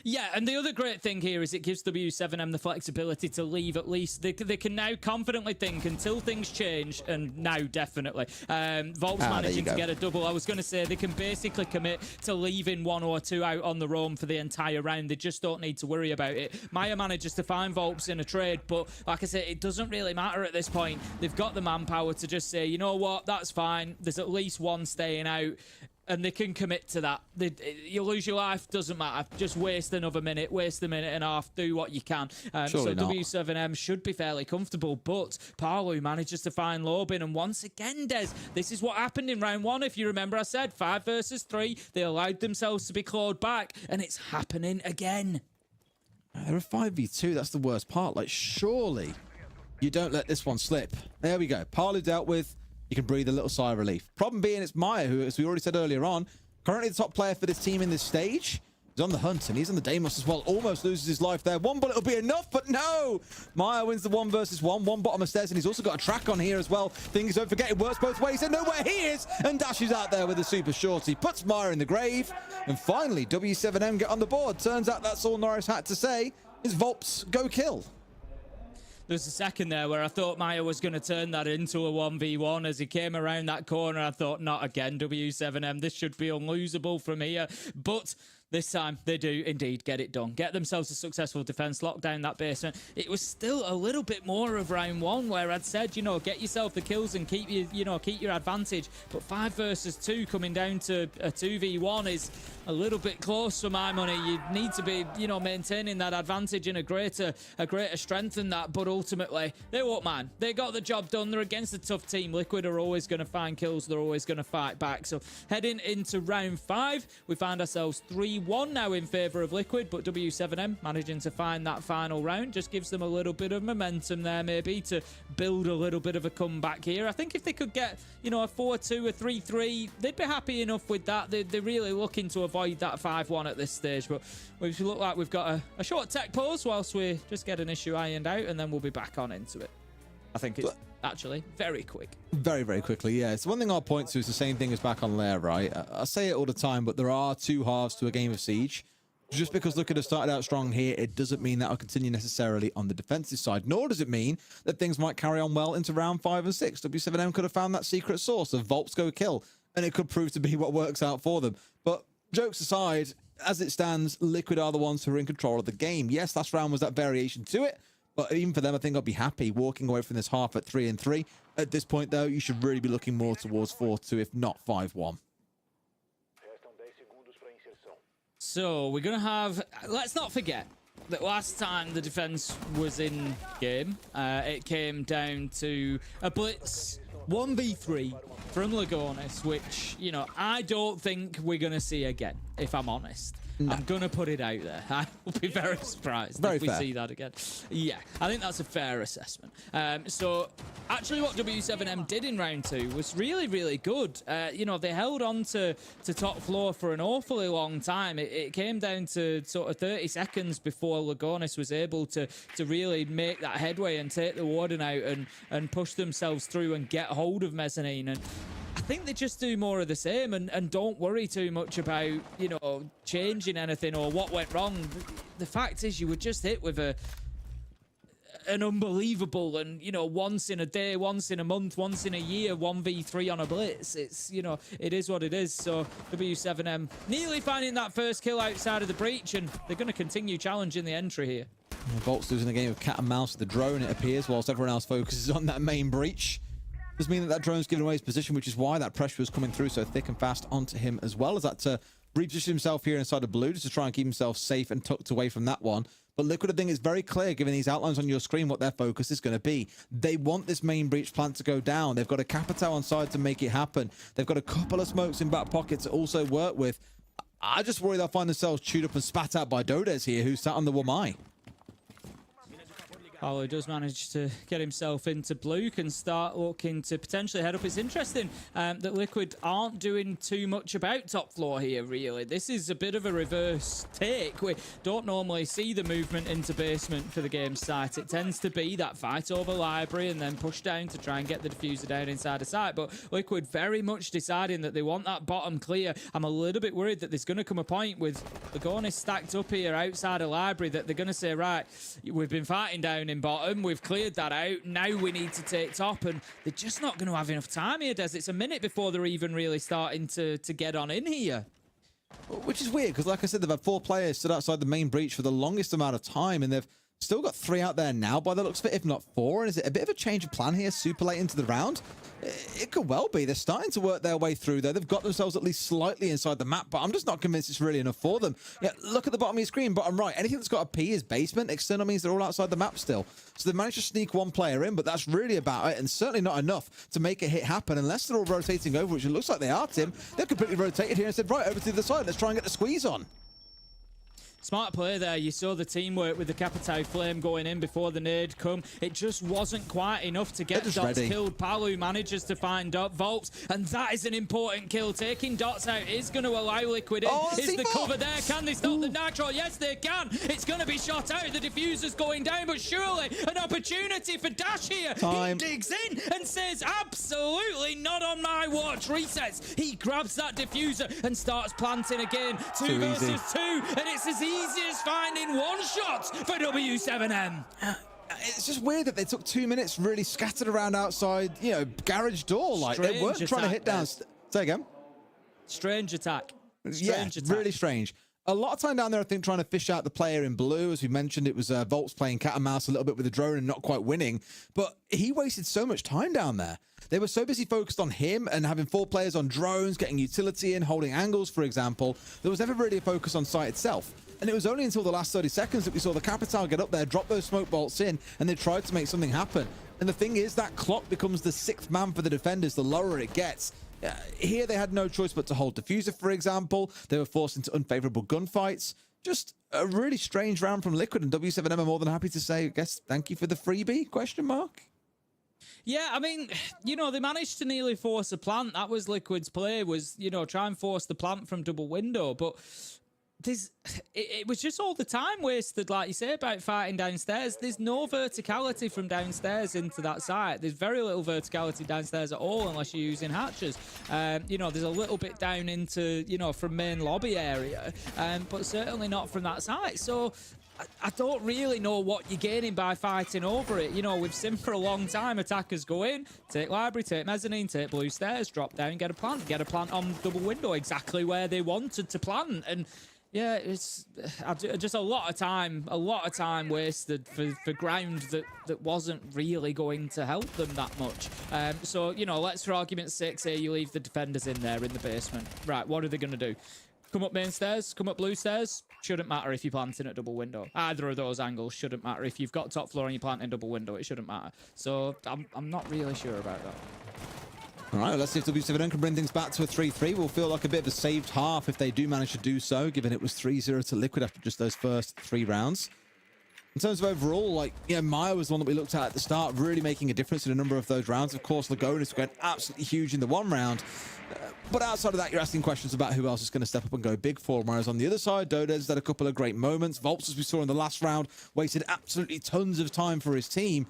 Speaker 2: Yeah, and the other great thing here is it gives W7M the flexibility to leave at least. They can now confidently think until things change, and now definitely. Volps managing to get a double. I was going to say they can basically commit to leaving 1 or 2 out on their own for the entire round. They just don't need to worry about it. Maya manages to find Volps in a trade, but like I said, it doesn't really matter at this point. They've got the manpower to just say, you know what, that's fine. There's at least one staying out. And they can commit to that. You lose your life, doesn't matter. Just waste another minute, waste a minute and a half, do what you can. So W7M should be fairly comfortable, but Paolu manages to find Lobin. And once again, Des, this is what happened in round 1. If you remember, I said 5 versus 3. They allowed themselves to be clawed back, and it's happening again.
Speaker 3: They're a 5v2. That's the worst part. Like, surely you don't let this one slip. There we go. Paolu dealt with. You can breathe a little sigh of relief. Problem being, it's Maya, who, as we already said earlier on, currently the top player for this team in this stage. He's on the hunt, and he's on the Deimos as well. Almost loses his life there. 1 bullet will be enough, but no! Maya wins the 1 versus 1. 1 bottom of stairs, and he's also got a track on here as well. Things don't forget, it works both ways. They know where he is, and dashes out there with a super shorty. Puts Maya in the grave, and finally, W7M get on the board. Turns out that's all Norris had to say, is Volps go kill.
Speaker 2: There's a second there where I thought Maya was going to turn that into a 1v1. As he came around that corner, I thought, not again, W7M. This should be unlosable from here. But this time they do indeed get it done. Get themselves a successful defense, lock down that basement. It was still a little bit more of round one where I'd said, you know, get yourself the kills and keep your advantage. But 5 versus 2 coming down to a 2v1 is a little bit close for my money. You need to be, you know, maintaining that advantage in a greater strength than that. But ultimately, they won't mind. They got the job done. They're against a tough team. Liquid are always going to find kills. They're always going to fight back. So heading into round 5, we find ourselves 3-1 now in favor of Liquid, but W7M managing to find that final round just gives them a little bit of momentum there, maybe to build a little bit of a comeback here. I think if they could get, you know, a 4-2, a 3-3, they'd be happy enough with that. They're really looking to avoid that 5-1 at this stage, but we look like we've got a short tech pause whilst we just get an issue ironed out, and then we'll be back on into it. I think it's actually very quick.
Speaker 3: Very, very quickly, yeah. So one thing I'll point to is the same thing as back on Lair, right? I say it all the time, but there are 2 halves to a game of Siege. Just because Liquid have started out strong here, it doesn't mean that will continue necessarily on the defensive side, nor does it mean that things might carry on well into round 5 and 6. W7M could have found that secret sauce of Volts go kill, and it could prove to be what works out for them. But jokes aside, as it stands, Liquid are the ones who are in control of the game. Yes, last round was that variation to it, but even for them, I think I'll be happy walking away from this half at 3-3. At this point, though, you should really be looking more towards 4-2, if not 5-1.
Speaker 2: So we're going to have... Let's not forget that last time the defense was in game, it came down to a blitz 1v3 from Lagonis, which, you know, I don't think we're going to see again, if I'm honest. No. I'm going to put it out there. I will be very surprised if we see that again. Yeah, I think that's a fair assessment. So, actually what W7M did in round 2 was really, really good. You know, they held on to top floor for an awfully long time. It came down to sort of 30 seconds before Lagonis was able to really make that headway and take the Warden out and push themselves through and get hold of Mezzanine. And I think they just do more of the same and don't worry too much about, you know, changing anything or what went wrong. The fact is you were just hit with an unbelievable and, you know, once in a day, once in a month, once in a year, 1v3 on a blitz. It's, you know, it is what it is. So W7M nearly finding that first kill outside of the breach, and they're going to continue challenging the entry here.
Speaker 3: Volts losing the game of cat and mouse with the drone, it appears, whilst everyone else focuses on that main breach. Does mean that drone's given away his position, which is why that pressure was coming through so thick and fast onto him, as well as that to reposition himself here inside of blue just to try and keep himself safe and tucked away from that one. But Liquid, I think, is very clear, given these outlines on your screen, what their focus is going to be. They want this main breach plant to go down. They've got a Capitao on side to make it happen. They've got a couple of smokes in back pockets to also work with. I just worry they'll find themselves chewed up and spat out by Dodes here, who's sat on the Wamai.
Speaker 2: Paolo does manage to get himself into blue, can start looking to potentially head up. It's interesting that Liquid aren't doing too much about top floor here, really. This is a bit of a reverse take. We don't normally see the movement into basement for the game site. It tends to be that fight over library and then push down to try and get the diffuser down inside the site. But Liquid very much deciding that they want that bottom clear. I'm a little bit worried that there's going to come a point with Lagonis stacked up here outside of library that they're going to say, right, we've been fighting down in bottom, we've cleared that out, now we need to take top, and they're just not going to have enough time here, Des. It's a minute before they're even really starting to get on in here.
Speaker 3: Which is weird, because like I said, they've had 4 players stood outside the main breach for the longest amount of time, and they've still got 3 out there now by the looks of it, if not 4. And is it a bit of a change of plan here, super late into the round? It could well be. They're starting to work their way through, though. They've got themselves at least slightly inside the map, but I'm just not convinced it's really enough for them. Yeah, look at the bottom of your screen, bottom right. Anything that's got a P is basement. External means they're all outside the map still. So they've managed to sneak 1 player in, but that's really about it, and certainly not enough to make a hit happen, unless they're all rotating over, which it looks like they are, Tim. They've completely rotated here and said, right, over to the other side. Let's try and get the squeeze on.
Speaker 2: Smart play there. You saw the teamwork with the Capitao Flame going in before the nade come. It just wasn't quite enough to get Dots killed. Palu manages to find Volts, and that is an important kill. Taking Dots out is going to allow Liquid in. Is the cover there? Can they stop the Nitro? Yes, they can. It's going to be shot out. The diffuser's going down, but surely an opportunity for Dash here. He digs in and says, absolutely not on my watch. Resets. He grabs that diffuser and starts planting again. 2 versus 2, and it's as easy as finding 1 shot for W7M.
Speaker 3: It's just weird that they took 2 minutes really scattered around outside, you know, garage door. Like, they weren't trying to hit down. Say again?
Speaker 2: Strange attack.
Speaker 3: Strange attack. Really strange. A lot of time down there, I think, trying to fish out the player in blue. As we mentioned, it was Volts playing cat and mouse a little bit with the drone and not quite winning. But he wasted so much time down there. They were so busy focused on him and having 4 players on drones, getting utility in, holding angles, for example. There was never really a focus on site itself. And it was only until the last 30 seconds that we saw the Capitale get up there, drop those smoke bolts in, and they tried to make something happen. And the thing is, that clock becomes the 6th man for the defenders the lower it gets. Here they had no choice but to hold Diffuser, for example. They were forced into unfavorable gunfights. Just a really strange round from Liquid, and W7M are more than happy to say, I guess, thank you for the freebie, question mark?
Speaker 2: Yeah, I mean, you know, they managed to nearly force a plant. That was Liquid's play, was, you know, try and force the plant from double window. But it was just all the time wasted, like you say, about fighting downstairs. There's no verticality from downstairs into that site. There's very little verticality downstairs at all unless you're using hatches. You know, there's a little bit down into, you know, from main lobby area, but certainly not from that site. So I don't really know what you're gaining by fighting over it. You know, we've seen for a long time attackers go in, take library, take mezzanine, take blue stairs, drop down, get a plant on double window exactly where they wanted to plant. And yeah, it's just a lot of time wasted for ground that wasn't really going to help them that much. So, you know, let's, for argument's sake, say you leave the defenders in there in the basement. Right, what are they going to do? Come up main stairs, come up blue stairs? Shouldn't matter if you're planting at double window. Either of those angles shouldn't matter. If you've got top floor and you're planting double window, it shouldn't matter. So I'm not really sure about that.
Speaker 3: All right, let's see if W7M can bring things back to a 3-3. Will feel like a bit of a saved half if they do manage to do so, given it was 3-0 to Liquid after just those first 3 rounds. In terms of overall, like, yeah, Maya was the one that we looked at the start, really making a difference in a number of those rounds. Of course, Lagonis went absolutely huge in the 1 round. But outside of that, you're asking questions about who else is going to step up and go big for. Whereas on the other side, Dodez had a couple of great moments. Volts, as we saw in the last round, wasted absolutely tons of time for his team.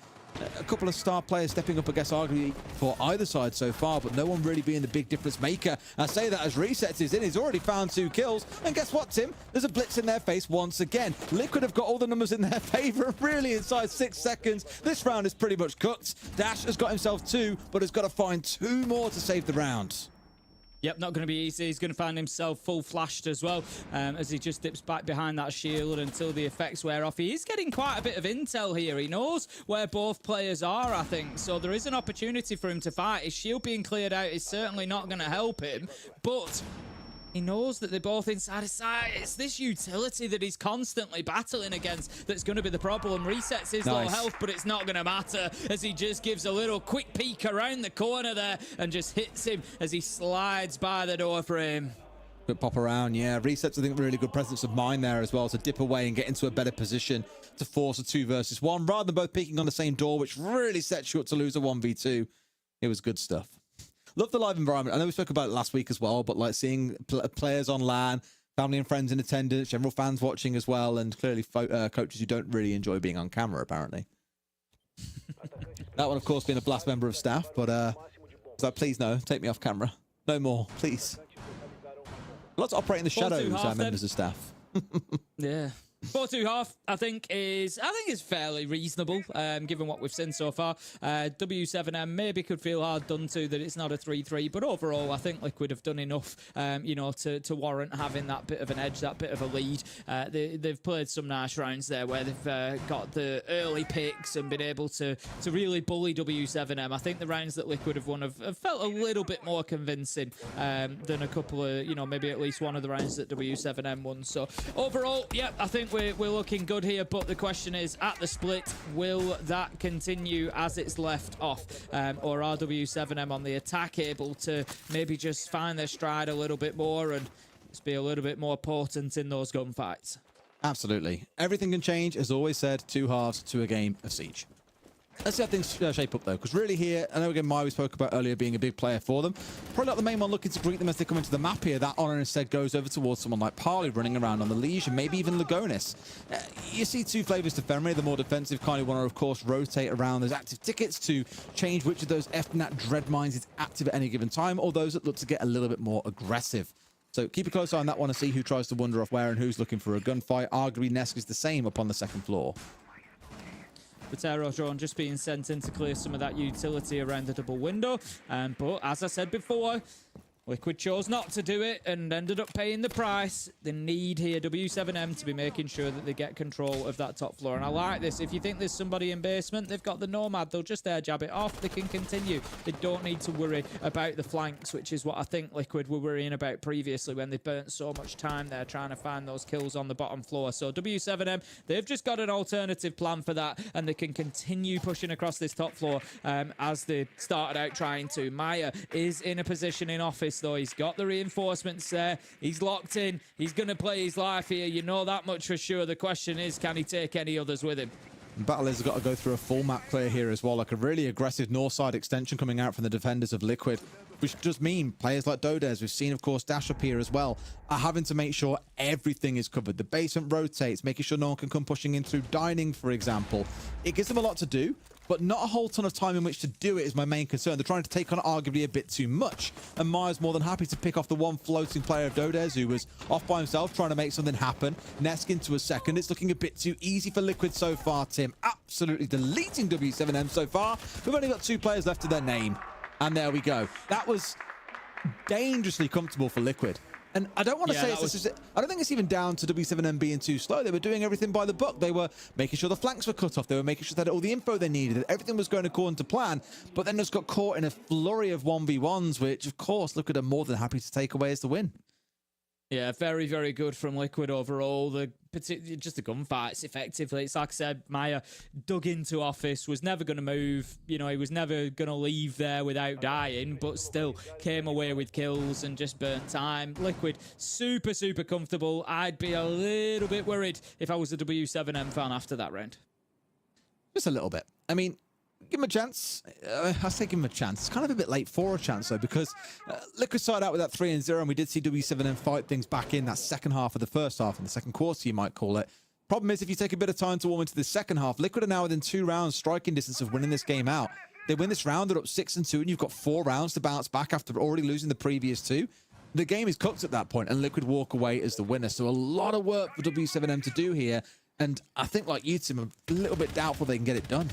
Speaker 3: A couple of star players stepping up, I guess, arguably for either side so far, but no one really being the big difference maker. I say that as Resets is in. He's already found 2 kills. And guess what, Tim? There's a blitz in their face once again. Liquid have got all the numbers in their favor, really, inside 6 seconds. This round is pretty much cooked. Dash has got himself 2, but has got to find 2 more to save the round.
Speaker 2: Yep, not going to be easy. He's going to find himself full flashed as well as he just dips back behind that shield until the effects wear off. He is getting quite a bit of intel here. He knows where both players are, I think. So there is an opportunity for him to fight. His shield being cleared out is certainly not going to help him, but he knows that they're both inside a site. It's this utility that he's constantly battling against that's going to be the problem. Resets his low health, but it's not going to matter as he just gives a little quick peek around the corner there and just hits him as he slides by the door frame.
Speaker 3: Quick pop around, yeah. Resets, I think, really good presence of mind there as well to dip away and get into a better position to force a 2 versus 1 rather than both peeking on the same door, which really sets you up to lose a 1v2. It was good stuff. Love the live environment. I know we spoke about it last week as well, but like seeing players on LAN, family and friends in attendance, general fans watching as well, and clearly coaches who don't really enjoy being on camera, apparently. That one, of course, being a blast member of staff, but so please no, take me off camera. No more, please. Lots of operating the shadows, members of staff.
Speaker 2: Yeah. 4-2-1/2, I think is fairly reasonable, given what we've seen so far. W7M maybe could feel hard done to that it's not a 3-3, but overall I think Liquid have done enough, you know, to warrant having that bit of an edge, that bit of a lead. They've played some nice rounds there where they've got the early picks and been able to really bully W7M. I think the rounds that Liquid have won have felt a little bit more convincing than a couple of, you know, maybe at least one of the rounds that W7M won. So overall, yeah, I think we're looking good here, but the question is, at the split, will that continue as it's left off? Or are W7M on the attack able to maybe just find their stride a little bit more and just be a little bit more potent in those gunfights?
Speaker 3: Absolutely. Everything can change, as always said, 2 halves to a game of Siege. Let's see how things shape up, though, because really here, I know again, Maya we spoke about earlier being a big player for them. Probably not the main one looking to greet them as they come into the map here. That honor instead goes over towards someone like Parley running around on the Liege, and maybe even Lagonis. You see 2 flavors to Fenrir. The more defensive kind of want to, of course, rotate around those active tickets to change which of those FNAT dread mines is active at any given time, or those that look to get a little bit more aggressive. So keep a close eye on that one to see who tries to wander off where and who's looking for a gunfight. Arguably, Nesk is the same up on the 2nd floor.
Speaker 2: The Terror drone just being sent in to clear some of that utility around the double window. But as I said before, Liquid chose not to do it and ended up paying the price. They need here W7M to be making sure that they get control of that top floor. And I like this. If you think there's somebody in basement, they've got the Nomad. They'll just air jab it off. They can continue. They don't need to worry about the flanks, which is what I think Liquid were worrying about previously when they burnt so much time there trying to find those kills on the bottom floor. So W7M, they've just got an alternative plan for that, and they can continue pushing across this top floor as they started out trying to. Maya is in a position in office, though. He's got the reinforcements there. He's locked in. He's going to play his life here. You know that much for sure. The question is, can he take any others with him?
Speaker 3: Battle has got to go through a full map clear here as well, like a really aggressive north side extension coming out from the defenders of Liquid, which does mean players like Dodez, we've seen of course Dash up here as well, are having to make sure everything is covered. The basement rotates, making sure no one can come pushing in through dining, for example. It gives them a lot to do, but not a whole ton of time in which to do it is my main concern. They're trying to take on arguably a bit too much, and Maya's more than happy to pick off the one floating player of Dodez who was off by himself trying to make something happen. Nesk into a second. It's looking a bit too easy for Liquid so far, Tim. Absolutely deleting W7M so far. We've only got 2 players left to their name, and there we go. That was dangerously comfortable for Liquid. And I don't want to say I don't think it's even down to W7M being too slow. They were doing everything by the book. They were making sure the flanks were cut off. They were making sure they had all the info they needed. That everything was going according to plan. But then just got caught in a flurry of 1v1s, which, of course, Liquid are more than happy to take away as the win.
Speaker 2: Yeah, very, very good from Liquid overall. Just the gunfights, effectively. It's like I said, Maya dug into office, was never going to move. You know, he was never going to leave there without dying, but still came away with kills and just burnt time. Liquid, super, super comfortable. I'd be a little bit worried if I was a W7M fan after that round.
Speaker 3: Just a little bit. I mean, give him a chance. I say give him a chance. It's kind of a bit late for a chance, though, because Liquid started out with that 3-0, and we did see W7M fight things back in that second half of the first half, in the second quarter, you might call it. Problem is, if you take a bit of time to warm into the second half, Liquid are now within 2 rounds striking distance of winning this game out. They win this round, they're up 6-2, and you've got 4 rounds to bounce back after already losing the previous 2. The game is cooked at that point, and Liquid walk away as the winner. So a lot of work for W7M to do here, and I think, like you, Tim, I'm a little bit doubtful they can get it done.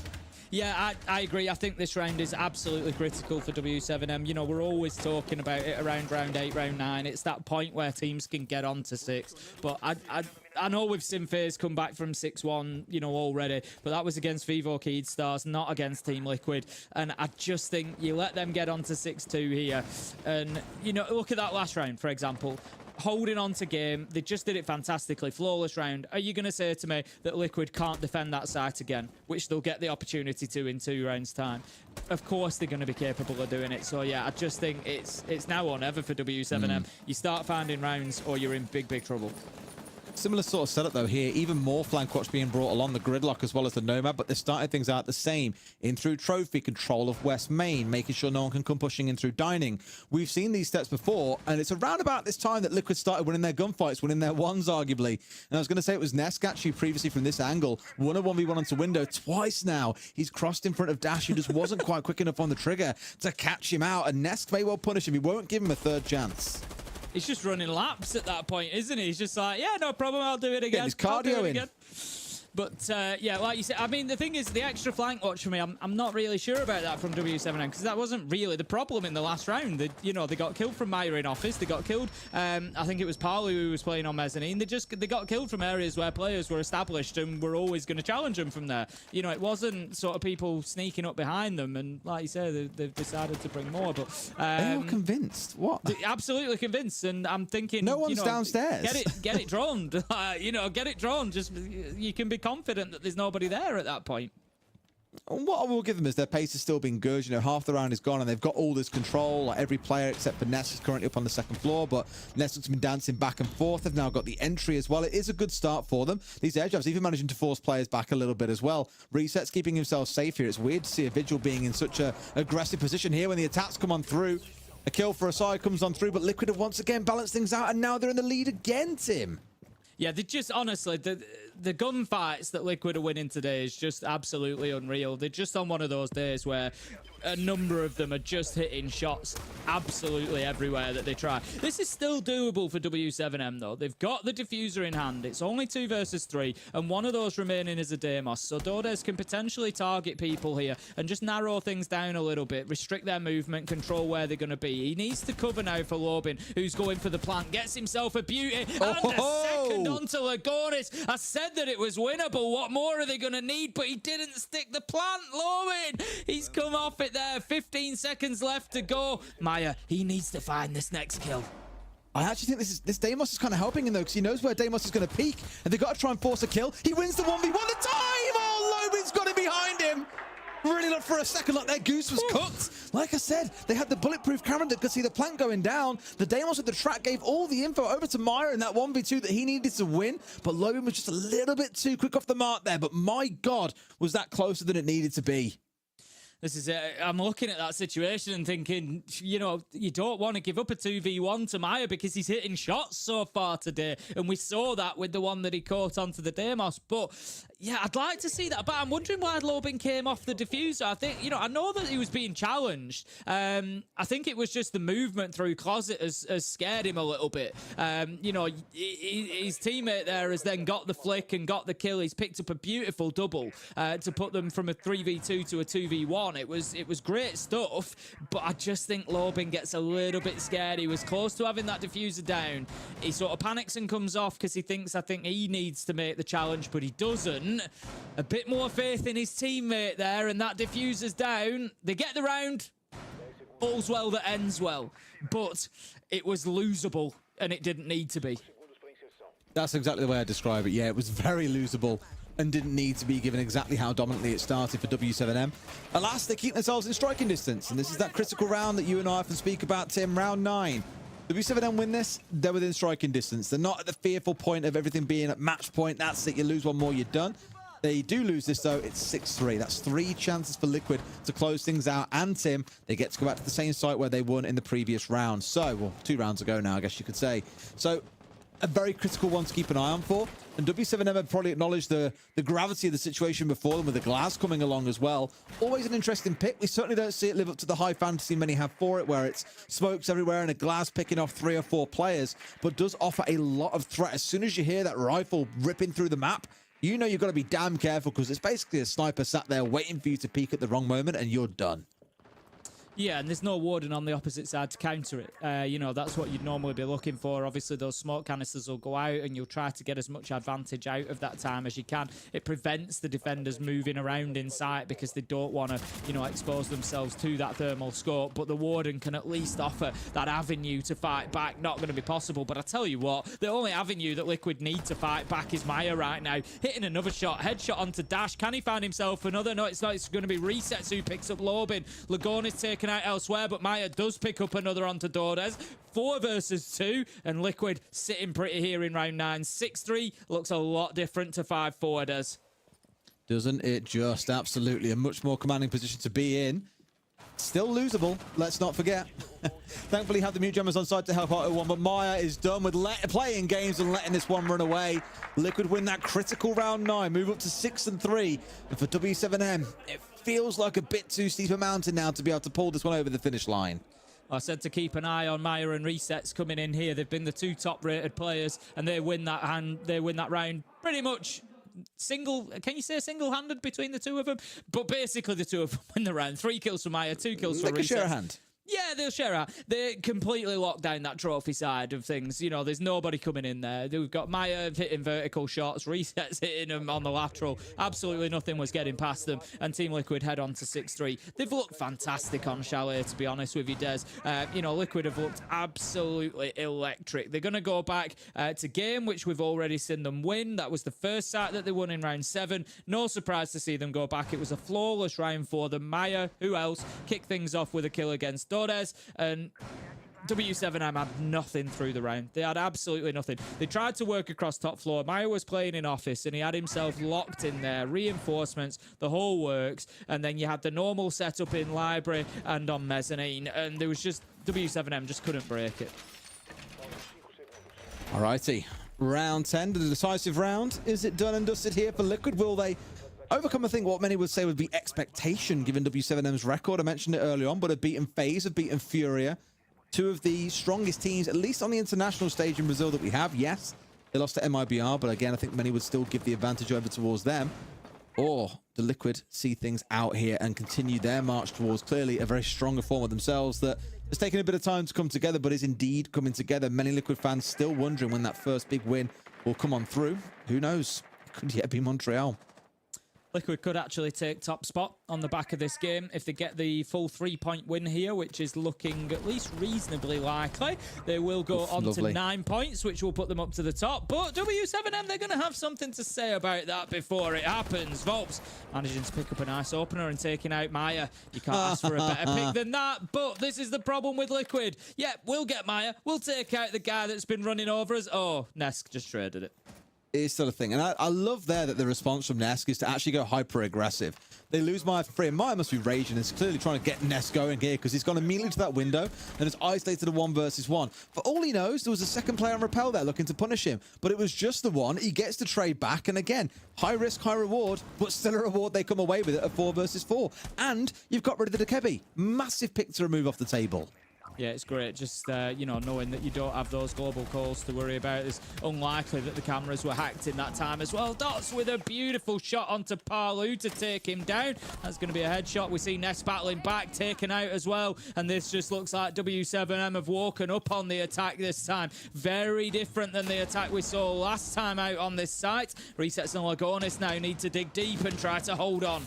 Speaker 2: Yeah, I agree. I think this round is absolutely critical for W7M. You know, we're always talking about it around round 8, round 9. It's that point where teams can get on to 6. But I know we've seen FaZe come back from 6-1, you know, already. But that was against Vivo Keyd Stars, not against Team Liquid. And I just think you let them get on to 6-2 here. And, you know, look at that last round, for example. Holding on to game. They just did it fantastically. Flawless round. Are you going to say to me that Liquid can't defend that site again, which they'll get the opportunity to in 2 rounds' time? Of course they're going to be capable of doing it. So, yeah, I just think it's now or never for W7M. You start finding rounds or you're in big, big trouble.
Speaker 3: Similar sort of setup, though, here. Even more flank watch being brought along the gridlock as well as the Nomad, but they started things out the same. In through Trophy, control of West Main, making sure no one can come pushing in through Dining. We've seen these steps before, and it's around about this time that Liquid started winning their gunfights, winning their ones, arguably. And I was going to say it was Nesk, actually, previously from this angle. Won a 1v1 onto window twice now. He's crossed in front of Dash, who just wasn't quite quick enough on the trigger to catch him out, and Nesk may well punish him. He won't give him a 3rd chance.
Speaker 2: He's just running laps at that point, isn't he? He's just like, yeah, no problem, I'll do it again.
Speaker 3: Get his cardio in.
Speaker 2: But, yeah, like you said, I mean, the thing is, the extra flank watch for me, I'm not really sure about that from W7M, because that wasn't really the problem in the last round. You know, they got killed from Maya in office. They got killed, I think it was Palu who was playing on mezzanine. They got killed from areas where players were established and were always going to challenge them from there. You know, it wasn't sort of people sneaking up behind them, and like you say, they've decided to bring more. But
Speaker 3: they were convinced. What?
Speaker 2: Absolutely convinced, and I'm thinking,
Speaker 3: no one's downstairs.
Speaker 2: Get it droned. You know, get it droned. Just you can be confident that there's nobody there at that point.
Speaker 3: What I will give them is their pace has still been good. You know, half the round is gone and they've got all this control. Like every player except for Ness is currently up on the 2nd floor, but Ness has been dancing back and forth. They've now got the entry as well. It is a good start for them. These air jabs even managing to force players back a little bit as well. Reset's keeping himself safe here. It's weird to see a Vigil being in such a aggressive position here when the attacks come on through. A kill for a side comes on through, but Liquid have once again balanced things out, and now they're in the lead again, Tim.
Speaker 2: Yeah, they just, honestly, the gunfights that Liquid are winning today is just absolutely unreal. They're just on one of those days where a number of them are just hitting shots absolutely everywhere that they try. This is still doable for W7M though. They've got the diffuser in hand. It's only 2 versus 3, and one of those remaining is a Deimos. So Dordes can potentially target people here and just narrow things down a little bit, restrict their movement, control where they're going to be. He needs to cover now for Lobin, who's going for the plant, gets himself a beauty, and a second onto Lagonis. I said that it was winnable. What more are they going to need? But he didn't stick the plant. Lobin, he's come off it there. 15 seconds left to go. Maya, he needs to find this next kill.
Speaker 3: I actually think this Deimos is kind of helping him though, because he knows where Deimos is going to peak, and they've got to try and force a kill. He wins the 1v1 the time! Oh, Lobin's got him behind him! Really looked for a second like their goose was cooked. Like I said, they had the bulletproof camera that could see the plant going down. The Deimos with the track gave all the info over to Maya in that 1v2 that he needed to win, but Lobin was just a little bit too quick off the mark there. But my God, was that closer than it needed to be.
Speaker 2: This is it. I'm looking at that situation and thinking, you know, you don't want to give up a 2v1 to Maya because he's hitting shots so far today. And we saw that with the one that he caught onto the Deimos. But yeah, I'd like to see that. But I'm wondering why Lobin came off the diffuser. I think, you know, I know that he was being challenged. I think it was just the movement through Closet has scared him a little bit. You know, his teammate there has then got the flick and got the kill. He's picked up a beautiful double to put them from a 3v2 to a 2v1. It was great stuff, but I just think Lobin gets a little bit scared. He was close to having that diffuser down. He sort of panics and comes off because he thinks, I think he needs to make the challenge, but he doesn't. A bit more faith in his teammate there, and that diffuser's down. They get the round. All's well that ends well, but it was losable, and it didn't need to be.
Speaker 3: That's exactly the way I describe it. Yeah, it was very losable and didn't need to be, given exactly how dominantly it started for W7M. Alas, they keep themselves in striking distance, and this is that critical round that you and I often speak about, Tim, round 9. W7M win this, they're within striking distance. They're not at the fearful point of everything being at match point. That's it, you lose one more, you're done. They do lose this, though. It's 6-3. That's 3 chances for Liquid to close things out. And Tim, they get to go back to the same site where they won in the previous round. So, well, 2 rounds ago now, I guess you could say. So, a very critical one to keep an eye on for. And W7M have probably acknowledged the gravity of the situation before them, with the glass coming along as well. Always an interesting pick. We certainly don't see it live up to the high fantasy many have for it, where it's smokes everywhere and a glass picking off 3 or 4 players, but does offer a lot of threat. As soon as you hear that rifle ripping through the map, you know you've got to be damn careful, because it's basically a sniper sat there waiting for you to peek at the wrong moment, and you're done.
Speaker 2: Yeah, and there's no warden on the opposite side to counter it. You know, that's what you'd normally be looking for. Obviously, those smoke canisters will go out, and you'll try to get as much advantage out of that time as you can. It prevents the defenders moving around in sight because they don't want to, you know, expose themselves to that thermal scope. But the warden can at least offer that avenue to fight back. Not going to be possible, but I tell you what, the only avenue that Liquid need to fight back is Maya right now. Hitting another shot, headshot onto Dash. Can he find himself another? No, it's not. It's going to be Resets who picks up Lobin. Lagonis taken out elsewhere, but Maya does pick up another onto Dordes. 4 versus 2, and Liquid sitting pretty here in round 9. 6-3 looks a lot different to 5-4 does.
Speaker 3: Doesn't it just? Absolutely. A much more commanding position to be in. Still losable, let's not forget. Thankfully, have the mute jammers on side to help out at 1, but Maya is done with playing games and letting this one run away. Liquid win that critical round 9, move up to 6-3. And for W7M, it feels like a bit too steep a mountain now to be able to pull this one over the finish line.
Speaker 2: I said to keep an eye on Maya and Resets coming in here. They've been the 2 top-rated players, and they win that round pretty much can you say single-handed between the 2 of them? But basically the 2 of them win the round. 3 kills for Maya, 2 kills for Resets.
Speaker 3: They can share a hand.
Speaker 2: Yeah, they'll share out. They completely lock down that trophy side of things. You know, there's nobody coming in there. We've got Maya hitting vertical shots, Resets hitting them on the lateral. Absolutely nothing was getting past them. And Team Liquid head on to 6-3. They've looked fantastic on Chalet, to be honest with you, Des. You know, Liquid have looked absolutely electric. They're going to go back to game, which we've already seen them win. That was the first site that they won in round 7. No surprise to see them go back. It was a flawless round for them. Maya, who else, kicked things off with a kill against Dordes, and W7M had nothing through the round. They had absolutely nothing. They tried to work across top floor. Maya was playing in office, and he had himself locked in there. Reinforcements, the whole works. And then you had the normal setup in library and on mezzanine, and there was just W7M just couldn't break it.
Speaker 3: Alrighty, round 10, the decisive round. Is it done and dusted here for Liquid? Will they overcome, I think, what many would say would be expectation given W7M's record. I mentioned it earlier on, but have beaten FaZe, have beaten Furia. Two of the strongest teams, at least on the international stage in Brazil that we have. Yes, they lost to MIBR, but again, I think many would still give the advantage over towards them. Or the Liquid see things out here and continue their march towards clearly a very stronger form of themselves that has taken a bit of time to come together, but is indeed coming together. Many Liquid fans still wondering when that first big win will come on through. Who knows? It could yet be Montreal.
Speaker 2: Liquid could actually take top spot on the back of this game if they get the full 3-point win here, which is looking at least reasonably likely. They will go on to 9 points, which will put them up to the top. But W7M, they're going to have something to say about that before it happens. Volps managing to pick up a nice opener and taking out Maya. You can't ask for a better pick than that. But this is the problem with Liquid. Yep, we'll get Maya. We'll take out the guy that's been running over us. Oh, Nesk just traded it.
Speaker 3: Is sort of thing. And I love there that the response from Nesk is to actually go hyper aggressive. They lose Maya for free, and Maya must be raging. It's clearly trying to get Nesk going here because he's gone immediately to that window and it's isolated a 1 versus 1. For all he knows, there was a second player on Repel there looking to punish him, but it was just the one. He gets to trade back, and again, high risk, high reward, but still a reward. They come away with it at 4 versus 4. And you've got rid of the Dekebi. Massive pick to remove off the table.
Speaker 2: Yeah, it's great. Just, you know, knowing that you don't have those global calls to worry about. It's unlikely that the cameras were hacked in that time as well. Dots with a beautiful shot onto Parlu to take him down. That's going to be a headshot. We see Ness battling back, taken out as well. And this just looks like W7M have woken up on the attack this time. Very different than the attack we saw last time out on this site. Resets and Lagonis now need to dig deep and try to hold on.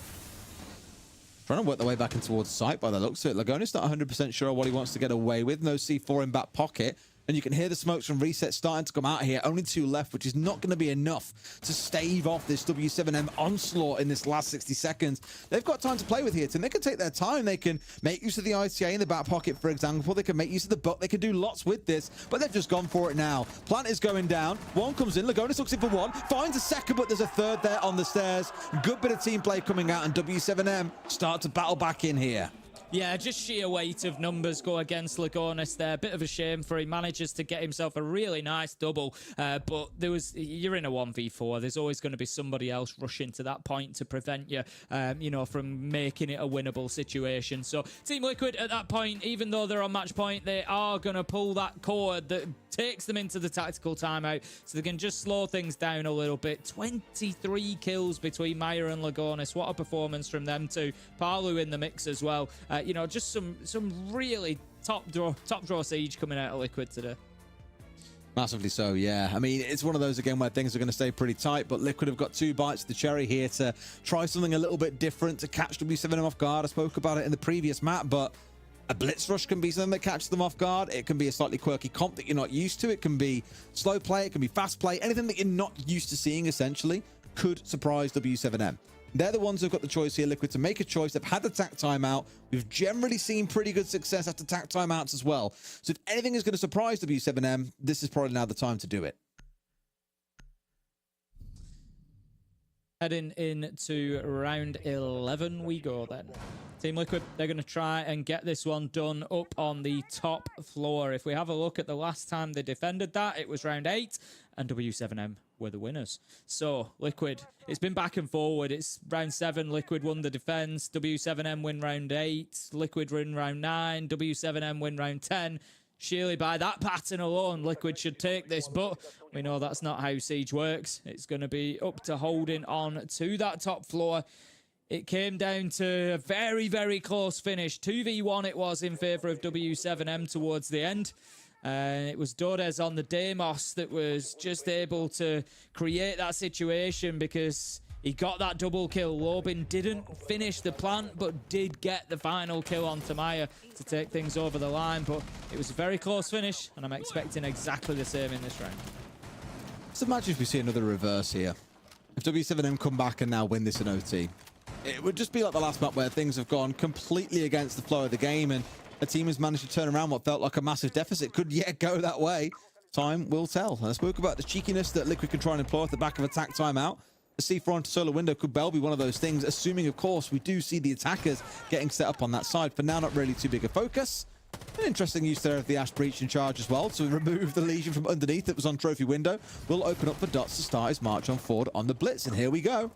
Speaker 3: Trying to work their way back in towards site by the looks of it. Lagonis not 100% sure what he wants to get away with. No C4 in back pocket. And you can hear the smokes from Reset starting to come out here. Only 2 left, which is not going to be enough to stave off this W7M onslaught in this last 60 seconds. They've got time to play with here, Tim. They can take their time. They can make use of the ITA in the back pocket, for example. They can make use of the buck. They can do lots with this, but they've just gone for it now. Plant is going down. One comes in. Lagonis looks in for one. Finds a second, but there's a third there on the stairs. Good bit of team play coming out, and W7M start to battle back in here.
Speaker 2: Yeah, just sheer weight of numbers go against Lagonis there. Bit of a shame for he manages to get himself a really nice double. But you're in a 1v4. There's always going to be somebody else rushing to that point to prevent you, you know, from making it a winnable situation. So Team Liquid at that point, even though they're on match point, they are going to pull that cord that takes them into the tactical timeout, so they can just slow things down a little bit. 23 kills between Maya and Lagonis. What a performance from them too. Parlu in the mix as well. You know, just some really top draw siege coming out of Liquid today.
Speaker 3: Massively so, yeah. I mean, it's one of those, again, where things are going to stay pretty tight, but Liquid have got 2 bites of the cherry here to try something a little bit different to catch W7M off guard. I spoke about it in the previous map, but a blitz rush can be something that catches them off guard. It can be a slightly quirky comp that you're not used to. It can be slow play. It can be fast play. Anything that you're not used to seeing, essentially, could surprise W7M. They're the ones who've got the choice here, Liquid, to make a choice. They've had the tack timeout. We've generally seen pretty good success after tack timeouts as well. So if anything is going to surprise W7M, this is probably now the time to do it.
Speaker 2: Heading into round 11 we go then. Team Liquid, they're going to try and get this one done up on the top floor. If we have a look at the last time they defended that, it was round 8, and W7M were the winners. So, Liquid, it's been back and forward. It's round 7, Liquid won the defense. W7M win round 8. Liquid win round 9. W7M win round 10. Surely by that pattern alone, Liquid should take this, but we know that's not how Siege works. It's going to be up to holding on to that top floor. It came down to a very, very close finish. 2v1 it was in favour of W7M towards the end. It was Dores on the Deimos that was just able to create that situation because he got that double kill. Lobin didn't finish the plant, but did get the final kill on Tamaya to take things over the line. But it was a very close finish, and I'm expecting exactly the same in this round.
Speaker 3: So imagine if we see another reverse here. If W7M come back and now win this in OT. It would just be like the last map where things have gone completely against the flow of the game, and a team has managed to turn around what felt like a massive deficit. Could yet go that way. Time will tell. And I spoke about the cheekiness that Liquid can try and employ at the back of attack timeout. The C4 onto solar window could well be one of those things, assuming, of course, we do see the attackers getting set up on that side. For now, not really too big a focus. An interesting use there of the Ash Breach in charge as well to remove the Legion from underneath that was on trophy window. Will open up for Dots to start his march on forward on the Blitz. And here we go.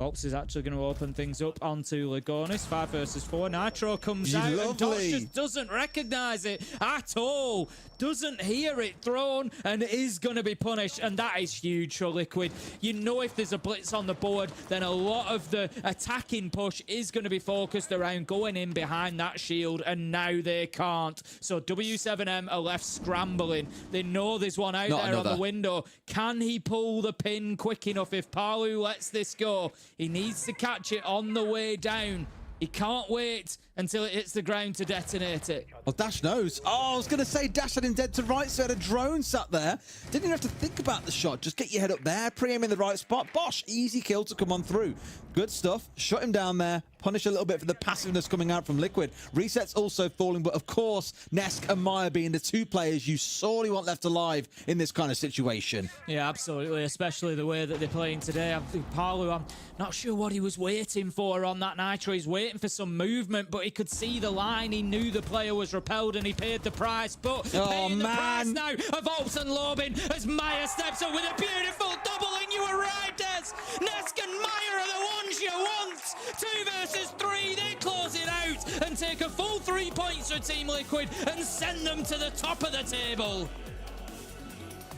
Speaker 2: Box is actually going to open things up onto Lagonis. 5 versus 4. Nitro comes out and Dots just doesn't recognize it at all. Doesn't hear it thrown and is going to be punished. And that is huge for Liquid. You know, if there's a blitz on the board, then a lot of the attacking push is going to be focused around going in behind that shield. And now they can't. So W7M are left scrambling. They know there's one out there on the window. Can he pull the pin quick enough if Palu lets this go? He needs to catch it on the way down. He can't wait until it hits the ground to detonate it.
Speaker 3: Well, Dash knows. Oh, I was going to say Dash had him dead to right, so had a drone sat there. Didn't even have to think about the shot. Just get your head up there, pre-aim in the right spot. Bosh, easy kill to come on through. Good stuff. Shut him down there. Punish a little bit for the passiveness coming out from Liquid. Reset's also falling, but of course, Nesk and Maya being the 2 players you sorely want left alive in this kind of situation.
Speaker 2: Yeah, absolutely, especially the way that they're playing today. I think Palu, I'm not sure what he was waiting for on that Nitro. He's waiting for some movement, but he could see the line. He knew the player was repelled and he paid the price, but paying the price now of Ops and Lobin as Maya steps up with a beautiful doubling. You arrived as Nesk and Maya are the ones you want. 2 versus 3, they close it out and take a full 3 points for Team Liquid and send them to the top of the table.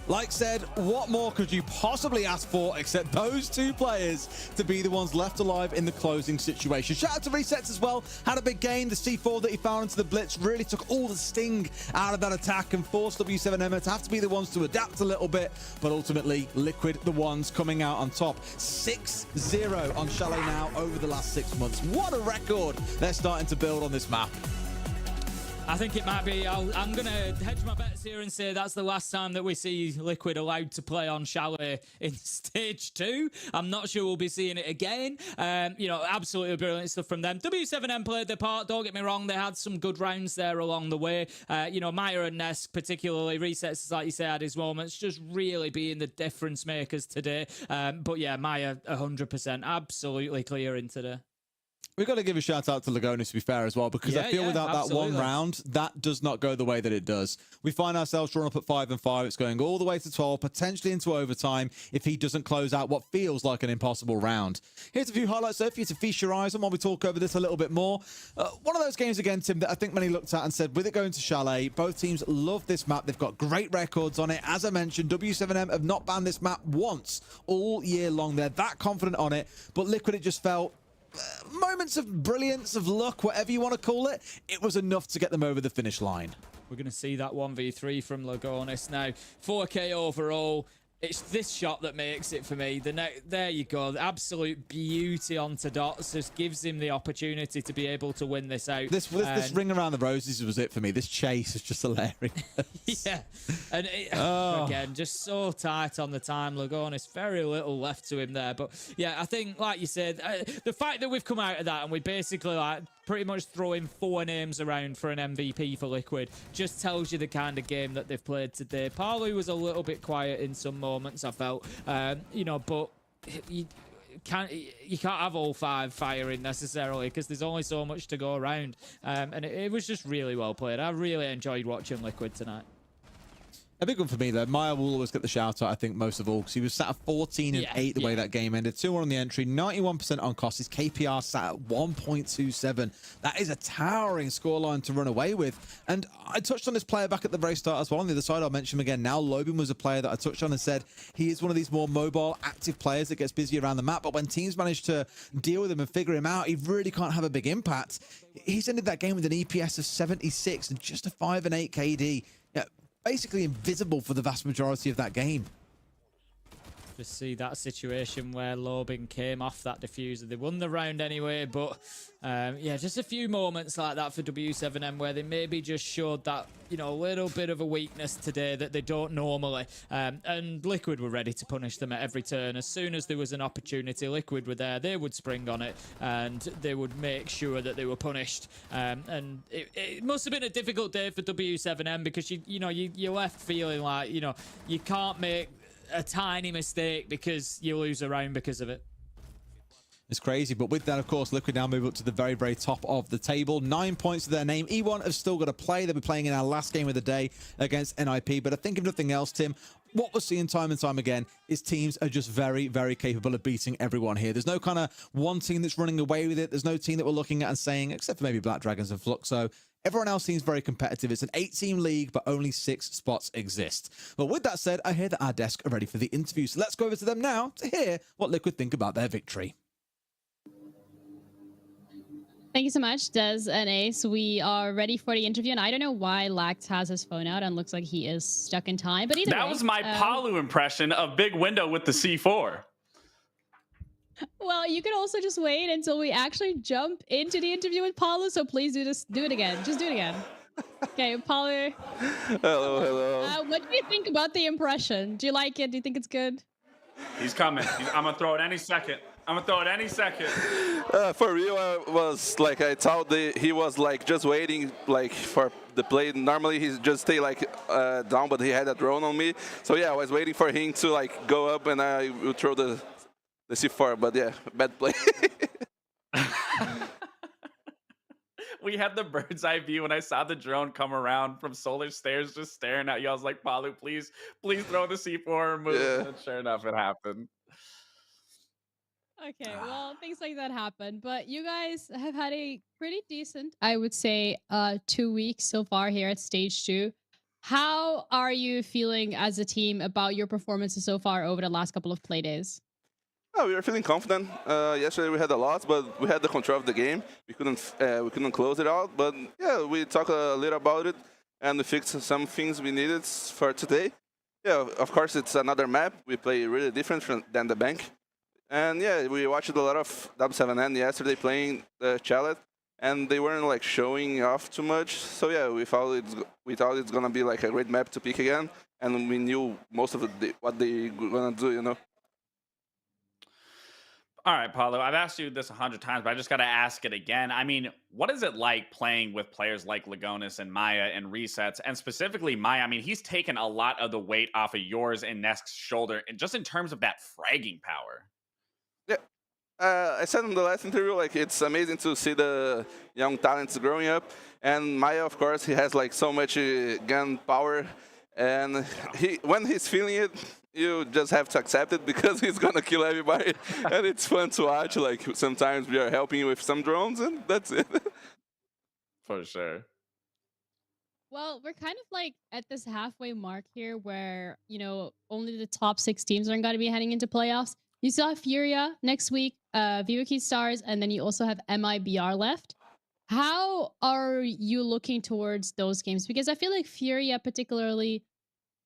Speaker 3: Like said, what more could you possibly ask for except those 2 players to be the ones left alive in the closing situation? Shout out to Resets as well. Had a big game. The C4 that he found into the blitz really took all the sting out of that attack and forced W7M to have to be the ones to adapt a little bit. But ultimately, Liquid the ones coming out on top. 6-0 on Chalet now over the last 6 months. What a record they're starting to build on this map.
Speaker 2: I think it might be. I'm going to hedge my bets here and say that's the last time that we see Liquid allowed to play on Chalet in Stage 2. I'm not sure we'll be seeing it again. You know, absolutely brilliant stuff from them. W7M played their part. Don't get me wrong. They had some good rounds there along the way. You know, Maya and Nesk particularly. Resets, like you say, had his moments. Just really being the difference makers today. But yeah, Maya 100%. Absolutely clearing today.
Speaker 3: We've got to give a shout out to Lagonis, to be fair, as well, because I feel without
Speaker 2: absolutely.
Speaker 3: that one round, that does not go the way that it does. We find ourselves drawn up at 5 and 5. It's going all the way to 12, potentially into overtime if he doesn't close out what feels like an impossible round. Here's a few highlights there for you to feast your eyes on while we talk over this a little bit more. One of those games again, Tim, that I think many looked at and said, with it going to Chalet, both teams love this map. They've got great records on it. As I mentioned, W7M have not banned this map once all year long. They're that confident on it, but Liquid, it just felt moments of brilliance, of luck, whatever you want to call it. It was enough to get them over the finish line.
Speaker 2: We're going to see that 1v3 from Lagonis now. 4K overall. It's this shot that makes it for me. There you go. The absolute beauty onto Dots just gives him the opportunity to be able to win this out.
Speaker 3: This ring around the roses was it for me. This chase is just hilarious.
Speaker 2: Yeah. And again, just so tight on the time. Lagonis, very little left to him there. But yeah, I think, like you said, the fact that we've come out of that and we basically like pretty much throwing 4 names around for an MVP for Liquid just tells you the kind of game that they've played today. Palu was a little bit quiet in some moments, I felt, you know, but you can't have all 5 firing necessarily because there's only so much to go around, and it was just really well played. I really enjoyed watching Liquid tonight.
Speaker 3: A big one for me, though. Maya will always get the shout-out, I think, most of all, because he was sat at 14 and 8 the way that game ended. 2-1 on the entry, 91% on cost. His KPR sat at 1.27. That is a towering scoreline to run away with. And I touched on this player back at the very start as well. On the other side, I'll mention him again now. Lobin was a player that I touched on and said he is one of these more mobile, active players that gets busy around the map. But when teams manage to deal with him and figure him out, he really can't have a big impact. He's ended that game with an EPS of 76 and just a 5 and 8 KD. Yeah, basically invisible for the vast majority of that game.
Speaker 2: Just see that situation where Lobin came off that diffuser. They won the round anyway, but yeah, just a few moments like that for W7M where they maybe just showed that, you know, a little bit of a weakness today that they don't normally. And Liquid were ready to punish them at every turn. As soon as there was an opportunity, Liquid were there. They would spring on it and they would make sure that they were punished. And it must have been a difficult day for W7M because you're left feeling like, you know, you can't make a tiny mistake because you lose a round because of it.
Speaker 3: It's crazy, but with that, of course, Liquid now move up to the very, very top of the table. 9 points to their name. E1 have still got to play. They'll be playing in our last game of the day against NIP. But I think if nothing else, Tim, what we're seeing time and time again is teams are just very, very capable of beating everyone here. There's no kind of one team that's running away with it. There's no team that we're looking at and saying, except for maybe Black Dragons and Fluxo, everyone else seems very competitive. It's an 8-team league, but only 6 spots exist. But with that said, I hear that our desk are ready for the interview. So let's go over to them now to hear what Liquid think about their victory.
Speaker 12: Thank you so much, Des and Ace. We are ready for the interview, and I don't know why Lax has his phone out and looks like he is stuck in time. But either
Speaker 4: that
Speaker 12: way,
Speaker 4: was my Palu impression of Big Window with the C4.
Speaker 12: Well, you can also just wait until we actually jump into the interview with Palu. So please do it again. Just do it again. Okay, Palu.
Speaker 19: Hello.
Speaker 12: What do you think about the impression? Do you like it? Do you think it's good?
Speaker 4: He's coming. I'm gonna throw it any second.
Speaker 19: For real, I was like, I thought he was like just waiting like for the play. Normally he just stay like down, but he had a drone on me. So yeah, I was waiting for him to like go up and I would throw the C4. But yeah, bad play.
Speaker 4: We had the bird's eye view when I saw the drone come around from Solar Stairs just staring at you. I was like, Palu, please throw the C4 and move.
Speaker 19: Yeah.
Speaker 4: And sure enough, it happened.
Speaker 12: Okay, well, things like that happen. But you guys have had a pretty decent, I would say, 2 weeks so far here at Stage 2. How are you feeling as a team about your performances so far over the last couple of play days?
Speaker 19: Oh, we were feeling confident. Yesterday we had a loss, but we had the control of the game. We couldn't close it out, but yeah, we talked a little about it and we fixed some things we needed for today. Yeah, of course it's another map. We play really different than the bank. And yeah, we watched a lot of W7N yesterday playing the Chalet, and they weren't like showing off too much. So yeah, we thought it's gonna be like a great map to pick again, and we knew most of what they gonna do, you know.
Speaker 4: All right, Paulo, I've asked you this 100 times, but I just got to ask it again. I mean, what is it like playing with players like Lagonis and Maya and Resets, and specifically Maya? I mean, he's taken a lot of the weight off of yours and Nesk's shoulder, and just in terms of that fragging power.
Speaker 19: Yeah, I said in the last interview, like, it's amazing to see the young talents growing up, and Maya, of course, he has like so much gun power, and when he's feeling it, you just have to accept it because he's gonna kill everybody, and it's fun to watch. Like, sometimes we are helping with some drones, and that's it.
Speaker 4: For sure.
Speaker 12: Well, we're kind of like at this halfway mark here where, you know, only the top 6 teams are going to be heading into playoffs. You still have Furia next week, Viva Key Stars, and then you also have MIBR left. How are you looking towards those games? Because I feel like Furia particularly,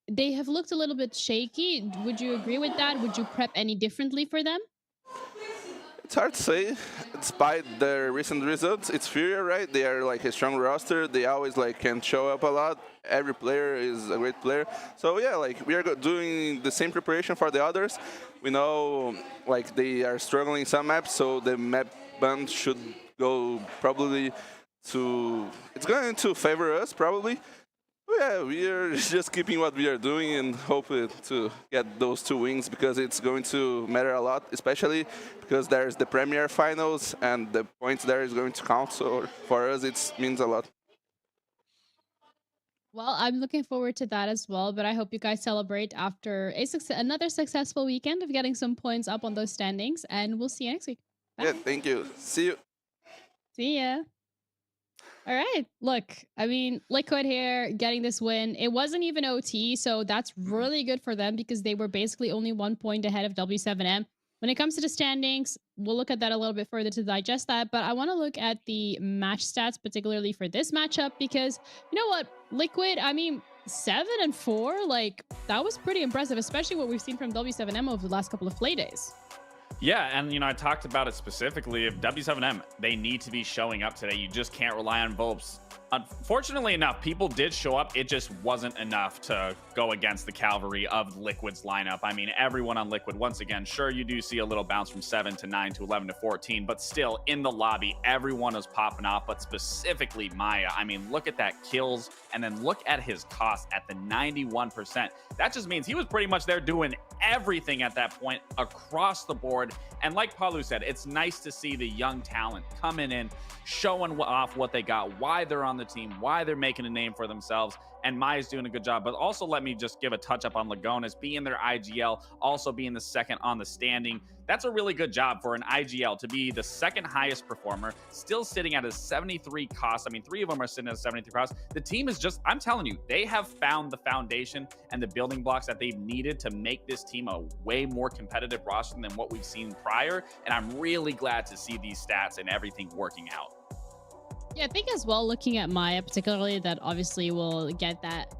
Speaker 12: they have looked a little bit shaky. Would you agree with that? Would you prep any differently for them?
Speaker 19: It's hard to say. Despite their recent results, it's Furia, right? They are like a strong roster. They always like can show up a lot. Every player is a great player. So yeah, like we are doing the same preparation for the others. We know like they are struggling in some maps, so the map ban should go probably to. It's going to favor us probably. Yeah, we are just keeping what we are doing and hope to get those 2 wins because it's going to matter a lot, especially because there's the Premier Finals and the points there is going to count. So for us, it means a lot.
Speaker 12: Well, I'm looking forward to that as well, but I hope you guys celebrate after another successful weekend of getting some points up on those standings, and we'll see you next week. Bye.
Speaker 19: Yeah, thank you. See you.
Speaker 12: See ya. All right. Look, I mean, Liquid here getting this win. It wasn't even OT, so that's really good for them because they were basically only 1 point ahead of W7M. When it comes to the standings, we'll look at that a little bit further to digest that, but I want to look at the match stats, particularly for this matchup, because you know what? Liquid, I mean, 7-4, like, that was pretty impressive, especially what we've seen from W7M over the last couple of play days.
Speaker 4: Yeah, and you know, I talked about it specifically. If W7M, they need to be showing up today. You just can't rely on Volps. Unfortunately enough, people did show up. It just wasn't enough to go against the cavalry of Liquid's lineup. I mean, everyone on Liquid, once again, sure, you do see a little bounce from 7 to 9 to 11 to 14, but still in the lobby, everyone is popping off, but specifically Maya. I mean, look at that kills, and then look at his cost at the 91%. That just means he was pretty much there doing everything at that point across the board. And like Palu said, it's nice to see the young talent coming in, showing off what they got, why they're on the team, why they're making a name for themselves. And Maya's doing a good job. But also let me just give a touch up on Lagonas being their IGL, also being the second on the standing. That's a really good job for an IGL to be the second highest performer, still sitting at a 73 cost. I mean, 3 of them are sitting at a 73 cost. The team is just, I'm telling you, they have found the foundation and the building blocks that they've needed to make this team a way more competitive roster than what we've seen prior. And I'm really glad to see these stats and everything working out.
Speaker 12: Yeah, I think as well, looking at Maya, particularly, that obviously will get that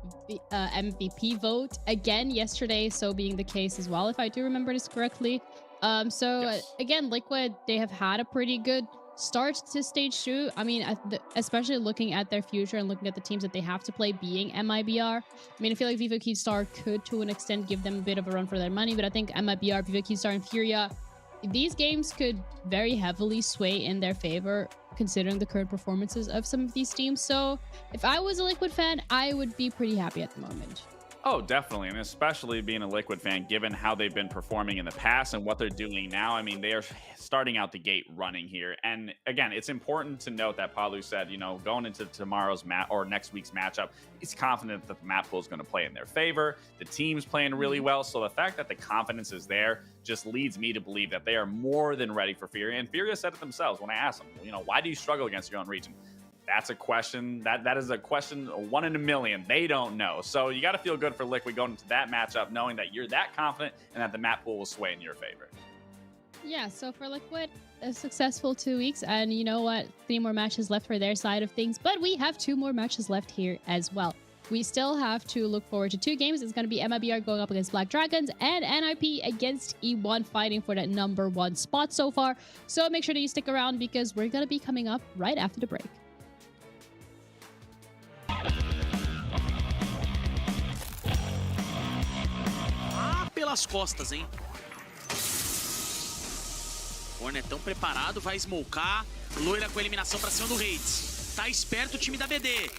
Speaker 12: MVP vote again yesterday, so being the case as well, if I do remember this correctly. Again, Liquid, they have had a pretty good start to stage 2. I mean, especially looking at their future and looking at the teams that they have to play being MIBR. I mean, I feel like Vivo Keystar could, to an extent, give them a bit of a run for their money, but I think MIBR, Vivo Keystar, and Furia, these games could very heavily sway in their favor, considering the current performances of some of these teams. So if I was a Liquid fan, I would be pretty happy at the moment.
Speaker 4: Oh, definitely. And especially being a Liquid fan, given how they've been performing in the past and what they're doing now. I mean, they are starting out the gate running here. And again, it's important to note that Palu said, you know, going into tomorrow's or next week's matchup, he's confident that the map pool is going to play in their favor. The team's playing really well. So the fact that the confidence is there just leads me to believe that they are more than ready for Furia. And Furia said it themselves when I asked them, you know, why do you struggle against your own region? That's a question. That is a question, 1 in a million. They don't know. So you got to feel good for Liquid going into that matchup, knowing that you're that confident and that the map pool will sway in your favor.
Speaker 12: Yeah, so for Liquid, a successful 2 weeks. And you know what? 3 more matches left for their side of things. But we have 2 more matches left here as well. We still have to look forward to 2 games. It's going to be MIBR going up against Black Dragons and NIP against E1, fighting for that #1 spot so far. So make sure that you stick around because we're going to be coming up right after the break.
Speaker 1: Pelas costas, hein? Hornetão preparado, vai smocar. Loira com a eliminação pra cima do Hades. Tá esperto o time da BD.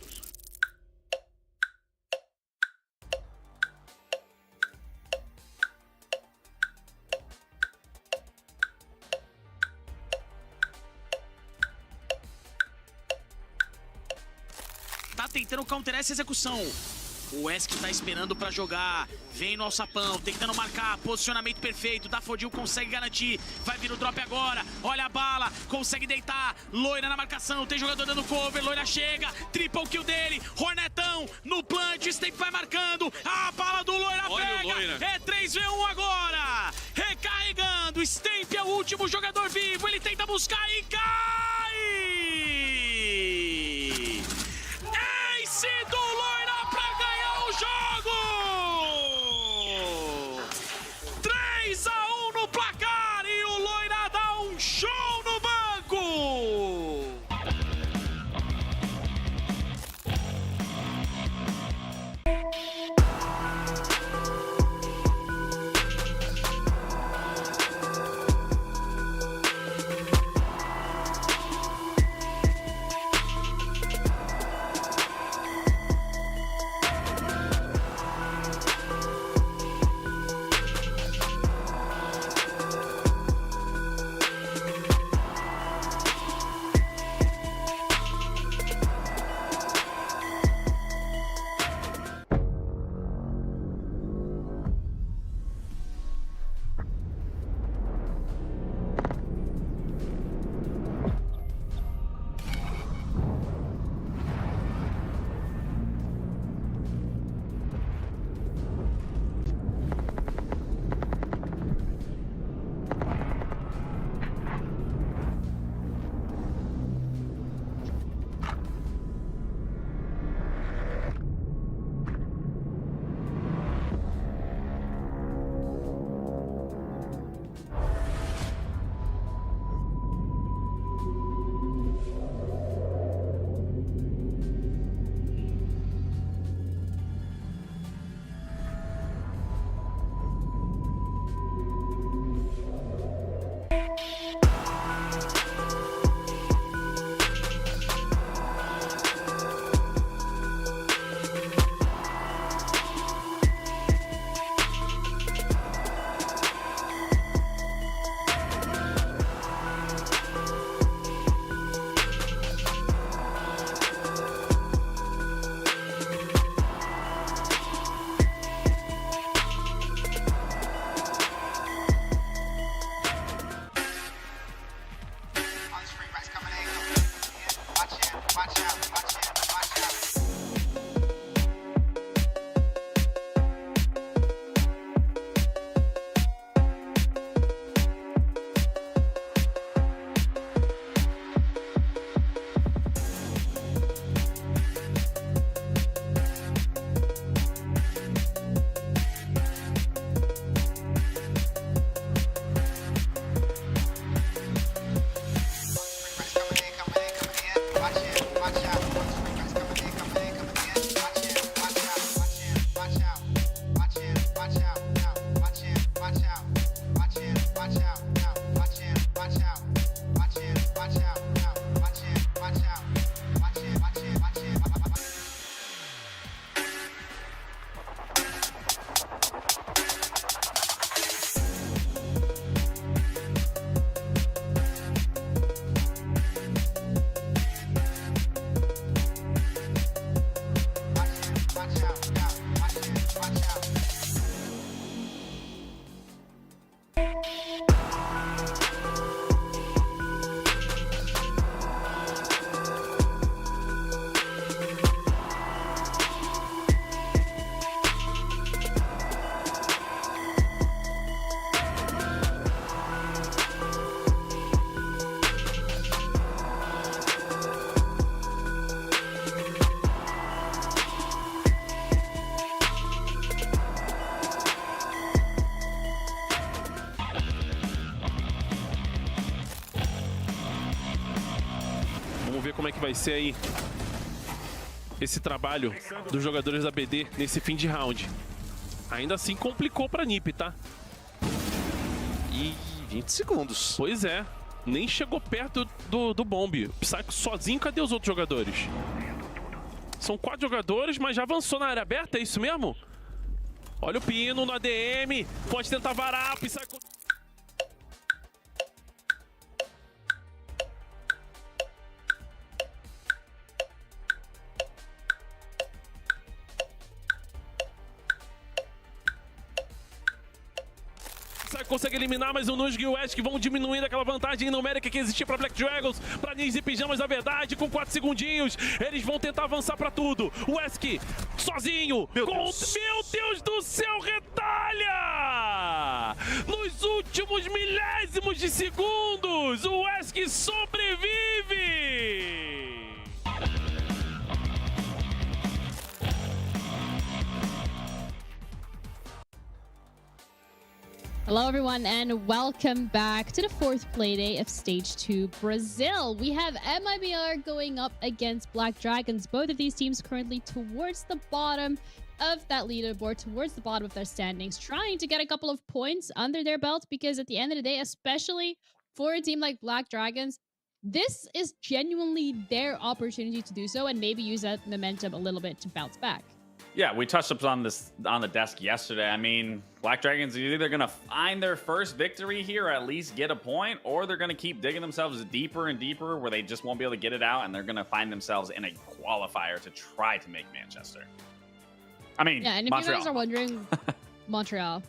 Speaker 1: Tá tentando counterar essa execução. O Esk tá esperando pra jogar, vem no alçapão, tentando marcar, posicionamento perfeito, Dafodil consegue garantir, vai vir o drop agora, olha a bala, consegue deitar, Loira na marcação, tem jogador dando cover, Loira chega, triple kill dele, Hornetão no plant, o Stamp vai marcando, a bala do Loira pega, é 3v1 agora, recarregando, Stamp é o último jogador vivo, ele tenta buscar e cai! Ace do Loira! Jogo! 3-1 no placar e o Loira dá um show no banco!
Speaker 10: ver como é que vai ser aí esse trabalho dos jogadores da BD nesse fim de round. Ainda assim complicou pra NiP, tá?
Speaker 13: E 20 segundos.
Speaker 10: Pois é, nem chegou perto do bombe. Psycho sozinho, cadê os outros jogadores? São 4 jogadores, mas já avançou na área aberta, é isso mesmo? Olha o Pino no ADM, pode tentar varar, o Psycho... Consegue eliminar, mas o Nuzg e o Wesk vão diminuindo aquela vantagem numérica que existia para Black Dragons, para Ninjas e Pijamas, na verdade, com 4 segundinhos. Eles vão tentar avançar para tudo. O Wesk sozinho. Meu Deus do céu, retalha! Nos últimos milésimos de segundos, o Wesk sobrevive!
Speaker 12: Hello everyone and welcome back to the 4th playday of Stage 2 Brazil. We have MIBR going up against Black Dragons. Both of these teams currently towards the bottom of that leaderboard, towards the bottom of their standings, trying to get a couple of points under their belt, because at the end of the day, especially for a team like Black Dragons, this is genuinely their opportunity to do so and maybe use that momentum a little bit to bounce back.
Speaker 4: Yeah, we touched upon this on the desk yesterday. I mean, Black Dragons are either going to find their first victory here, or at least get a point, or they're going to keep digging themselves deeper and deeper where they just won't be able to get it out, and they're going to find themselves in a qualifier to try to make Manchester. I mean,
Speaker 12: yeah, and if
Speaker 4: Montreal.
Speaker 12: you guys are wondering, Montreal,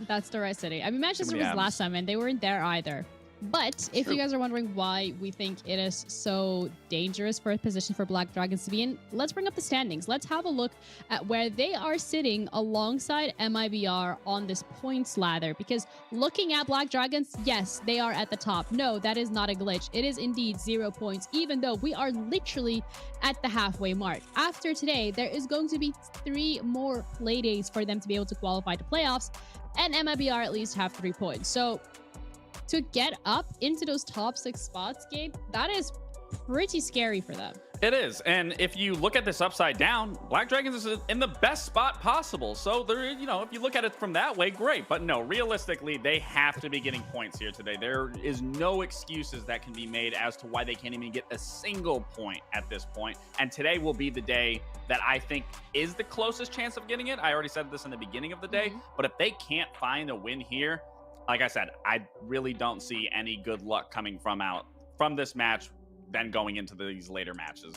Speaker 12: that's the right city. I mean, Manchester was last time, and they weren't there either. But if you guys are wondering why we think it is so dangerous for a position for Black Dragons to be in, let's bring up the standings. Let's have a look at where they are sitting alongside MIBR on this points ladder. Because looking at Black Dragons, yes, they are at the top. No, that is not a glitch. It is indeed 0 points, even though we are literally at the halfway mark. After today, there is going to be 3 more play days for them to be able to qualify to playoffs, and MIBR at least have 3 points. So to get up into those top 6 spots, Gabe, that is pretty scary for them.
Speaker 4: It is, and if you look at this upside down, Black Dragons is in the best spot possible. So there, you know, if you look at it from that way, great. But no, realistically, they have to be getting points here today. There is no excuses that can be made as to why they can't even get a single point at this point. And today will be the day that I think is the closest chance of getting it. I already said this in the beginning of the day, but if they can't find a win here, like I said, I really don't see any good luck coming from this match than going into these later matches.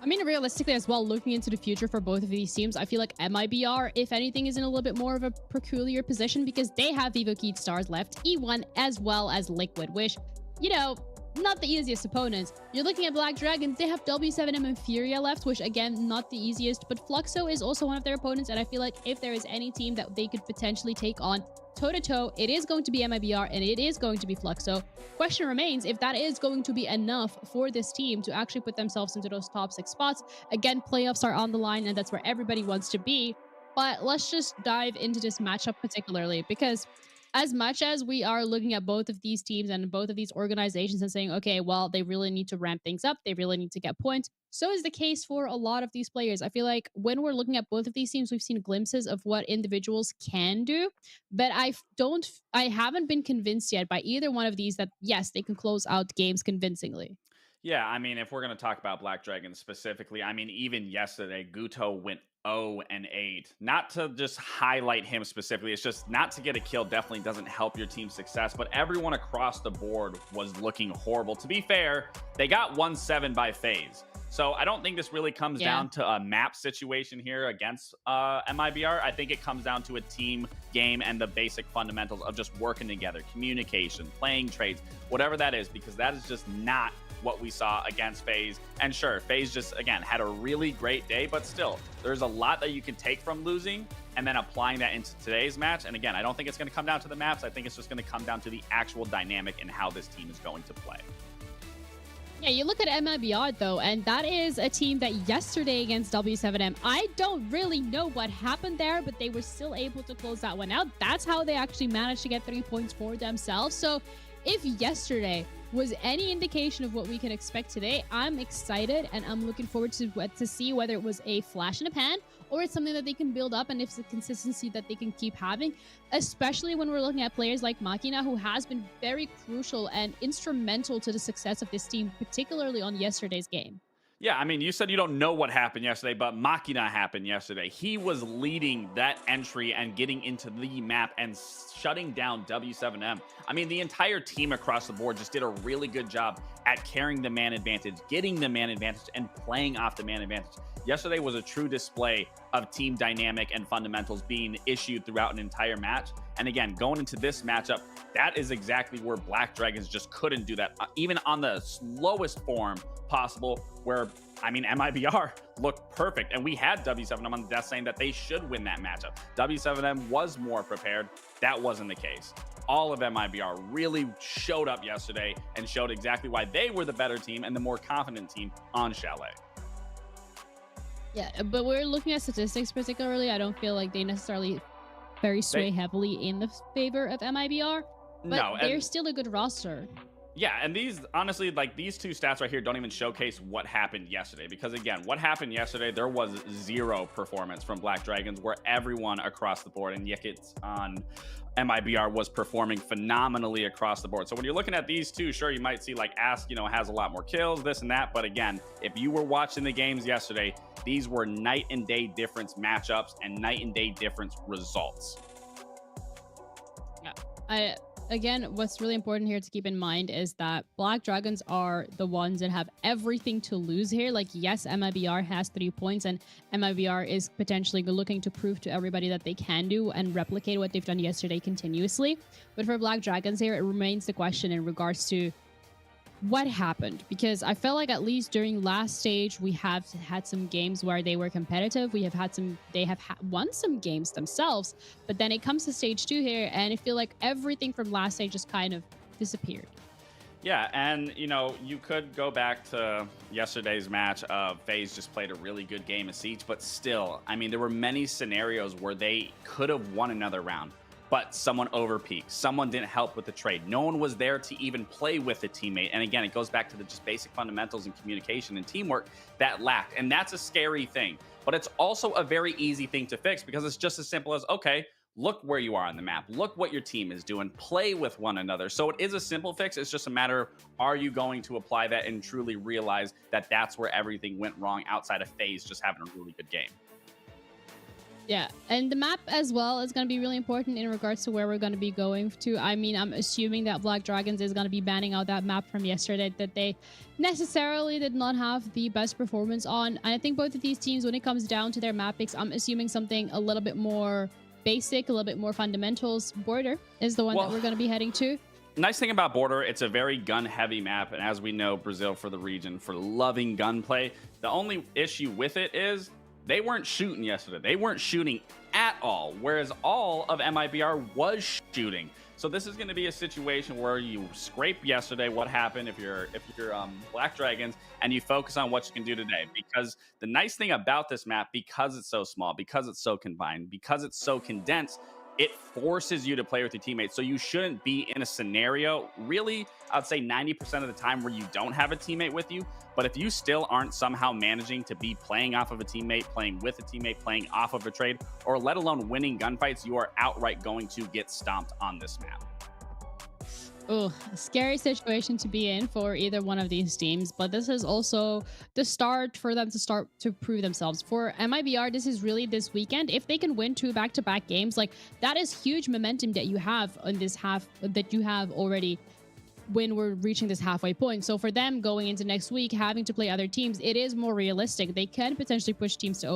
Speaker 12: I mean, realistically as well, looking into the future for both of these teams, I feel like MIBR, if anything, is in a little bit more of a peculiar position because they have Vivo Keed Stars left, E1, as well as Liquid, which, you know, not the easiest opponents. You're looking at Black Dragons, they have W7M and Furia left, which again, not the easiest, but Fluxo is also one of their opponents, and I feel like if there is any team that they could potentially take on toe-to-toe, it is going to be MIBR and it is going to be Fluxo. Question remains if that is going to be enough for this team to actually put themselves into those top 6 spots. Again, playoffs are on the line and that's where everybody wants to be, but let's just dive into this matchup particularly, because as much as we are looking at both of these teams and both of these organizations and saying, okay, well, they really need to ramp things up, they really need to get points, so is the case for a lot of these players. I feel like when we're looking at both of these teams, we've seen glimpses of what individuals can do, but I haven't been convinced yet by either one of these that, yes, they can close out games convincingly.
Speaker 4: Yeah, I mean, if we're going to talk about Black Dragons specifically, I mean, even yesterday, Guto went 0-8. Not to just highlight him specifically, it's just not to get a kill definitely doesn't help your team's success, but everyone across the board was looking horrible. To be fair, they got 1-7 by FaZe. So I don't think this really comes down to a map situation here against MIBR. I think it comes down to a team game and the basic fundamentals of just working together, communication, playing trades, whatever that is, because that is just not what we saw against FaZe. And sure, FaZe just, again, had a really great day, but still, there's a lot that you can take from losing and then applying that into today's match. And again, I don't think it's going to come down to the maps. I think it's just going to come down to the actual dynamic and how this team is going to play.
Speaker 12: Yeah, you look at MIBR though, and that is a team that yesterday against W7M, I don't really know what happened there, but they were still able to close that one out. That's how they actually managed to get 3 points for themselves. So if yesterday was any indication of what we can expect today, I'm excited and I'm looking forward to see whether it was a flash in the pan or it's something that they can build up and if it's a consistency that they can keep having, especially when we're looking at players like Machina, who has been very crucial and instrumental to the success of this team, particularly on yesterday's game.
Speaker 4: Yeah, I mean, you said you don't know what happened yesterday, but Machina happened yesterday. He was leading that entry and getting into the map and shutting down W7M. I mean, the entire team across the board just did a really good job at carrying the man advantage, getting the man advantage, and playing off the man advantage. Yesterday was a true display of team dynamic and fundamentals being issued throughout an entire match. And again, going into this matchup, that is exactly where Black Dragons just couldn't do that, even on the slowest form possible, where, I mean, MIBR looked perfect. And we had W7M on the desk saying that they should win that matchup. W7M was more prepared. That wasn't the case. All of MIBR really showed up yesterday and showed exactly why they were the better team and the more confident team on Chalet.
Speaker 12: Yeah, but we're looking at statistics particularly. I don't feel like they necessarily very sway heavily in the favor of MIBR, but
Speaker 4: No,
Speaker 12: they're still a good roster.
Speaker 4: Yeah, and these, honestly, like these two stats right here don't even showcase what happened yesterday. Because again, what happened yesterday, there was zero performance from Black Dragons where everyone across the board, and Yikits on MIBR was performing phenomenally across the board. So when you're looking at these two, sure, you might see like Ask, you know, has a lot more kills, this and that. But again, if you were watching the games yesterday, these were night and day difference matchups and night and day difference results.
Speaker 12: Yeah, again, what's really important here to keep in mind is that Black Dragons are the ones that have everything to lose here. Like, yes, MIBR has 3 points, and MIBR is potentially looking to prove to everybody that they can do and replicate what they've done yesterday continuously. But for Black Dragons here, it remains the question in regards to what happened, because I felt like at least during last stage we have had some games where they were competitive. We have had some, they have won some games themselves, but then it comes to stage 2 here and I feel like everything from last stage just kind of disappeared.
Speaker 4: Yeah, and you know, you could go back to yesterday's match of FaZe just played a really good game of Siege, but still, I mean, there were many scenarios where they could have won another round, but someone overpeaked. Someone didn't help with the trade. No one was there to even play with a teammate. And again, it goes back to the just basic fundamentals and communication and teamwork that lacked. And that's a scary thing. But it's also a very easy thing to fix because it's just as simple as, okay, look where you are on the map. Look what your team is doing. Play with one another. So it is a simple fix. It's just a matter of, are you going to apply that and truly realize that that's where everything went wrong outside of FaZe just having a really good game?
Speaker 12: Yeah, and the map as well is going to be really important in regards to where we're going to be going to. I mean, I'm assuming that Black Dragons is going to be banning out that map from yesterday that they necessarily did not have the best performance on. And I think both of these teams, when it comes down to their map picks, I'm assuming something a little bit more basic, a little bit more fundamentals. Border is the one that we're going to be heading to.
Speaker 4: Nice thing about Border, it's a very gun-heavy map, and as we know, Brazil for the region for loving gunplay. The only issue with it is they weren't shooting yesterday. They weren't shooting at all, whereas all of MIBR was shooting. So this is going to be a situation where you scrape yesterday what happened if you're Black Dragons, and you focus on what you can do today. Because the nice thing about this map, because it's so small, because it's so confined, because it's so condensed, it forces you to play with your teammates. So you shouldn't be in a scenario, really, I'd say 90% of the time, where you don't have a teammate with you. But if you still aren't somehow managing to be playing off of a teammate, playing with a teammate, playing off of a trade, or let alone winning gunfights, you are outright going to get stomped on this map.
Speaker 12: Oh, a scary situation to be in for either one of these teams, but this is also the start for them to start to prove themselves. For MIBR, this is really this weekend. If they can win 2 back-to-back games, like, that is huge momentum that you have on this half, that you have already when we're reaching this halfway point. So for them going into next week, having to play other teams, it is more realistic. They can potentially push teams to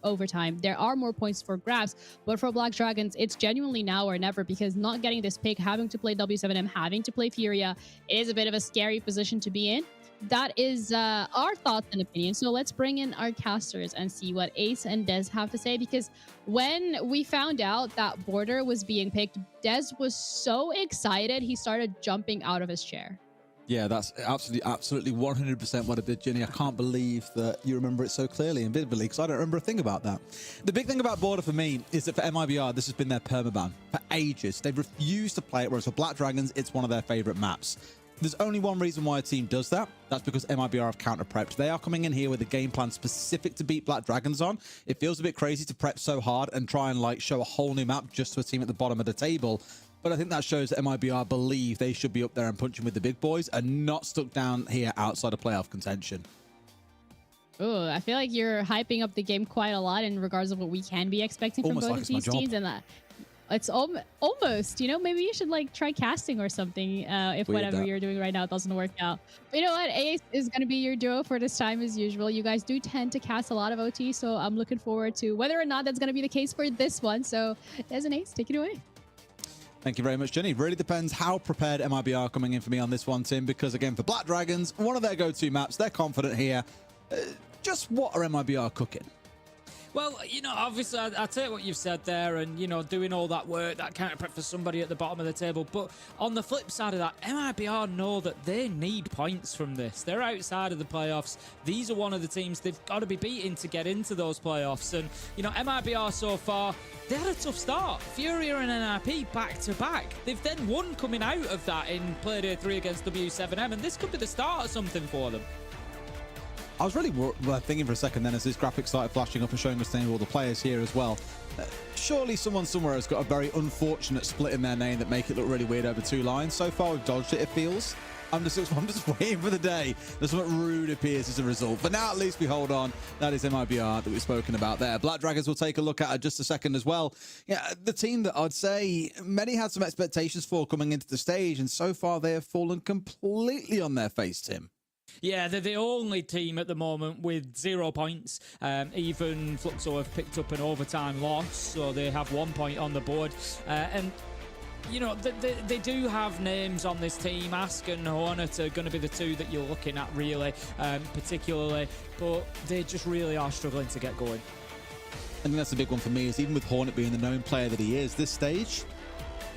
Speaker 12: overtime. There are more points for grabs, but for Black Dragons, it's genuinely now or never, because not getting this pick, having to play W7M, having to play Furia, is a bit of a scary position to be in. That is our thoughts and opinions. So let's bring in our casters and see what Ace and Dez have to say, because when we found out that Border was being picked, Dez was so excited he started jumping out of his chair.
Speaker 3: Yeah, that's absolutely 100% what I did, Ginny. I can't believe that you remember it so clearly and vividly, because I don't remember a thing about that. The big thing about Border for me is that for MIBR, this has been their permaban for ages. They've refused to play it, whereas for Black Dragons, it's one of their favorite maps. There's only one reason why a team does that. That's because MIBR have counter-prepped. They are coming in here with a game plan specific to beat Black Dragons on. It feels a bit crazy to prep so hard and try and like show a whole new map just to a team at the bottom of the table. But I think that shows that MIBR believe they should be up there and punching with the big boys and not stuck down here outside of playoff contention.
Speaker 12: Oh, I feel like you're hyping up the game quite a lot in regards of what we can be expecting from both of these teams, and that it's almost, you know, maybe you should like try casting or something if whatever you're doing right now doesn't work out. But you know what? Ace is going to be your duo for this time as usual. You guys do tend to cast a lot of OT, so I'm looking forward to whether or not that's going to be the case for this one. So as an Ace, take it away.
Speaker 3: Thank you very much, Jenny. Really depends how prepared MIBR are coming in for me on this one, Tim, because again, for Black Dragons, one of their go-to maps, they're confident here. Just what are MIBR cooking?
Speaker 2: Well, you know, obviously, I take what you've said there and, you know, doing all that work, that counter prep for somebody at the bottom of the table. But on the flip side of that, MIBR know that they need points from this. They're outside of the playoffs. These are one of the teams they've got to be beating to get into those playoffs. And, you know, MIBR so far, they had a tough start. Furia and NRP back to back. They've then won coming out of that in Play Day 3 against W7M, and this could be the start of something for them.
Speaker 3: I was really thinking for a second then as this graphic started flashing up and showing us the name of all the players here as well. Surely someone somewhere has got a very unfortunate split in their name that make it look really weird over 2 lines. So far we've dodged it, it feels. I'm just waiting for the day that something rude appears as a result. But now at least we hold on. That is MIBR that we've spoken about there. Black Dragons will take a look at it just a second as well. Yeah, the team that I'd say many had some expectations for coming into the stage, and so far they have fallen completely on their face, Tim.
Speaker 2: Yeah, they're the only team at the moment with 0 points. Even Fluxo have picked up an overtime loss, so they have 1 point on the board. And you know, they do have names on this team. Ask and Hornet are going to be the 2 that you're looking at, really, particularly. But they just really are struggling to get going.
Speaker 3: I think that's the big one for me, is even with Hornet being the known player that he is, this stage,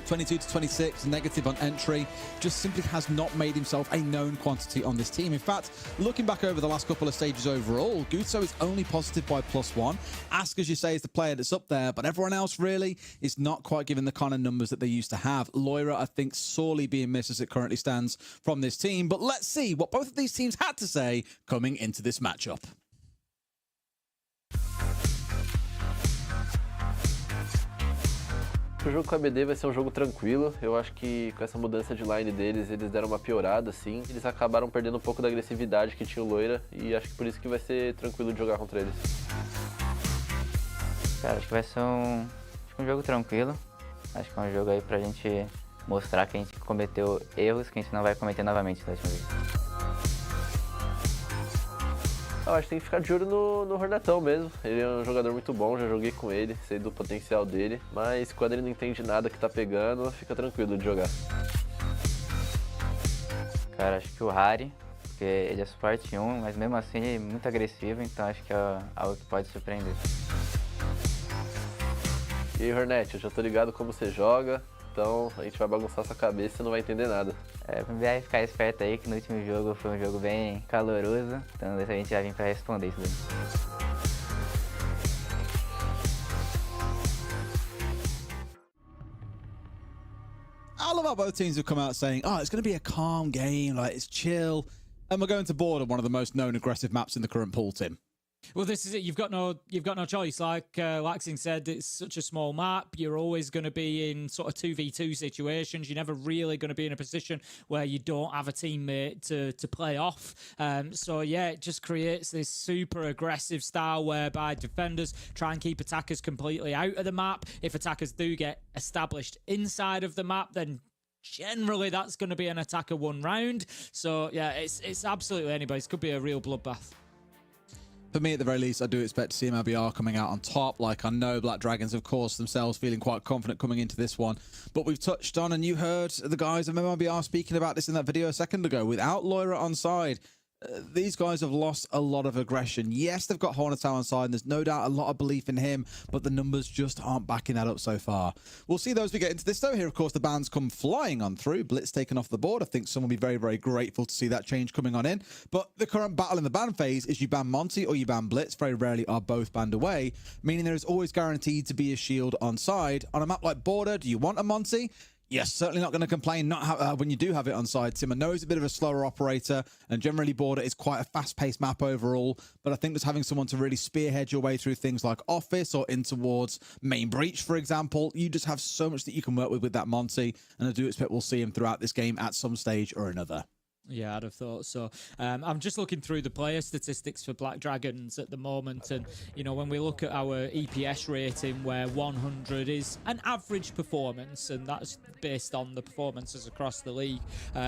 Speaker 3: 22 to 26, negative on entry, just simply has not made himself a known quantity on this team. In fact, looking back over the last couple of stages overall, Guto is only positive by +1. Ask, as you say, is the player that's up there, but everyone else really is not quite given the kind of numbers that they used to have. Loira, I think, sorely being missed as it currently stands from this team, but let's see what both of these teams had to say coming into this matchup.
Speaker 17: O jogo com a BD vai ser um jogo tranquilo. Eu acho que com essa mudança de line deles, eles deram uma piorada, assim. Eles acabaram perdendo um pouco da agressividade que tinha o Loira, e acho que por isso que vai ser tranquilo de jogar contra eles.
Speaker 20: Cara, acho que vai ser um jogo tranquilo. Acho que é um jogo aí pra gente mostrar que a gente cometeu erros que a gente não vai cometer novamente da última vez.
Speaker 17: Eu acho que tem que ficar de olho no Hornetão mesmo. Ele é um jogador muito bom, já joguei com ele, sei do potencial dele. Mas quando ele não entende nada que tá pegando, fica tranquilo de jogar.
Speaker 20: Cara, acho que o Harry, porque ele é suporte 1, mas mesmo assim ele é muito agressivo, então acho que é algo que pode surpreender.
Speaker 17: E aí, Hornet, eu já tô ligado como você joga, então a gente vai bagunçar sua cabeça e você não vai entender nada.
Speaker 20: Vai ficar esperto aí que no último jogo foi um jogo bem caloroso, então a gente já vem pra responder isso daí.
Speaker 3: I love how both teams have come out saying, oh, it's going to be a calm game, like it's chill. And we're going to board on one of the most known aggressive maps in the current pool, Tim.
Speaker 2: Well, this is it. You've got no choice. Like Laxing said, it's such a small map. You're always going to be in sort of 2v2 situations. You're never really going to be in a position where you don't have a teammate to play off. So yeah, it just creates this super aggressive style whereby defenders try and keep attackers completely out of the map. If attackers do get established inside of the map, then generally that's going to be an attacker 1 round. So yeah, it's absolutely anybody's. Could be a real bloodbath.
Speaker 3: For me, at the very least, I do expect to see MIBR coming out on top. Like, I know Black Dragons, of course, themselves feeling quite confident coming into this one. But we've touched on, and you heard the guys of MIBR speaking about this in that video a second ago. Without Loira on side, These guys have lost a lot of aggression. Yes, they've got Hornetau on side, and there's no doubt a lot of belief in him, but the numbers just aren't backing that up so far. We'll see those as we get into this, though. Here, of course, the bans come flying on through. Blitz taken off the board. I think someone will be very, very grateful to see that change coming on in. But the current battle in the ban phase is you ban Monty or you ban Blitz. Very rarely are both banned away, meaning there is always guaranteed to be a shield on side. On a map like Border, do you want a Monty? Yes, certainly not going to complain when you do have it on side. Tim, I know he's a bit of a slower operator, and generally Border is quite a fast-paced map overall, but I think just having someone to really spearhead your way through things like Office or in towards Main Breach, for example, you just have so much that you can work with that Monty, and I do expect we'll see him throughout this game at some stage or another.
Speaker 2: Yeah, I'd have thought so. I'm just looking through the player statistics for Black Dragons at the moment, and you know, when we look at our EPS rating, where 100 is an average performance, and that's based on the performances across the league.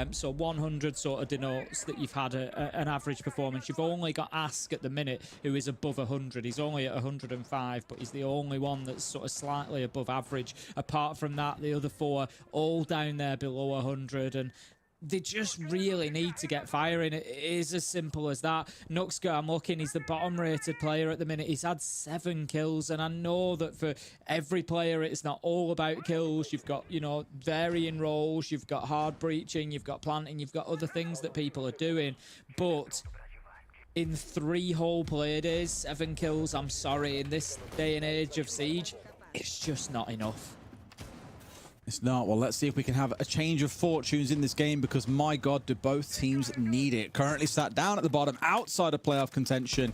Speaker 2: So 100 sort of denotes that you've had an average performance. You've only got Ask at the minute, who is above 100. He's only at 105, but he's the only one that's sort of slightly above average. Apart from that, the other four all down there below 100, and they just really need to get firing. It is as simple as that. Nuxka, I'm looking, he's the bottom rated player at the minute. He's had 7 kills, and I know that for every player it's not all about kills. You've got, you know, varying roles, you've got hard breaching, you've got planting, you've got other things that people are doing, but in 3 whole player days, 7 kills, I'm sorry, in this day and age of Siege, it's just not enough.
Speaker 3: It's not. Well, let's see if we can have a change of fortunes in this game, because my God, do both teams need it. Currently sat down at the bottom, outside of playoff contention.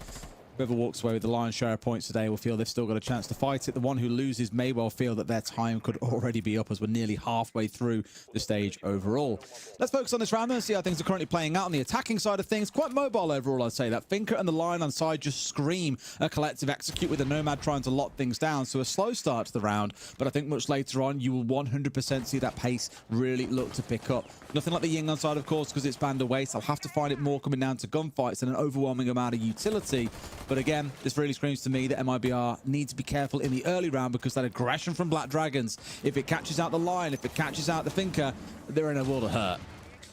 Speaker 3: Whoever walks away with the lion's share of points today will feel they've still got a chance to fight it. The one who loses may well feel that their time could already be up, as we're nearly halfway through the stage overall. Let's focus on this round and see how things are currently playing out on the attacking side of things. Quite mobile overall, I'd say. That Finker and the Lion on side just scream a collective execute, with the Nomad trying to lock things down. So a slow start to the round, but I think much later on you will 100% see that pace really look to pick up. Nothing like the Ying on side, of course, because it's banned away, so I'll have to find it more coming down to gunfights and an overwhelming amount of utility. But again, this really screams to me that MIBR need to be careful in the early round, because that aggression from Black Dragons, if it catches out the Lion, if it catches out the Finker, they're in a world of hurt.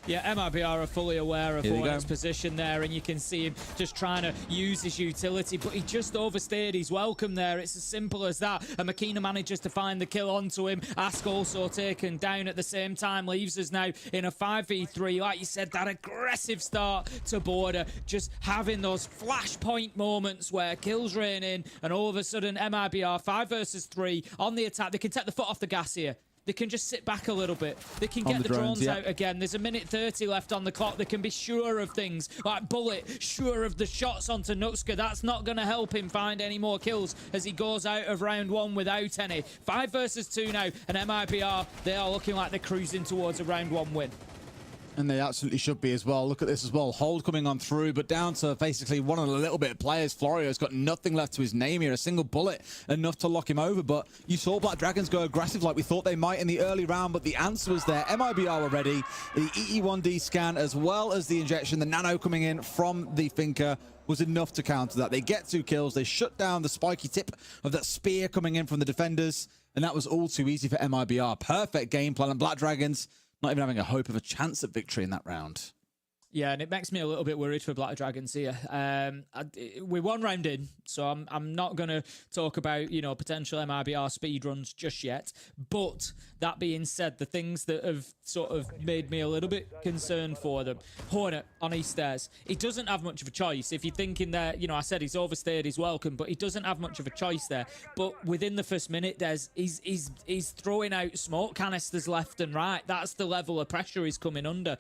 Speaker 2: Yeah, MIBR are fully aware of Hornet's position there, and you can see him just trying to use his utility, but he just overstayed his welcome there. It's as simple as that. And Makina manages to find the kill onto him. Ask also taken down at the same time, leaves us now in a 5v3. Like you said, that aggressive start to Border, just having those flashpoint moments where kills rain in, and all of a sudden MIBR 5 versus 3 on the attack. They can take the foot off the gas here. They can just sit back a little bit. They can get the drones out again. There's a minute 30 left on the clock. They can be sure of things like Bullet, sure of the shots onto Nuxka. That's not going to help him find any more kills as he goes out of round 1 without any. 5 versus 2 now, and MIBR, they are looking like they're cruising towards a round 1 win.
Speaker 3: And they absolutely should be as well. Look at this as well. Hold coming on through, but down to basically one of the little bit of players. Florio's got nothing left to his name here. A single bullet enough to lock him over. But you saw Black Dragons go aggressive like we thought they might in the early round, but the answer was there. MIBR were ready. The EE1D scan, as well as the injection, the nano coming in from the Finker, was enough to counter that. They get 2 kills. They shut down the spiky tip of that spear coming in from the defenders, and that was all too easy for MIBR. Perfect game plan, and Black Dragons not even having a hope of a chance at victory in that round.
Speaker 2: Yeah, and it makes me a little bit worried for Black Dragons here. We're 1 round in, so I'm not going to talk about, you know, potential MIBR speedruns just yet. But that being said, the things that have sort of made me a little bit concerned for them. Hornet on East Stairs. He doesn't have much of a choice. If you're thinking that, you know, I said he's overstayed his welcome, but he doesn't have much of a choice there. But within the first minute, he's throwing out smoke canisters left and right. That's the level of pressure he's coming under.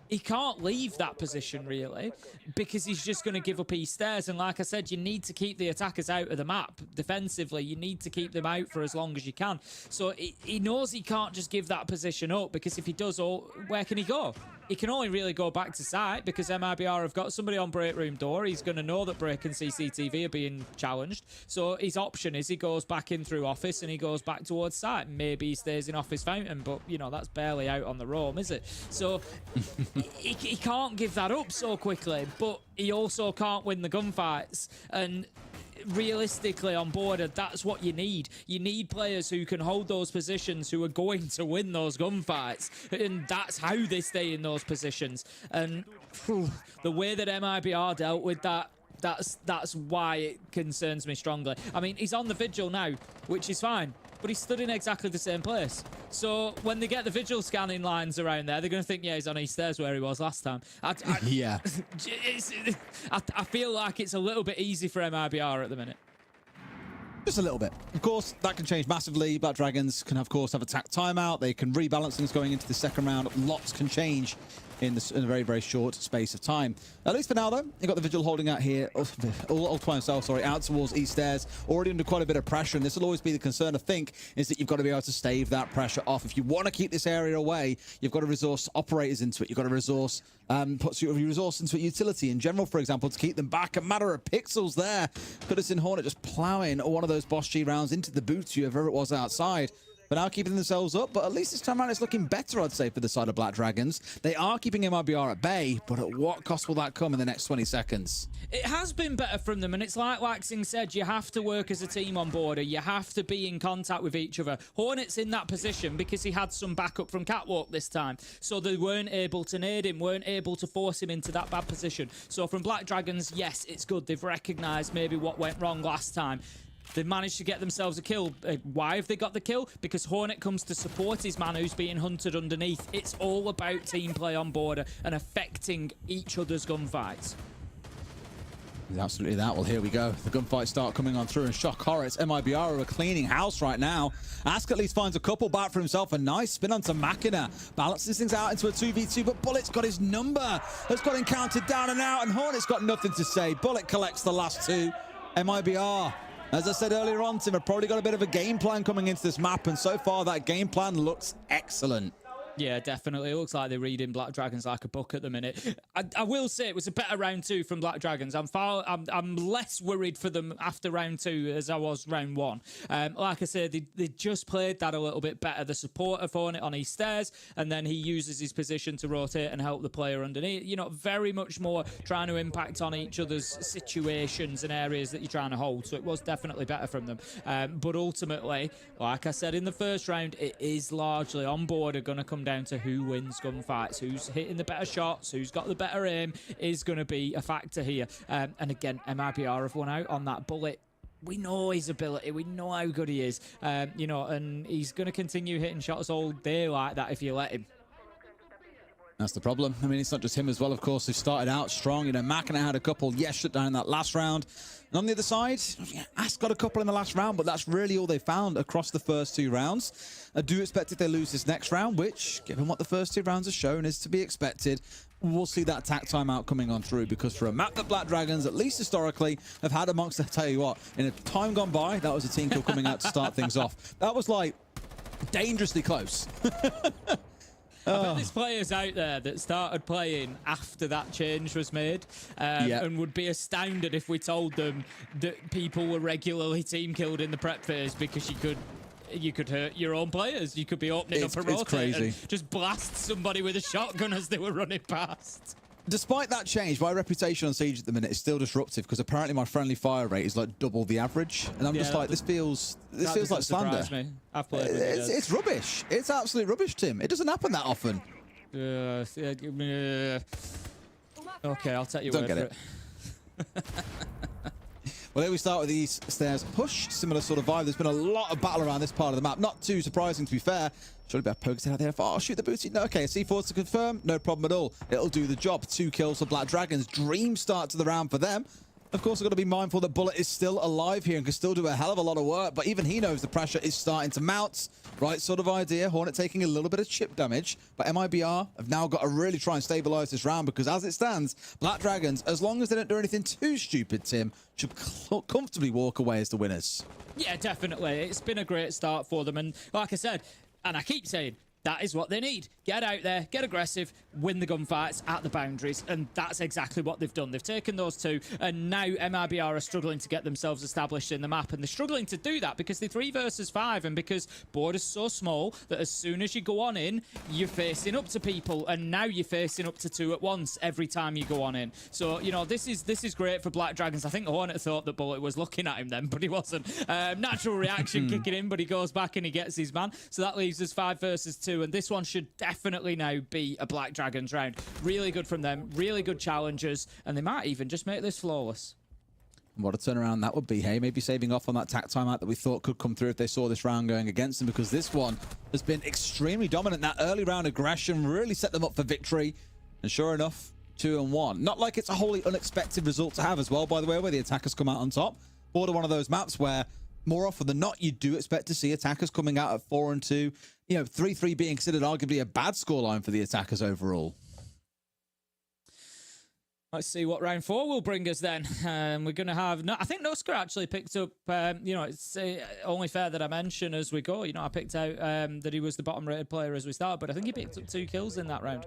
Speaker 2: He can't leave that position, really, because he's just going to give up East Stairs. And like I said, you need to keep the attackers out of the map defensively. You need to keep them out for as long as you can. So he knows he can't just give that position up, because if he does, where can he go? He can only really go back to site, because MIBR have got somebody on break room door. He's going to know that break and CCTV are being challenged. So his option is he goes back in through office and he goes back towards site. Maybe he stays in office fountain, but, you know, that's barely out on the roam, is it? So he can't give that up so quickly, but he also can't win the gunfights. And realistically on Border, that's what you need. You need players who can hold those positions, who are going to win those gunfights, and that's how they stay in those positions. And the way that MIBR dealt with that, that's why it concerns me strongly. I mean, he's on the Vigil now, which is fine, but he's stood in exactly the same place. So when they get the Vigil scanning lines around there, they're going to think, yeah, he's on East Stairs where he was last time.
Speaker 3: Yeah.
Speaker 2: I feel like it's a little bit easy for MIBR at the minute.
Speaker 3: Just a little bit. Of course, that can change massively. Black Dragons can, of course, have attack timeout. They can rebalance things going into the second round. Lots can change in a very, very short space of time. At least for now, though, you've got the Vigil holding out here, all by himself, sorry, out towards East Stairs, already under quite a bit of pressure, and this will always be the concern, I think, is that you've got to be able to stave that pressure off. If you want to keep this area away, you've got to resource operators into it. You've got to resource, put your resource into a utility in general, for example, to keep them back. A matter of pixels there. Could have seen Hornet just plowing one of those Boss G rounds into the boot, whoever it was outside. But now keeping themselves up. But at least this time around it's looking better, I'd say, for the side of Black Dragons. They are keeping MIBR at bay, but at what cost will that come in the next 20 seconds?
Speaker 2: It has been better from them, and it's like Waxing said, you have to work as a team on Border. You have to be in contact with each other. Hornet's in that position because he had some backup from Catwalk this time, so they weren't able to nade him, weren't able to force him into that bad position. So from Black Dragons, yes, it's good. They've recognised maybe what went wrong last time. They managed to get themselves a kill. Why have they got the kill? Because Hornet comes to support his man who's being hunted underneath. It's all about team play on Border and affecting each other's gunfights.
Speaker 3: Absolutely that. Well, here we go. The gunfights start coming on through, and shock horror. It's MIBR are cleaning house right now. Ask at least finds a couple back for himself. A nice spin onto Machina. Balances things out into a 2v2, but Bullet's got his number. Has got him counted down and out, and Hornet's got nothing to say. Bullet collects the last two. MIBR, as I said earlier on, Tim, have probably got a bit of a game plan coming into this map, and so far that game plan looks excellent.
Speaker 2: Yeah, definitely. It looks like they're reading Black Dragons like a book at the minute. I will say it was a better round two from Black Dragons. I'm less worried for them after round two as I was round one. Like I said, they just played that a little bit better. The support of Hornet on East Stairs, and then he uses his position to rotate and help the player underneath. You know, very much more trying to impact on each other's situations and areas that you're trying to hold. So it was definitely better from them. But ultimately, like I said in the first round, it is largely on Border going to come down to who wins gunfights, who's hitting the better shots, who's got the better aim is going to be a factor here. And again, MIBR have won out on that. Bullet, we know his ability, we know how good he is, you know, and he's going to continue hitting shots all day like that if you let him.
Speaker 3: That's the problem. I mean, it's not just him as well, of course, who started out strong. You know, Machina had a couple, yes, shut down in that last round. And on the other side, Ask got a couple in the last round, but that's really all they found across the first two rounds. I do expect if they lose this next round, which, given what the first two rounds have shown, is to be expected, we'll see that attack timeout coming on through, because for a map that Black Dragons, at least historically, have had amongst, I tell you what, in a time gone by, that was a team kill coming out to start things off. That was, like, dangerously close.
Speaker 2: I bet there's players out there that started playing after that change was made, and would be astounded if we told them that people were regularly team killed in the prep phase because you could hurt your own players. You could be opening up a rotate and just blast somebody with a shotgun as they were running past.
Speaker 3: Despite that change, my reputation on Siege at the minute is still disruptive, because apparently my friendly fire rate is like double the average, and I'm just like, this feels like slander.
Speaker 2: Me. I've played with
Speaker 3: it's rubbish. It's absolute rubbish, Tim. It doesn't happen that often.
Speaker 2: Okay, I'll take your word for it.
Speaker 3: Well, here we start with these stairs push. Similar sort of vibe. There's been a lot of battle around this part of the map. Not too surprising, to be fair. Should be a pokes out there. Oh, shoot the booty. No, okay, C4 to confirm. No problem at all. It'll do the job. 2 kills for Black Dragons. Dream start to the round for them. Of course, I've got to be mindful that Bullet is still alive here and can still do a hell of a lot of work, but even he knows the pressure is starting to mount. Right sort of idea. Hornet taking a little bit of chip damage, but MIBR have now got to really try and stabilize this round, because as it stands, Black Dragons, as long as they don't do anything too stupid, Tim, should comfortably walk away as the winners.
Speaker 2: Yeah, definitely. It's been a great start for them, and like I said, and I keep saying, that is what they need. Get out there, get aggressive, win the gunfights at the boundaries, and that's exactly what they've done. They've taken those two, and now MIBR are struggling to get themselves established in the map, and they're struggling to do that because they're 3 versus 5, and because border's so small that as soon as you go on in, you're facing up to people, and now you're facing up to 2 at once every time you go on in. So, you know, this is great for Black Dragons. I think Hornet thought that Bullet was looking at him then, but he wasn't. Natural reaction kicking in, but he goes back and he gets his man. So that leaves us 5 versus 2, and this one should definitely now be a Black Dragons round. Really good from them, really good challengers, and they might even just make this flawless.
Speaker 3: What a turnaround that would be, hey? Maybe saving off on that tack timeout that we thought could come through if they saw this round going against them, because this one has been extremely dominant. That early round aggression really set them up for victory, and sure enough, 2-1. Not like it's a wholly unexpected result to have as well, by the way, where the attackers come out on top. Border one of those maps where more often than not, you do expect to see attackers coming out at 4-2. You know, 3-3 being considered arguably a bad scoreline for the attackers overall.
Speaker 2: Let's see what round 4 will bring us then. We're going to have... No, I think Nusker actually picked up... you know, it's only fair that I mention as we go. You know, I picked out that he was the bottom-rated player as we start, but I think he picked up 2 kills in that round.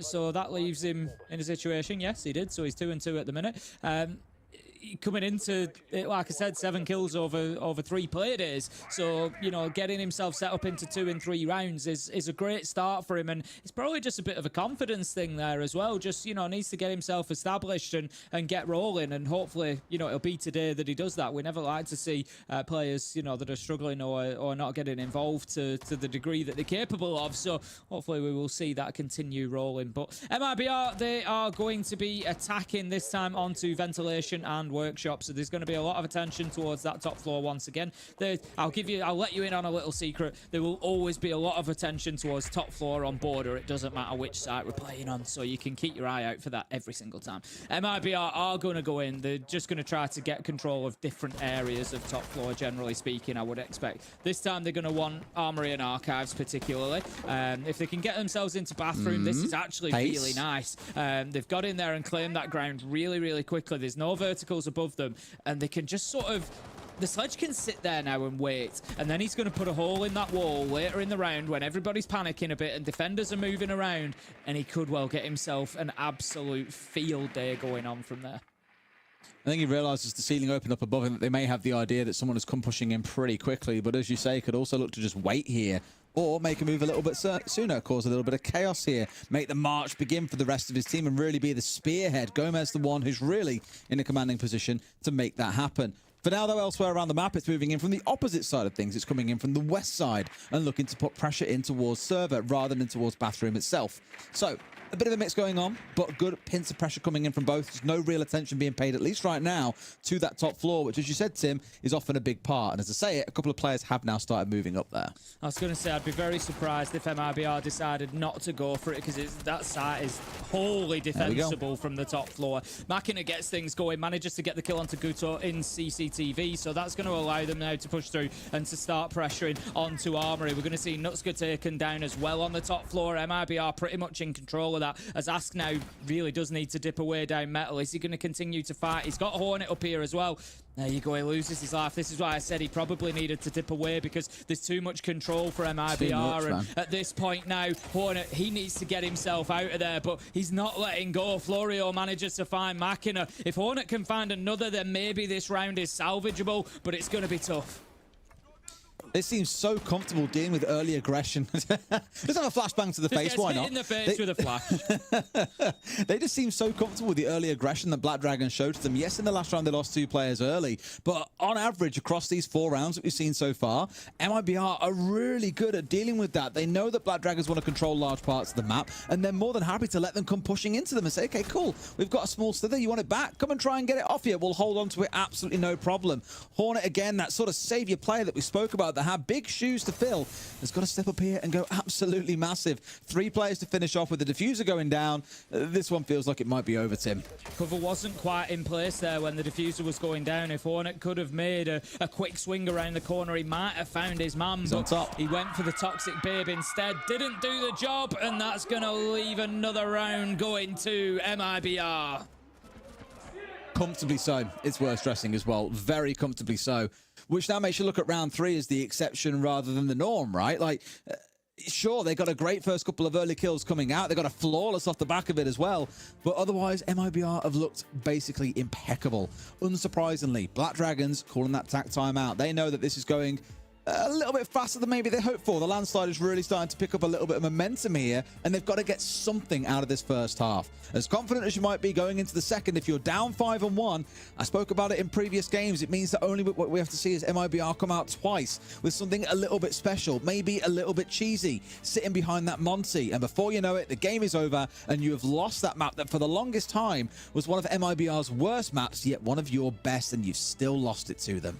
Speaker 2: So that leaves him in a situation. Yes, he did. So he's 2-2 at the minute. Coming into it, like I said, 7 kills over 3 play days. So, you know, getting himself set up into 2 and 3 rounds is a great start for him, and it's probably just a bit of a confidence thing there as well. Just, you know, needs to get himself established and get rolling, and hopefully, you know, it'll be today that he does that. We never like to see players, you know, that are struggling or not getting involved to the degree that they're capable of. So hopefully we will see that continue rolling. But MIBR, they are going to be attacking this time onto ventilation and workshop, so there's going to be a lot of attention towards that top floor once again. I'll let you in on a little secret. There will always be a lot of attention towards top floor on border. It doesn't matter which site we're playing on, so you can keep your eye out for that every single time. MIBR are going to go in. They're just going to try to get control of different areas of top floor, generally speaking, I would expect. This time they're going to want Armory and Archives particularly. If they can get themselves into bathroom, this is actually really nice. They've got in there and claimed that ground really, really quickly. There's no verticals above them, and they can just sort of... The Sledge can sit there now and wait, and then he's going to put a hole in that wall later in the round when everybody's panicking a bit and defenders are moving around, and he could well get himself an absolute field day going on from there.
Speaker 3: I think he realises the ceiling opened up above him, that they may have the idea that someone has come pushing in pretty quickly, but as you say, could also look to just wait here or make a move a little bit sooner, cause a little bit of chaos here, make the march begin for the rest of his team and really be the spearhead. Gomez, the one who's really in a commanding position to make that happen. For now, though, elsewhere around the map, it's moving in from the opposite side of things. It's coming in from the west side and looking to put pressure in towards server rather than towards bathroom itself. So, a bit of a mix going on, but good pinch of pressure coming in from both. There's no real attention being paid, at least right now, to that top floor, which, as you said, Tim, is often a big part. And as I say it, a couple of players have now started moving up there.
Speaker 2: I was going to say, I'd be very surprised if MIBR decided not to go for it, because that site is wholly defensible from the top floor. Makina gets things going, manages to get the kill onto Guto in CCTV, so that's going to allow them now to push through and to start pressuring onto Armory. We're going to see Nutska taken down as well on the top floor. MIBR pretty much in control of that, as Ask now really does need to dip away down metal. Is he going to continue to fight? He's got Hornet up here as well. There you go, he loses his life. This is why I said he probably needed to dip away, because there's too much control for MIBR. And at this point now, Hornet, he needs to get himself out of there, but he's not letting go. Florio manages to find Makina. If Hornet can find another, then maybe this round is salvageable, but it's going to be tough.
Speaker 3: They seem so comfortable dealing with early aggression. Let's have a flashbang to the face, why not?
Speaker 2: In the face with a flash.
Speaker 3: They just seem so comfortable with the early aggression that Black Dragon showed to them. Yes, in the last round they lost 2 players early, but on average across these 4 rounds that we've seen so far, MIBR are really good at dealing with that. They know that Black Dragons want to control large parts of the map, and they're more than happy to let them come pushing into them and say, okay, cool, we've got a small slither, you want it back? Come and try and get it off you. We'll hold on to it, absolutely no problem. Hornet, again, that sort of savior player that we spoke about, that had big shoes to fill, has got to step up here and go absolutely massive. 3 players to finish off with the diffuser going down. This one feels like it might be over, Tim.
Speaker 2: Cover wasn't quite in place there when the diffuser was going down. If Hornet could have made a quick swing around the corner, he might have found his man.
Speaker 3: He's on top.
Speaker 2: He went for the Toxic Babe instead. Didn't do the job, and that's going to leave another round going to MIBR.
Speaker 3: Comfortably so. It's worth stressing as well. Very comfortably so. Which now makes you look at round 3 as the exception rather than the norm, right? Like, Sure, they got a great first couple of early kills coming out. They got a flawless off the back of it as well. But otherwise, MIBR have looked basically impeccable. Unsurprisingly, Black Dragons calling that tack time out. They know that this is going a little bit faster than maybe they hoped for. The landslide is really starting to pick up a little bit of momentum here, and they've got to get something out of this first half. As confident as you might be going into the second, if you're down 5-1, I spoke about it in previous games, it means that only what we have to see is MIBR come out twice with something a little bit special, maybe a little bit cheesy, sitting behind that Monty, and before you know it, the game is over, and you have lost that map that for the longest time was one of MIBR's worst maps, yet one of your best, and you've still lost it to them.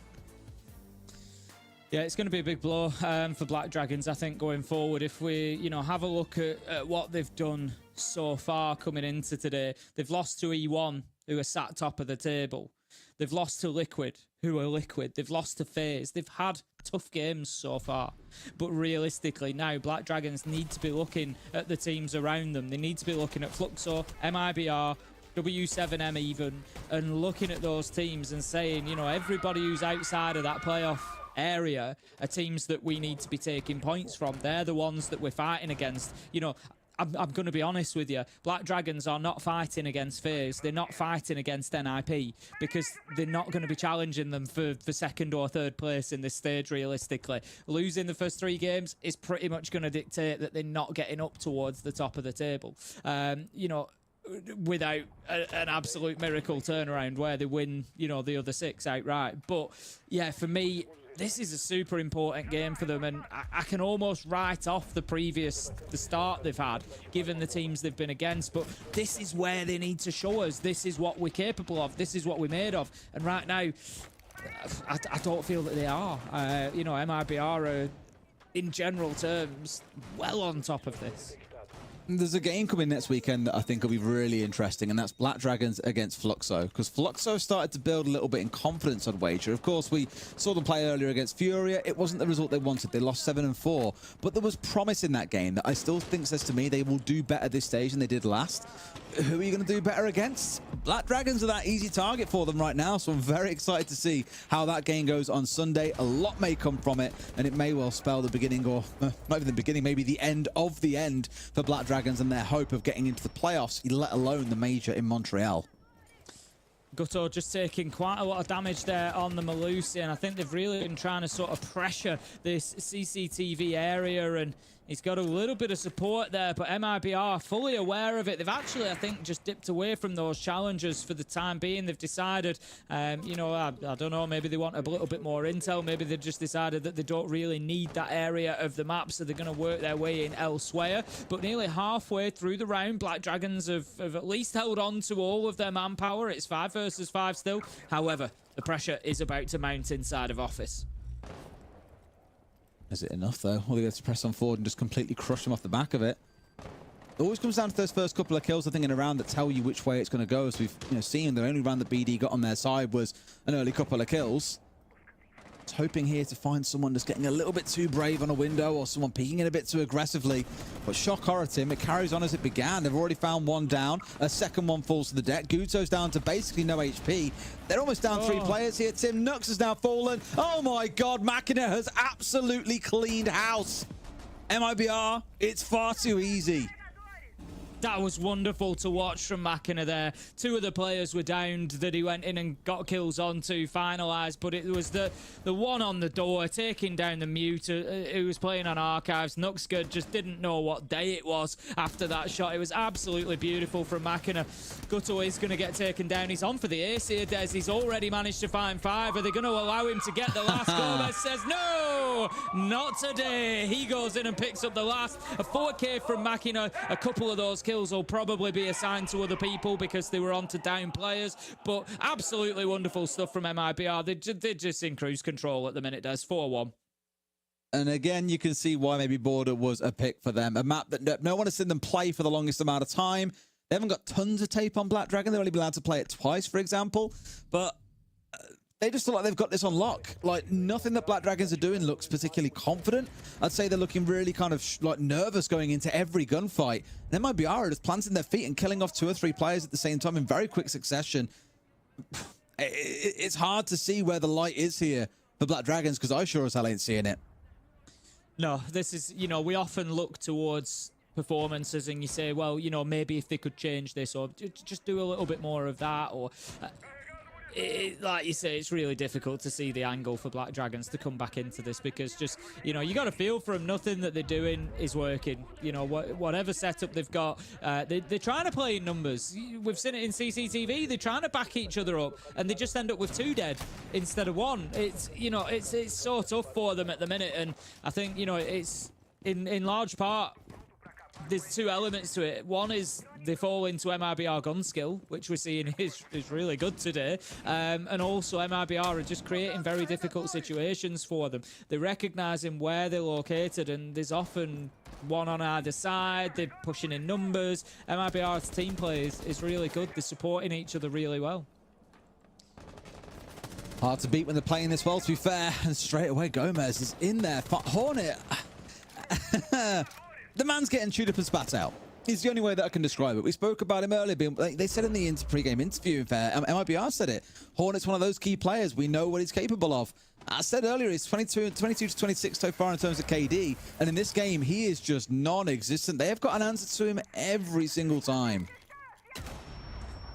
Speaker 2: Yeah, it's going to be a big blow for Black Dragons, I think, going forward. If we, have a look at what they've done so far coming into today, they've lost to E1, who are sat top of the table. They've lost to Liquid, who are Liquid. They've lost to FaZe. They've had tough games so far. But realistically, now Black Dragons need to be looking at the teams around them. They need to be looking at Fluxo, MIBR, W7M even, and looking at those teams and saying, everybody who's outside of that playoff area are teams that we need to be taking points from. They're the ones that we're fighting against. I'm going to be honest with you. Black Dragons are not fighting against FaZe. They're not fighting against NIP because they're not going to be challenging them for second or third place in this stage, realistically. Losing the first 3 games is pretty much going to dictate that they're not getting up towards the top of the table. Without an absolute miracle turnaround where they win, the other 6 outright. But, yeah, for me, this is a super important game for them, and I can almost write off the start they've had, given the teams they've been against. But this is where they need to show us. This is what we're capable of. This is what we're made of. And right now, I don't feel that they are. MIBR are, in general terms, well on top of this.
Speaker 3: There's a game coming next weekend that I think will be really interesting, and that's Black Dragons against Fluxo, because Fluxo started to build a little bit in confidence on Wager. Of course, we saw them play earlier against Furia. It wasn't the result they wanted. They lost 7-4, but there was promise in that game that I still think says to me they will do better this stage than they did last. Who are you going to do better against? Black Dragons are that easy target for them right now, so I'm very excited to see how that game goes on Sunday. A lot may come from it, and it may well spell the beginning, or not even the beginning, maybe the end of the end for Black Dragons and their hope of getting into the playoffs, let alone the major in Montreal.
Speaker 2: Gutto just taking quite a lot of damage there on the Malusi, and I think they've really been trying to sort of pressure this CCTV area, and he's got a little bit of support there, but MIBR are fully aware of it. They've actually, I think, just dipped away from those challenges for the time being. They've decided, I don't know, maybe they want a little bit more intel. Maybe they've just decided that they don't really need that area of the map, so they're going to work their way in elsewhere. But nearly halfway through the round, Black Dragons have at least held on to all of their manpower. It's 5 versus 5 still. However, the pressure is about to mount inside of Office.
Speaker 3: Is it enough, though? All they have to press on forward and just completely crush them off the back of it. It always comes down to those first couple of kills, I think, in a round that tell you which way it's going to go. As we've seen, the only round that BD got on their side was an early couple of kills. It's hoping here to find someone just getting a little bit too brave on a window, or someone peeking in a bit too aggressively. But shock horror, Tim, it carries on as it began. They've already found one down. A second one falls to the deck. Guto's down to basically no HP. They're almost down 3 players here, Tim. Nux has now fallen. Oh my God, Machina has absolutely cleaned house. MIBR, it's far too easy.
Speaker 2: That was wonderful to watch from Machina there. 2 of the players were downed that he went in and got kills on to finalise, but it was the one on the door taking down the mute who was playing on Archives. Nuxgard just didn't know what day it was after that shot. It was absolutely beautiful from Machina. Gutto is going to get taken down. He's on for the ace here, Des. He's already managed to find 5. Are they going to allow him to get the last? Gomez says no, not today. He goes in and picks up the last. A 4K from Machina. A couple of those kills will probably be assigned to other people because they were on to down players, but absolutely wonderful stuff from MIBR. They're just in cruise control at the minute, Des. 4-1.
Speaker 3: And again, you can see why maybe Border was a pick for them. A map that no one has seen them play for the longest amount of time. They haven't got tons of tape on Black Dragon. They've only been allowed to play it twice, for example. But they just look like they've got this on lock. Like, nothing that Black Dragons are doing looks particularly confident. I'd say they're looking really kind of nervous going into every gunfight. And MIBR are just planting their feet and killing off 2 or 3 players at the same time in very quick succession. It's hard to see where the light is here for Black Dragons, because I sure as hell ain't seeing it.
Speaker 2: No, this is, you know, we often look towards performances and you say, well, you know, maybe if they could change this or just do a little bit more of that, or like you say, it's really difficult to see the angle for Black Dragons to come back into this, because just, you know, you got to feel for them, nothing that they're doing is working. You know, whatever setup they've got, they're trying to play in numbers. We've seen it in CCTV. They're trying to back each other up and they just end up with 2 dead instead of 1. It's, you know, it's so tough for them at the minute, and I think, you know, it's in large part, there's 2 elements to it. One is they fall into MIBR gun skill, which we're seeing is really good today. And also MIBR are just creating very difficult situations for them. They're recognizing where they're located, and there's often one on either side. They're pushing in numbers. MIBR's team play is really good. They're supporting each other really well.
Speaker 3: Hard to beat when they're playing this well, to be fair. And straight away, Gomez is in there. Hornet. The man's getting chewed up and spat out. It's the only way that I can describe it. We spoke about him earlier. Like they said in the pre-game interview, MIBR said it. Hornet's one of those key players. We know what he's capable of. I said earlier, he's 22 to 26 so far in terms of KD. And in this game, he is just non-existent. They have got an answer to him every single time.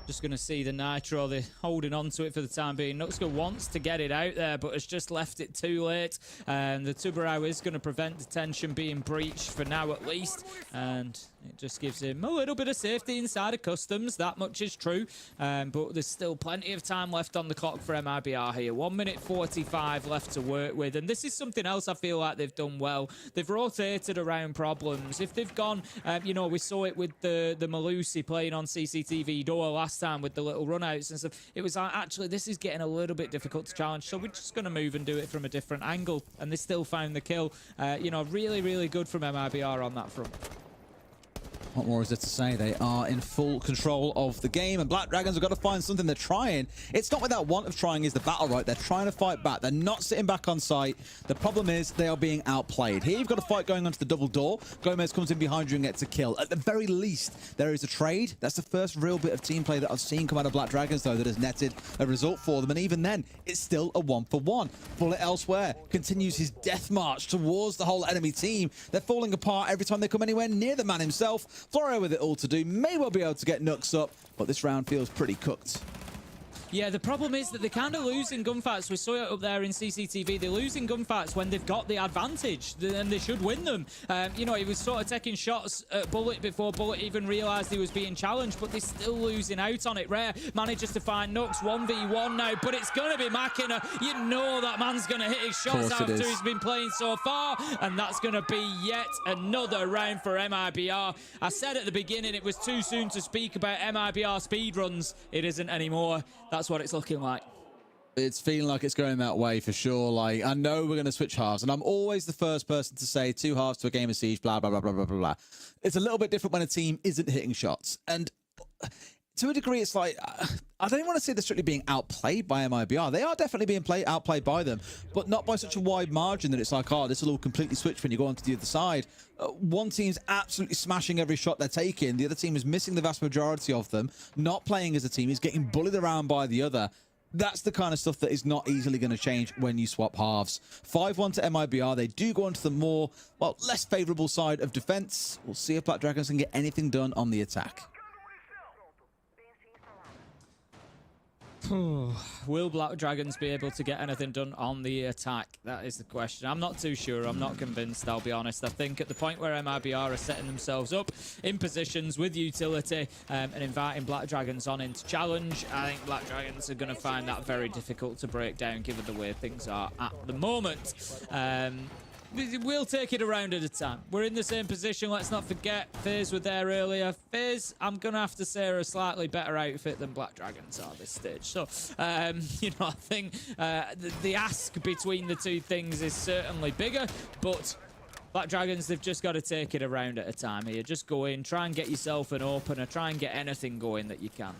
Speaker 2: Just going to see the Nitro. They're holding on to it for the time being. Nuxka wants to get it out there, but has just left it too late. And the Tubarão is going to prevent detention being breached for now at least. And it just gives him a little bit of safety inside of customs. That much is true. But there's still plenty of time left on the clock for MIBR here. 1 minute 45 left to work with. And this is something else I feel like they've done well. They've rotated around problems. If they've gone, you know, we saw it with the Malusi playing on CCTV door last time with the little runouts and stuff. It was like, actually, this is getting a little bit difficult to challenge, so we're just going to move and do it from a different angle. And they still found the kill. You know, really, really good from MIBR on that front.
Speaker 3: What more is there to say? They are in full control of the game, and Black Dragons have got to find something. They're trying. It's not without want of trying is the battle, right? They're trying to fight back. They're not sitting back on site. The problem is they are being outplayed. Here you've got a fight going onto the double door. Gomez comes in behind you and gets a kill. At the very least, there is a trade. That's the first real bit of team play that I've seen come out of Black Dragons, though, that has netted a result for them. And even then, it's still a 1-for-1. Bullet elsewhere continues his death march towards the whole enemy team. They're falling apart every time they come anywhere near the man himself. Florio with it all to do, may well be able to get Nux up, but this round feels pretty cooked.
Speaker 2: Yeah, the problem is that they're kind of losing gunfights. We saw it up there in CCTV. They're losing gunfights when they've got the advantage, and they should win them. You know, he was sort of taking shots at Bullet before Bullet even realised he was being challenged, but they're still losing out on it. Rare manages to find Nux 1v1 now, but it's going to be Makina. You know that man's going to hit his shots after he's been playing so far, and that's going to be yet another round for MIBR. I said at the beginning it was too soon to speak about MIBR speedruns. It isn't anymore. That's what it's looking like.
Speaker 3: It's feeling like it's going that way for sure. Like, I know we're going to switch halves, and I'm always the first person to say 2 halves to a game of Siege, blah, blah, blah, blah, blah, blah, blah. It's a little bit different when a team isn't hitting shots. And to a degree, it's like, I don't want to say they're strictly being outplayed by MIBR. They are definitely being outplayed by them, but not by such a wide margin that it's like, oh, this will all completely switch when you go on to the other side. One team's absolutely smashing every shot they're taking. The other team is missing the vast majority of them, not playing as a team, is getting bullied around by the other. That's the kind of stuff that is not easily going to change when you swap halves. 5-1 to MIBR. They do go onto the more, well, less favorable side of defense. We'll see if Black Dragons can get anything done on the attack.
Speaker 2: Will Black Dragons be able to get anything done on the attack? That is the question. I'm not too sure. I'm not convinced, I'll be honest. I think at the point where MIBR are setting themselves up in positions with utility and inviting Black Dragons on into challenge, I think Black Dragons are going to find that very difficult to break down given the way things are at the moment. We'll take it around at a time. We're in the same position. Let's not forget FaZe were there earlier. FaZe, I'm going to have to say, are a slightly better outfit than Black Dragons are this stage. So, you know, I think the ask between the two things is certainly bigger, but Black Dragons, they've just got to take it around at a time here. Just go in, try and get yourself an opener, try and get anything going that you can.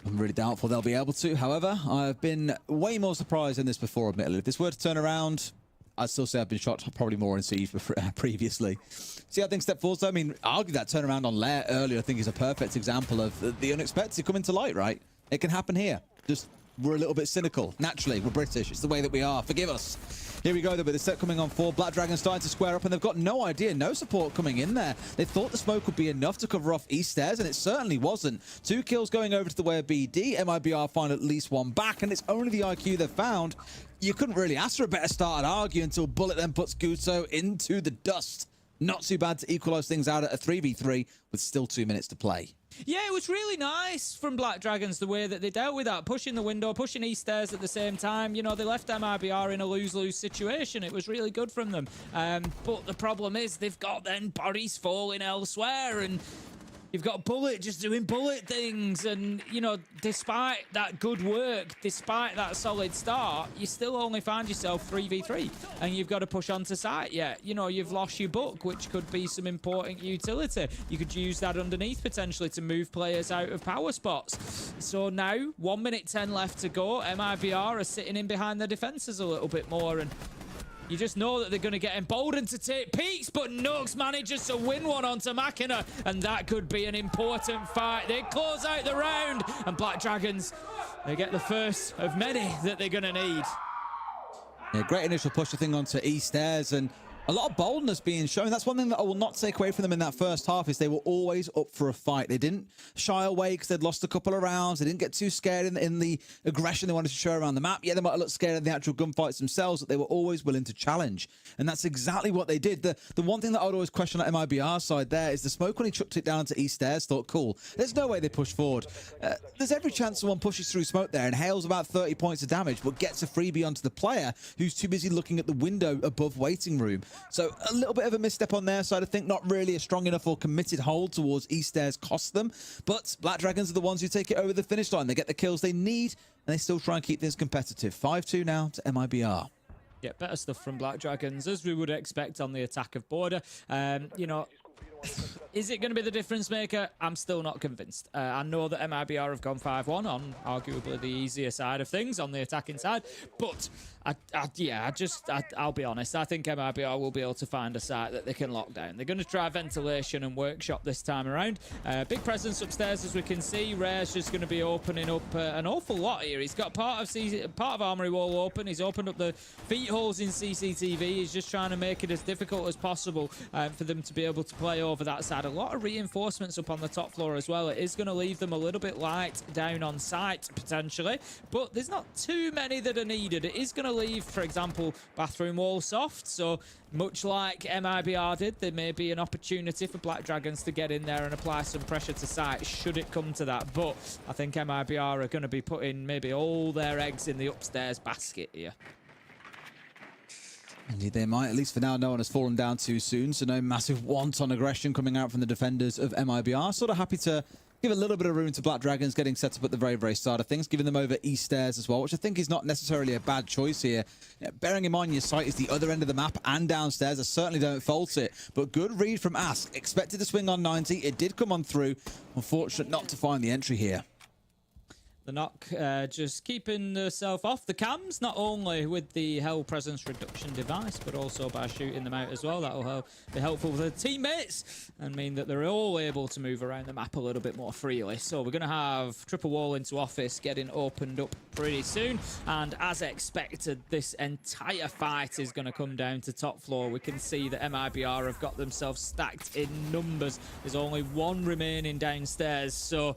Speaker 3: I'm really doubtful they'll be able to. However, I've been way more surprised than this before, admittedly. If this were to turn around, I'd still say I've been shot probably more in Siege previously. See how things step forward? So, I mean, I argue that turnaround on Lair earlier, I think, is a perfect example of the unexpected coming to light, right? It can happen here. Just, we're a little bit cynical. Naturally, we're British. It's the way that we are. Forgive us. Here we go, though, with the set coming on 4. Black Dragon starting to square up, and they've got no idea, no support coming in there. They thought the smoke would be enough to cover off East Stairs, and it certainly wasn't. 2 kills going over to the way of BD. MIBR find at least 1 back, and it's only the IQ they've found. You couldn't really ask for a better start at Argue until Bullet then puts Guto into the dust. Not too bad to equalize things out at a 3v3 with still 2 minutes to play.
Speaker 2: Yeah, it was really nice from Black Dragons, the way that they dealt with that, pushing the window, pushing East Stairs at the same time. You know, they left MIBR in a lose-lose situation. It was really good from them. But the problem is they've got then bodies falling elsewhere, and you've got Bullet just doing Bullet things. And, you know, despite that good work, despite that solid start, you still only find yourself 3v3, and you've got to push onto site. Yeah, you know, you've lost your book, which could be some important utility. You could use that underneath potentially to move players out of power spots. So now, 1 minute 10 left to go. MIBR are sitting in behind their defenses a little bit more, and you just know that they're going to get emboldened to take peaks, but Nugs manages to win one onto Machina, and that could be an important fight. They close out the round, and Black Dragons, they get the first of many that they're going to need.
Speaker 3: Yeah, great initial push, I think, onto East Stairs, and a lot of boldness being shown. That's one thing that I will not take away from them in that first half, is they were always up for a fight. They didn't shy away because they'd lost a couple of rounds. They didn't get too scared in the aggression they wanted to show around the map. Yeah, they might have looked scared in the actual gunfights themselves, but they were always willing to challenge. And that's exactly what they did. The one thing that I would always question at MIBR's side there is the smoke when he chucked it down to East Stairs. Thought, cool, there's no way they push forward. There's every chance someone pushes through smoke there and hails about 30 points of damage, but gets a freebie onto the player who's too busy looking at the window above waiting room. So a little bit of a misstep on their side. I think not really a strong enough or committed hold towards East Stairs cost them. But Black Dragons are the ones who take it over the finish line. They get the kills they need, and they still try and keep things competitive. 5-2 now to MIBR.
Speaker 2: Yeah, better stuff from Black Dragons, as we would expect on the attack of Border. You know, is it going to be the difference maker? I'm still not convinced. I know that MIBR have gone 5-1 on arguably the easier side of things on the attacking side, but I'll be honest. I think MIBR will be able to find a site that they can lock down. They're going to try ventilation and workshop this time around. Big presence upstairs, as we can see. Rare's just going to be opening up an awful lot here. He's got part of Armory Wall open. He's opened up the feet holes in CCTV. He's just trying to make it as difficult as possible for them to be able to play over that side. A lot of reinforcements up on the top floor as well. It is going to leave them a little bit light down on site, potentially. But there's not too many that are needed. It is going to leave, for example, bathroom wall soft. So much like MIBR did, there may be an opportunity for Black Dragons to get in there and apply some pressure to site should it come to that. But I think MIBR are going to be putting maybe all their eggs in the upstairs basket here.
Speaker 3: Indeed, they might. At least for now, no one has fallen down too soon, so no massive wanton aggression coming out from the defenders of MIBR. Sort of happy to give a little bit of room to Black Dragons getting set up at the very, very start of things, giving them over East Stairs as well, which I think is not necessarily a bad choice here. Yeah, bearing in mind your site is the other end of the map and downstairs, I certainly don't fault it. But good read from Ask. Expected to swing on 90. It did come on through. Unfortunate not to find the entry here.
Speaker 2: The knock just keeping herself off the cams, not only with the Hell Presence Reduction device, but also by shooting them out as well. That will be helpful for the teammates and mean that they're all able to move around the map a little bit more freely. So we're going to have triple wall into office getting opened up pretty soon. And as expected, this entire fight is going to come down to top floor. We can see that MIBR have got themselves stacked in numbers. There's only one remaining downstairs. So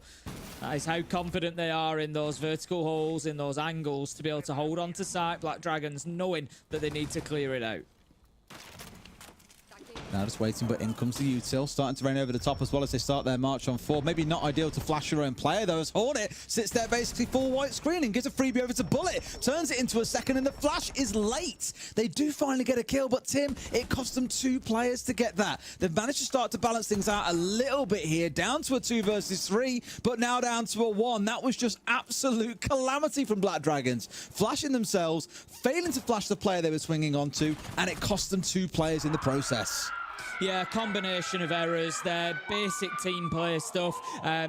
Speaker 2: that is how confident they are in those vertical holes, in those angles, to be able to hold on to site. Black Dragons knowing that they need to clear it out.
Speaker 3: Now just waiting, but in comes the util, starting to rain over the top as well as they start their march on 4. Maybe not ideal to flash your own player, though, as Hornet sits there basically full white screen and gives a freebie over to Bullet. Turns it into a second, and the flash is late. They do finally get a kill, but Tim, it cost them 2 players to get that. They've managed to start to balance things out a little bit here, down to a 2 versus 3, but now down to a 1. That was just absolute calamity from Black Dragons. Flashing themselves, failing to flash the player they were swinging onto, and it cost them 2 players in the process.
Speaker 2: Yeah, combination of errors there, basic team play stuff.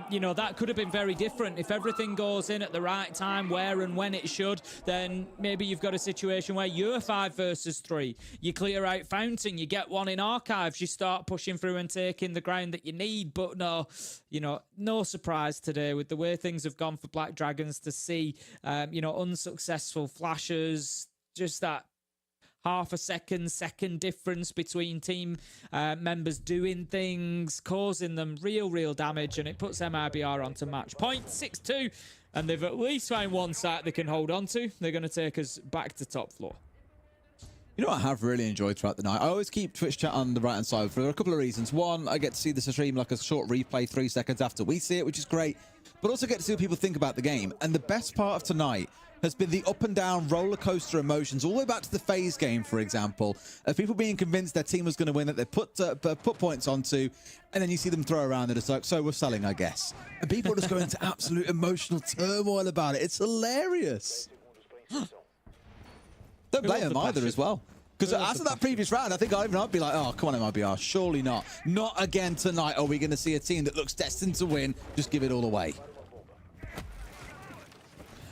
Speaker 2: You know, that could have been very different. If everything goes in at the right time, where and when it should, then maybe you've got a situation where you're 5 versus 3. You clear out Fountain, you get one in Archives, you start pushing through and taking the ground that you need. But no, you know, no surprise today with the way things have gone for Black Dragons to see, you know, unsuccessful flashes, just that half a second difference between team members doing things, causing them real damage, and it puts MIBR onto match point 6-2, and they've at least found one site they can hold on to. They're going to take us back to top floor.
Speaker 3: You know what I have really enjoyed throughout the night? I always keep Twitch chat on the right-hand side for a couple of reasons. One, I get to see the stream like a short replay 3 seconds after we see it, which is great, but also get to see what people think about the game. And the best part of tonight has been the up and down roller coaster emotions, all the way back to the phase game, for example, of people being convinced their team was going to win, that they put points onto, and then you see them throw around and it's like, so we're selling, I guess. And people just go into absolute emotional turmoil about it. It's hilarious. Don't blame them either as well. Because after that previous round, I think I'd be like, oh, come on, MIBR, surely not. Not again tonight. Are we going to see a team that looks destined to win? Just give it all away.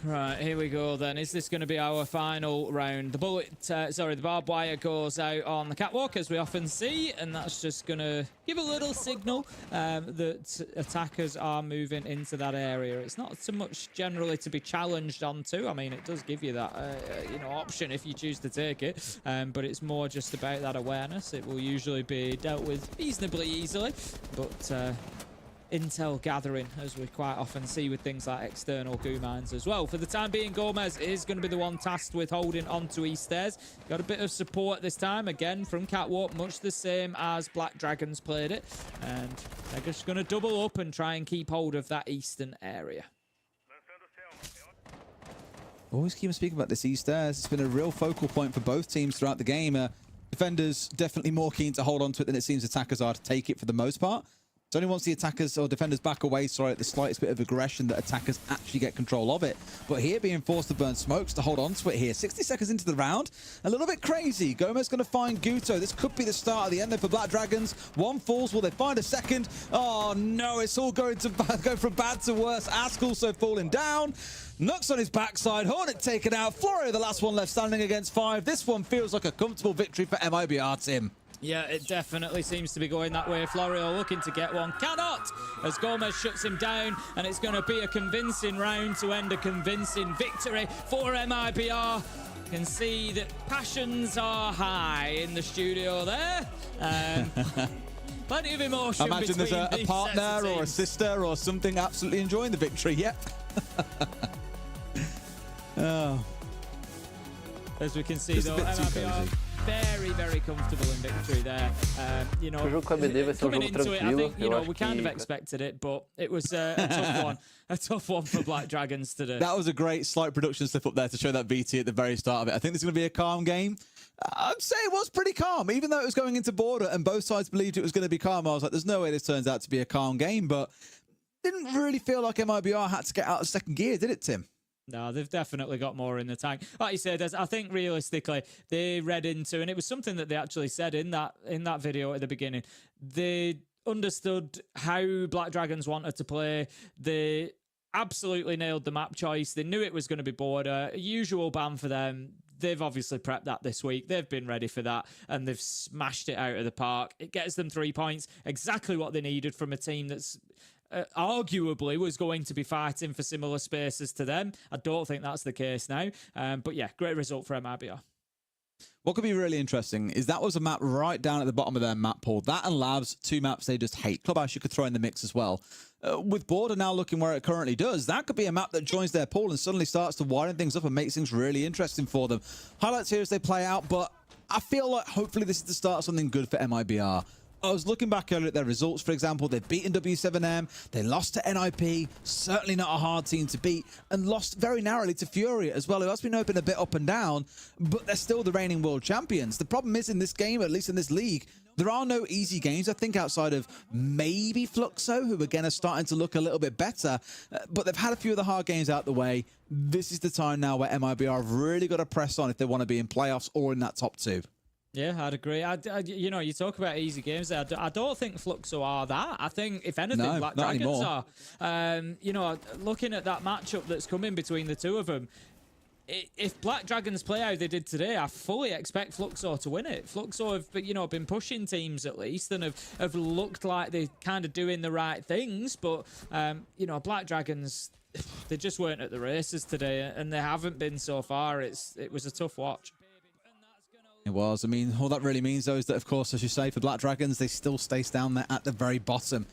Speaker 2: Right, here we go then. Is this going to be our final round? The barbed wire goes out on the catwalk, as we often see, and that's just going to give a little signal that attackers are moving into that area. It's not so much generally to be challenged onto. I mean, it does give you that option if you choose to take it, but it's more just about that awareness. It will usually be dealt with reasonably easily, but intel gathering, as we quite often see with things like external goo mines as well. For the time being, Gomez is going to be the one tasked with holding onto East Stairs. Got a bit of support this time, again, from Catwalk, much the same as Black Dragons played it. And they're just going to double up and try and keep hold of that eastern area.
Speaker 3: Always keep speaking about this East Stairs. It's been a real focal point for both teams throughout the game. Defenders definitely more keen to hold on to it than it seems attackers are to take it for the most part. It's only once the attackers or defenders back away, at the slightest bit of aggression, that attackers actually get control of it. But here, being forced to burn smokes to hold on to it here. 60 seconds into the round, a little bit crazy. Gomez going to find Guto. This could be the start of the end there for Black Dragons. One falls. Will they find a second? Oh, no. It's all going to go from bad to worse. Ask also falling down. Nux on his backside. Hornet taken out. Florio, the last one left standing against 5. This one feels like a comfortable victory for MIBR, Tim.
Speaker 2: Yeah, it definitely seems to be going that way. Florio looking to get one. Cannot, as Gomez shuts him down, and it's going to be a convincing round to end a convincing victory for MIBR. You can see that passions are high in the studio there. Plenty of emotion.
Speaker 3: I imagine there's a partner or a sister or something absolutely enjoying the victory. Yep. Oh.
Speaker 2: As we can see, though, MIBR very comfortable in victory there.
Speaker 6: O jogo com a BD vai ser
Speaker 2: coming
Speaker 6: jogo
Speaker 2: into it, I
Speaker 6: tranquilo.
Speaker 2: think, we kind of expected it, but it was a tough one. A tough one for Black Dragons today.
Speaker 3: That was a great slight production slip up there to show that VT at the very start of it. I think this is going to be a calm game. I'd say it was pretty calm, even though it was going into border and both sides believed it was going to be calm. I was like, there's no way this turns out to be a calm game, but didn't really feel like MIBR had to get out of second gear, did it, Tim?
Speaker 2: No, they've definitely got more in the tank. Like you said, I think realistically they read into, and it was something that they actually said in that video at the beginning. They understood how Black Dragons wanted to play. They absolutely nailed the map choice. They knew it was going to be border. A usual ban for them. They've obviously prepped that this week. They've been ready for that, and they've smashed it out of the park. It gets them 3 points, exactly what they needed from a team that's arguably was going to be fighting for similar spaces to them. I don't think that's the case now. But yeah, great result for MIBR.
Speaker 3: What could be really interesting is that was a map right down at the bottom of their map pool. That and Labs, 2 maps they just hate. Clubhouse you could throw in the mix as well. With Border now looking where it currently does, that could be a map that joins their pool and suddenly starts to widen things up and makes things really interesting for them. Highlights here as they play out, but I feel like hopefully this is the start of something good for MIBR. I was looking back earlier at their results, for example. They've beaten W7M, they lost to NIP, certainly not a hard team to beat, and lost very narrowly to Furia as well, who has been open a bit up and down, but they're still the reigning world champions. The problem is in this game, at least in this league, there are no easy games, I think, outside of maybe Fluxo, who again are starting to look a little bit better, but they've had a few of the hard games out the way. This is the time now where MIBR have really got to press on if they want to be in playoffs or in that top 2.
Speaker 2: Yeah, I'd agree. You talk about easy games there. I don't think Fluxo are that. I think, if anything, Black Dragons are. Looking at that matchup that's coming between the two of them, if Black Dragons play how they did today, I fully expect Fluxo to win it. Fluxo have, been pushing teams at least and have looked like they're kind of doing the right things, but, Black Dragons, they just weren't at the races today, and they haven't been so far. It was a tough watch.
Speaker 3: It was. I mean, all that really means, though, is that, of course, as you say, for Black Dragons, they still stay down there at the very bottom.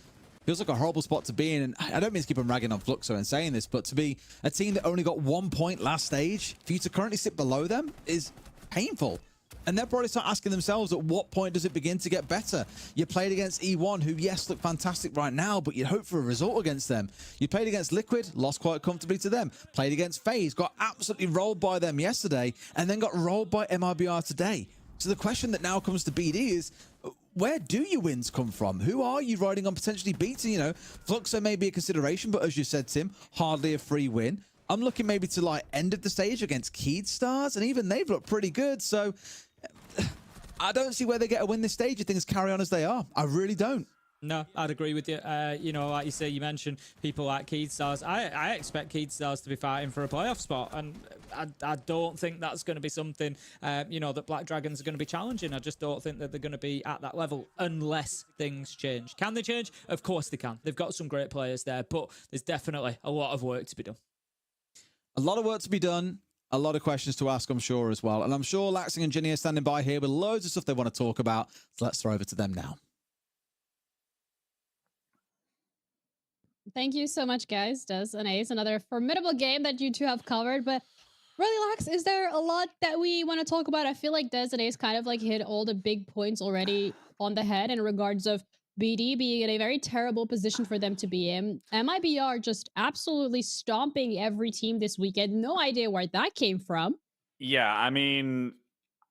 Speaker 3: Feels like a horrible spot to be in, and I don't mean to keep on ragging on Fluxo and saying this, but to be a team that only got 1 point last stage, for you to currently sit below them is painful. And they'll probably start asking themselves, at what point does it begin to get better? You played against E1, who, yes, look fantastic right now, but you'd hope for a result against them. You played against Liquid, lost quite comfortably to them. Played against FaZe, got absolutely rolled by them yesterday, and then got rolled by MIBR today. So the question that now comes to BD is, where do your wins come from? Who are you riding on potentially beating? You know, Fluxo may be a consideration, but as you said, Tim, hardly a free win. I'm looking maybe to like end of the stage against Keydstars, and even they've looked pretty good. So I don't see where they get a win this stage if things carry on as they are. I really don't.
Speaker 2: No, I'd agree with you. You know, like you say, you mentioned people like Keydstars. I expect Keydstars to be fighting for a playoff spot, and I don't think that's going to be something, you know, that Black Dragons are going to be challenging. I just don't think that they're going to be at that level unless things change. Can they change? Of course they can. They've got some great players there, but there's definitely a lot of work to be done.
Speaker 3: A lot of work to be done. A lot of questions to ask, I'm sure, as well. And I'm sure Laxing and Ginny are standing by here with loads of stuff they want to talk about. So let's throw over to them now.
Speaker 12: Thank you so much, guys. Des and Ace, another formidable game that you two have covered. But really, Lax, is there a lot that we want to talk about? I feel like Des and Ace kind of like hit all the big points already on the head in regards of BD being in a very terrible position for them to be in. MIBR just absolutely stomping every team this weekend. No idea where that came from.
Speaker 4: Yeah, I mean,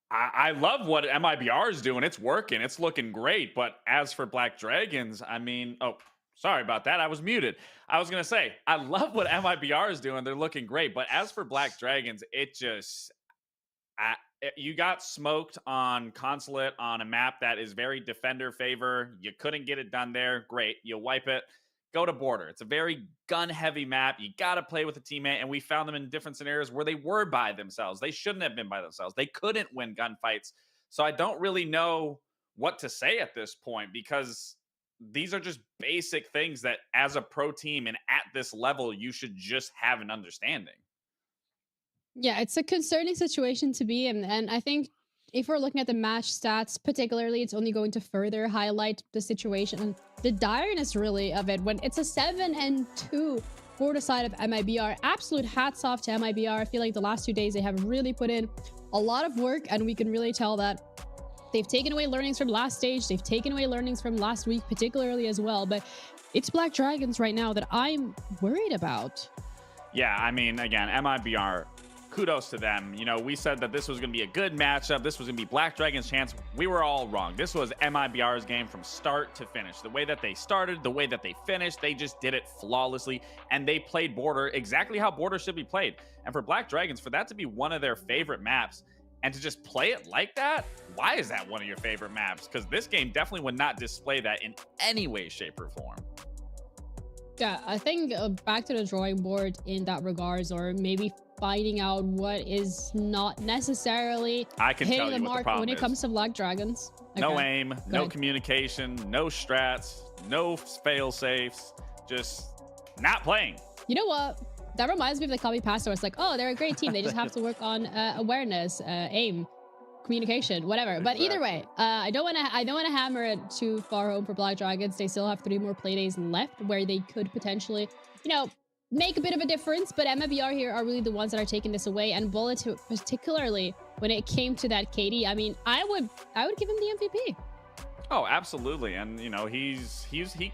Speaker 4: I love what MIBR is doing. It's working. It's looking great. But as for Black Dragons, I mean, oh, sorry about that. I was muted. I was going to say, I love what MIBR is doing. They're looking great. But as for Black Dragons, it just... you got smoked on Consulate on a map that is very defender favor. You couldn't get it done there. Great. You wipe it. Go to Border. It's a very gun-heavy map. You got to play with a teammate, and we found them in different scenarios where they were by themselves. They shouldn't have been by themselves. They couldn't win gunfights. So I don't really know what to say at this point, because these are just basic things that as a pro team and at this level, you should just have an understanding.
Speaker 12: Yeah, it's a concerning situation to be in. And I think if we're looking at the match stats, particularly, it's only going to further highlight the situation and the direness, really, of it. When it's a 7-2 for the side of MIBR, absolute hats off to MIBR. I feel like the last 2 days, they have really put in a lot of work, and we can really tell that they've taken away learnings from last stage. They've taken away learnings from last week, particularly as well. But it's Black Dragons right now that I'm worried about.
Speaker 4: Yeah, I mean, again, MIBR, kudos to them. You know, we said that this was going to be a good matchup. This was going to be Black Dragon's chance. We were all wrong. This was MIBR's game from start to finish. The way that they started, the way that they finished, they just did it flawlessly. And they played Border exactly how Border should be played. And for Black Dragons, for that to be one of their favorite maps, and to just play it like that, why is that one of your favorite maps? Because this game definitely would not display that in any way, shape, or form.
Speaker 12: Yeah, I think back to the drawing board in that regards, or maybe finding out what is not necessarily hitting the mark when it comes to Black Dragons. Okay.
Speaker 4: No aim, no communication, no strats, no fail safes, just not playing.
Speaker 12: You know what? That reminds me of the copy pasta where it's like, oh, they're a great team. They just have to work on awareness, aim, communication, whatever. But either way, I don't want to hammer it too far home for Black Dragons. They still have 3 more play days left where they could potentially, you know, make a bit of a difference. But MIBR here are really the ones that are taking this away. And Bullet, particularly when it came to that KD, I mean, I would give him the MVP.
Speaker 4: Oh, absolutely. And, you know, he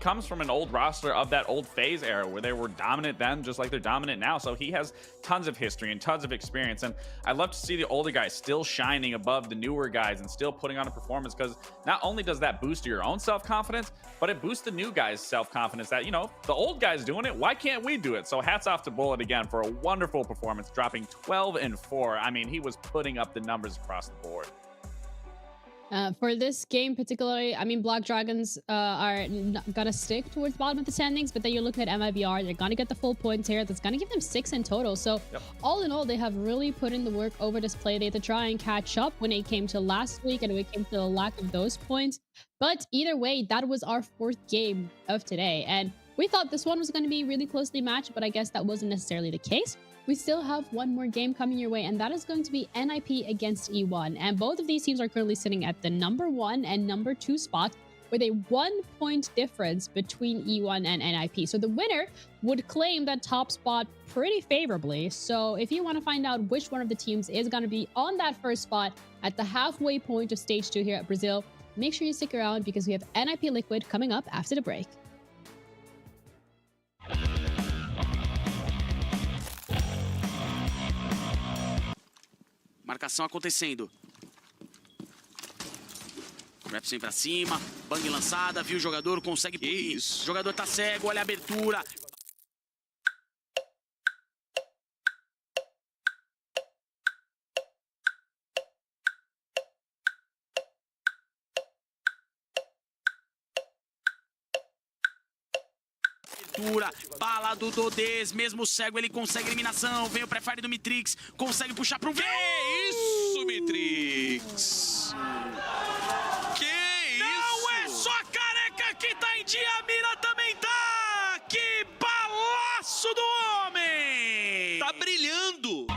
Speaker 4: comes from an old roster of that old FaZe era where they were dominant then, just like they're dominant now. So he has tons of history and tons of experience. And I love to see the older guys still shining above the newer guys and still putting on a performance, because not only does that boost your own self-confidence, but it boosts the new guys' self-confidence that, you know, the old guys doing it, why can't we do it? So hats off to Bullet again for a wonderful performance, dropping 12 and 4. I mean, he was putting up the numbers across the board.
Speaker 12: For this game particularly, I mean, Black Dragons are gonna stick towards the bottom of the standings, but then you're looking at MIBR, they're gonna get the full points here. That's gonna give them 6 in total. So all in all, they have really put in the work over this play day to try and catch up when it came to last week and when it came to the lack of those points. But either way, that was our 4th game of today. And We thought this one was going to be really closely matched, but I guess that wasn't necessarily the case. We still have one more game coming your way, and that is going to be NIP against E1. And both of these teams are currently sitting at the #1 and #2 spot, with a 1-point difference between E1 and NIP. So the winner would claim that top spot pretty favorably. So if you want to find out which one of the teams is going to be on that first spot at the halfway point of stage 2 here at Brazil, make sure you stick around because we have NIP Liquid coming up after the break.
Speaker 1: Marcação acontecendo. Raps vem pra cima, bang lançada, viu o jogador, consegue punir. O jogador tá cego, olha a abertura. Bala do Dodês, mesmo cego ele consegue eliminação. Vem o prefire do Mitrix, consegue puxar pro V.
Speaker 13: Isso, Mitrix!
Speaker 1: Não é só careca que tá em dia, a mira também tá! Que balaço do homem!
Speaker 13: Tá brilhando!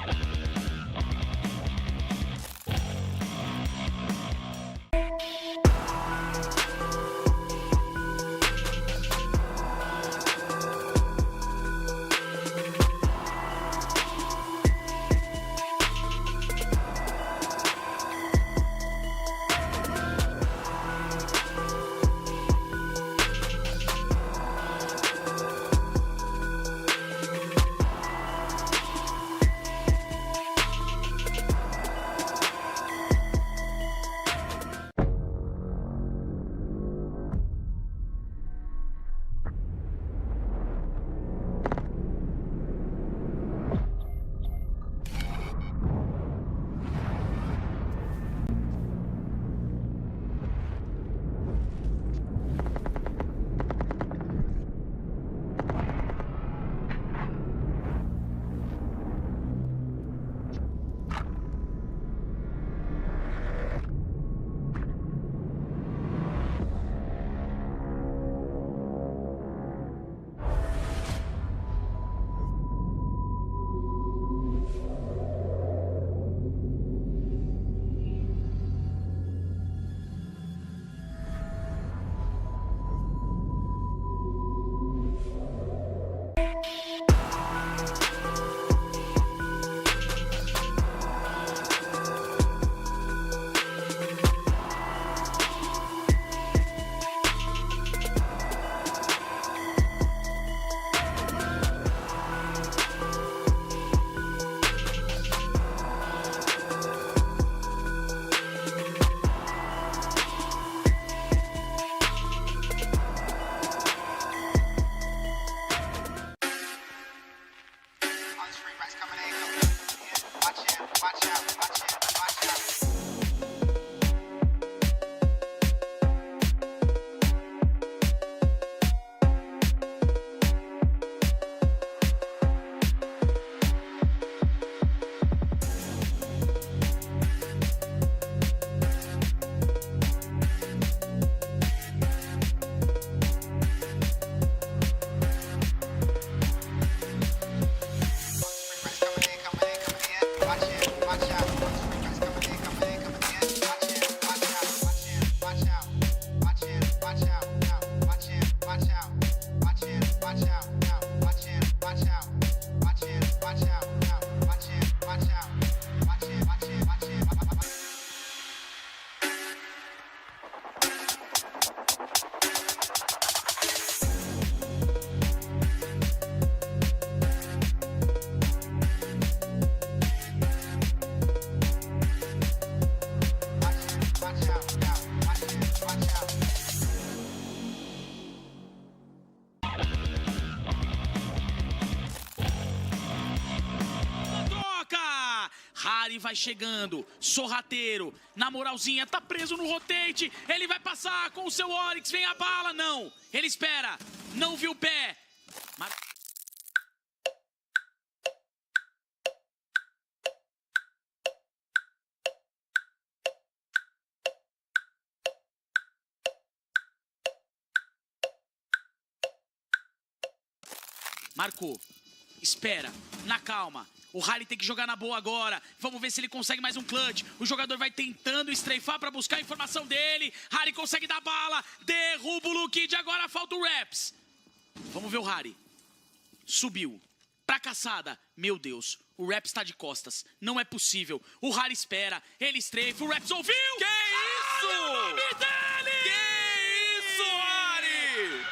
Speaker 1: Harry vai chegando, sorrateiro, na moralzinha, tá preso no rotate, ele vai passar com o seu Oryx, vem a bala, não, ele espera, não viu o pé. Marcou. Espera. Na calma. O Harry tem que jogar na boa agora. Vamos ver se ele consegue mais um clutch. O jogador vai tentando estreifar para buscar a informação dele. Harry consegue dar bala. Derruba o Lukid. Agora falta o Raps. Vamos ver o Harry. Subiu. Pra caçada. Meu Deus. O Raps tá de costas. Não é possível. O Harry espera. Ele estreifa. O Raps ouviu.
Speaker 13: Que isso?
Speaker 1: Olha o nome dele!
Speaker 13: Que isso, Ari?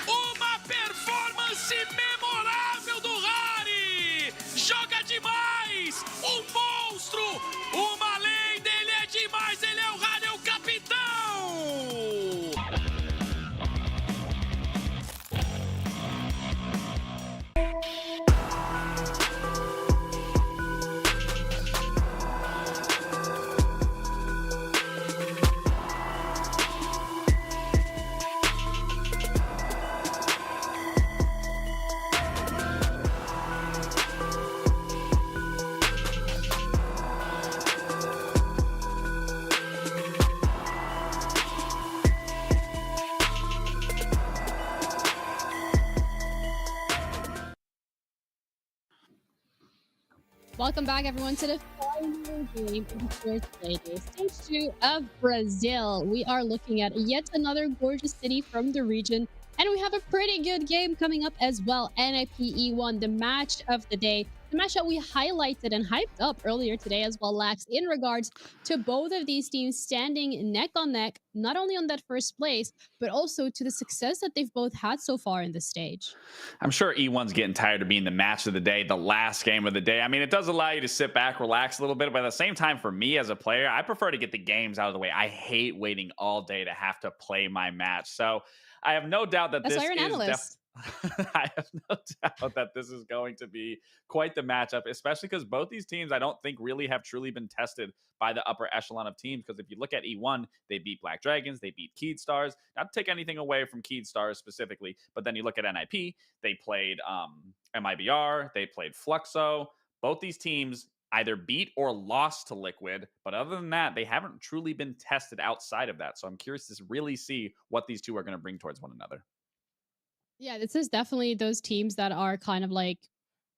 Speaker 1: Uma performance memorável do Harry! Joga demais! Um monstro! Uma lenda! Ele é demais! Ele é o Harry, é o capitão!
Speaker 12: Welcome back, everyone, to the final game of the Sports Playday, Stage 2 of Brazil. We are looking at yet another gorgeous city from the region, and we have a pretty good game coming up as well. NIP E1, the match of the day. The match that we highlighted and hyped up earlier today as well, Lax, in regards to both of these teams standing neck on neck, not only on that first place, but also to the success that they've both had so far in this stage.
Speaker 4: I'm sure E1's getting tired of being the match of the day, the last game of the day. I mean, it does allow you to sit back, relax a little bit, but at the same time, for me as a player, I prefer to get the games out of the way. I hate waiting all day to have to play my match. So I have no doubt that
Speaker 12: That's
Speaker 4: this
Speaker 12: why you're an
Speaker 4: is
Speaker 12: analyst.
Speaker 4: I have no doubt that this is going to be quite the matchup, especially because both these teams, I don't think really have truly been tested by the upper echelon of teams. Because if you look at E1, they beat Black Dragons, they beat Keed Stars. Not to take anything away from Keed Stars specifically, but then you look at NIP, they played MIBR, they played Fluxo. Both these teams either beat or lost to Liquid, but other than that, they haven't truly been tested outside of that. So I'm curious to really see what these two are going to bring towards one another.
Speaker 12: Yeah, this is definitely those teams that are kind of like,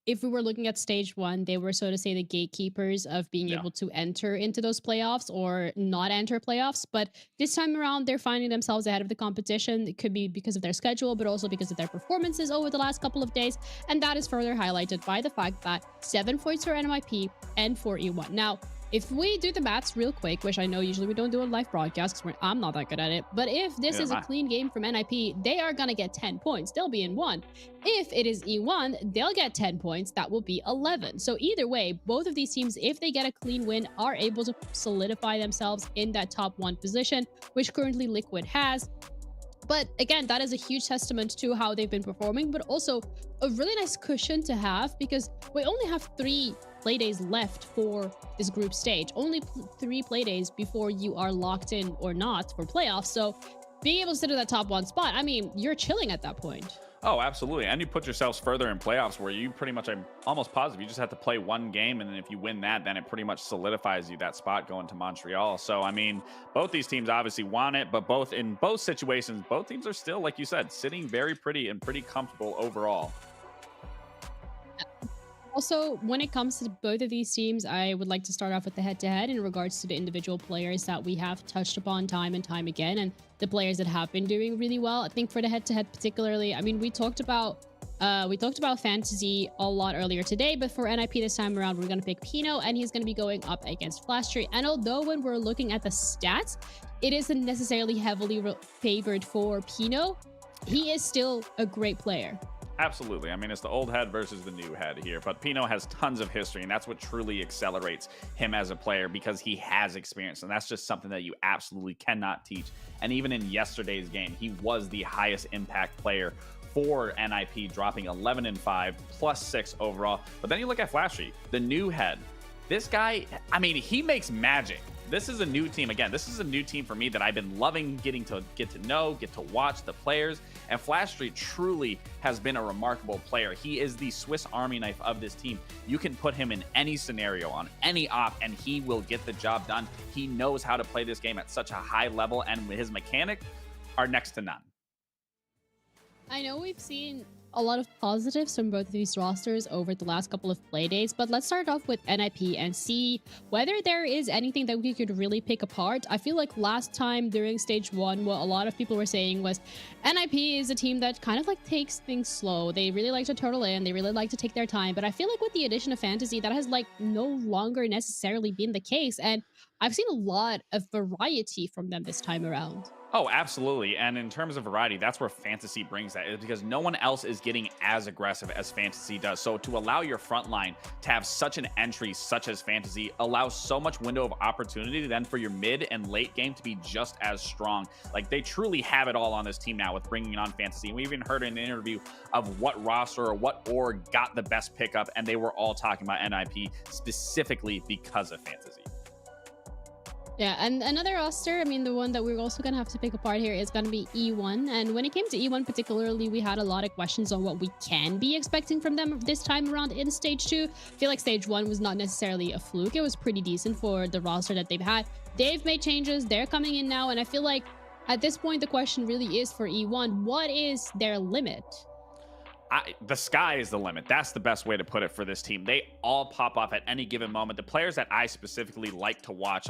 Speaker 12: if we were looking at stage 1, they were, so to say, the gatekeepers of being able to enter into those playoffs or not enter playoffs. But this time around, they're finding themselves ahead of the competition. It could be because of their schedule, but also because of their performances over the last couple of days. And that is further highlighted by the fact that 7 points for NYP and for E1. Now, if we do the maths real quick, which I know usually we don't do a live broadcast because I'm not that good at it, but if this is a clean game from NIP, they are going to get 10 points. They'll be in 1. If it is E1, they'll get 10 points. That will be 11. So either way, both of these teams, if they get a clean win, are able to solidify themselves in that top 1 position, which currently Liquid has. But again, that is a huge testament to how they've been performing, but also a really nice cushion to have because we only have 3 playdays left for this group stage. Only 3 playdays before you are locked in or not for playoffs. So being able to sit at that top 1 spot, I mean, you're chilling at that point.
Speaker 4: Oh, absolutely. And you put yourselves further in playoffs where you pretty much, I'm almost positive, you just have to play one game. And then if you win that, then it pretty much solidifies you that spot going to Montreal. So, I mean, both these teams obviously want it, but in both situations, both teams are still, like you said, sitting very pretty and pretty comfortable overall.
Speaker 12: Also, when it comes to both of these teams, I would like to start off with the head-to-head in regards to the individual players that we have touched upon time and time again, and the players that have been doing really well. I think for the head-to-head particularly, I mean, we talked about Fantasy a lot earlier today, but for NIP this time around, we're going to pick Pino, and he's going to be going up against Flashtree. And although when we're looking at the stats, it isn't necessarily heavily favored for Pino, he is still a great player.
Speaker 4: Absolutely. I mean, it's the old head versus the new head here, but Pino has tons of history, and that's what truly accelerates him as a player because he has experience, and that's just something that you absolutely cannot teach. And even in yesterday's game, he was the highest impact player for NIP, dropping 11-5, +6 overall. But then you look at Flashy, the new head. This guy, I mean, he makes magic. this is a new team. Again, this is a new team for me that I've been loving getting to get to know, get to watch the players. And Flash Street truly has been a remarkable player. He is the Swiss Army knife of this team. You can put him in any scenario, on any op, and he will get the job done. He knows how to play this game at such a high level, and his mechanics are next to none.
Speaker 12: I know we've seen a lot of positives from both of these rosters over the last couple of play days, but let's start off with NIP and see whether there is anything that we could really pick apart. I feel like last time during stage 1, what a lot of people were saying was NIP is a team that kind of like takes things slow. They really like to turtle in, they really like to take their time, but I feel like with the addition of Fantasy, that has like no longer necessarily been the case, and I've seen a lot of variety from them this time around.
Speaker 4: Oh, absolutely. And in terms of variety, that's where Fantasy brings that, is because no one else is getting as aggressive as Fantasy does. So to allow your front line to have such an entry such as Fantasy allows so much window of opportunity then for your mid and late game to be just as strong. Like, they truly have it all on this team now with bringing on Fantasy. And we even heard in an interview of what roster or what org got the best pickup, and they were all talking about NIP specifically because of Fantasy.
Speaker 12: Yeah, and another roster, I mean, the one that we're also going to have to pick apart here is going to be E1. And when it came to E1 particularly, we had a lot of questions on what we can be expecting from them this time around in Stage 2. I feel like Stage 1 was not necessarily a fluke. It was pretty decent for the roster that they've had. They've made changes. They're coming in now. And I feel like at this point, the question really is for E1, what is their limit?
Speaker 4: The sky is the limit. That's the best way to put it for this team. They all pop off at any given moment. The players that I specifically like to watch,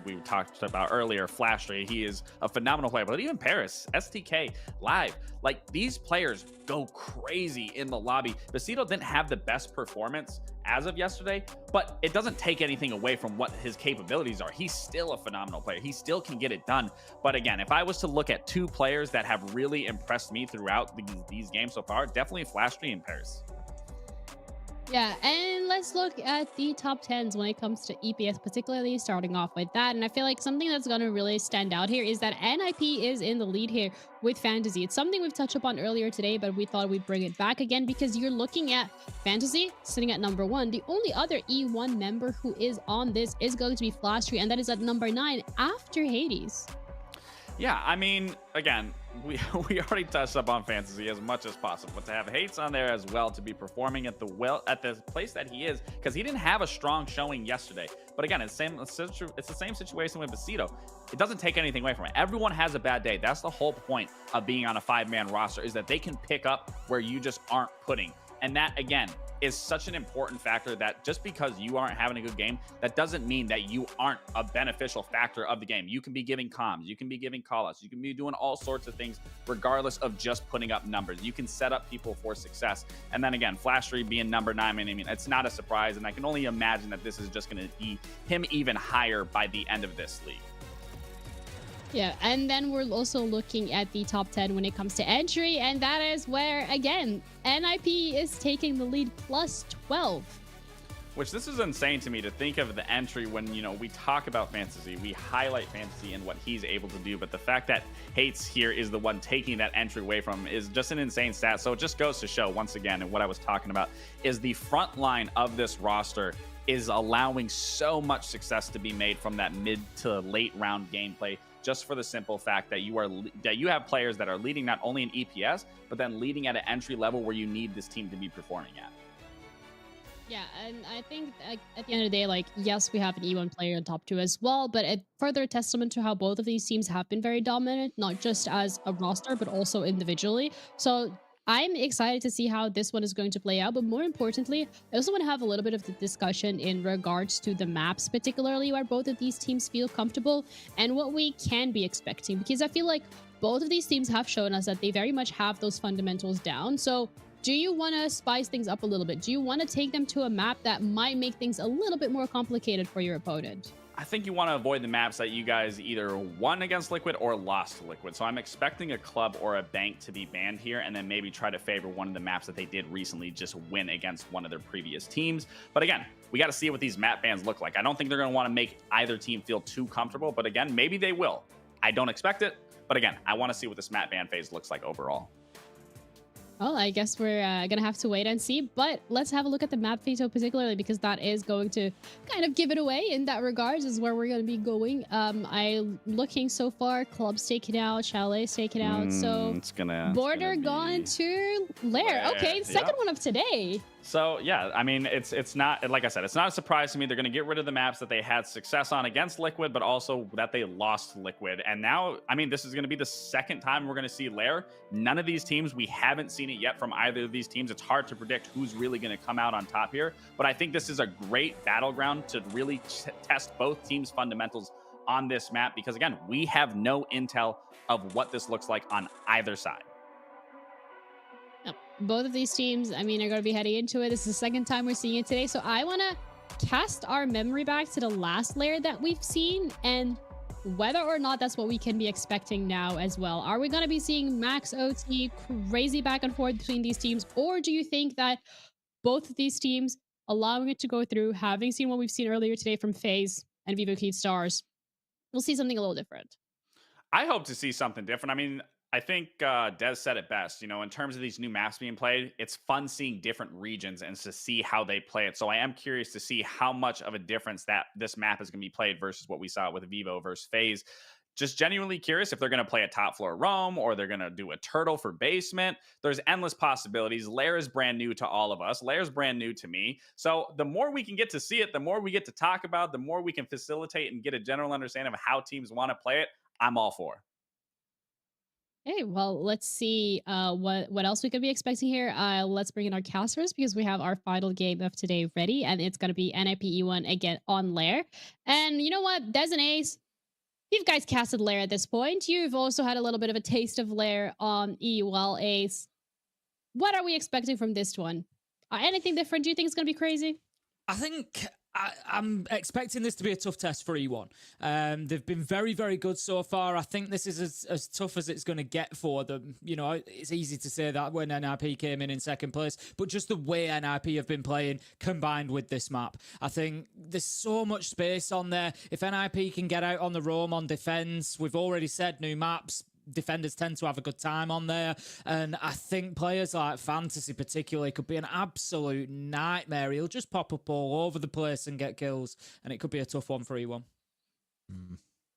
Speaker 4: we talked about earlier, Flash Ray, he is a phenomenal player. But even Paris, STK, Live, like, these players go crazy in the lobby. Vecito didn't have the best performance as of yesterday, but it doesn't take anything away from what his capabilities are. He's still a phenomenal player. He still can get it done. But again, if I was to look at two players that have really impressed me throughout these games so far, definitely Flash Street and Paris.
Speaker 12: Yeah, and let's look at the top 10s when it comes to EPS, particularly starting off with that. And I feel like something that's going to really stand out here is that NIP is in the lead here with Fantasy. It's something we've touched upon earlier today, but we thought we'd bring it back again because you're looking at Fantasy sitting at number 1. The only other E1 member who is on this is going to be Flash Street, and that is at number 9 after Hades.
Speaker 4: Yeah, I mean, again, we already touched up on Fantasy as much as possible, but to have Hates on there as well, to be performing at the place that he is, because he didn't have a strong showing yesterday. But again, it's the same situation with Vecito. It doesn't take anything away from it. Everyone has a bad day. That's the whole point of being on a 5-man roster, is that they can pick up where you just aren't putting. And that, again, is such an important factor, that just because you aren't having a good game, that doesn't mean that you aren't a beneficial factor of the game. You can be giving comms, you can be giving call-outs, you can be doing all sorts of things regardless of just putting up numbers. You can set up people for success. And then again, Flash 3 being number 9, I mean, it's not a surprise, and I can only imagine that this is just going to be him even higher by the end of this league.
Speaker 12: Yeah, and then we're also looking at the top 10 when it comes to entry, and that is where, again, NIP is taking the lead plus 12.
Speaker 4: Which, this is insane to me to think of the entry when, you know, we talk about Fantasy, we highlight Fantasy and what he's able to do, but the fact that Hates here is the one taking that entry away from him is just an insane stat. So it just goes to show, once again, and what I was talking about, is the front line of this roster is allowing so much success to be made from that mid to late round gameplay, just for the simple fact that you have players that are leading not only in EPS, but then leading at an entry level where you need this team to be performing at.
Speaker 12: Yeah, and I think at the end of the day, like, yes, we have an E1 player in top 2 as well, but a further testament to how both of these teams have been very dominant, not just as a roster, but also individually. So I'm excited to see how this one is going to play out, but more importantly, I also want to have a little bit of the discussion in regards to the maps, particularly where both of these teams feel comfortable and what we can be expecting, because I feel like both of these teams have shown us that they very much have those fundamentals down. So do you want to spice things up a little bit? Do you want to take them to a map that might make things a little bit more complicated for your opponent?
Speaker 4: I think you want to avoid the maps that you guys either won against Liquid or lost to Liquid. So I'm expecting a club or a bank to be banned here, and then maybe try to favor one of the maps that they did recently just win against one of their previous teams. But again, we got to see what these map bans look like. I don't think they're going to want to make either team feel too comfortable, but again, maybe they will. I don't expect it, but again, I want to see what this map ban phase looks like overall.
Speaker 12: Well, I guess we're gonna have to wait and see, but let's have a look at the map veto particularly because that is going to kind of give it away in that regards is where we're gonna be going. I'm looking so far, Club's taken out, Chalet's taken out, so
Speaker 4: It's gonna
Speaker 12: Border gone to Lair. Okay, second one of today.
Speaker 4: So yeah, I mean, it's not, like I said, it's not a surprise to me. They're going to get rid of the maps that they had success on against Liquid, but also that they lost Liquid. And now, I mean, this is going to be the second time we're going to see Lair. None of these teams, we haven't seen it yet from either of these teams. It's hard to predict who's really going to come out on top here. But I think this is a great battleground to really test both teams' fundamentals on this map because, again, we have no intel of what this looks like on either side.
Speaker 12: Both of these teams, I mean, are going to be heading into it. This is the second time we're seeing it today. So I want to cast our memory back to the last Lair that we've seen and whether or not that's what we can be expecting now as well. Are we going to be seeing max OT, crazy back and forth between these teams? Or do you think that both of these teams, allowing it to go through, having seen what we've seen earlier today from FaZe and Vivo Keith Stars, we'll see something a little different?
Speaker 4: I hope to see something different. I mean, I think Des said it best. You know, in terms of these new maps being played, it's fun seeing different regions and to see how they play it. So I am curious to see how much of a difference that this map is going to be played versus what we saw with Vivo versus FaZe. Just genuinely curious if they're going to play a top floor roam or they're going to do a turtle for basement. There's endless possibilities. Lair is brand new to all of us. Lair is brand new to me. So the more we can get to see it, the more we get to talk about, the more we can facilitate and get a general understanding of how teams want to play it. I'm all for.
Speaker 12: Hey, well, let's see what else we could be expecting here. Let's bring in our casters because we have our final game of today ready, and it's going to be NIP E1 again on Lair. And you know what? Des and Ace, you guys casted Lair at this point. You've also had a little bit of a taste of Lair on E-Well, Ace. What are we expecting from this one? Anything different? Do you think it's going to be crazy?
Speaker 2: I think I'm expecting this to be a tough test for E1. They've been very, very good so far. I think this is as tough as it's going to get for them. You know, it's easy to say that when NIP came in second place, but just the way NIP have been playing combined with this map, I think there's so much space on there. If NIP can get out on the roam on defense, we've already said new maps, defenders tend to have a good time on there, and I think players like Fantasy particularly could be an absolute nightmare. He'll just pop up all over the place and get kills, and it could be a tough one for E1.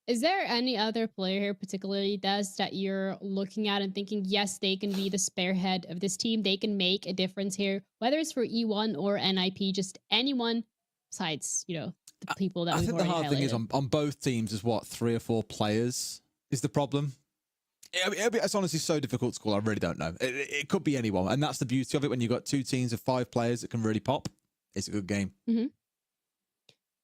Speaker 12: Is there any other player here particularly, Des, that you're looking at and thinking, yes, they can be the spearhead of this team, they can make a difference here, whether it's for E1 or NIP, just anyone besides, you know, the people that
Speaker 3: I
Speaker 12: we've
Speaker 3: think the
Speaker 12: already
Speaker 3: hard thing is
Speaker 12: highlighted?
Speaker 3: on both teams is what, 3 or 4 players is the problem. It's honestly so difficult to call. I really don't know. It could be anyone, and that's the beauty of it. When you've got 2 teams of 5 players that can really pop, it's a good game.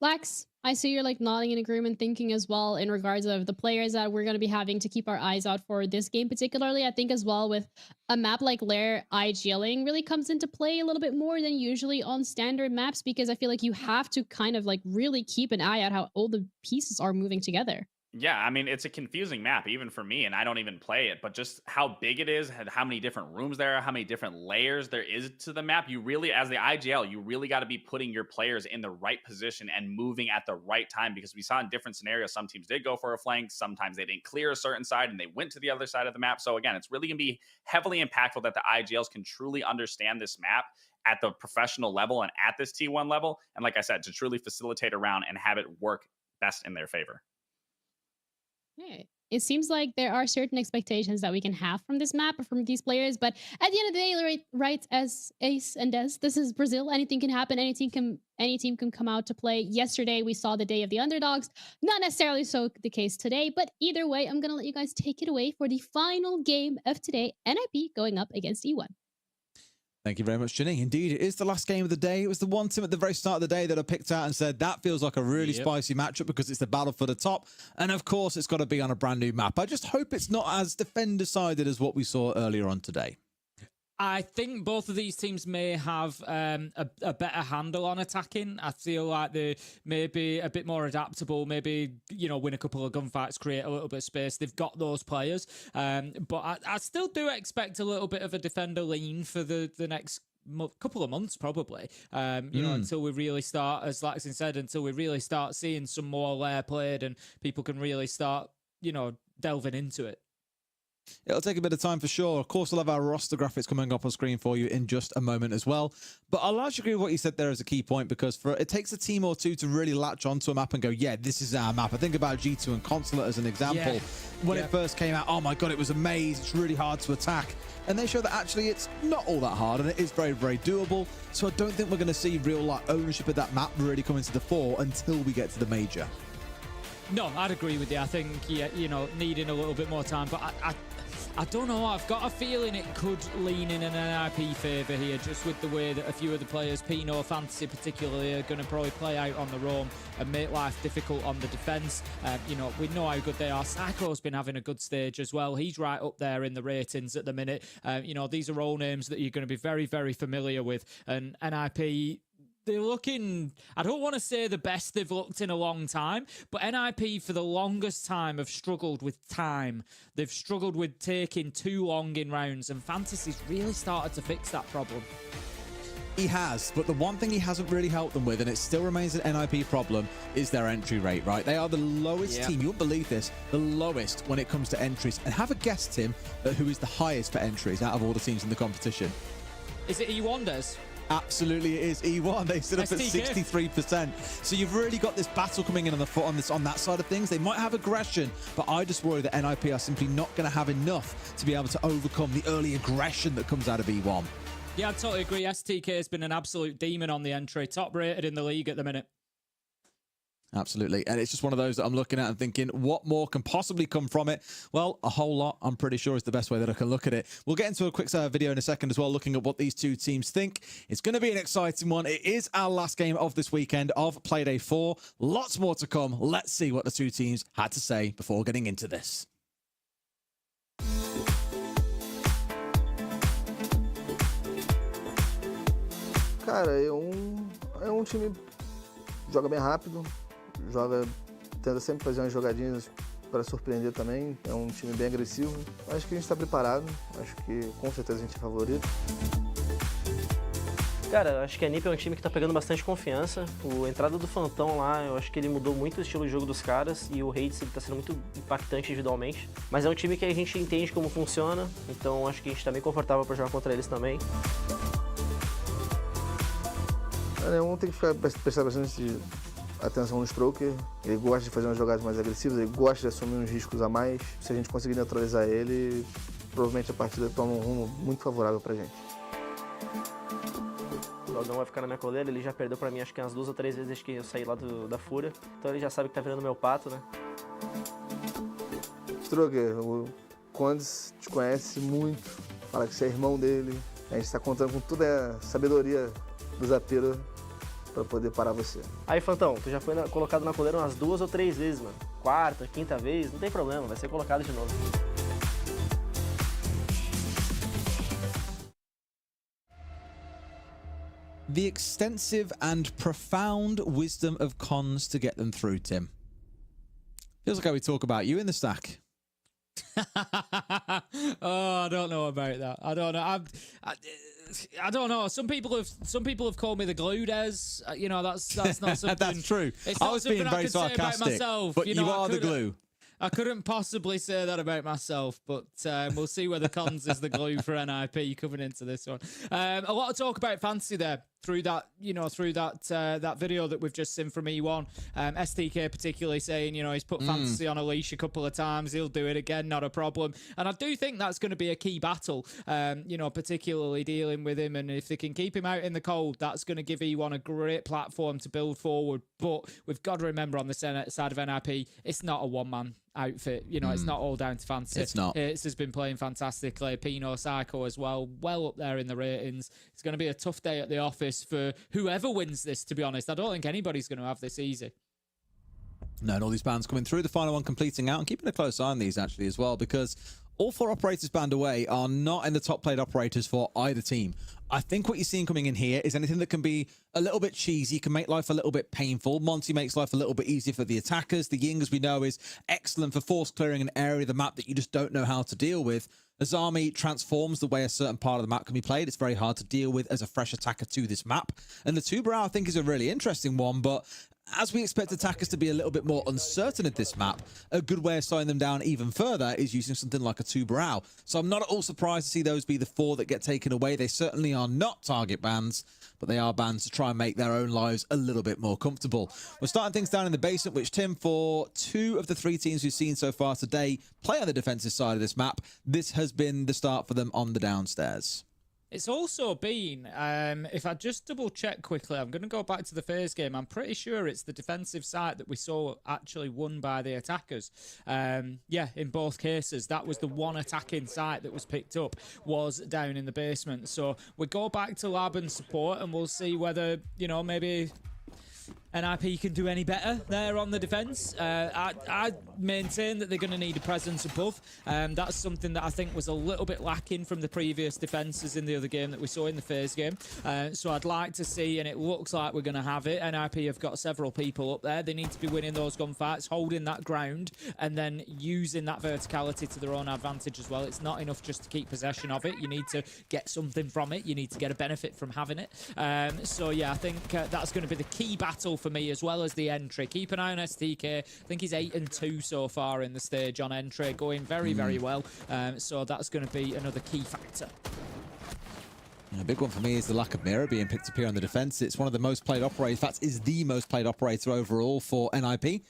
Speaker 12: Lax, I see you're like nodding in agreement, thinking as well in regards of the players that we're going to be having to keep our eyes out for this game particularly. I think as well with a map like Lair, IGLing really comes into play a little bit more than usually on standard maps because I feel like you have to kind of like really keep an eye out how all the pieces are moving together.
Speaker 4: Yeah, I mean, it's a confusing map, even for me, and I don't even play it, but just how big it is, and how many different rooms there are, how many different layers there is to the map. You really, as the IGL, you really got to be putting your players in the right position and moving at the right time, because we saw in different scenarios, some teams did go for a flank, sometimes they didn't clear a certain side, and they went to the other side of the map. So again, it's really going to be heavily impactful that the IGLs can truly understand this map at the professional level and at this T1 level, and like I said, to truly facilitate around and have it work best in their favor.
Speaker 12: Yeah. It seems like there are certain expectations that we can have from this map or from these players, but at the end of the day, right, as Ace and Des, this is Brazil. Anything can happen. Any team can come out to play. Yesterday, we saw the day of the underdogs. Not necessarily so the case today, but either way, I'm going to let you guys take it away for the final game of today, NIP going up against E1.
Speaker 3: Thank you very much, Ginny. Indeed, it is the last game of the day. It was the one team at the very start of the day that I picked out and said, that feels like a really spicy matchup because it's the battle for the top. And of course, it's got to be on a brand new map. I just hope it's not as defender-sided as what we saw earlier on today.
Speaker 2: I think both of these teams may have a better handle on attacking. I feel like they may be a bit more adaptable, maybe, you know, win a couple of gunfights, create a little bit of space. They've got those players. But I still do expect a little bit of a defender lean for the next couple of months, probably. You know, until we really start, as Laxin said, until we really start seeing some more Lair played and people can really start, you know, delving into it.
Speaker 3: It'll take a bit of time for sure. Of course, we'll have our roster graphics coming up on screen for you in just a moment as well. But I'll largely agree with what you said there as a key point, because it takes a team or two to really latch onto a map and go, yeah, this is our map. I think about G2 and Consulate as an example.
Speaker 2: Yeah.
Speaker 3: When it first came out, oh my God, it was a maze. It's really hard to attack. And they show that actually it's not all that hard and it is very, very doable. So I don't think we're going to see real ownership of that map really come into the fore until we get to the major.
Speaker 2: No, I'd agree with you. I think, yeah, needing a little bit more time. But I don't know. I've got a feeling it could lean in an NIP favour here, just with the way that a few of the players, Pino, Fantasy particularly, are going to probably play out on the roam and make life difficult on the defence. We know how good they are. Psycho's been having a good stage as well. He's right up there in the ratings at the minute. These are all names that you're going to be very, very familiar with. And NIP, they're looking, I don't want to say the best they've looked in a long time, but NIP for the longest time have struggled with time. They've struggled with taking too long in rounds, and Fantasy's really started to fix that problem.
Speaker 3: He has, but the one thing he hasn't really helped them with, and it still remains an NIP problem, is their entry rate, right? They are the lowest team, you won't believe this, the lowest when it comes to entries. And have a guess, Tim, at who is the highest for entries out of all the teams in the competition.
Speaker 2: Is it E1, Des?
Speaker 3: Absolutely, it is E1. They stood up at
Speaker 2: STK.
Speaker 3: 63%. So you've really got this battle coming in on that side of things. They might have aggression, but I just worry that NIP are simply not going to have enough to be able to overcome the early aggression that comes out of E1.
Speaker 2: Yeah, I totally agree. STK has been an absolute demon on the entry, top rated in the league at the minute.
Speaker 3: Absolutely. And it's just one of those that I'm looking at and thinking, what more can possibly come from it? Well, a whole lot, I'm pretty sure, is the best way that I can look at it. We'll get into a quick video in a second as well, looking at what these two teams think. It's going to be an exciting one. It is our last game of this weekend of Playday 4. Lots more to come. Let's see what the two teams had to say before getting into this.
Speaker 9: Cara, é um time que joga bem rápido, tenta sempre fazer umas jogadinhas para surpreender também. É um time bem agressivo. Acho que a gente está preparado, acho que com certeza a gente é favorito.
Speaker 21: Cara, eu acho que a NiP é um time que tá pegando bastante confiança. A entrada do Fantão lá, eu acho que ele mudou muito o estilo de jogo dos caras e o Hades tá sendo muito impactante individualmente. Mas é um time que a gente entende como funciona, então acho que a gente tá bem confortável para jogar contra eles também.
Speaker 9: Tem que prestar bastante atenção no Stroker. Ele gosta de fazer umas jogadas mais agressivas, ele gosta de assumir uns riscos a mais. Se a gente conseguir neutralizar ele, provavelmente a partida toma um rumo muito favorável pra gente.
Speaker 21: O Dogão vai ficar na minha coleira, ele já perdeu pra mim acho que umas 2 ou 3 vezes desde que eu saí lá da Fúria. Então ele já sabe que tá virando meu pato, né?
Speaker 9: Stroker, o Condes te conhece muito, fala que você é irmão dele. A gente tá contando com toda a sabedoria do Zapeiro pra poder parar você.
Speaker 21: Aí, Fantão, tu já foi colocado na coleira umas 2 ou 3 vezes, mano. 4ª, 5ª vez, não tem problema, vai ser colocado de novo.
Speaker 3: The extensive and profound wisdom of cons to get them through, Tim. Feels like how we talk about you in the stack.
Speaker 2: Oh, I don't know about that. I don't know. I don't know. Some people have called me the glue, Des. That's not something.
Speaker 3: That's true.
Speaker 2: It's
Speaker 3: I
Speaker 2: not
Speaker 3: was
Speaker 2: something
Speaker 3: being
Speaker 2: I
Speaker 3: very
Speaker 2: could say about
Speaker 3: sarcastic,
Speaker 2: myself.
Speaker 3: but you are the glue.
Speaker 2: I couldn't possibly say that about myself, but we'll see whether Cons is the glue for NIP coming into this one. A lot of talk about Fantasy there through that video that we've just seen from E1. STK particularly saying, he's put Fantasy on a leash a couple of times. He'll do it again, not a problem. And I do think that's going to be a key battle, particularly dealing with him. And if they can keep him out in the cold, that's going to give E1 a great platform to build forward. But we've got to remember on the side of NIP, it's not a one-man outfit. It's not all down to Fantasy.
Speaker 3: It's not.
Speaker 2: It's has been playing fantastically. Pino, Psycho as well up there in the ratings. It's going to be a tough day at the office for whoever wins this, to be honest. I don't think anybody's going to have this easy.
Speaker 3: No, and all these bans coming through, the final one completing out, and keeping a close eye on these actually as well, because all 4 operators banned away are not in the top played operators for either team. I think what you're seeing coming in here is anything that can be a little bit cheesy, can make life a little bit painful. Monty makes life a little bit easier for the attackers. The Ying, as we know, is excellent for force clearing an area of the map that you just don't know how to deal with. Azami transforms the way a certain part of the map can be played. It's very hard to deal with as a fresh attacker to this map. And the Tubarão, I think, is a really interesting one, but as we expect attackers to be a little bit more uncertain at this map, a good way of slowing them down even further is using something like a two brow. So I'm not at all surprised to see those be the 4 that get taken away. They certainly are not target bans, but they are bans to try and make their own lives a little bit more comfortable. We're starting things down in the basement, which, Tim, for 2 of the 3 teams we've seen so far today play on the defensive side of this map, this has been the start for them on the downstairs.
Speaker 2: It's also been, if I just double check quickly, I'm going to go back to the first game. I'm pretty sure it's the defensive side that we saw actually won by the attackers. Yeah, in both cases, that was the one attacking site that was picked up, was down in the basement. So we go back to lab and support, and we'll see whether, you know, maybe NIP can do any better there on the defense. I maintain that they're going to need a presence above. That's something that I think was a little bit lacking from the previous defenses in the other game that we saw in the first game. So I'd like to see, and it looks like we're going to have it. NIP have got several people up there. They need to be winning those gunfights, holding that ground, and then using that verticality to their own advantage as well. It's not enough just to keep possession of it. You need to get something from it. You need to get a benefit from having it. So yeah, I think that's going to be the key battle for me, as well as the entry. Keep an eye on STK. I think he's 8-2 so far in the stage on entry, going very, very well. So that's going to be another key factor.
Speaker 3: A big one for me is the lack of mirror being picked up here on the defense. It's one of the most played operators. In fact, is the most played operator overall for NIP.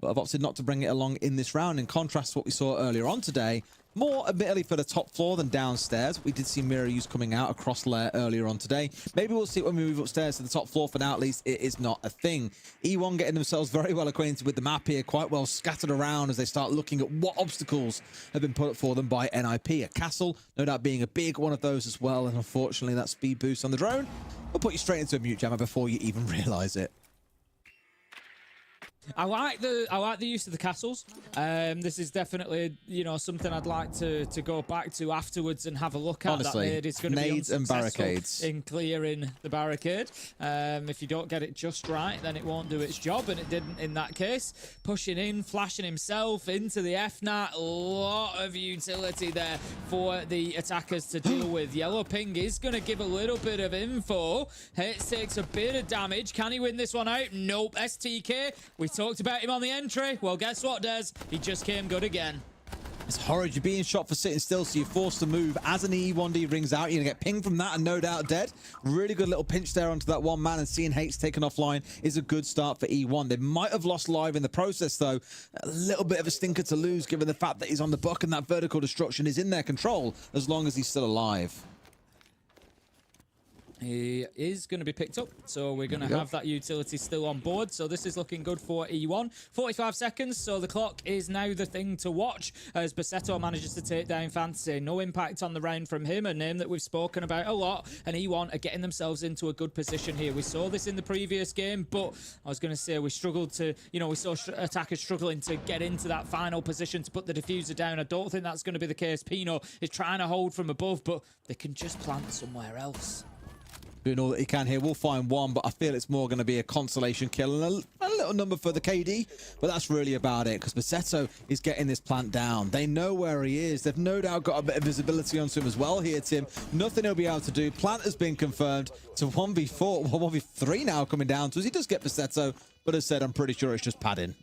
Speaker 3: But I've opted not to bring it along in this round. In contrast to what we saw earlier on today, more admittedly for the top floor than downstairs. We did see mirror use coming out across layer earlier on today. Maybe we'll see it when we move upstairs to the top floor. For now, at least, it is not a thing. E1 getting themselves very well acquainted with the map here, quite well scattered around as they start looking at what obstacles have been put up for them by NIP. A castle, no doubt being a big one of those as well. And unfortunately, that speed boost on the drone will put you straight into a mute jammer before you even realize it.
Speaker 2: I like the use of the castles. This is definitely, you know, something I'd like to go back to afterwards and have a look at.
Speaker 3: Honestly,
Speaker 2: that is going to be
Speaker 3: nades and barricades
Speaker 2: in clearing the barricade. If you don't get it just right, then it won't do its job, and it didn't in that case. Pushing in, flashing himself into the FNAT. A lot of utility there for the attackers to deal with. Yellow ping is going to give a little bit of info. Hits takes a bit of damage. Can he win this one out? Nope. STK, we talked about him on the entry. Well, guess what, Des? He just came good again.
Speaker 3: It's horrid. You're being shot for sitting still, so you're forced to move. As an E1D rings out, you're going to get pinged from that and no doubt dead. Really good little pinch there onto that one man, and seeing H taken offline is a good start for E1. They might have lost live in the process, though. A little bit of a stinker to lose, given the fact that he's on the buck and that vertical destruction is in their control as long as he's still alive.
Speaker 2: He is going to be picked up, so we're going to have that utility still on board. So this is looking good for E1. 45 seconds, so the clock is now the thing to watch as Basetto manages to take down Fantasy. No impact on the round from him, a name that we've spoken about a lot, and E1 are getting themselves into a good position here. We saw this in the previous game, but I was going to say we struggled to, you know, we saw attackers struggling to get into that final position to put the diffuser down. I don't think that's going to be the case. Pino is trying to hold from above, but they can just plant somewhere else.
Speaker 3: Doing all that he can here. We'll find one, but I feel it's more going to be a consolation kill and a little number for the KD, but that's really about it, because Basetto is getting this plant down. They know where he is. They've no doubt got a bit of visibility onto him as well here, Tim. Nothing he'll be able to do. Plant has been confirmed to 1v4, 1v3 now coming down to us. He does get Basetto, but as said, I'm pretty sure it's just padding.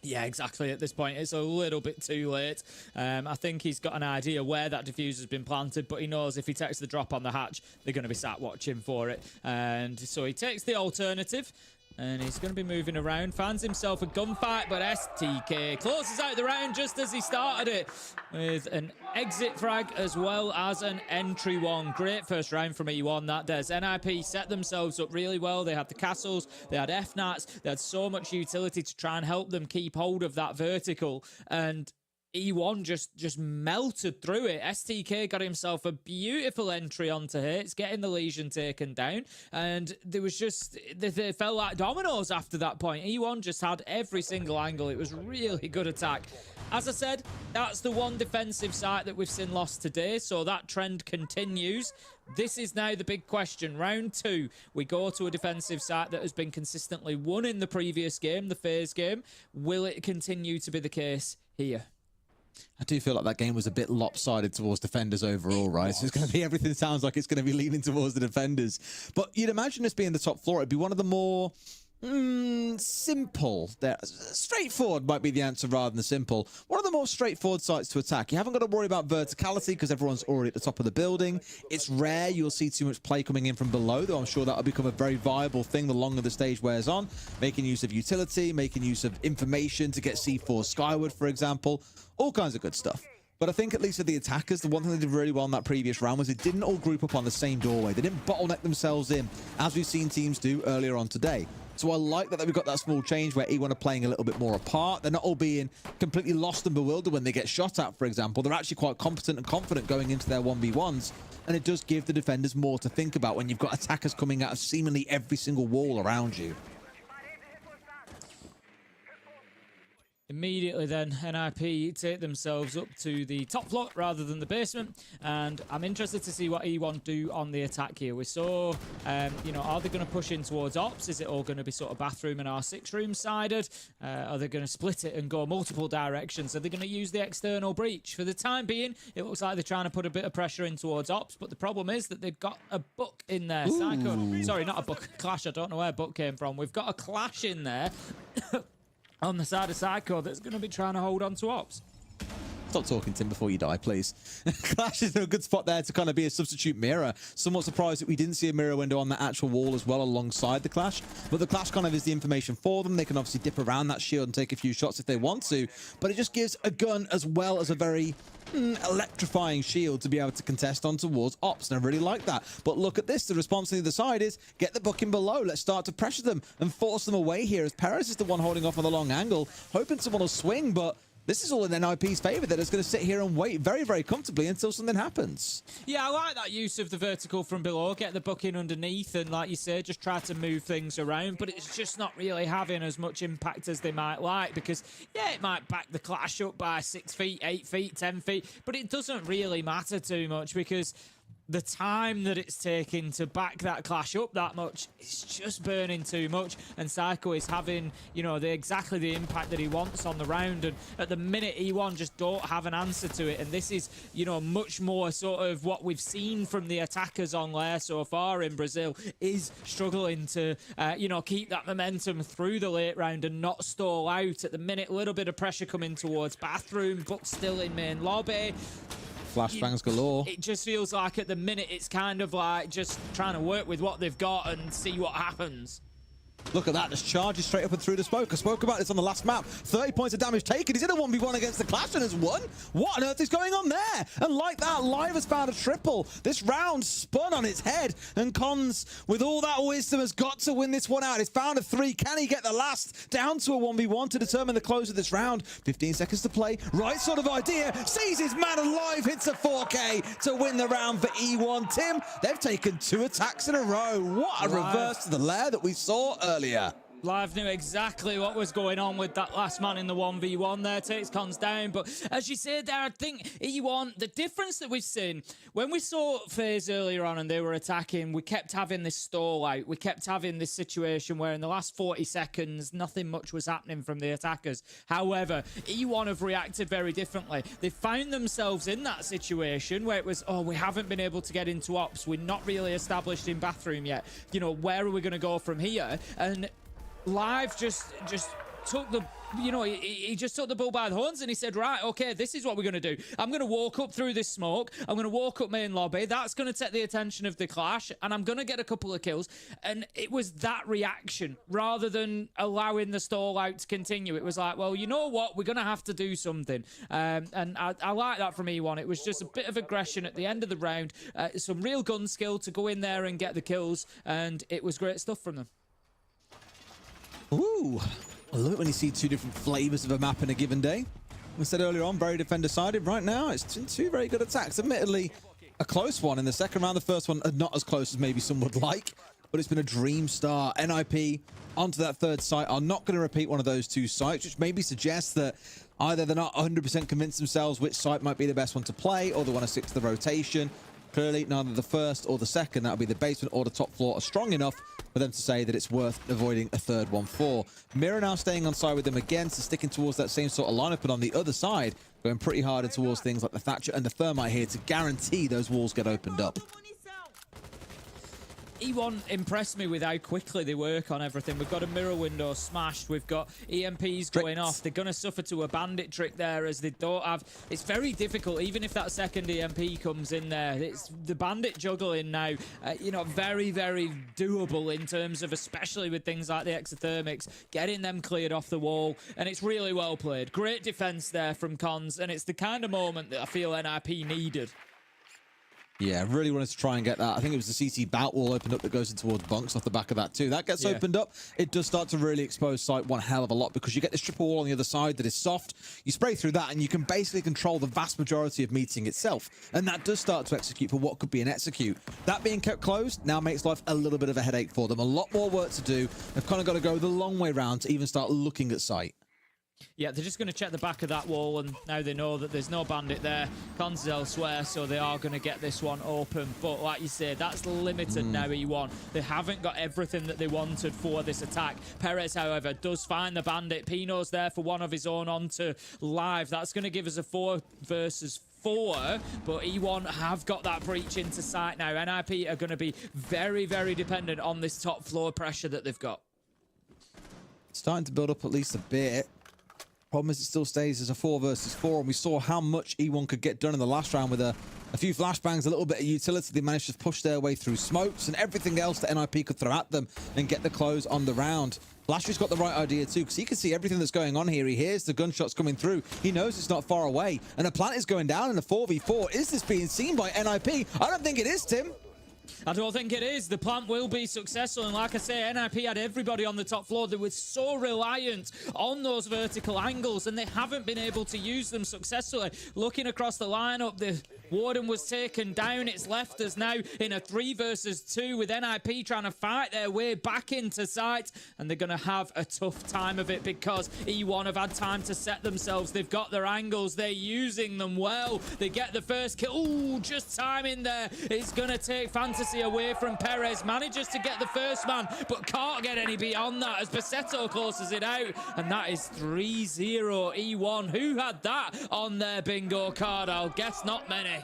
Speaker 2: Yeah, exactly. At this point, it's a little bit too late. I think he's got an idea where that diffuser's been planted, but he knows if he takes the drop on the hatch, they're going to be sat watching for it. And so he takes the alternative, and he's going to be moving around. Finds himself a gunfight, but STK closes out the round just as he started it with an exit frag as well as an entry one. Great first round from E1, that does. NIP set themselves up really well. They had the castles, they had FNATs, they had so much utility to try and help them keep hold of that vertical, and E1 just melted through it. STK got himself a beautiful entry onto hits, getting the Legion taken down, and there was just, they felt like dominoes after that point. E1 just had every single angle. It was really good attack. As I said, that's the one defensive site that we've seen lost today, so that trend continues. This is now the big question. Round 2, we go to a defensive site that has been consistently won in the previous game, the FaZe game. Will it continue to be the case here?
Speaker 3: I do feel like that game was a bit lopsided towards defenders overall, right? So it's going to be, everything sounds like it's going to be leaning towards the defenders. But you'd imagine this being the top floor, it'd be one of the more Simple. Straightforward might be the answer rather than simple. One of the more straightforward sites to attack. You haven't got to worry about verticality because everyone's already at the top of the building. It's rare you'll see too much play coming in from below, though I'm sure that'll become a very viable thing the longer the stage wears on. Making use of utility, making use of information to get C4 skyward, for example. All kinds of good stuff. But I think at least with the attackers, the one thing they did really well in that previous round was they didn't all group up on the same doorway. They didn't bottleneck themselves in, as we've seen teams do earlier on today. So I like that we've got that small change where E1 are playing a little bit more apart. They're not all being completely lost and bewildered when they get shot at, for example. They're actually quite competent and confident going into their 1v1s. And it does give the defenders more to think about when you've got attackers coming out of seemingly every single wall around you.
Speaker 2: Immediately then, NIP take themselves up to the top floor rather than the basement, and I'm interested to see what E1 do on the attack here. We saw, you know, are they going to push in towards Ops? Is it all going to be sort of bathroom and R6 room sided? Are they going to split it and go multiple directions? Are they going to use the external breach? For the time being, it looks like they're trying to put a bit of pressure in towards Ops, but the problem is that they've got a buck in there. Psycho, sorry, not a buck, clash. I don't know where buck came from. We've got a clash in there. On the side of Psycho that's going to be trying to hold on to Ops.
Speaker 3: Stop talking, Tim, before you die, please. Clash is in a good spot there to kind of be a substitute mirror. Somewhat surprised that we didn't see a mirror window on the actual wall as well alongside the Clash. But the Clash kind of is the information for them. They can obviously dip around that shield and take a few shots if they want to. But it just gives a gun as well as a very electrifying shield to be able to contest on towards Ops, and I really like that. But look at this, the response on the other side is get the buck in below. Let's start to pressure them and force them away here, as Perez is the one holding off on the long angle, hoping someone will swing, but this is all in NIP's favor. They're just going to sit here and wait very, very comfortably until something happens.
Speaker 2: Yeah, I like that use of the vertical from below. Get the buck in underneath and, like you say, just try to move things around. But it's just not really having as much impact as they might like because, yeah, it might back the Clash up by 6 feet, 8 feet, 10 feet. But it doesn't really matter too much because the time that it's taking to back that Clash up that much is just burning too much, and Psycho is having, you know, exactly the impact that he wants on the round, and at the minute E1 just don't have an answer to it, and this is, you know, much more sort of what we've seen from the attackers on Lair so far in Brazil is struggling to, you know, keep that momentum through the late round and not stall out. At the minute, a little bit of pressure coming towards bathroom, but still in main lobby.
Speaker 3: Flashbangs galore.
Speaker 2: It just feels like at the minute it's kind of like just trying to work with what they've got and see what happens.
Speaker 3: Look at that, just charges straight up and through the smoke. I spoke about this on the last map. 30 points of damage taken. He's in a 1v1 against the Clash and has won. What on earth is going on there? And like that, Live has found a triple. This round spun on its head, and Cons, with all that wisdom, has got to win this one out. He's found a 3. Can he get the last down to a 1v1 to determine the close of this round? 15 seconds to play. Right sort of idea. Sees his man alive, hits a 4K to win the round for E1. Tim, they've taken 2 attacks in a row. What a reverse to the Lair that we saw earlier.
Speaker 2: Live knew exactly what was going on with that last man in the 1v1 there, takes Cons down. But as you said there, I think E1, the difference that we've seen, when we saw FaZe earlier on and they were attacking, we kept having this stall out. We kept having this situation where in the last 40 seconds, nothing much was happening from the attackers. However, E1 have reacted very differently. They found themselves in that situation where it was, oh, we haven't been able to get into Ops. We're not really established in bathroom yet. You know, where are we going to go from here? And Live just took the, you know, he just took the bull by the horns and he said, right, okay, this is what we're going to do. I'm going to walk up through this smoke. I'm going to walk up main lobby. That's going to take the attention of the Clash, and I'm going to get a couple of kills. And it was that reaction rather than allowing the stall out to continue. It was like, well, you know what? We're going to have to do something. And I like that from E1. It was just a bit of aggression at the end of the round, some real gun skill to go in there and get the kills, and it was great stuff from them.
Speaker 3: Ooh, I love it when you see 2 different flavors of a map in a given day. We said earlier on, very defender-sided. Right now, it's 2 very good attacks. Admittedly, a close one in the second round. The first one, not as close as maybe some would like, but it's been a dream start. NIP onto that 3rd site are not going to repeat one of those 2 sites, which maybe suggests that either they're not 100% convinced themselves which site might be the best one to play, or they want to stick to the rotation. Clearly, neither the first or the second, that would be the basement or the top floor, are strong enough for them to say that it's worth avoiding a 3rd 1-4. Mirror now staying on side with them again, so sticking towards that same sort of lineup, but on the other side, going pretty hard in towards things like the Thatcher and the Thermite here to guarantee those walls get opened up.
Speaker 2: E1 impressed me with how quickly they work on everything. We've got a mirror window smashed. We've got EMPs going off. They're going to suffer to a bandit trick there as they don't have... It's very difficult, even if that second EMP comes in there. It's the bandit juggling now, you know, very, very doable in terms of, especially with things like the exothermics, getting them cleared off the wall. And it's really well played. Great defense there from Cons, and it's the kind of moment that I feel NIP needed.
Speaker 3: Yeah, really wanted to try and get that. I think it was the CT bout wall opened up that goes in towards bunks off the back of that too. That gets opened up. It does start to really expose site one hell of a lot because you get this triple wall on the other side that is soft. You spray through that and you can basically control the vast majority of meeting itself. And that does start to execute for what could be an execute. That being kept closed now makes life a little bit of a headache for them. A lot more work to do. They've kind of got to go the long way round to even start looking at site.
Speaker 2: Yeah, they're just going to check the back of that wall, and now they know that there's no bandit there. Cons is elsewhere, so they are going to get this one open. But like you say, that's limited now, E1. They haven't got everything that they wanted for this attack. Perez, however, does find the bandit. Pino's there for one of his own onto live. That's going to give us a 4 versus 4, but E1 have got that breach into sight now. NIP are going to be very, very dependent on this top floor pressure that they've got.
Speaker 3: Starting to build up at least a bit. Problem is it still stays as a 4 versus 4, and we saw how much E1 could get done in the last round with a few flashbangs, a little bit of utility. They managed to push their way through smokes and everything else that NIP could throw at them and get the close on the round. Lashley's got the right idea too, because he can see everything that's going on here. He hears the gunshots coming through. He knows it's not far away, and a plant is going down in a 4v4. Is this being seen by NIP? I don't think it is, Tim.
Speaker 2: I don't think it is. The plant will be successful, and like I say, NIP had everybody on the top floor. They were so reliant on those vertical angles, and they haven't been able to use them successfully. Looking across the lineup, the Warden was taken down. It's left us now in a 3 versus 2 with NIP trying to fight their way back into sight, and they're going to have a tough time of it because E1 have had time to set themselves. They've got their angles. They're using them well. They get the first kill. Ooh, just time in there. It's going to take Fantasy away from Perez. Manages to get the first man, but can't get any beyond that as Passetto closes it out. And that is 3-0 E1. Who had that on their bingo card? I'll guess not many.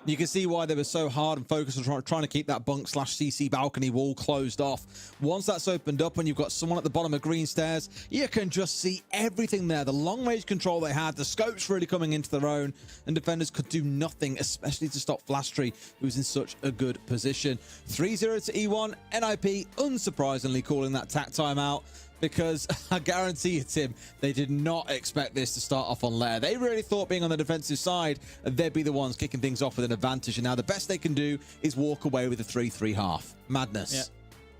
Speaker 3: You can see why they were so hard and focused on trying to keep that bunk/CC balcony wall closed off. Once that's opened up and you've got someone at the bottom of green stairs, you can just see everything there. The long-range control they had, the scopes really coming into their own, and defenders could do nothing, especially to stop Flashtree, who's in such a good position. 3-0 to E1. NIP, unsurprisingly, calling that tack timeout. Because I guarantee you, Tim, they did not expect this to start off on Lair. They really thought being on the defensive side, they'd be the ones kicking things off with an advantage. And now the best they can do is walk away with a 3-3 half. Madness.
Speaker 2: Yeah.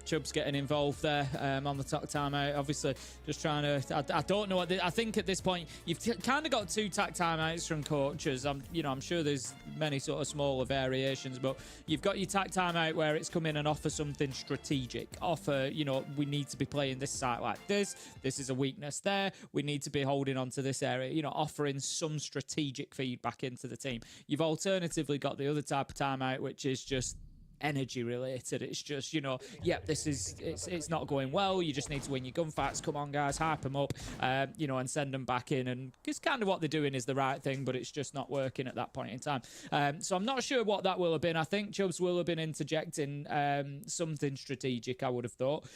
Speaker 2: Chubb's getting involved there on the top timeout. Obviously, just trying to. I don't know what. I think at this point you've kind of got 2 tack timeouts from coaches. I'm sure there's many sort of smaller variations, but you've got your tack timeout where it's come in and offer something strategic. Offer, we need to be playing this site like this. This is a weakness there. We need to be holding on to this area. Offering some strategic feedback into the team. You've alternatively got the other type of timeout, which is just energy related. It's just, it's not going well. You just need to win your gunfights. Come on, guys, hype them up, and send them back in. And it's kind of what they're doing is the right thing, but it's just not working at that point in time. So I'm not sure what that will have been. I think Chubbs will have been interjecting something strategic, I would have thought,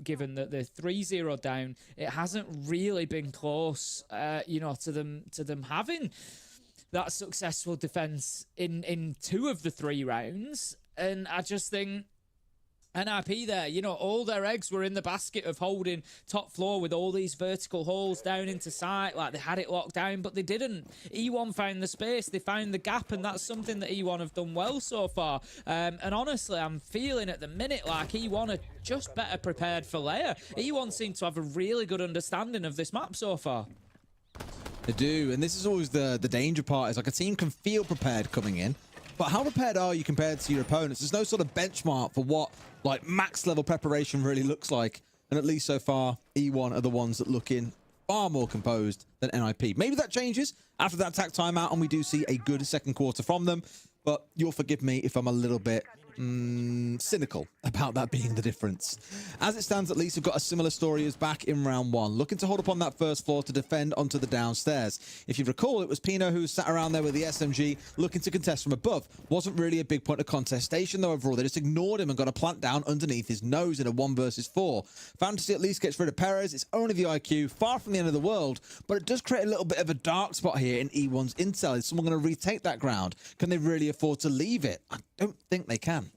Speaker 2: given that they're 3-0 down. It hasn't really been close, to them having that successful defense in 2 of the 3 rounds. And I just think NIP there, all their eggs were in the basket of holding top floor with all these vertical holes down into sight. Like they had it locked down, but they didn't. E1 found the space, they found the gap, and that's something that E1 have done well so far. And honestly, I'm feeling at the minute like E1 are just better prepared for Lair. E1 seem to have a really good understanding of this map so far.
Speaker 3: They do, and this is always the danger part, is like a team can feel prepared coming in, but how prepared are you compared to your opponents? There's no sort of benchmark for what max level preparation really looks like. And at least so far, E1 are the ones that look in far more composed than NIP. Maybe that changes after that attack timeout and we do see a good second quarter from them. But you'll forgive me if I'm a little bit cynical about that being the difference. As it stands, at least, we've got a similar story as back in round 1, looking to hold up on that first floor to defend onto the downstairs. If you recall, it was Pino who sat around there with the SMG looking to contest from above. Wasn't really a big point of contestation though overall. They just ignored him and got a plant down underneath his nose in a 1 versus 4. Fantasy at least gets rid of Perez. It's only the IQ, far from the end of the world, but it does create a little bit of a dark spot here in E1's intel. Is someone going to retake that ground? Can they really afford to leave it? I don't think they can.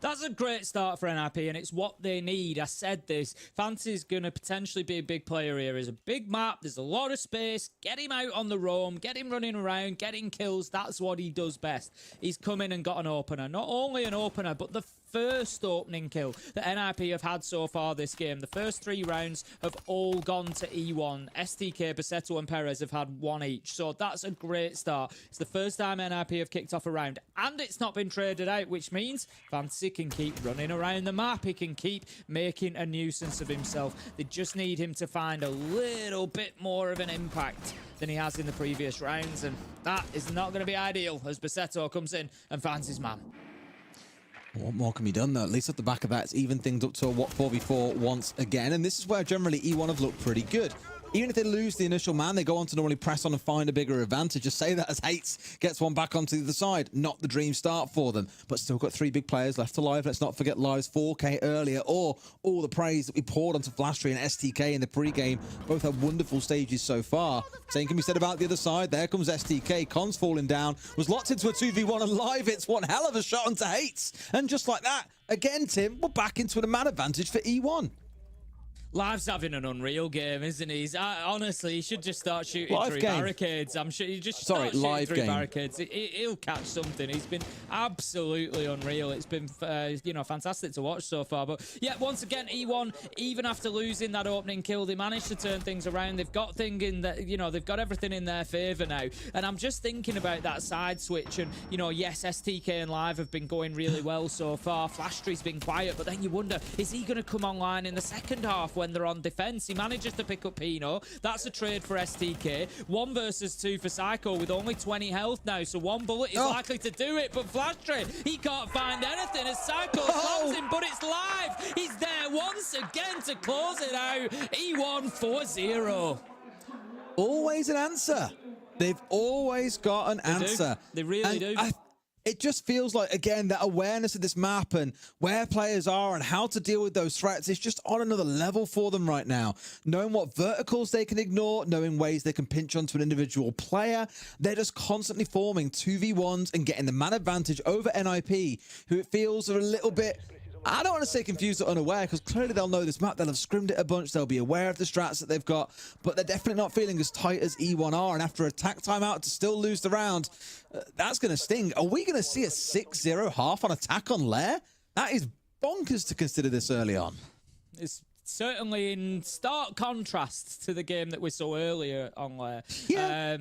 Speaker 2: That's a great start for NIP, and it's what they need. I said this. Fantasy's going to potentially be a big player here. There's a big map. There's a lot of space. Get him out on the roam. Get him running around. Getting kills. That's what he does best. He's come in and got an opener. Not only an opener, but the first opening kill that NIP have had so far this game. The first 3 rounds have all gone to E1. STK, Basetto and Perez have had 1 each. So that's a great start. It's the first time NIP have kicked off a round, and it's not been traded out, which means Fantasy can keep running around the map. He can keep making a nuisance of himself. They just need him to find a little bit more of an impact than he has in the previous rounds, and that is not going to be ideal as Basetto comes in and finds his man.
Speaker 3: What more can be done, though? At least at the back of that, it's even things up to a 4v4 once again. And this is where generally E1 have looked pretty good. Even if they lose the initial man, they go on to normally press on and find a bigger advantage. Just say that as Hates gets one back onto the other side. Not the dream start for them, but still got 3 big players left alive. Let's not forget Live's 4K earlier, or all the praise that we poured onto Flashtree and STK in the pre-game. Both had wonderful stages so far. Same can be said about the other side. There comes STK. Cons falling down. Was locked into a 2v1 and Live hits one hell of a shot onto Hates. And just like that, again, Tim, we're back into a man advantage for E1.
Speaker 2: Live's having an unreal game, isn't he? Honestly, he should just start shooting through barricades. I'm sure he just start shooting through barricades. He'll catch something. He's been absolutely unreal. It's been, fantastic to watch so far. But yeah, once again, E1, even after losing that opening kill, they managed to turn things around. They've got they've got everything in their favor now. And I'm just thinking about that side switch. And yes, STK and Live have been going really well so far. Flashtree's been quiet, but then you wonder, is he going to come online in the second half when they're on defense? He manages to pick up Pino. That's a trade for STK. 1 versus 2 for Psycho with only 20 health now, so 1 bullet is likely to do it. But Flashtree, he can't find anything as Psycho slams him, but it's Live. He's there once again to close it out. E1 4-0.
Speaker 3: Always an answer. They've always got an answer.
Speaker 2: They really do.
Speaker 3: It just feels like, again, that awareness of this map and where players are and how to deal with those threats is just on another level for them right now. Knowing what verticals they can ignore, knowing ways they can pinch onto an individual player. They're just constantly forming 2v1s and getting the man advantage over NIP, who it feels are a little bit... I don't want to say confused or unaware, because clearly they'll know this map. They'll have scrimmed it a bunch. They'll be aware of the strats that they've got, but they're definitely not feeling as tight as E1 are. And after attack timeout to still lose the round, that's going to sting. Are we going to see a 6-0 half on attack on Lair? That is bonkers to consider this early on.
Speaker 2: It's certainly in stark contrast to the game that we saw earlier on Lair.
Speaker 3: Yeah.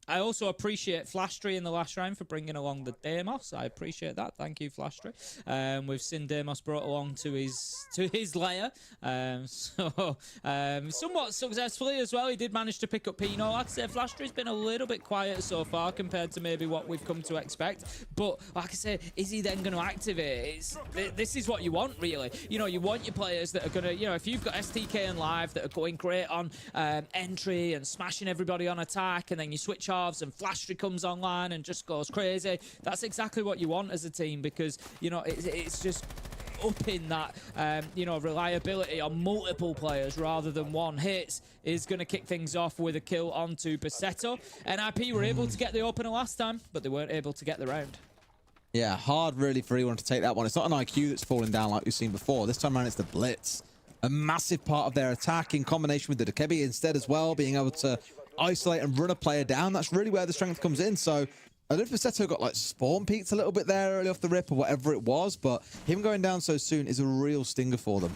Speaker 2: I also appreciate Flashtree in the last round for bringing along the Deimos. I appreciate that. Thank you, Flashtree. We've seen Deimos brought along to his lair. Somewhat successfully as well. He did manage to pick up Pino. Like I say, Flashtree's been a little bit quiet so far compared to maybe what we've come to expect. But like I say, is he then going to activate? This is what you want, really. You want your players that are going to, if you've got STK and Live that are going great on entry and smashing everybody on attack, and then you switch and Flashtree comes online and just goes crazy. That's exactly what you want as a team, because it's just upping that reliability on multiple players rather than one. Hits is going to kick things off with a kill onto Basetto. NIP were able to get the opener last time, but they weren't able to get the round.
Speaker 3: Yeah, hard really for anyone to take that one. It's not an IQ that's falling down like we've seen before. This time around it's the Blitz. A massive part of their attack in combination with the Dekebi instead as well, being able to isolate and run a player down. That's really where the strength comes in. So I don't know if Basetto got spawn peaked a little bit there early off the rip or whatever it was, but him going down so soon is a real stinger for them.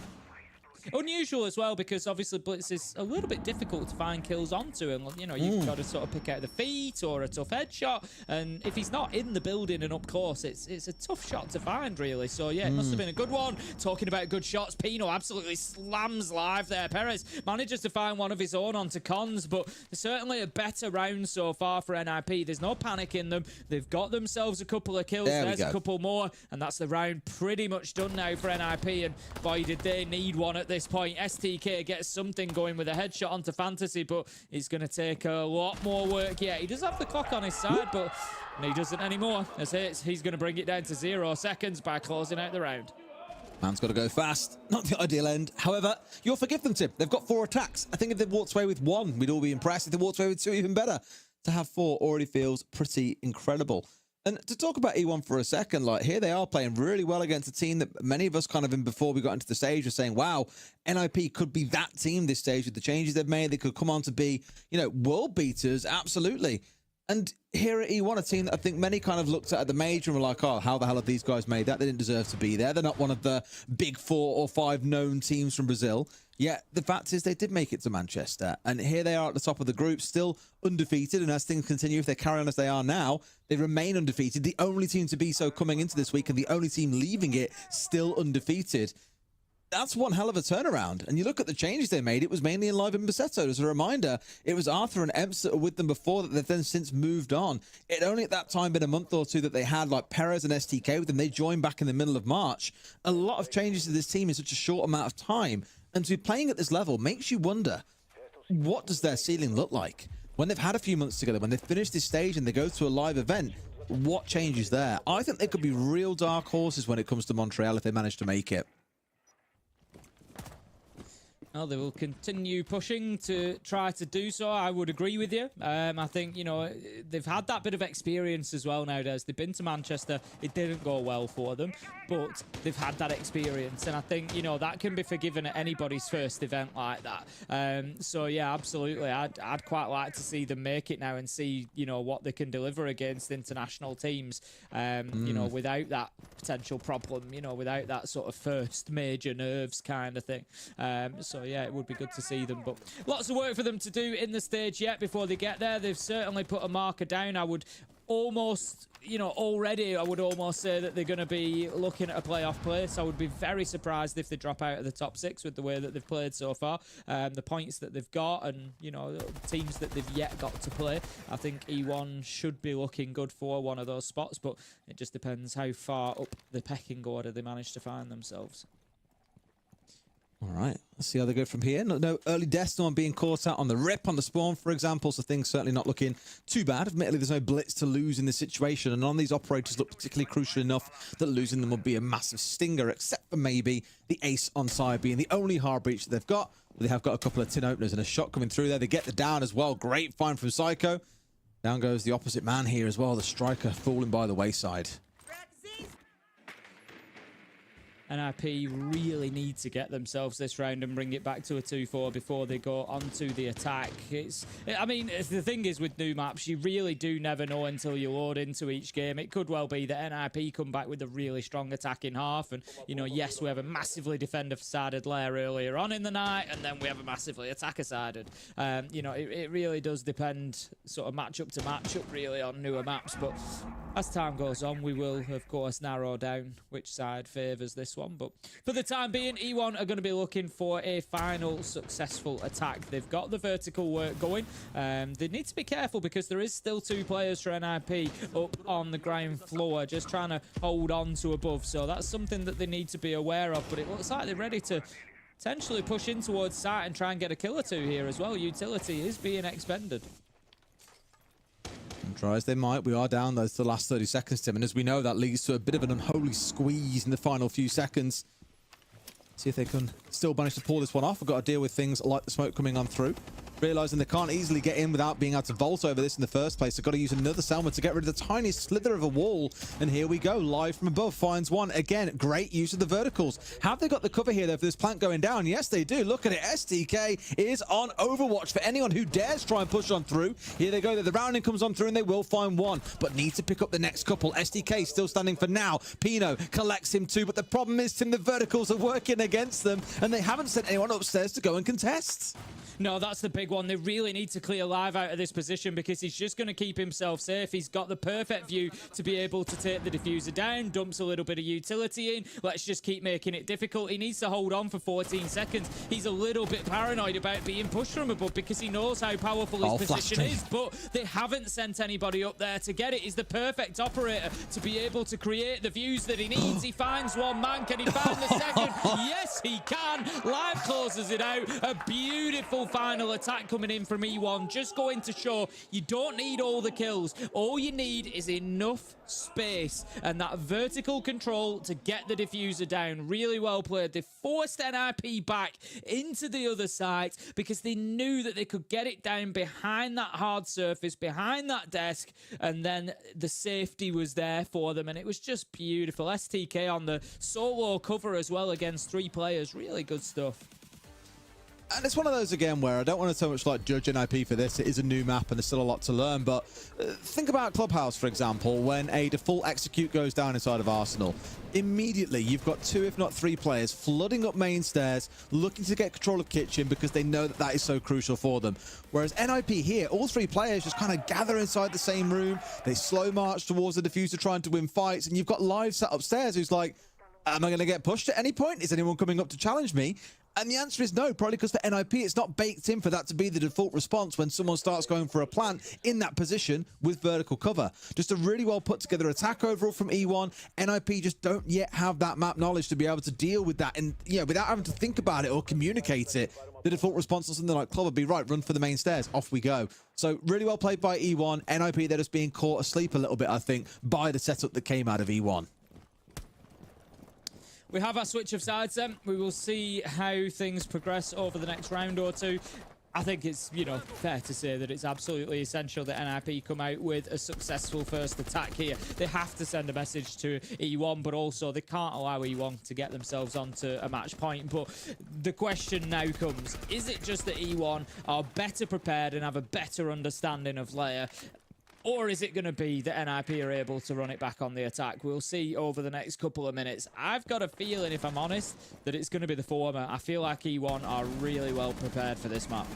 Speaker 2: Unusual as well, because obviously Blitz is a little bit difficult to find kills onto, and you know, you've got to sort of pick out the feet or a tough headshot, and if he's not in the building and up close, it's a tough shot to find, really. So yeah, it must have been a good one. Talking about good shots, Pino absolutely slams live there. Perez manages to find one of his own onto Cons, but certainly a better round so far for NIP. There's no panic in them. They've got themselves a couple of kills. There's a couple more, and that's the round pretty much done now for NIP, and boy, did they need one at this point. STK gets something going with a headshot onto Fantasy, but it's going to take a lot more work. Yeah, he does have the clock on his side, but he doesn't anymore. As he's going to bring it down to 0 seconds by closing out the round.
Speaker 3: Man's got to go fast. Not the ideal end. However, you'll forgive them, Tim. They've got 4 attacks. I think if they've walked away with 1, we'd all be impressed. If they walked away with 2, even better. To have 4 already feels pretty incredible. And to talk about E1 for a second, like, here they are playing really well against a team that many of us kind of, in before we got into the stage, were saying, wow, NIP could be that team this stage with the changes they've made. They could come on to be, you know, world beaters, absolutely. And here at E1, a team that I think many kind of looked at the major and were like, oh, how the hell have these guys made that? They didn't deserve to be there. They're not one of the big 4 or 5 known teams from Brazil. Yet the fact is they did make it to Manchester. And here they are at the top of the group, still undefeated. And as things continue, if they carry on as they are now, they remain undefeated. The only team to be so coming into this week, and the only team leaving it still undefeated. That's one hell of a turnaround. And you look at the changes they made, it was mainly in Live and Basetto. As a reminder, it was Arthur and Emps that were with them before that they've then since moved on. It only at that time been a month or 2 that they had like Perez and STK with them. They joined back in the middle of March. A lot of changes to this team in such a short amount of time. And to be playing at this level makes you wonder, what does their ceiling look like? When they've had a few months together, when they've finished this stage and they go to a live event, what changes there? I think they could be real dark horses when it comes to Montreal if they manage to make it.
Speaker 2: Well, they will continue pushing to try to do so. I would agree with you. I think, you know, they've had that bit of experience as well nowadays. They've been to Manchester. It didn't go well for them, but they've had that experience. And I think, you know, that can be forgiven at anybody's first event like that. So, yeah, absolutely. I'd quite like to see them make it now and see, you know, what they can deliver against international teams, you know, without that potential problem, you know, without that sort of first major nerves kind of thing. So, yeah, it would be good to see them, but lots of work for them to do in the stage yet before they get there. They've certainly put a marker down. I would almost, you know, already I would almost say that they're going to be looking at a playoff place. I would be very surprised if they drop out of the top 6 with the way that they've played so far, the points that they've got, and, you know, teams that they've yet got to play. I think E1 should be looking good for one of those spots, but it just depends how far up the pecking order they manage to find themselves.
Speaker 3: All right, let's see how they go from here. No early deaths, no one being caught out on the rip, on the spawn, for example, so things certainly not looking too bad. Admittedly, there's no blitz to lose in this situation, and none of these operators look particularly crucial enough that losing them would be a massive stinger, except for maybe the ace on side being the only hard breach that they've got. They have got a couple of tin openers and a shot coming through there. They get the down as well. Great find from Psycho. Down goes the opposite man here as well, the striker falling by the wayside.
Speaker 2: NIP really need to get themselves this round and bring it back to a 2-4 before they go onto the attack. I mean, the thing is with new maps, you really do never know until you load into each game. It could well be that NIP come back with a really strong attacking half, and, you know, yes, we have a massively defender-sided layer earlier on in the night, and then we have a massively attacker-sided. You know, it really does depend sort of matchup to matchup, really, on newer maps, but as time goes on, we will, of course, narrow down which side favours this one. But for the time being, E1 are going to be looking for a final successful attack. They've got the vertical work going. They need to be careful because there is still 2 players for NIP up on the ground floor, just trying to hold on to above. So that's something that they need to be aware of. But it looks like they're ready to potentially push in towards site and try and get a kill or 2 here as well. Utility is being expended.
Speaker 3: And try as they might, we are down those to the last 30 seconds, Tim, and as we know, that leads to a bit of an unholy squeeze in the final few seconds. See if they can still manage to pull this one off. We've got to deal with things like the smoke coming on through. realizing they can't easily get in without being able to vault over this in the first place. They've got to use another Selma to get rid of the tiniest slither of a wall. And here we go, live from above, finds one. Again, great use of the verticals. Have they got the cover here, though, for this plant going down? Yes, they do. Look at it. STK is on Overwatch for anyone who dares try and push on through. Here they go. The rounding comes on through, and they will find one, but need to pick up the next couple. STK still standing for now. Pino collects him too, but the problem is, Tim, the verticals are working against them, and they haven't sent anyone upstairs to go and contest.
Speaker 2: No, that's the big one. They really need to clear Live out of this position because he's just going to keep himself safe. He's got the perfect view to be able to take the diffuser down, dumps a little bit of utility in. Let's just keep making it difficult. He needs to hold on for 14 seconds. He's a little bit paranoid about being pushed from above because he knows how powerful his position is, but they haven't sent anybody up there to get it. He's the perfect operator to be able to create the views that he needs. He finds one man. Can he find the second? Yes, he can. Live closes it out. A beautiful final attack coming in from E1, just going to show you don't need all the kills. All you need is enough space and that vertical control to get the diffuser down. Really well played. They forced NIP back into the other side because they knew that they could get it down behind that hard surface, behind that desk, and then the safety was there for them, and it was just beautiful. STK on the solo cover as well against 3 players. Really good stuff.
Speaker 3: And it's one of those, again, where I don't want to so much like judge NIP for this. It is a new map and there's still a lot to learn. But think about Clubhouse, for example, when a default execute goes down inside of Arsenal. Immediately, you've got 2, if not 3 players flooding up main stairs, looking to get control of kitchen because they know that that is so crucial for them. Whereas NIP here, all 3 players just kind of gather inside the same room. They slow march towards the diffuser trying to win fights. And you've got Live sat upstairs who's like, am I going to get pushed at any point? Is anyone coming up to challenge me? And the answer is no, probably because for NIP, it's not baked in for that to be the default response when someone starts going for a plant in that position with vertical cover. Just a really well put together attack overall from E1. NIP just don't yet have that map knowledge to be able to deal with that. And yeah, without having to think about it or communicate it, the default response on something like Club would be, right, run for the main stairs, off we go. So really well played by E1. NIP, they're just being caught asleep a little bit, I think, by the setup that came out of E1.
Speaker 2: We have our switch of sides then. We will see how things progress over the next round or two. I think it's, you know, fair to say that it's absolutely essential that NIP come out with a successful first attack here. They have to send a message to E1, but also they can't allow E1 to get themselves onto a match point. But the question now comes, is it just that E1 are better prepared and have a better understanding of Layer? Or is it going to be that NIP are able to run it back on the attack? We'll see over the next couple of minutes. I've got a feeling, if I'm honest, that it's going to be the former. I feel like E1 are really well prepared for this map.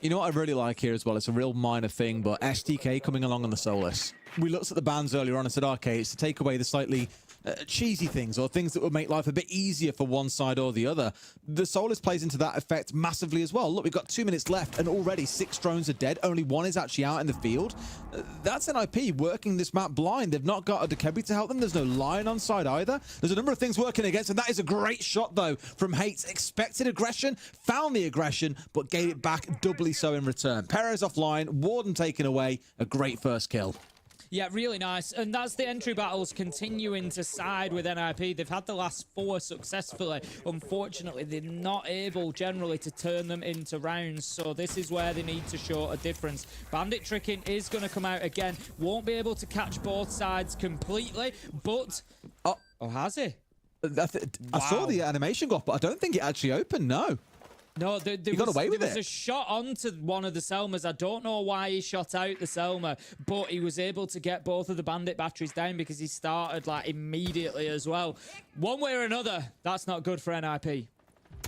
Speaker 3: You know what I really like here as well? It's a real minor thing, but STK coming along on the Solus. We looked at the bans earlier on and said, okay, it's to take away the slightly cheesy things or things that would make life a bit easier for one side or the other. The Solus plays into that effect massively as well. Look, we've got 2 minutes left and already 6 drones are dead. Only 1 is actually out in the field. That's NIP working this map blind. They've not got a Dekebi to help them. There's no Lion on side either. There's a number of things working against, and that is a great shot, though, from Hates. Expected aggression, found the aggression, but gave it back doubly so in return. Perez offline, Warden taken away. A great first kill.
Speaker 2: Yeah, really nice. And that's the entry battles continuing to side with NIP. They've had the last 4 successfully. Unfortunately, they're not able generally to turn them into rounds. So this is where they need to show a difference. Bandit tricking is going to come out again. Won't be able to catch both sides completely, but... Oh, has he?
Speaker 3: I saw the animation go off, but I don't think it actually opened, no.
Speaker 2: No, there was a shot onto one of the Selmas. I don't know why he shot out the Selma, but he was able to get both of the bandit batteries down because he started like immediately as well. One way or another, that's not good for NIP.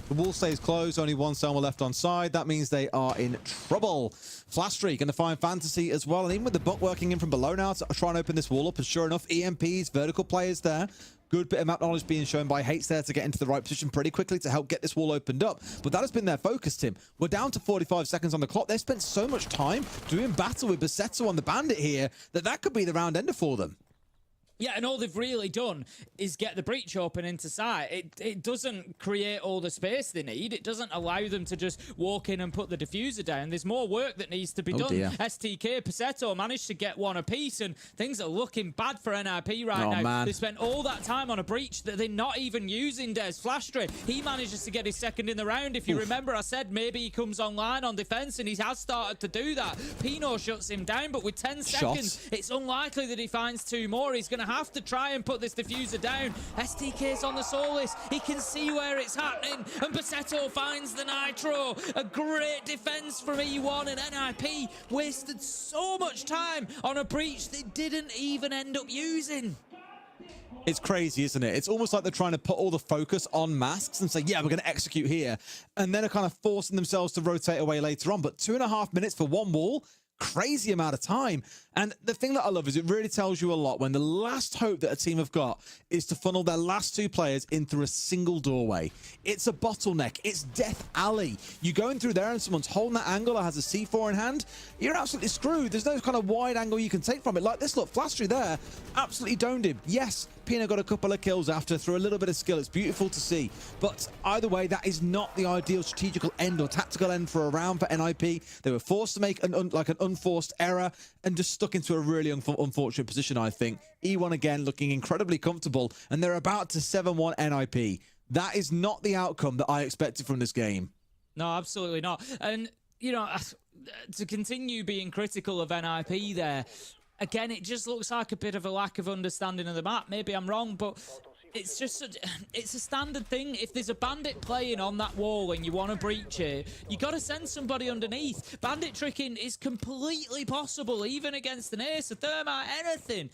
Speaker 3: The wall stays closed, only 1 Selma left on side. That means they are in trouble. Flash Streak and the Fine Fantasy as well. And even with the buck working in from below now to try and open this wall up. And sure enough, EMPs, vertical players there. Good bit of map knowledge being shown by Hates there to get into the right position pretty quickly to help get this wall opened up. But that has been their focus, Tim. We're down to 45 seconds on the clock. They've spent so much time doing battle with Basetto on the bandit here that could be the round ender for them.
Speaker 2: Yeah, and all they've really done is get the breach open into sight. It doesn't create all the space they need. It doesn't allow them to just walk in and put the diffuser down. There's more work that needs to be done.
Speaker 3: Dear.
Speaker 2: STK, Passetto managed to get one apiece, and things are looking bad for NIP right now.
Speaker 3: Man.
Speaker 2: They spent all that time on a breach that they're not even using. Des Flashstray, he manages to get his second in the round. If you remember, I said maybe he comes online on defense, and he has started to do that. Pino shuts him down, but with 10 seconds, it's unlikely that he finds two more. He's going to have to try and put this diffuser down. STK's on the Solis. He can see where it's happening, and Passetto finds the Nitro. A great defense from E1, and NIP wasted so much time on a breach they didn't even end up using.
Speaker 3: It's crazy, isn't it? It's almost like they're trying to put all the focus on masks and say, yeah, we're going to execute here. And then are kind of forcing themselves to rotate away later on. But 2.5 minutes for one wall, crazy amount of time. And the thing that I love is it really tells you a lot when the last hope that a team have got is to funnel their last two players in through a single doorway. It's a bottleneck. It's Death Alley. You go in through there and someone's holding that angle or has a C4 in hand, you're absolutely screwed. There's no kind of wide angle you can take from it. Like this, look, Flashstray there absolutely domed him. Yes, Pino got a couple of kills after through a little bit of skill. It's beautiful to see. But either way, that is not the ideal strategical end or tactical end for a round for NIP. They were forced to make an unforced error and just stuck into a really unfortunate position, I think. E1 again looking incredibly comfortable, and they're about to 7-1 NIP. That is not the outcome that I expected from this game.
Speaker 2: No, absolutely not. And, you know, to continue being critical of NIP there, again, it just looks like a bit of a lack of understanding of the map. Maybe I'm wrong, but it's just it's a standard thing. If there's a bandit playing on that wall and you want to breach it, you got to send somebody underneath. Bandit tricking is completely possible, even against an ace, a thermite, anything.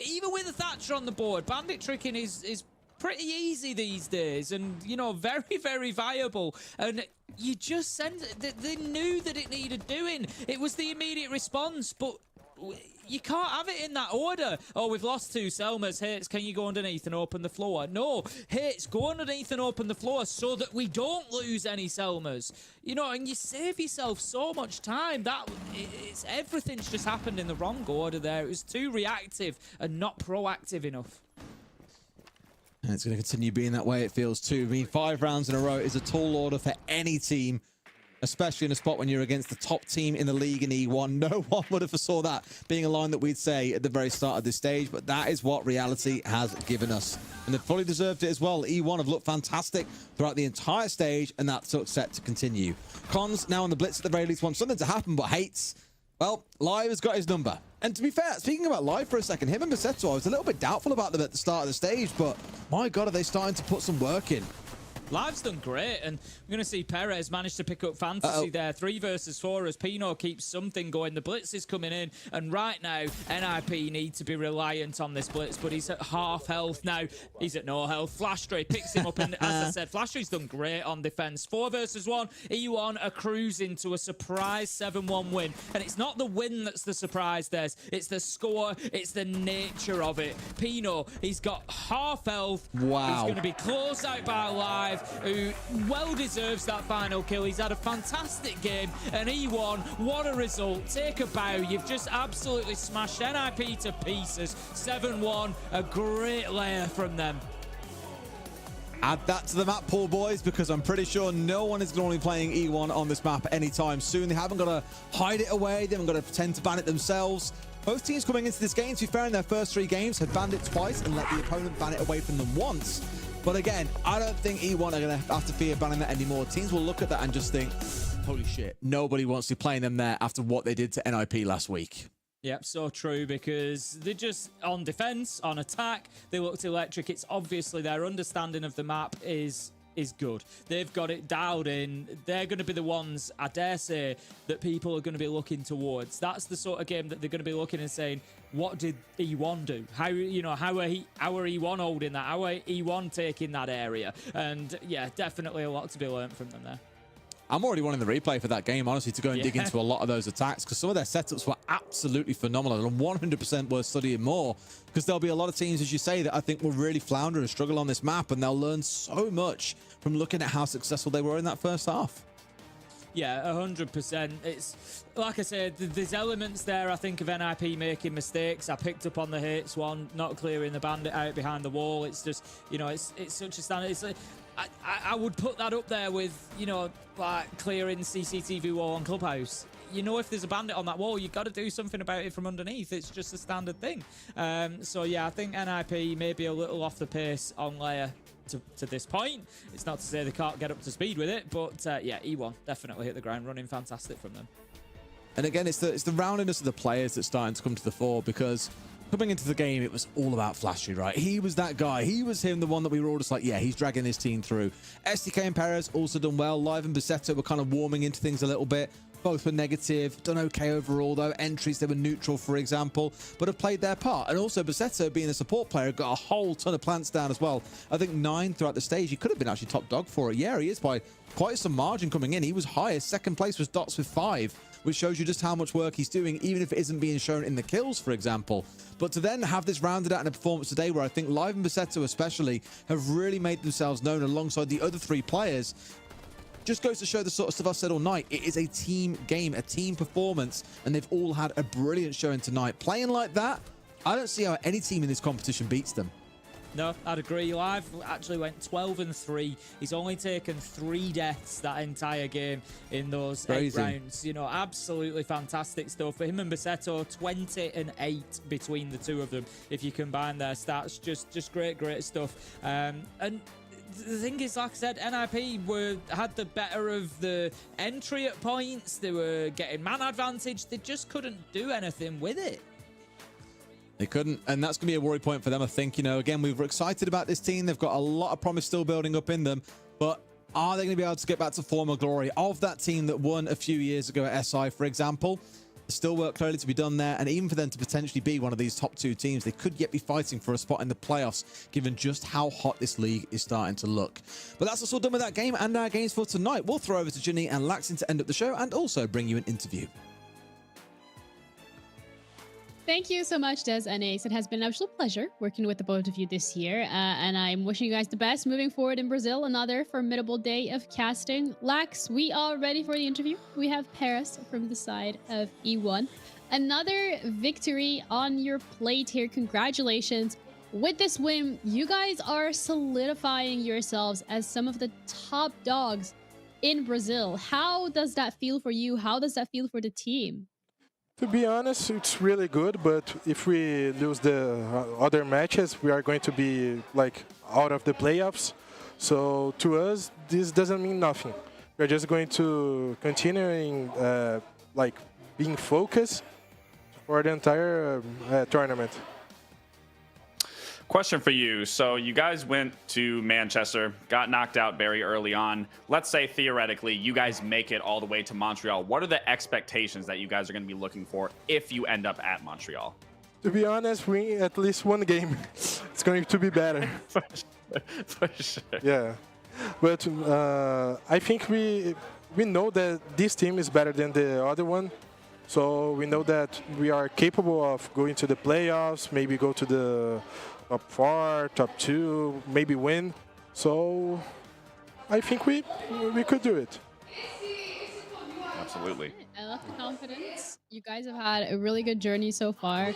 Speaker 2: Even with a Thatcher on the board, bandit tricking is pretty easy these days, and you know, very, very viable. And you just send it. They knew that it needed doing. It was the immediate response, but you can't have it in that order. Oh, we've lost two Selmas. Hates, can you go underneath and open the floor? No, Hates, go underneath and open the floor so that we don't lose any Selmas. You know, and you save yourself so much time. Everything's just happened in the wrong order there. It was too reactive and not proactive enough.
Speaker 3: And it's going to continue being that way, it feels too. I mean, 5 rounds in a row is a tall order for any team, especially in a spot when you're against the top team in the league in E1. No one would have foresaw that being a line that we'd say at the very start of this stage, but that is what reality has given us. And they've fully deserved it as well. E1 have looked fantastic throughout the entire stage, and that's set to continue. Cons now on the blitz at the very least want something to happen, but Hates, well, Live has got his number. And to be fair, speaking about Live for a second, him and Passetto, I was a little bit doubtful about them at the start of the stage, but my God, are they starting to put some work in.
Speaker 2: Live's done great, and we're going to see Perez manage to pick up Fantasy there. 3 versus 4 as Pino keeps something going. The blitz is coming in, and right now, NIP need to be reliant on this blitz, but he's at half health now. He's at no health. Flashstray picks him up, and as I said, Flashstray's done great on defense. 4 versus 1. E1 are cruising to a surprise 7-1 win, and it's not the win that's the surprise, it's the score, it's the nature of it. Pino, he's got half health.
Speaker 3: Wow.
Speaker 2: He's going to be closed out by Live, who well deserves that final kill. He's had a fantastic game, and E1, what a result. Take a bow. You've just absolutely smashed NIP to pieces. 7-1, a great layer from them.
Speaker 3: Add that to the map pool, boys, because I'm pretty sure no one is going to be playing E1 on this map anytime soon. They haven't got to hide it away. They haven't got to pretend to ban it themselves. Both teams coming into this game, to be fair, in their first 3 games, had banned it twice and let the opponent ban it away from them once. But again, I don't think E1 are going to have to fear banning that anymore. Teams will look at that and just think, holy shit, nobody wants to be playing them there after what they did to NIP last week.
Speaker 2: Yep, so true, because they're just on defense, on attack. They looked electric. It's obviously their understanding of the map is good. They've got it dialed in. They're going to be the ones, I dare say, that people are going to be looking towards. That's the sort of game that they're going to be looking and saying, what did E1 do? How are E1 holding that? How are E1 taking that area? And yeah, definitely a lot to be learned from them there.
Speaker 3: I'm already wanting the replay for that game, honestly, to go and dig into a lot of those attacks, because some of their setups were absolutely phenomenal and 100% worth studying more, because there'll be a lot of teams, as you say, that I think will really flounder and struggle on this map, and they'll learn so much from looking at how successful they were in that first half.
Speaker 2: yeah, 100%. It's like I said, there's elements there, I think, of NIP making mistakes. I picked up on the hits one, not clearing the bandit out behind the wall. It's just, you know, it's such a standard. It's I would put that up there with, you know, like clearing CCTV wall on Clubhouse. You know, if there's a bandit on that wall, you've got to do something about it from underneath. It's just a standard thing. So yeah, I think NIP may be a little off the pace on layer to this point. It's not to say they can't get up to speed with it, but yeah, E1 definitely hit the ground running. Fantastic from them.
Speaker 3: And again, it's the roundedness of the players that's starting to come to the fore, because coming into the game, it was all about Flashy, right? He was that guy. He was him, the one that we were all just like, yeah, he's dragging his team through. SDK and Perez also done well. Live and Basetto were kind of warming into things a little bit. Both were negative, done okay overall though. Entries, they were neutral, for example, but have played their part. And also Basetto, being a support player, got a whole ton of plants down as well. I think 9 throughout the stage. He could have been actually top dog for it. Yeah, he is by quite some margin coming in. He was highest. Second place was Dots with 5, which shows you just how much work he's doing, even if it isn't being shown in the kills, for example. But to then have this rounded out in a performance today where I think Live and Basetto especially have really made themselves known alongside the other 3 players, just goes to show the sort of stuff I said all night. It is a team game, a team performance, and they've all had a brilliant showing tonight. Playing like that, I don't see how any team in this competition beats them.
Speaker 2: No, I'd agree. Live actually went 12-3. He's only taken 3 deaths that entire game in those 8 rounds. You know, absolutely fantastic stuff. For him and Basetto, 20-8 between the two of them. If you combine their stats, just great stuff. And the thing is, like I said, NIP had the better of the entry at points. They were getting man advantage. They just couldn't do anything with it.
Speaker 3: They couldn't, and that's going to be a worry point for them, I think. You know, again, we were excited about this team. They've got a lot of promise still building up in them, but are they going to be able to get back to former glory of that team that won a few years ago at SI, for example? There's still work clearly to be done there, and even for them to potentially be one of these top 2 teams, they could yet be fighting for a spot in the playoffs, given just how hot this league is starting to look. But that's us all done with that game and our games for tonight. We'll throw over to Ginny and Laxin to end up the show and also bring you an interview.
Speaker 12: Thank you so much, Des and Ace. It has been an absolute pleasure working with the both of you this year, and I'm wishing you guys the best moving forward in Brazil. Another formidable day of casting. Lax, we are ready for the interview. We have Paris from the side of E1. Another victory on your plate here. Congratulations. With this win, you guys are solidifying yourselves as some of the top dogs in Brazil. How does that feel for you? How does that feel for the team?
Speaker 5: To be honest, it's really good, but if we lose the other matches, we are going to be like out of the playoffs. So to us, this doesn't mean nothing. We're just going to continue like being focused for the entire tournament.
Speaker 4: Question for you. So you guys went to Manchester, got knocked out very early on. Let's say theoretically you guys make it all the way to Montreal. What are the expectations that you guys are going to be looking for if you end up at Montreal?
Speaker 5: To be honest, we at least one game. It's going to be better.
Speaker 4: For sure.
Speaker 5: Yeah. But I think we know that this team is better than the other one. So we know that we are capable of going to the playoffs, maybe go to the top 4, top 2, maybe win. So I think we could do it.
Speaker 4: Absolutely.
Speaker 12: I love the confidence. You guys have had a really good journey so far.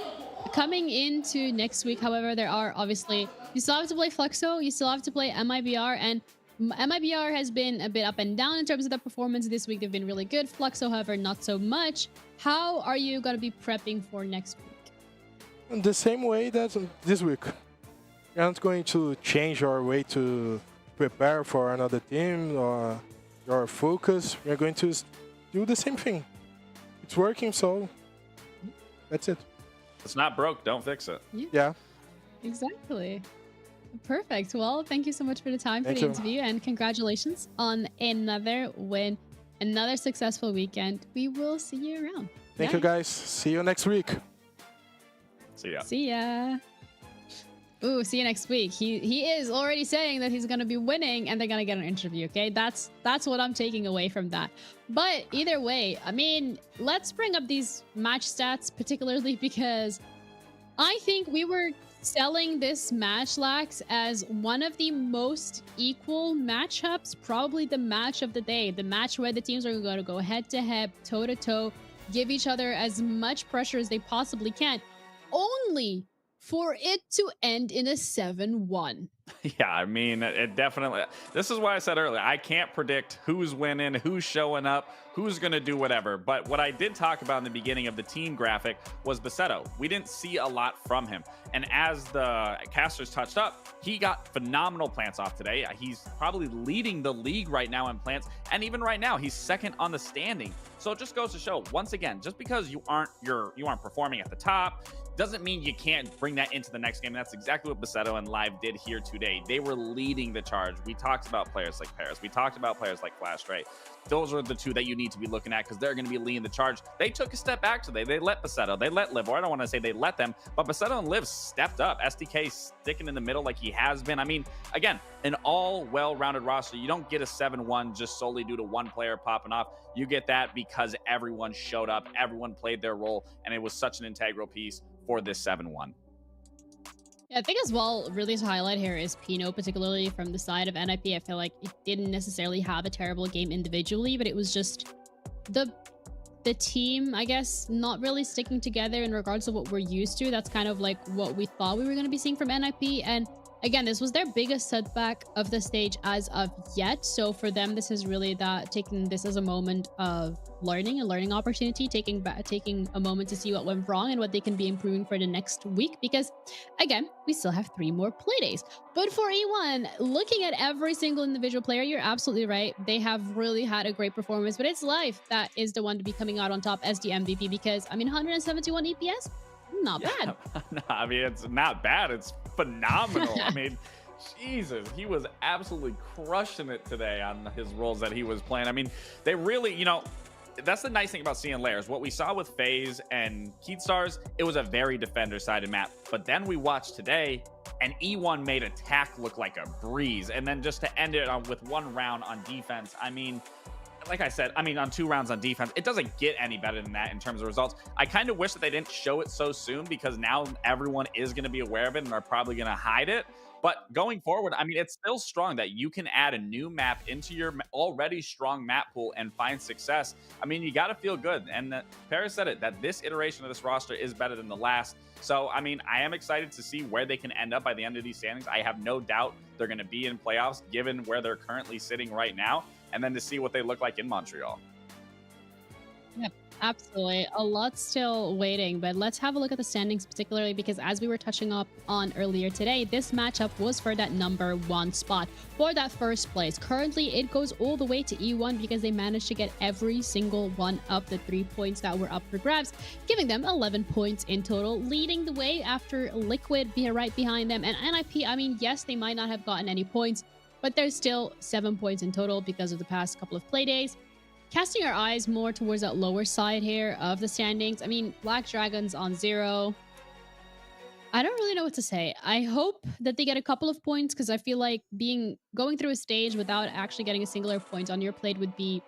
Speaker 12: Coming into next week, however, there are obviously, you still have to play Fluxo, you still have to play MIBR, and MIBR has been a bit up and down in terms of the performance. This week they've been really good. Fluxo, however, not so much. How are you going to be prepping for next week?
Speaker 5: The same way that this week. We're not going to change our way to prepare for another team or our focus. We're going to do the same thing. It's working, so that's it.
Speaker 4: It's not broke, don't fix it.
Speaker 5: Yeah.
Speaker 12: Exactly. Perfect. Well, thank you so much for the time for
Speaker 5: Thank
Speaker 12: the
Speaker 5: you.
Speaker 12: interview, and congratulations on another win, another successful weekend. We will see you around.
Speaker 5: Thank you, guys. See you next week.
Speaker 4: See ya.
Speaker 12: See ya. Ooh, see you next week. He is already saying that he's going to be winning and they're going to get an interview, okay? That's what I'm taking away from that. But either way, I mean, let's bring up these match stats, particularly because I think we were selling this match, Lax, as one of the most equal matchups, probably the match of the day, the match where the teams are going to go head to head, toe to toe, give each other as much pressure as they possibly can, only for it to end in a 7-1.
Speaker 4: Yeah, I mean, it definitely. This is why I said earlier, I can't predict who's winning, who's showing up, who's going to do whatever. But what I did talk about in the beginning of the team graphic was Basetto. We didn't see a lot from him. And as the casters touched up, he got phenomenal plants off today. He's probably leading the league right now in plants. And even right now, he's second on the standing. So it just goes to show, once again, just because you aren't performing at the top, doesn't mean you can't bring that into the next game. And that's exactly what Basetto and Live did here today. They were leading the charge. We talked about players like Paris. We talked about players like Flash Ray. Those are the two that you need to be looking at because they're going to be leading the charge. They took a step back today. They let Basetto, they let Liv, or I don't want to say they let them, but Basetto and Liv stepped up. SDK sticking in the middle like he has been. I mean, again, an all well-rounded roster. You don't get a 7-1 just solely due to one player popping off. You get that because everyone showed up, everyone played their role, and it was such an integral piece for this 7-1.
Speaker 12: Yeah, I think as well, really to highlight here is Pino, particularly from the side of NIP. I feel like it didn't necessarily have a terrible game individually, but it was just the team, I guess, not really sticking together in regards to what we're used to. That's kind of like what we thought we were going to be seeing from NIP. And again, this was their biggest setback of the stage as of yet. So for them, this is really that taking this as a moment of learning, a learning opportunity, taking a moment to see what went wrong and what they can be improving for the next week. Because again, we still have 3 more play days. But for E1, looking at every single individual player, you're absolutely right. They have really had a great performance, but it's Life that is the one to be coming out on top as the MVP because, I mean, 171 EPS, not bad.
Speaker 4: No, I mean, it's not bad. It's phenomenal. I mean, Jesus, he was absolutely crushing it today on his roles that he was playing. I mean, they really, that's the nice thing about seeing layers. What we saw with FaZe and Keystars, it was a very defender-sided map. But then we watched today, and E1 made attack look like a breeze. And then just to end it on with 1 round on defense, I mean, like I said, on 2 rounds on defense, it doesn't get any better than that in terms of results. I kind of wish that they didn't show it so soon because now everyone is going to be aware of it and are probably going to hide it. But going forward, I mean, it's still strong that you can add a new map into your already strong map pool and find success. I mean, you got to feel good. And Paris said it, that this iteration of this roster is better than the last. So, I mean, I am excited to see where they can end up by the end of these standings. I have no doubt they're going to be in playoffs given where they're currently sitting right now. And then to see what they look like in Montreal.
Speaker 12: Yep, absolutely. A lot still waiting, but let's have a look at the standings, particularly because as we were touching up on earlier today, this matchup was for that #1 spot, for that first place. Currently, it goes all the way to E1 because they managed to get every single one of the 3 points that were up for grabs, giving them 11 points in total, leading the way after Liquid be right behind them. And NIP, I mean, yes, they might not have gotten any points, but there's still 7 points in total because of the past couple of play days. Casting our eyes more towards that lower side here of the standings. I mean, Black Dragons on 0. I don't really know what to say. I hope that they get a couple of points because I feel like going through a stage without actually getting a singular point on your plate would be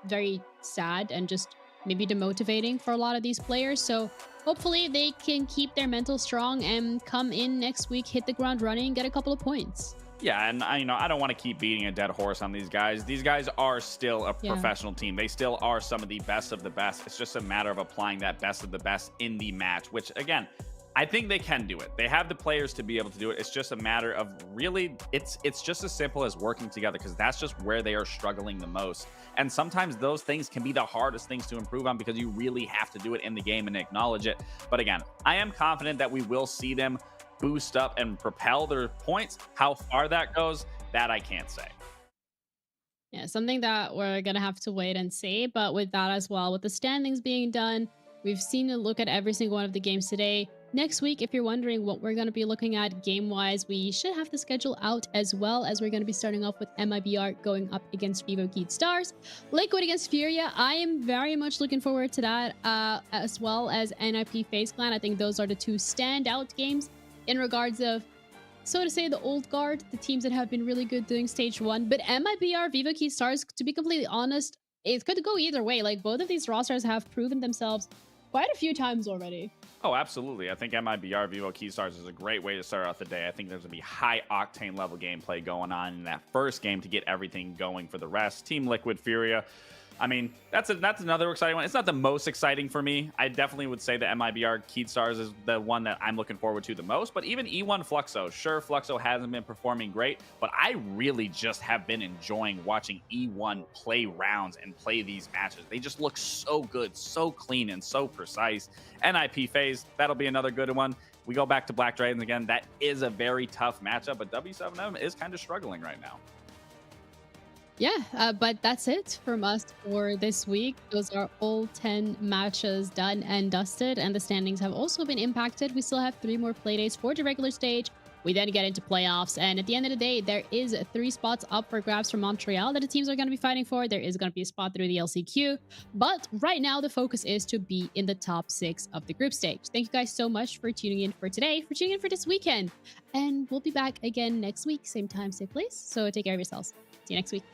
Speaker 12: very sad and just maybe demotivating for a lot of these players. So hopefully they can keep their mental strong and come in next week, hit the ground running, get a couple of points.
Speaker 4: Yeah, and I don't want to keep beating a dead horse on these guys. These guys are still a professional team. They still are some of the best of the best. It's just a matter of applying that best of the best in the match, which again, I think they can do it. They have the players to be able to do it. It's just a matter of really, it's just as simple as working together because that's just where they are struggling the most. And sometimes those things can be the hardest things to improve on because you really have to do it in the game and acknowledge it. But again, I am confident that we will see them boost up and propel their points. How far that goes, that I can't say.
Speaker 12: Yeah, something that we're gonna have to wait and see. But with that as well, with the standings being done, we've seen a look at every single one of the games today. Next week, if you're wondering what we're going to be looking at game-wise, we should have the schedule out as well, as we're going to be starting off with MIBR going up against Vivo Keystars, Liquid against Furia. I am very much looking forward to that, as well as NIP FaZe Clan. I think those are the 2 standout games in regards of, so to say, the old guard, the teams that have been really good doing stage 1. But MIBR, Vivo Keystars, to be completely honest, it could go either way. Like, both of these rosters have proven themselves quite a few times already.
Speaker 4: Oh, absolutely. I think MIBR Vivo Keystars is a great way to start out the day. I think there's going to be high octane level gameplay going on in that first game to get everything going for the rest. Team Liquid Furia. I mean, that's another exciting one. It's not the most exciting for me. I definitely would say that MIBR Keystars is the one that I'm looking forward to the most. But even E1 Fluxo, sure, Fluxo hasn't been performing great, but I really just have been enjoying watching E1 play rounds and play these matches. They just look so good, so clean, and so precise. NIP phase, that'll be another good one. We go back to Black Dragons again. That is a very tough matchup, but W7M is kind of struggling right now.
Speaker 12: Yeah, but that's it from us for this week. Those are all 10 matches done and dusted, and the standings have also been impacted. We still have 3 more playdays for the regular stage. We then get into playoffs, and at the end of the day, there is 3 spots up for grabs from Montreal that the teams are going to be fighting for. There is going to be a spot through the LCQ, but right now the focus is to be in the top 6 of the group stage. Thank you guys so much for tuning in for today, for tuning in for this weekend, and we'll be back again next week, same time, same place. So take care of yourselves. See you next week.